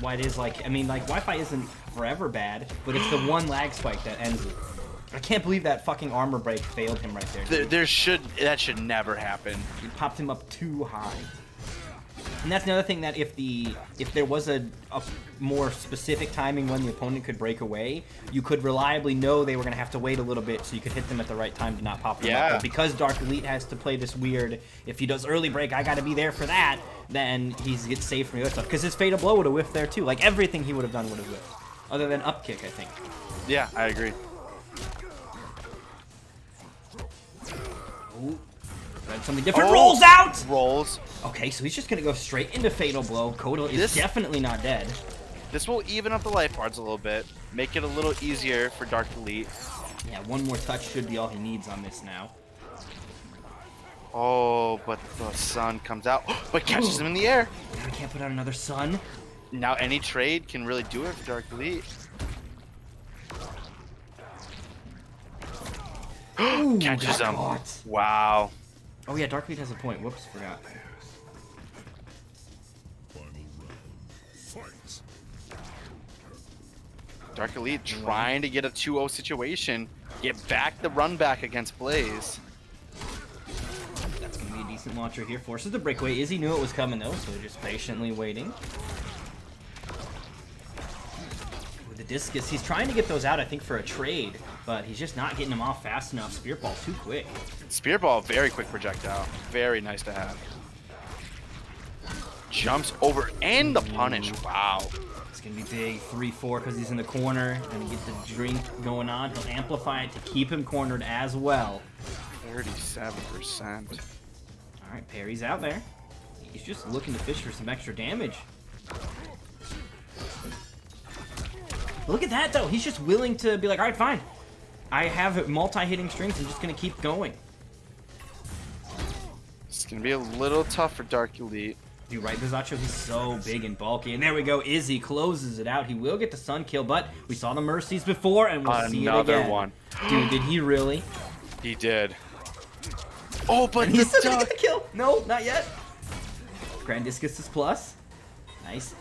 why it is like. I mean, like Wi-Fi isn't forever bad, but it's the one lag spike that ends it. I can't believe that fucking armor break failed him right there. That should never happen. It popped him up too high. And that's another thing that if there was a more specific timing when the opponent could break away, you could reliably know they were going to have to wait a little bit so you could hit them at the right time to not pop them up. But because Dark Elite has to play this weird, if he does early break, I got to be there for that, then he gets saved from the other stuff. Because his Fatal Blow would have whiffed there too. Like everything he would have done would have whiffed. Other than up kick, I think. Yeah, I agree. Ooh. Something different. Rolls out! Rolls. Okay, so he's just going to go straight into Fatal Blow. Kodo is definitely not dead. This will even up the life bars a little bit, make it a little easier for Dark Elite. Yeah, one more touch should be all he needs on this now. Oh, but the sun comes out, but catches him in the air. Now we can't put out another sun. Now any trade can really do it for Dark Elite. Catches him. Caught. Wow. Oh yeah, Dark Elite has a point. Whoops, forgot. Dark Elite trying to get a 2-0 situation, get back the run back against Blaze. That's going to be a decent launcher here. Forces the breakaway. Izzy knew it was coming though, so just patiently waiting. With the discus, he's trying to get those out, I think, for a trade, but he's just not getting them off fast enough. Spear ball too quick. Spear ball, very quick projectile. Very nice to have. Jumps over and the punish. Wow. It's going to be big. 3-4 because he's in the corner. Going to get the drink going on. He'll amplify it to keep him cornered as well. 37%. All right, Perry's out there. He's just looking to fish for some extra damage. Look at that, though. He's just willing to be like, all right, fine. I have multi-hitting strings. I'm just going to keep going. It's going to be a little tough for Dark Elite. You're right, Bizacho. He's so big and bulky. And there we go. Izzy closes it out. He will get the sun kill, but we saw the mercies before, and we'll see it again. Another one. Dude, did he really? He did. Oh, but and he's still gonna get the kill. No, not yet. Grand Discus is plus. Nice.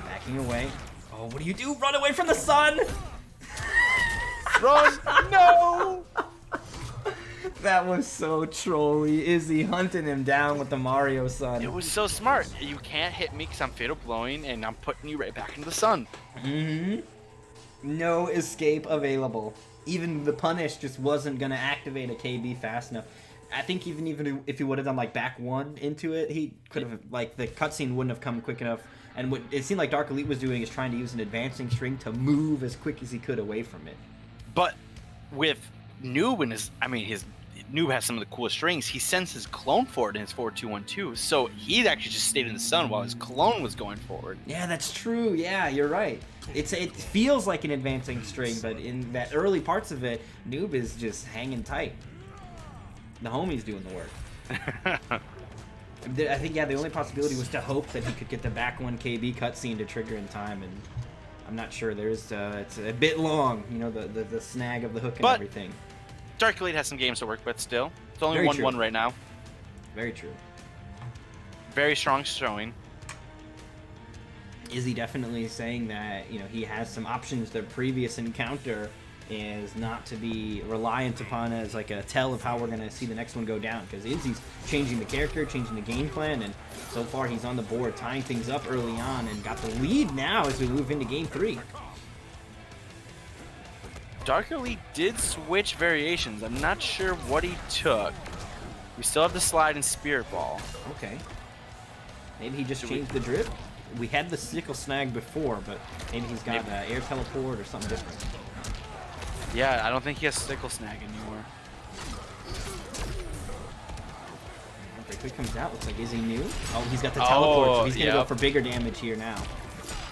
Backing away. Oh, what do you do? Run away from the sun! Run! No! That was so trolly. Izzy hunting him down with the Mario sun. It was so smart. You can't hit me because I'm fatal blowing, and I'm putting you right back into the sun. Mm-hmm. No escape available. Even the punish just wasn't gonna activate a KB fast enough. I think even if he would have done like back one into it, he could have, like, the cutscene wouldn't have come quick enough. And what it seemed like Dark Elite was doing is trying to use an advancing string to move as quick as he could away from it. But with Noob and his Noob has some of the coolest strings. He sends his clone forward in his 4-2-1-2, so he actually just stayed in the sun while his clone was going forward. Yeah, that's true. Yeah, you're right. It feels like an advancing string, but in that early parts of it, Noob is just hanging tight. The homie's doing the work. I think, yeah, the only possibility was to hope that he could get the back 1 KB cutscene to trigger in time, and I'm not sure. It's a bit long, you know, the snag of the hook and everything. Dark Elite has some games to work with still. It's only 1-1 right now. Very true. Very strong showing. Izzy definitely saying that, you know, he has some options. The previous encounter is not to be reliant upon as like a tell of how we're going to see the next one go down, because Izzy's changing the character, changing the game plan, and so far he's on the board, tying things up early on, and got the lead now as we move into game 3. Dark Elite did switch variations. I'm not sure what he took. We still have the slide and spirit ball. Okay. Maybe he just changed the drip. We had the sickle snag before, but maybe he's got air teleport or something different. Yeah, I don't think he has sickle snag anymore. Quick comes out. Looks like Izzy knew. Oh, he's got the teleport, so he's going to go yep. for bigger damage here now.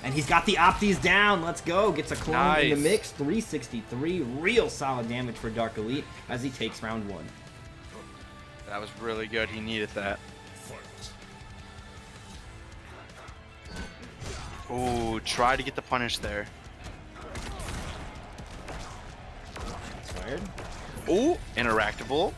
And he's got the opties down. Let's go. Gets a clone in the mix. 363. Real solid damage for Dark Elite as he takes round 1. That was really good. He needed that. Ooh, try to get the punish there. That's fired. Ooh, interactable.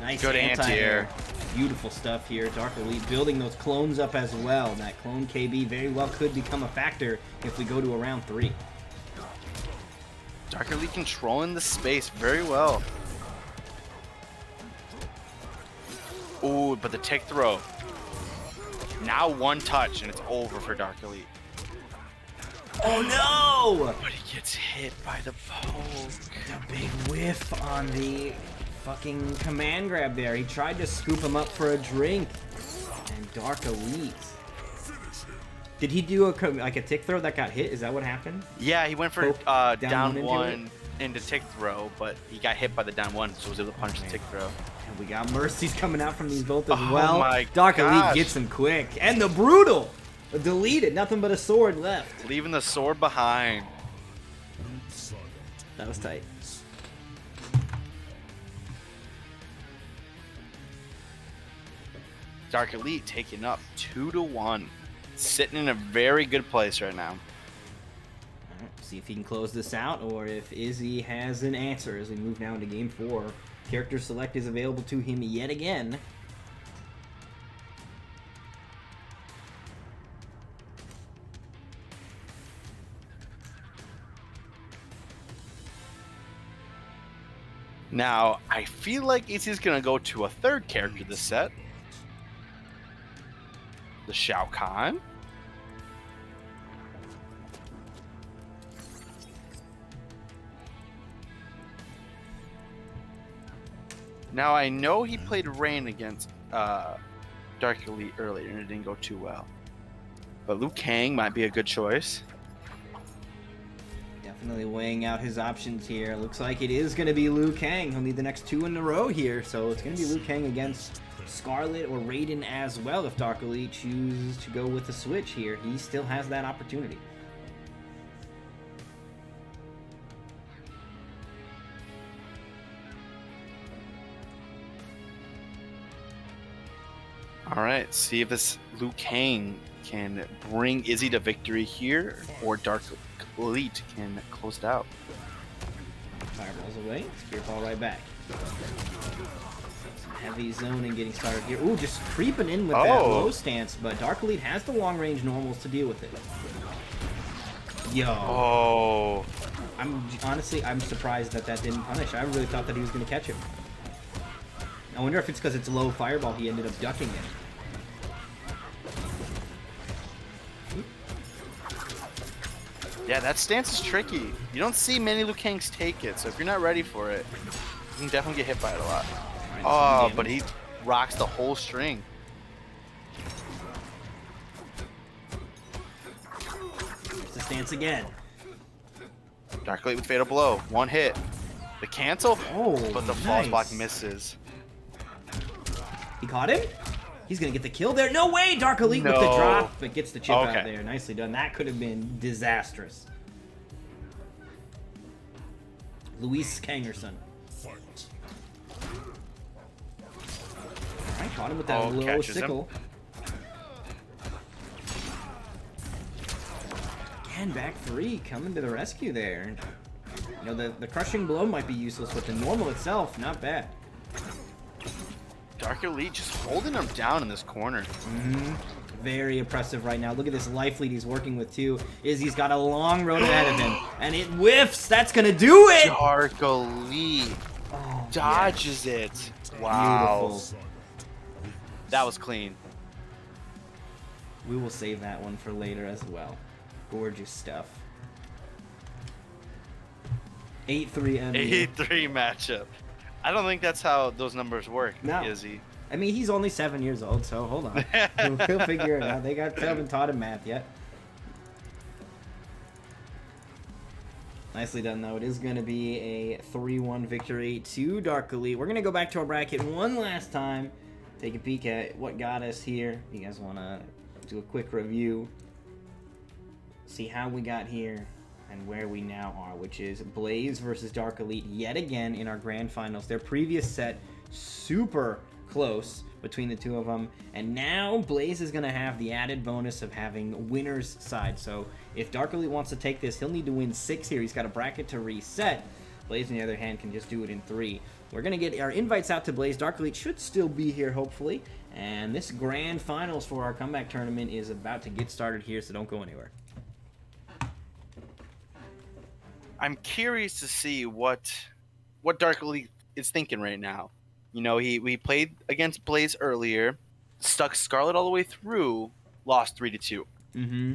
Nice Good anti-air. Beautiful stuff here. Dark Elite building those clones up as well. That clone KB very well could become a factor if we go to a round 3. Dark Elite controlling the space very well. Ooh, but the tick throw. Now 1 touch and it's over for Dark Elite. Oh no! But he gets hit by the poke. The big whiff on the fucking command grab there. He tried to scoop him up for a drink. And Dark Elite. Did he do like a tick throw that got hit? Is that what happened? Yeah, he went for Poke down into one into tick throw, but he got hit by the down 1, so was able to punch the tick throw. And we got mercies coming out from these both as Oh well. my Dark Elite gosh. gets him quick. And the brutal! Deleted. Nothing but a sword left. Leaving the sword behind. That was tight. Dark Elite taking up 2-1. Sitting in a very good place right now. Alright, see if he can close this out or if Izzy has an answer as we move now into game 4. Character select is available to him yet again. Now, I feel like Izzy's going to go to a 3rd character this set. The Shao Kahn. Now, I know he played Rain against Dark Elite earlier and it didn't go too well. But Liu Kang might be a good choice. Definitely weighing out his options here. Looks like it is going to be Liu Kang. He'll need the next 2 in a row here. So it's going to be Liu Kang against Scarlet or Raiden as well if Dark Elite chooses to go with the switch here. He still has that opportunity. All right, see if this Liu Kang can bring Izzy to victory here, or Dark Elite can close it out. Fireballs away. Spear ball right back. Some heavy zoning getting started here. Ooh, just creeping in with that low stance, but Dark Elite has the long range normals to deal with it. Yo. Oh. I'm surprised that didn't punish. I really thought that he was going to catch him. I wonder if it's because it's low fireball he ended up ducking it. Yeah, that stance is tricky. You don't see many Liu Kangs take it, so if you're not ready for it, you can definitely get hit by it a lot. Oh, but he rocks the whole string. Here's the stance again. Dark Elite with Fatal Blow. 1 hit. The cancel, but the false block nice. misses. He caught him? He's going to get the kill there. No way! Dark Elite with the drop, but gets the chip out there. Nicely done. That could have been disastrous. Luis Kangerson. Alright, caught him with that low sickle. Again, back 3 coming to the rescue there. You know, the crushing blow might be useless, but the normal itself, not bad. Dark Elite just holding him down in this corner. Very impressive right now. Look at this life lead he's working with, too. Izzy's got a long road ahead of him, and it whiffs. That's going to do it! Dark Elite dodges it. Wow. Beautiful. That was clean. We will save that one for later as well. Gorgeous stuff. 8-3 MU. 8-3 matchup. I don't think that's how those numbers work, No. Izzy. I mean, he's only 7 years old, so hold on. He'll figure it out. They haven't taught him math yet. Nicely done, though. It is going to be a 3-1 victory to Dark Elite. We're going to go back to our bracket one last time. Take a peek at what got us here. You guys want to do a quick review. See how we got here and where we now are, which is Blaze versus Dark Elite yet again in our grand finals. Their previous set, super close between the two of them, and now Blaze is going to have the added bonus of having winner's side. So if Dark Elite wants to take this, he'll need to win 6 here. He's got a bracket to reset. Blaze, on the other hand, can just do it in 3. We're going to get our invites out to Blaze. Dark Elite should still be here, hopefully, and this grand finals for our comeback tournament is about to get started here, so don't go anywhere. I'm curious to see what Dark Elite is thinking right now. You know, we played against Blaze earlier, stuck Scarlet all the way through, lost 3-2. Mm-hmm.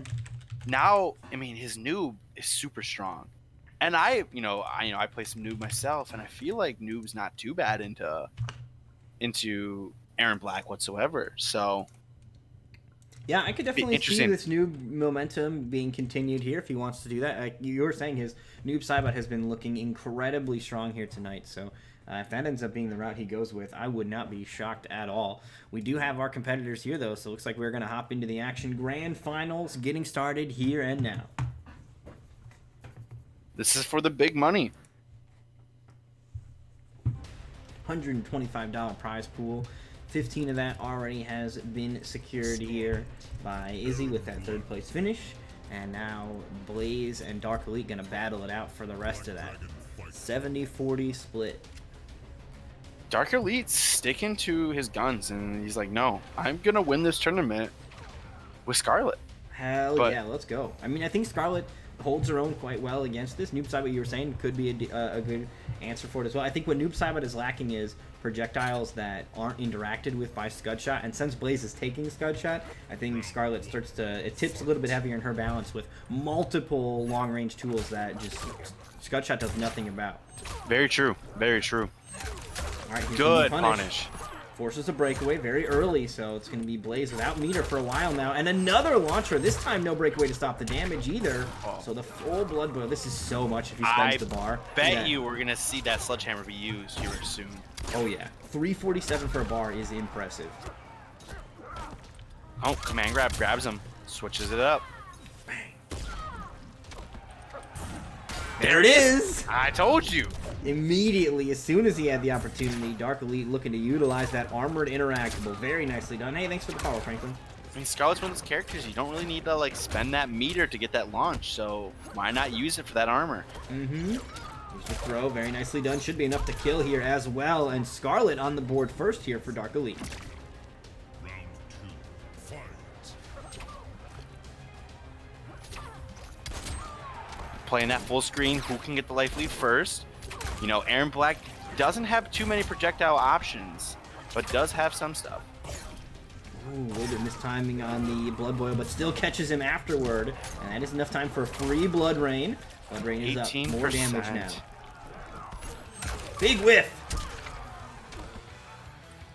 Now, I mean, his noob is super strong, and I play some noob myself, and I feel like noob's not too bad into Aaron Black whatsoever. So yeah, I could definitely see this noob momentum being continued here if he wants to do that. Like you were saying, his noob sidebot has been looking incredibly strong here tonight, so if that ends up being the route he goes with, I would not be shocked at all. We do have our competitors here, though, so it looks like we're going to hop into the action. Grand Finals getting started here and now. This is for the big money. $125 prize pool. 15 of that already has been secured here by Izzy with that 3rd place finish. And now Blaze and Dark Elite going to battle it out for the rest of that. 70-40 split. Dark Elite's sticking to his guns, and he's like, no, I'm going to win this tournament with Scarlet. Hell yeah, let's go. I mean, I think Scarlet holds her own quite well against this. Noob Saibot, you were saying, could be a good answer for it as well. I think what Noob Saibot is lacking is projectiles that aren't interacted with by Scudshot, and since Blaze is taking Scudshot, I think Scarlet it tips a little bit heavier in her balance with multiple long-range tools that just Scudshot does nothing about. Very true. Very true. All right, good punish. Forces a breakaway very early, so it's going to be Blaze without meter for a while now. And another launcher, this time no breakaway to stop the damage either. Oh. So the full blood boil, this is so much if he spends the bar. Bet you we're going to see that sledgehammer be used here soon. Oh yeah, 347 for a bar is impressive. Oh, command grab grabs him, switches it up. There it is! I told you. Immediately, as soon as he had the opportunity, Dark Elite looking to utilize that armored interactable. Very nicely done. Hey, thanks for the follow, Franklin. I mean, Scarlet's one of those characters, you don't really need to like spend that meter to get that launch, so why not use it for that armor? Mm-hmm. Here's the throw, very nicely done. Should be enough to kill here as well, and Scarlet on the board first here for Dark Elite. Playing that full screen, who can get the life lead first? You know, Aaron Black doesn't have too many projectile options, but does have some stuff. Ooh, a little bit mistiming on the blood boil, but still catches him afterward. And that is enough time for a free blood rain. Blood rain is up. 18%. More damage now. Big whiff!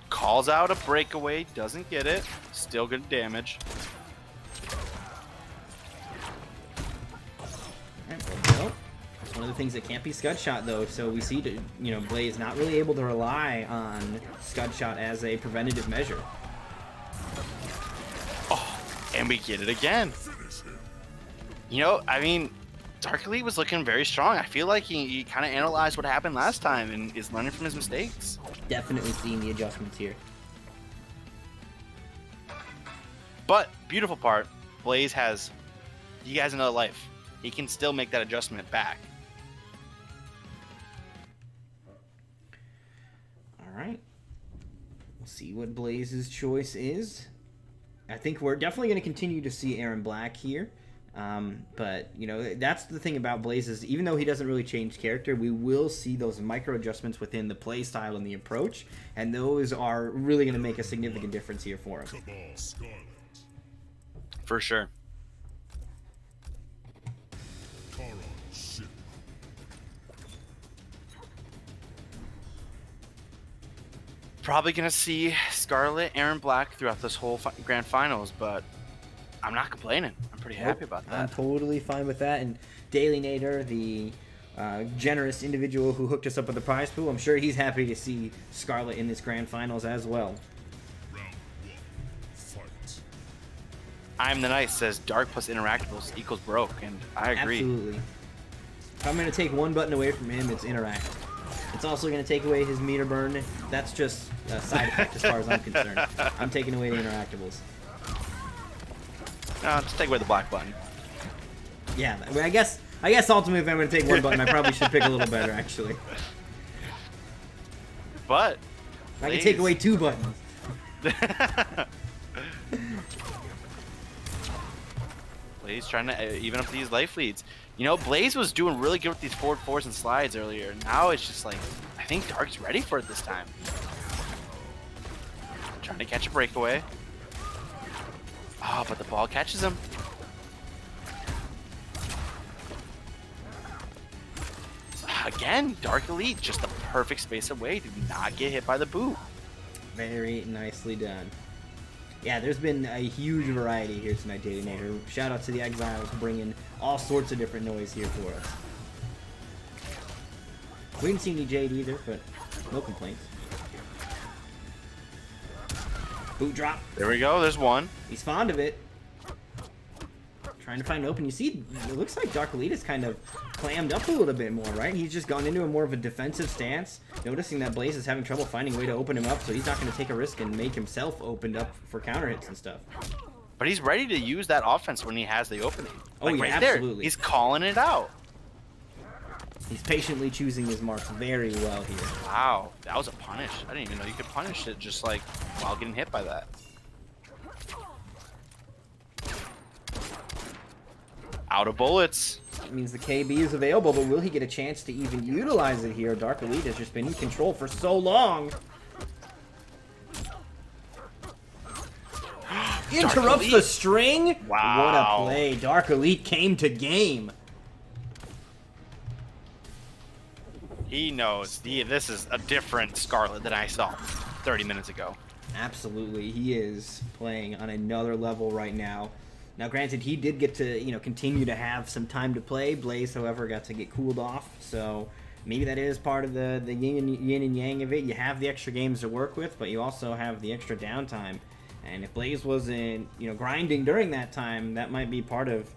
Calls out a breakaway, doesn't get it. Still good damage. Well, that's one of the things that can't be Scudshot, though. So we see, Blaze not really able to rely on Scudshot as a preventative measure. Oh, and we get it again. You know, I mean, Dark Elite was looking very strong. I feel like he kind of analyzed what happened last time and is learning from his mistakes. Definitely seeing the adjustments here. But, beautiful part, Blaze has another life. He can still make that adjustment back. All right. We'll see what Blaze's choice is. I think we're definitely going to continue to see Aaron Black here. But, that's the thing about Blaze is even though he doesn't really change character, we will see those micro adjustments within the play style and the approach. And those are really going to make a significant difference here for him. For sure. Probably going to see Scarlet, Aaron Black throughout this whole grand finals, but I'm not complaining. I'm pretty happy about that. I'm totally fine with that. And Daily Nader, the generous individual who hooked us up with the prize pool. I'm sure he's happy to see Scarlet in this grand finals as well. I'm the Nice says dark plus interactables equals broke, and I agree. Absolutely. If I'm going to take one button away from him, it's interact. It's also going to take away his meter burn. That's just a side effect as far as I'm concerned. I'm taking away the interactables. Just take away the black button. Yeah, I mean, I guess ultimately if I'm going to take one button, I probably should pick a little better, actually. But I can take away 2 buttons. Blaze trying to even up these life leads. You know, Blaze was doing really good with these forward fours and slides earlier. Now it's just like, I think Dark's ready for it this time. Trying to catch a breakaway. Oh, but the ball catches him. Again, Dark Elite, just the perfect space away to not get hit by the boot. Very nicely done. Yeah, there's been a huge variety here tonight, Daily Nader. Shout out to the Exiles bringing all sorts of different noise here for us. We didn't see any Jade either, but no complaints. Boot drop. There we go, there's one. He's fond of it. Trying to find open. You see, it looks like Dark Elite is kind of clammed up a little bit more, right? He's just gone into a more of a defensive stance, noticing that Blaze is having trouble finding a way to open him up, so he's not going to take a risk and make himself opened up for counter hits and stuff. But he's ready to use that offense when he has the opening. Oh, Like yeah, right absolutely. there, he's calling it out. He's patiently choosing his marks very well here. Wow, that was a punish. I didn't even know you could punish it just like while getting hit by that. Out of bullets. That means the KB is available, but will he get a chance to even utilize it here? Dark Elite has just been in control for so long. Interrupts the string? Wow. What a play. Dark Elite came to game. He knows this is a different Scarlet than I saw 30 minutes ago. Absolutely. He is playing on another level right now. Now, granted, he did get to, continue to have some time to play. Blaze, however, got to get cooled off, so maybe that is part of the yin and yang of it. You have the extra games to work with, but you also have the extra downtime. And if Blaze wasn't, grinding during that time, that might be part of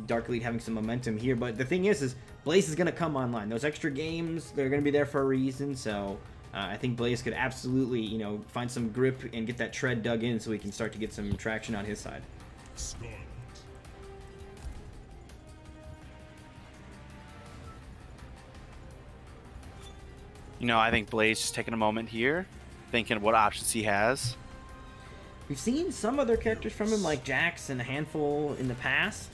Dark Elite having some momentum here. But the thing is Blaze is going to come online. Those extra games, they're going to be there for a reason, so I think Blaze could absolutely, find some grip and get that tread dug in so he can start to get some traction on his side. I think Blaze just taking a moment here, thinking what options he has. We've seen some other characters from him, like Jax and a handful in the past.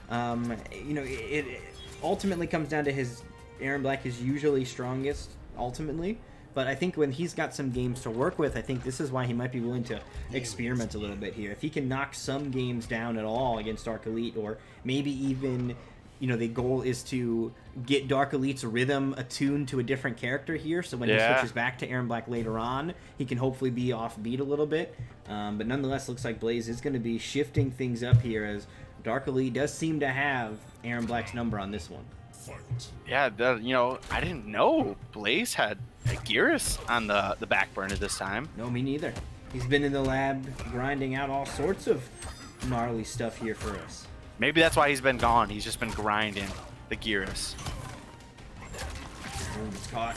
It ultimately comes down to his Aaron Black is usually strongest, ultimately. But I think when he's got some games to work with, I think this is why he might be willing to experiment a little bit here. If he can knock some games down at all against Dark Elite, or maybe even, the goal is to get Dark Elite's rhythm attuned to a different character here, so when he switches back to Aaron Black later on, he can hopefully be offbeat a little bit. But nonetheless, looks like Blaze is going to be shifting things up here, as Dark Elite does seem to have Aaron Black's number on this one. Yeah, I didn't know Blaze had Gearus on the back burner this time. No, me neither. He's been in the lab grinding out all sorts of gnarly stuff here for us. Maybe that's why he's been gone. He's just been grinding the Gearus. Oh, it's caught.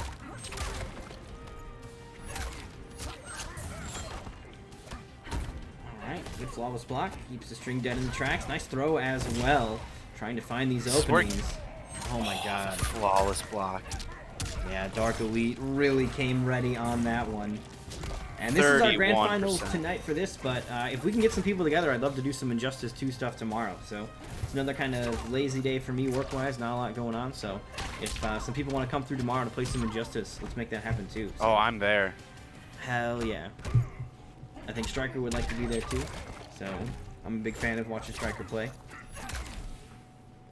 Alright, good flawless block. Keeps the string dead in the tracks. Nice throw as well. Trying to find these openings. Oh my god. Flawless block. Yeah, Dark Elite really came ready on that one. And this is our grand 31%. finals tonight for this, but if we can get some people together, I'd love to do some Injustice 2 stuff tomorrow. So it's another kind of lazy day for me work-wise, not a lot going on. So if some people want to come through tomorrow to play some Injustice, let's make that happen too. So, Oh, I'm there. hell yeah. I think Striker would like to be there too. So I'm a big fan of watching Striker play.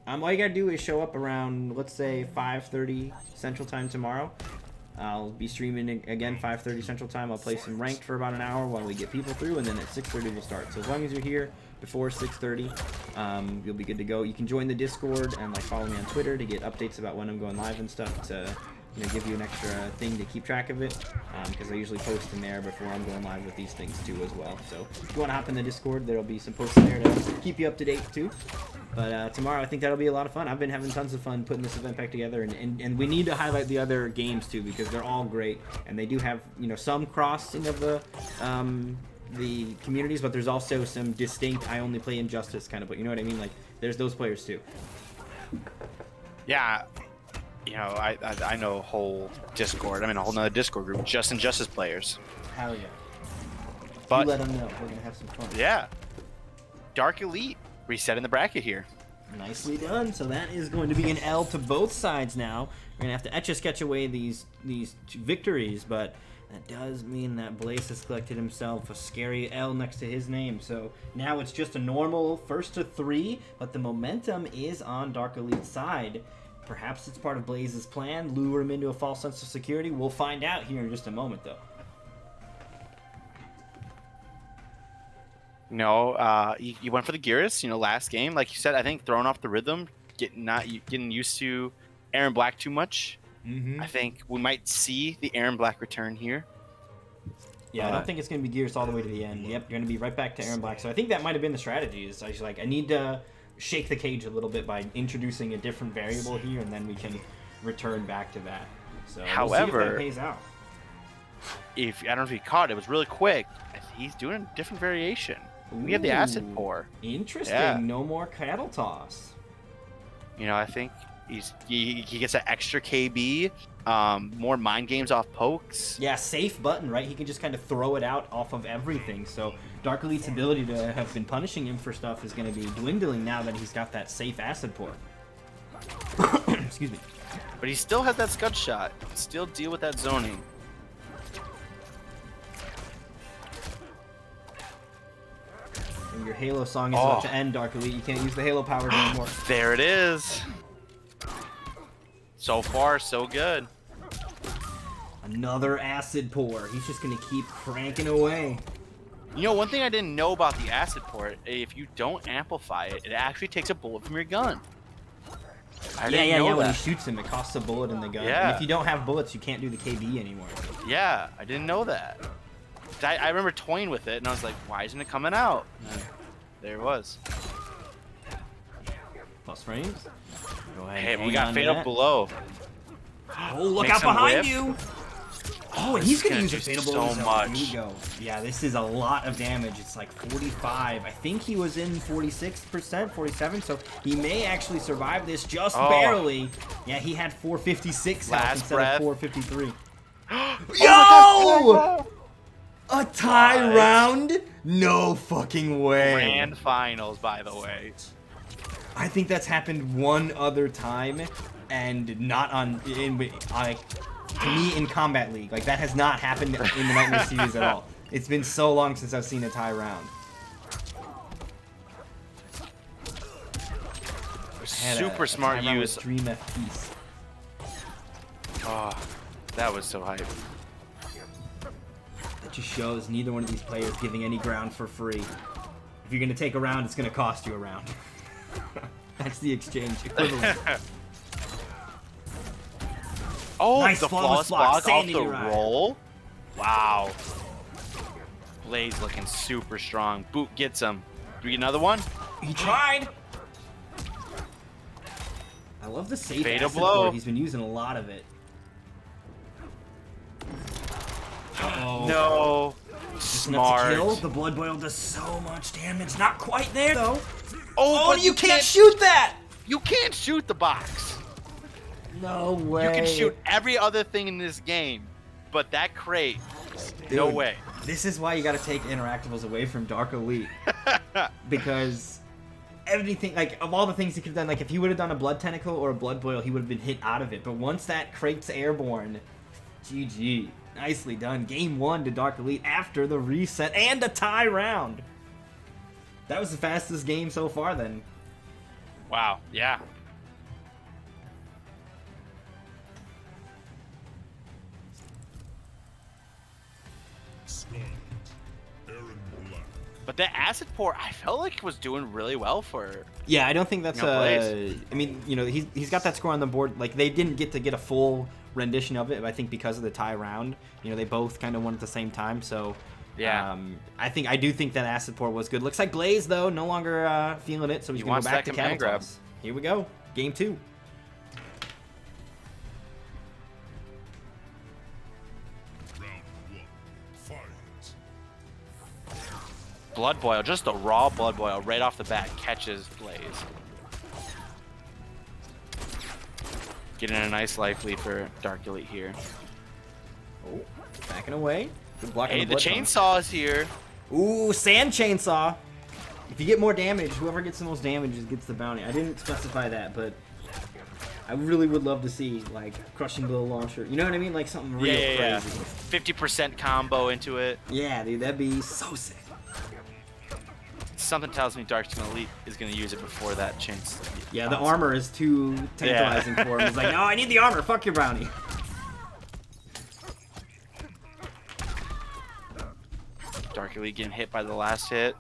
All you gotta do is show up around, let's say, 5:30 Central Time tomorrow. I'll be streaming again 5:30 Central Time. I'll play some ranked for about an hour while we get people through, and then at 6:30 we'll start. So as long as you're here before 6:30, you'll be good to go. You can join the Discord and like follow me on Twitter to get updates about when I'm going live and stuff to give you an extra thing to keep track of it, because I usually post in there before I'm going live with these things too as well. So if you want to hop in the Discord, there'll be some posts in there to keep you up to date too. But tomorrow I think that'll be a lot of fun. I've been having tons of fun putting this event back together, and we need to highlight the other games too, because they're all great, and they do have some crossing of the communities, but there's also some distinct I only play Injustice kind of, but you know what I mean? Like there's those players too. Yeah. I know a whole Discord. I'm in a whole nother Discord group, just Injustice players. Hell yeah. But you let them know. We're gonna have some fun. Yeah. Dark Elite resetting the bracket here. Nicely done. So that is going to be an L to both sides now. We're gonna have to etch-a-sketch away these two victories, but that does mean that Blaze has collected himself a scary L next to his name. So now it's just a normal 1st to 3, but the momentum is on Dark Elite's side. Perhaps it's part of Blaze's plan, lure him into a false sense of security. We'll find out here in just a moment, though. No, you went for the Gearus, last game. Like you said, I think throwing off the rhythm, getting used to Aaron Black too much. Mm-hmm. I think we might see the Aaron Black return here. Yeah, I don't think it's going to be Gearus all the way to the end. Yep, you're going to be right back to Aaron Black. So I think that might have been the strategy. Is I need to shake the cage a little bit by introducing a different variable here, and then we can return back to that. So however, we'll see if that pays out. I don't know if you caught it, it was really quick. He's doing a different variation. We have the acid pour. Interesting. Yeah. No more cattle toss. I think he gets an extra KB, more mind games off pokes. Yeah, safe button, right? He can just kind of throw it out off of everything. So Dark Elite's ability to have been punishing him for stuff is going to be dwindling now that he's got that safe acid pour. Excuse me. But he still has that scud shot. Still deal with that zoning. And your Halo song is about to end, Dark Elite. You can't use the Halo powers anymore. There it is. So far, so good. Another acid pour. He's just going to keep cranking away. One thing I didn't know about the acid pour, if you don't amplify it, it actually takes a bullet from your gun. I didn't know that. When he shoots him, it costs a bullet in the gun. Yeah. And if you don't have bullets, you can't do the KB anymore. Yeah, I didn't know that. I remember toying with it, and I was like, why isn't it coming out? And there it was. Plus frames. Go ahead. Hey, and we hang got on to Fatal that. below. Oh, look Make out some behind whip. you! Oh, and he's This gonna is use a gonna fatal do blow. so Here much. we go. Yeah, this is a lot of damage. It's like 45. I think he was in 46%, 47. So he may actually survive this just barely. Yeah, he had 456 health Last instead breath. of 453. Yo! A tie What? round? No fucking way. Grand finals, by the way. I think that's happened one other time, and not to me in Combat League. Like, that has not happened in the Nightmare series at all. It's been so long since I've seen a tie round. Super smart tie round use. with Dream FPs. Oh, that was so hype. That just shows neither one of these players giving any ground for free. If you're gonna take a round, it's gonna cost you a round. That's the exchange equivalent. Oh, Nice the flawless flawless block, block off Sandy the ride. roll. Wow. Blaze looking super strong. Boot gets him. Do we get another one? He tried. I love the safe Fatal acid blow. pour. He's been using a lot of it. Uh-oh. No. Just enough to kill. Smart. The blood boil does so much damage. Not quite there though. Oh, Oh, but you can't shoot that. You can't shoot the box. No way. You can shoot every other thing in this game, but that crate, no Dude, way. This is why you got to take interactables away from Dark Elite, because everything, like, of all the things he could have done, like if he would have done a blood tentacle or a blood boil, he would have been hit out of it. But once that crate's airborne, GG. Nicely done. Game 1 to Dark Elite after the reset and a tie round. That was the fastest game so far then. Wow, yeah. But the acid pour, I felt like it was doing really well for. Yeah, I don't think that's Blaze. I mean, you know, he's got that score on the board. Like they didn't get to get a full rendition of it. I think because of the tie round, you know, they both kind of won at the same time. So Yeah. I do think that acid pour was good. Looks like Blaze though no longer feeling it, so he's gonna go wants back that to command cattle grab. toss. Here we go, game 2. Round 1, fight. Blood boil, just a raw blood boil right off the bat catches Blaze. Getting a nice life lead for Dark Elite here. Oh, backing away. Good block on Hey, the blood taunt. chainsaw is here. Ooh, sand chainsaw. If you get more damage, whoever gets the most damage gets the bounty. I didn't specify that, but I really would love to see like crushing blow launcher. You know what I mean? Like something real Yeah. crazy. 50% combo into it. Yeah, dude, that'd be so sick. Something tells me Dark Elite is going to use it before that chainsaw. Yeah, the armor is too tantalizing for him. He's like, no, I need the armor. Fuck your bounty. Dark Elite getting hit by the last hit.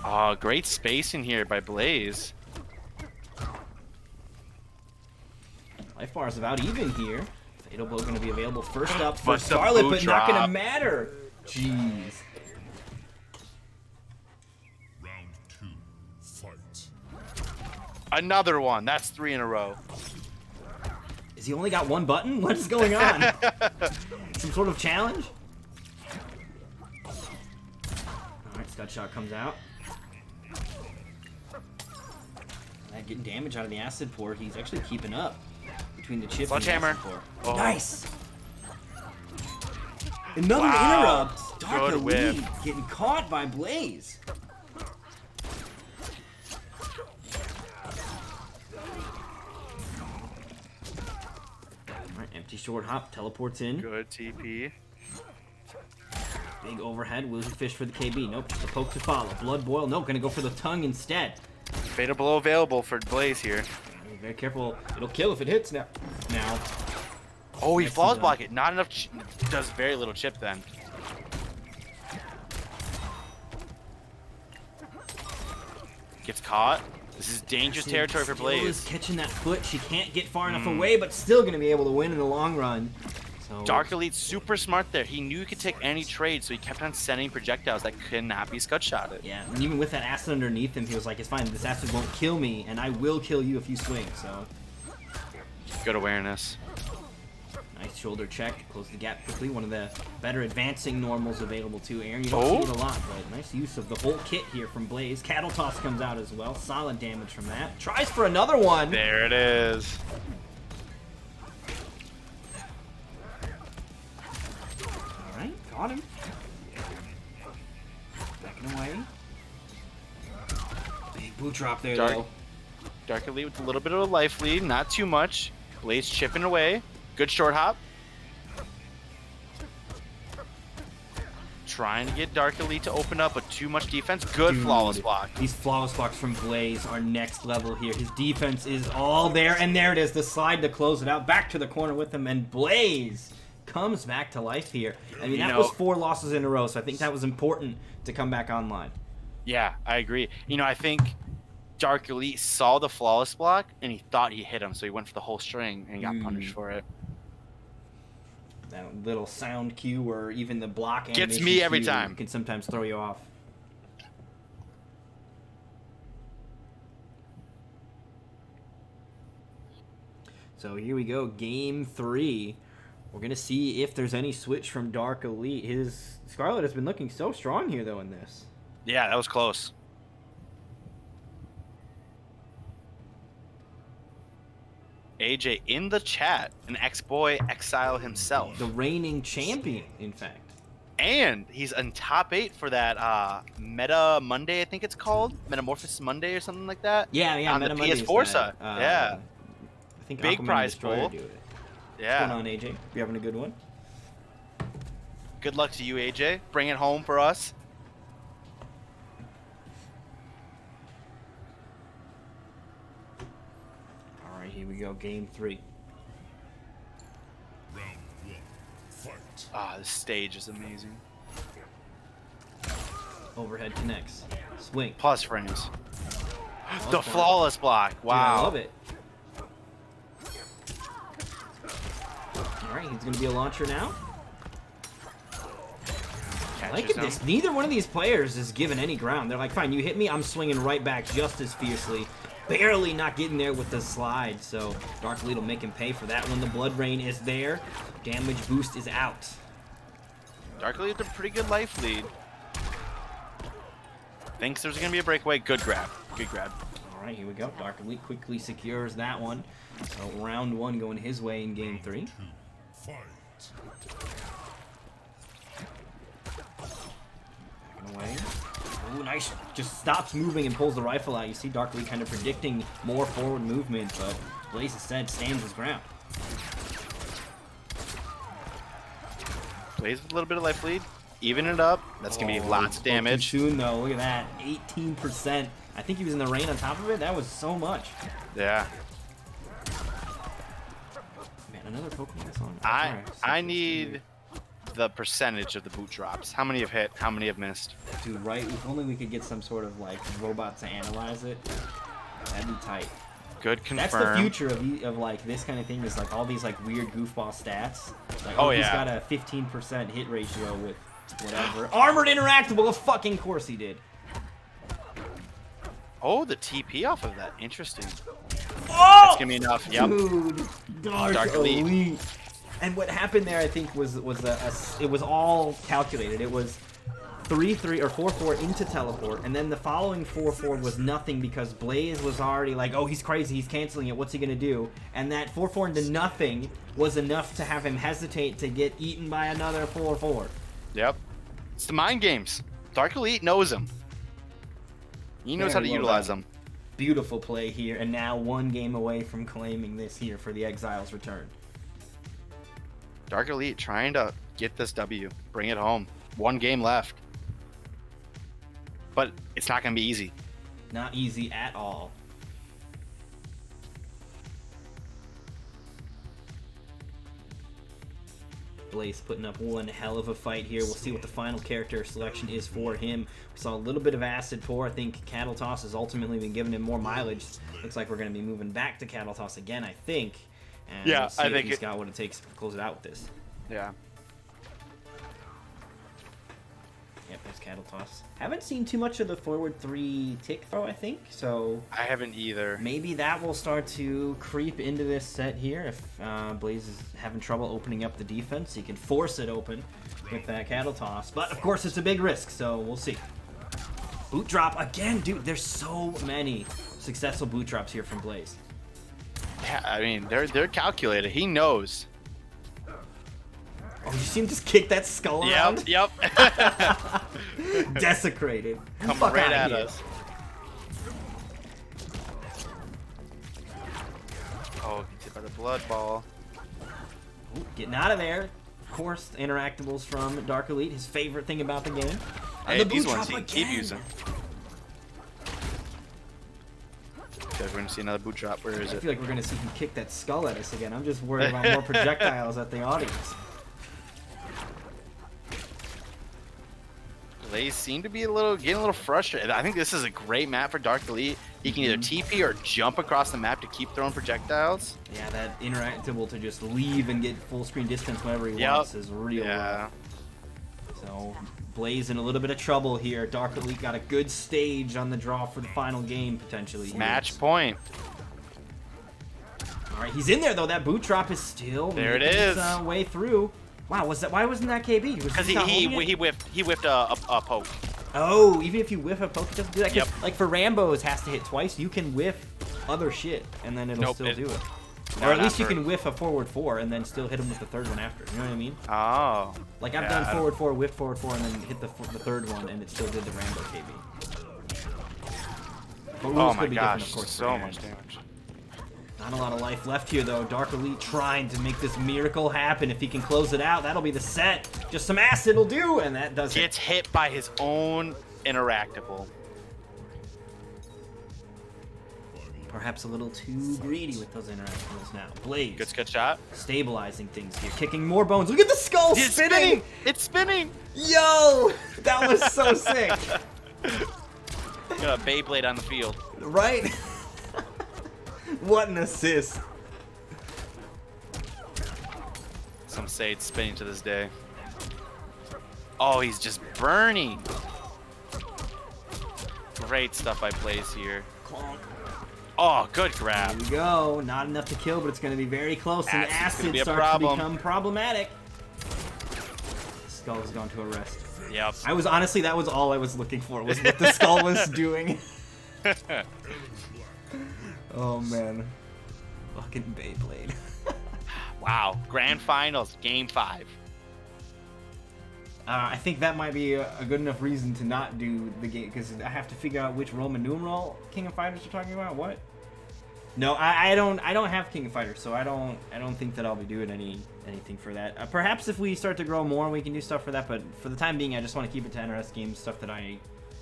Oh, great spacing here by Blaze. Life bar is about even here. Fatal blow going to be available first up for But the Scarlet, boot but not going to drop. matter. Jeez. Round 2, fight. Another one. That's 3 in a row. Is he only got one button? What is going on? Some sort of challenge? Alright, Scud Shot comes out. That getting damage out of the acid pour. He's actually keeping up between the chip and the Sledgehammer. acid pour. Oh. Nice! Another Wow. interrupt! Dark Good whip. Elite getting caught by Blaze. Alright, empty short hop, teleports in. Good TP. Big overhead, will he fish for the KB? Nope, just a poke to follow. Blood boil, nope, gonna go for the tongue instead. Fatal blow available for Blaze here. Be very careful, it'll kill if it hits now. Oh, he Nicely flaws done. block it. Not enough. Does very little chip then. Gets caught. This is dangerous territory for Still is Blaze. catching that foot, she can't get far enough away, but still gonna be able to win in the long run. So, Dark Elite's super smart there. He knew he could take any trade, so he kept on sending projectiles that could not be scud shotted. yeah, and even with that acid underneath him, he was like, it's fine, this acid won't kill me, and I will kill you if you swing, so. Good awareness. Nice shoulder check, close the gap quickly. One of the better advancing normals available to Aaron. You don't see it a lot, but nice use of the whole kit here from Blaze. Cattle Toss comes out as well. Solid damage from that. Tries for another one. There it is. Alright, got him. Backing away. Big boot drop there, though. Dark Elite with a little bit of a life lead, not too much. Blaze chipping away. Good short hop. Trying to get Dark Elite to open up, but too much defense. Good Dude, flawless block. These flawless blocks from Blaze are next level here. His defense is all there, and there it is. The slide to close it out. Back to the corner with him, and Blaze comes back to life here. I mean, that was 4 losses in a row, so I think that was important to come back online. Yeah, I agree. You know, I think Dark Elite saw the flawless block, and he thought he hit him, so he went for the whole string, and he got punished for it. That little sound cue or even the block Gets animation me every cue time. can sometimes throw you off. So here we go, game 3. We're gonna see if there's any switch from Dark Elite. His Scarlet has been looking so strong here though in this. Yeah, that was close. AJ in the chat, an ex-boy Exile himself. The reigning champion, in fact. And he's in top 8 for that Meta Monday, I think it's called. Metamorphosis Monday or something like that. Yeah, On the Meta Monday's PS4 that, side. Yeah. I think Big Aquaman prize Destroyer pool. do it. Yeah. What's going on, AJ? You having a good one? Good luck to you, AJ. Bring it home for us. All right, here we go, game 3. Round 1, Ah, this stage is amazing. Overhead connects. Swing. Plus frames. Oh, The flawless block. Wow. Dude, I love it. All right, he's going to be a launcher now. Look at this. Neither one of these players is given any ground. They're like, fine, you hit me, I'm swinging right back just as fiercely. Barely not getting there with the slide, so Dark Elite will make him pay for that one. The Blood Rain is there. Damage boost is out. Dark Elite with a pretty good life lead. Thinks there's going to be a breakaway. Good grab. Good grab. All right, here we go. Dark Elite quickly secures that one. So round one going his way in game 3. Away. Ooh, nice. Just stops moving and pulls the rifle out. You see Dark Elite kind of predicting more forward movement, but Blaze instead stands his ground. Blaze with a little bit of life lead. Even it up. That's going to be lots of damage. Too soon, though. Look at that. 18%. I think he was in the rain on top of it. That was so much. Yeah. Man, another Pokemon song. I need the percentage of the boot drops. How many have hit? How many have missed? Dude, right? If only we could get some sort of like robot to analyze it. That'd be tight. Good confirm. That's the future of like this kind of thing, is like all these like weird goofball stats. Like, oh, he's yeah. got a 15% hit ratio with whatever. Armored interactable, of fucking course he did. Oh, the TP off of that. Interesting. Oh! That's gonna be enough. Yep. Dude, Dark Elite. And what happened there, I think, was it was all calculated. It was 3-3 or 4-4 into teleport, and then the following 4-4 was nothing because Blaze was already like, oh, he's crazy, he's canceling it, what's he gonna do? And that 4-4 into nothing was enough to have him hesitate to get eaten by another 4-4. Yep. It's the mind games. Dark Elite knows them. He knows how to utilize them. Beautiful play here, and now one game away from claiming this here for the Exiles return. Dark Elite trying to get this W, bring it home. One game left. But it's not going to be easy. Not easy at all. Blaze putting up one hell of a fight here. We'll see what the final character selection is for him. We saw a little bit of Acid Pour. I think Cattle Toss has ultimately been giving him more mileage. Looks like we're going to be moving back to Cattle Toss again, I think. And yeah, we'll see I if think he's got what it takes to close it out with this. Yeah. Yep, there's Cattle Toss. Haven't seen too much of the forward 3 tick throw, I think, so I haven't either. maybe that will start to creep into this set here. If Blaze is having trouble opening up the defense, he can force it open with that Cattle Toss. But, of course, it's a big risk, so we'll see. Boot drop again, dude. There's so many successful boot drops here from Blaze. Yeah, I mean, they're calculated. He knows. Oh, you see him just kick that skull around? Yep. Desecrated. Come Fuck right outta at here. us. Oh, gets hit by the blood ball. Ooh, getting out of there. Of course, interactables from Dark Elite, his favorite thing about the game. And Hey, the these boot ones drop he keep again. using. Okay, we're gonna see another boot drop. Where is I it? feel like we're going to see him kick that skull at us again. I'm just worried about more projectiles at the audience. They seem to be getting a little frustrated. I think this is a great map for Dark Elite. He can either TP or jump across the map to keep throwing projectiles. Yeah, that interactable to just leave and get full screen distance whenever he wants is real. Yeah. So, Blaze in a little bit of trouble here. Dark Elite got a good stage on the draw for the final game, potentially. Match point. All right, he's in there, though. That boot drop is still There it making is. its, way through. Wow, why wasn't that KB? Because he whiffed a poke. Oh, even if you whiff a poke, it doesn't do that. 'Cause, Yep. like for Rambo's has to hit twice. You can whiff other shit, and then it'll Nope, still do it. No, Or at not least you for- can whiff a forward 4 and then still hit him with the third one after. You know what I mean? Oh. Like I've Yeah, done I don't- forward 4, whiff forward 4, and then hit the third one, and it still did the Rambo KB. But rules Oh my could be different, gosh, of course, for so Aaron. much damage. Not a lot of life left here, though. Dark Elite trying to make this miracle happen. If he can close it out, that'll be the set. Just some acid will do, and that does it. Gets hit by his own interactable. Perhaps a little too greedy with those interactions now. Blaze. Good shot. Stabilizing things here. Kicking more bones. Look at the skull It's spinning! It's spinning! Yo! That was so sick. Got a Beyblade on the field. Right? What an assist. Some say it's spinning to this day. Oh, he's just burning. Great stuff by Blaze here. Clonk. Oh, good There grab. we go. Not enough to kill, but it's going to be very close. And Acid's gonna acid be a starts to problem. become problematic. Skull has gone to a rest. Yep. I was honestly, that was all I was looking for, was what the skull was doing. Oh man. Fucking Beyblade. Wow. Grand Finals, Game 5. I think that might be a good enough reason to not do the game, because I have to figure out which Roman numeral King of Fighters you're talking about. What? No, I don't have King of Fighters, so I don't think that I'll be doing anything for that. Perhaps if we start to grow more, we can do stuff for that. But for the time being, I just want to keep it to NRS games, stuff that I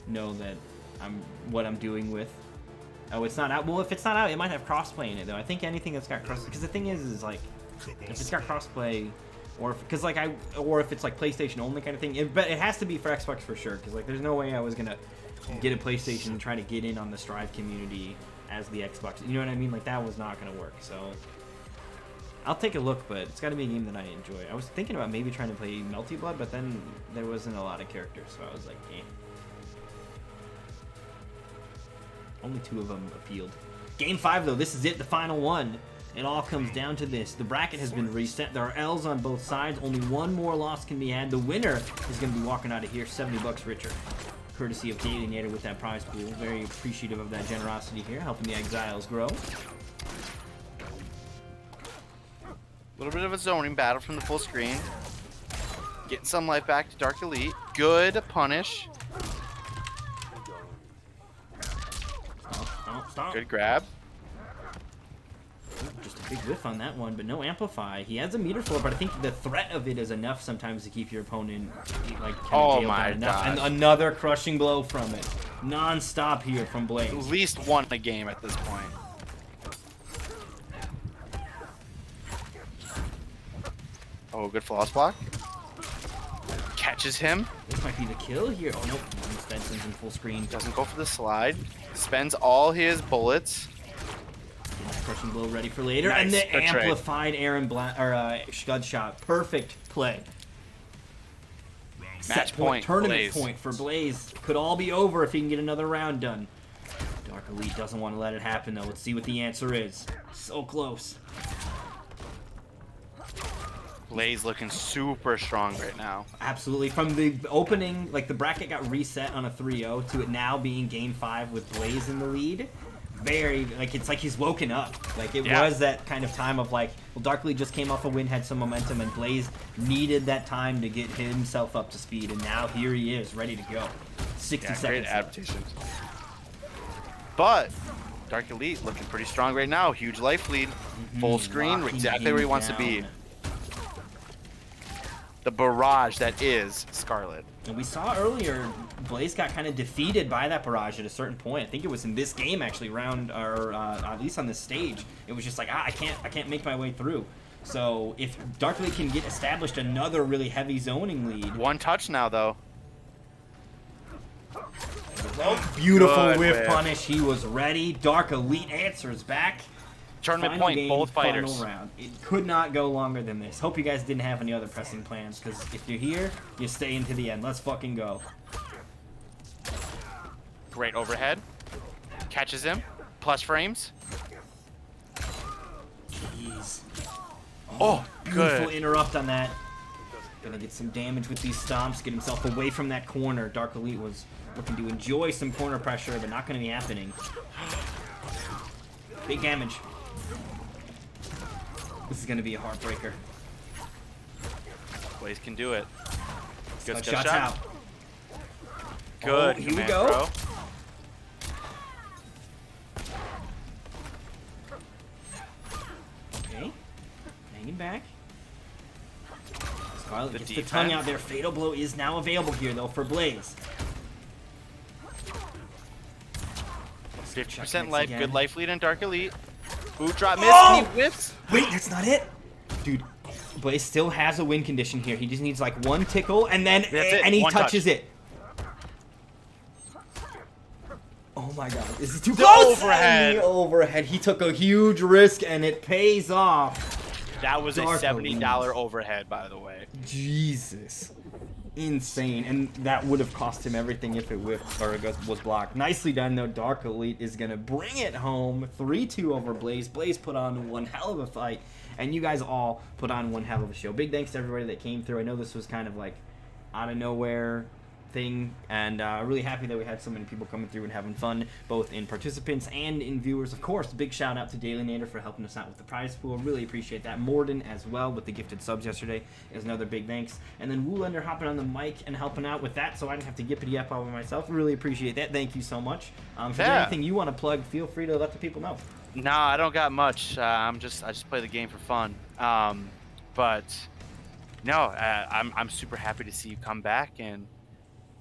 know that I'm doing with. Oh, it's not out. Well, if it's not out, it might have crossplay in it though. I think anything that's got cross, because the thing is like, if it's got crossplay, or because like if it's like PlayStation only kind of thing, but it has to be for Xbox for sure. Because like, there's no way I was gonna get a PlayStation and try to get in on the Strive community as the Xbox. You know what I mean? Like that was not gonna work. So I'll take a look, but it's got to be a game that I enjoy. I was thinking about maybe trying to play Melty Blood, but then there wasn't a lot of characters, so I was like, eh. Only 2 of them appealed. Game 5 though, this is it, the final one. It all comes down to this. The bracket has been reset. There are L's on both sides. Only one more loss can be had. The winner is going to be walking out of here $70 richer. Courtesy of Alienator with that prize pool. Very appreciative of that generosity here, helping the Exiles grow. A little bit of a zoning battle from the full screen. Getting some life back to Dark Elite. Good punish. Stop. Good grab. Just a big whiff on that one, but no amplify. He has a meter floor, but I think the threat of it is enough sometimes to keep your opponent like Oh my enough. And gosh. another crushing blow from it, non-stop here from Blaze. At least one a game at this point. Oh, good floss block. Catches him. This might be the kill here. Oh nope, Benson's in full screen. Doesn't go for the slide. Spends all his bullets. Crushing blow ready for later, Nice. and the Good trade. amplified Scud shot. Perfect play. Match Set point, tournament Blaze. point for Blaze. Could all be over if he can get another round done. Dark Elite doesn't want to let it happen though. Let's see what the answer is. So close. Blaze looking super strong right now. Absolutely. From the opening, like the bracket got reset on a 3-0 to it now being game 5 with Blaze in the lead. Very, like, it's like he's woken up. Like, it was that kind of time of like, well, Dark Elite just came off a win, had some momentum, and Blaze needed that time to get himself up to speed, and now here he is, ready to go. 60 Yeah, seconds great left. adaptations. But Dark Elite looking pretty strong right now. Huge life lead. Full screen, Locking exactly where he him wants to be. down. The barrage that is Scarlet. And we saw earlier, Blaze got kind of defeated by that barrage at a certain point. I think it was in this game actually, or at least on this stage. It was just like, I can't make my way through. So if Dark Elite can get established another really heavy zoning lead. One touch now though. Oh, beautiful Good whiff whiff. punish. He was ready. Dark Elite answers back. Tournament Final point, game, both fighters. Final round. It could not go longer than this. Hope you guys didn't have any other pressing plans, because if you're here, you stay into the end. Let's fucking go. Great overhead. Catches him. Plus frames. Jeez. Oh, Beautiful good. interrupt on that. Gonna get some damage with these stomps, get himself away from that corner. Dark Elite was looking to enjoy some corner pressure, but not gonna be happening. Big damage. This is gonna be a heartbreaker. Blaze can do it. Good Scud shot. shots out. Good. Oh, here we command go. throw. Okay. Hanging back. Scarlet The gets the tongue defense. out there. Fatal Blow is now available here, though, for Blaze. 50% life, again. good life lead in Dark Elite. Boot drop miss, Oh! he whiffs. Wait, that's not it? Dude, Blaze still has a win condition here. He just needs like one tickle and then and he One touches touch. it. Oh my god, is it too The close? overhead. And the overhead. He took a huge risk and it pays off. That was a Dark $70 Elite. overhead, by the way. Jesus. Insane. And that would have cost him everything if it whiffed or it was blocked. Nicely done, though. Dark Elite is going to bring it home. 3-2 over Blaze. Blaze put on one hell of a fight. And you guys all put on one hell of a show. Big thanks to everybody that came through. I know this was kind of like out of nowhere thing, and really happy that we had so many people coming through and having fun, both in participants and in viewers. Of course, big shout out to Daily Nader for helping us out with the prize pool. Really appreciate that. Morden as well with the gifted subs yesterday is another big thanks. And then Woolander hopping on the mic and helping out with that, so I didn't have to gippity up all by myself. Really appreciate that. Thank you so much. If there's anything you want to plug, feel free to let the people know. No, I don't got much. I just play the game for fun. But no, I'm super happy to see you come back, and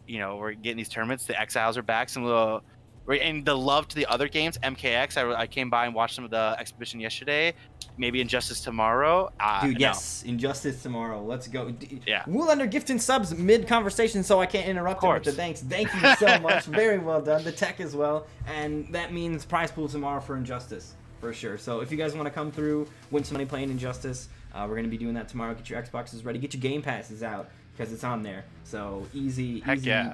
you know, we're getting these tournaments. The Exiles are back. And the love to the other games. MKX. I came by and watched some of the exhibition yesterday. Maybe Injustice tomorrow. Dude, no. yes, Injustice tomorrow. Let's go. Yeah. Woolander gifting subs mid conversation, so I can't interrupt him with the thanks. Thank you so much. Very well done. The tech as well, and that means prize pool tomorrow for Injustice for sure. So if you guys want to come through, win some money playing Injustice, we're gonna be doing that tomorrow. Get your Xboxes ready. Get your Game Passes out, because it's on there. So easy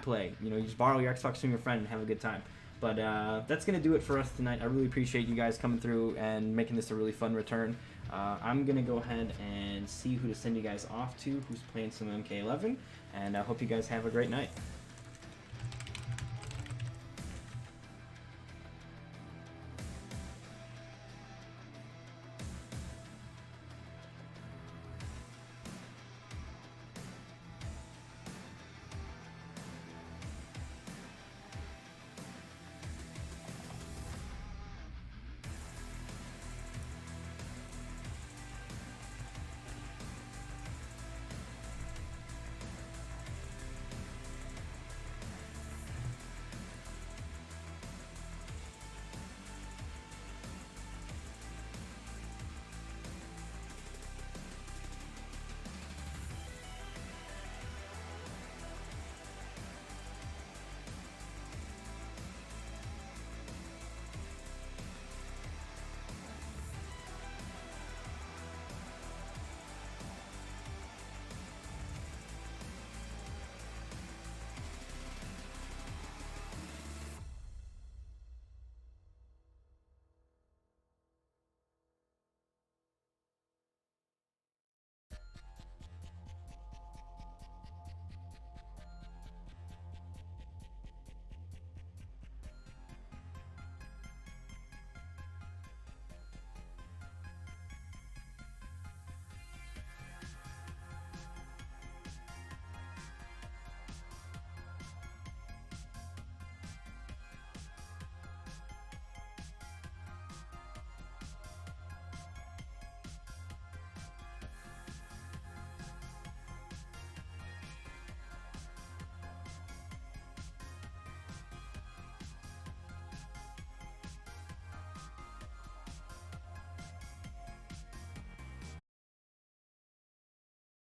play. You know, you just borrow your Xbox from your friend and have a good time. But that's going to do it for us tonight. I really appreciate you guys coming through and making this a really fun return. I'm going to go ahead and see who to send you guys off to, who's playing some MK11. And I hope you guys have a great night.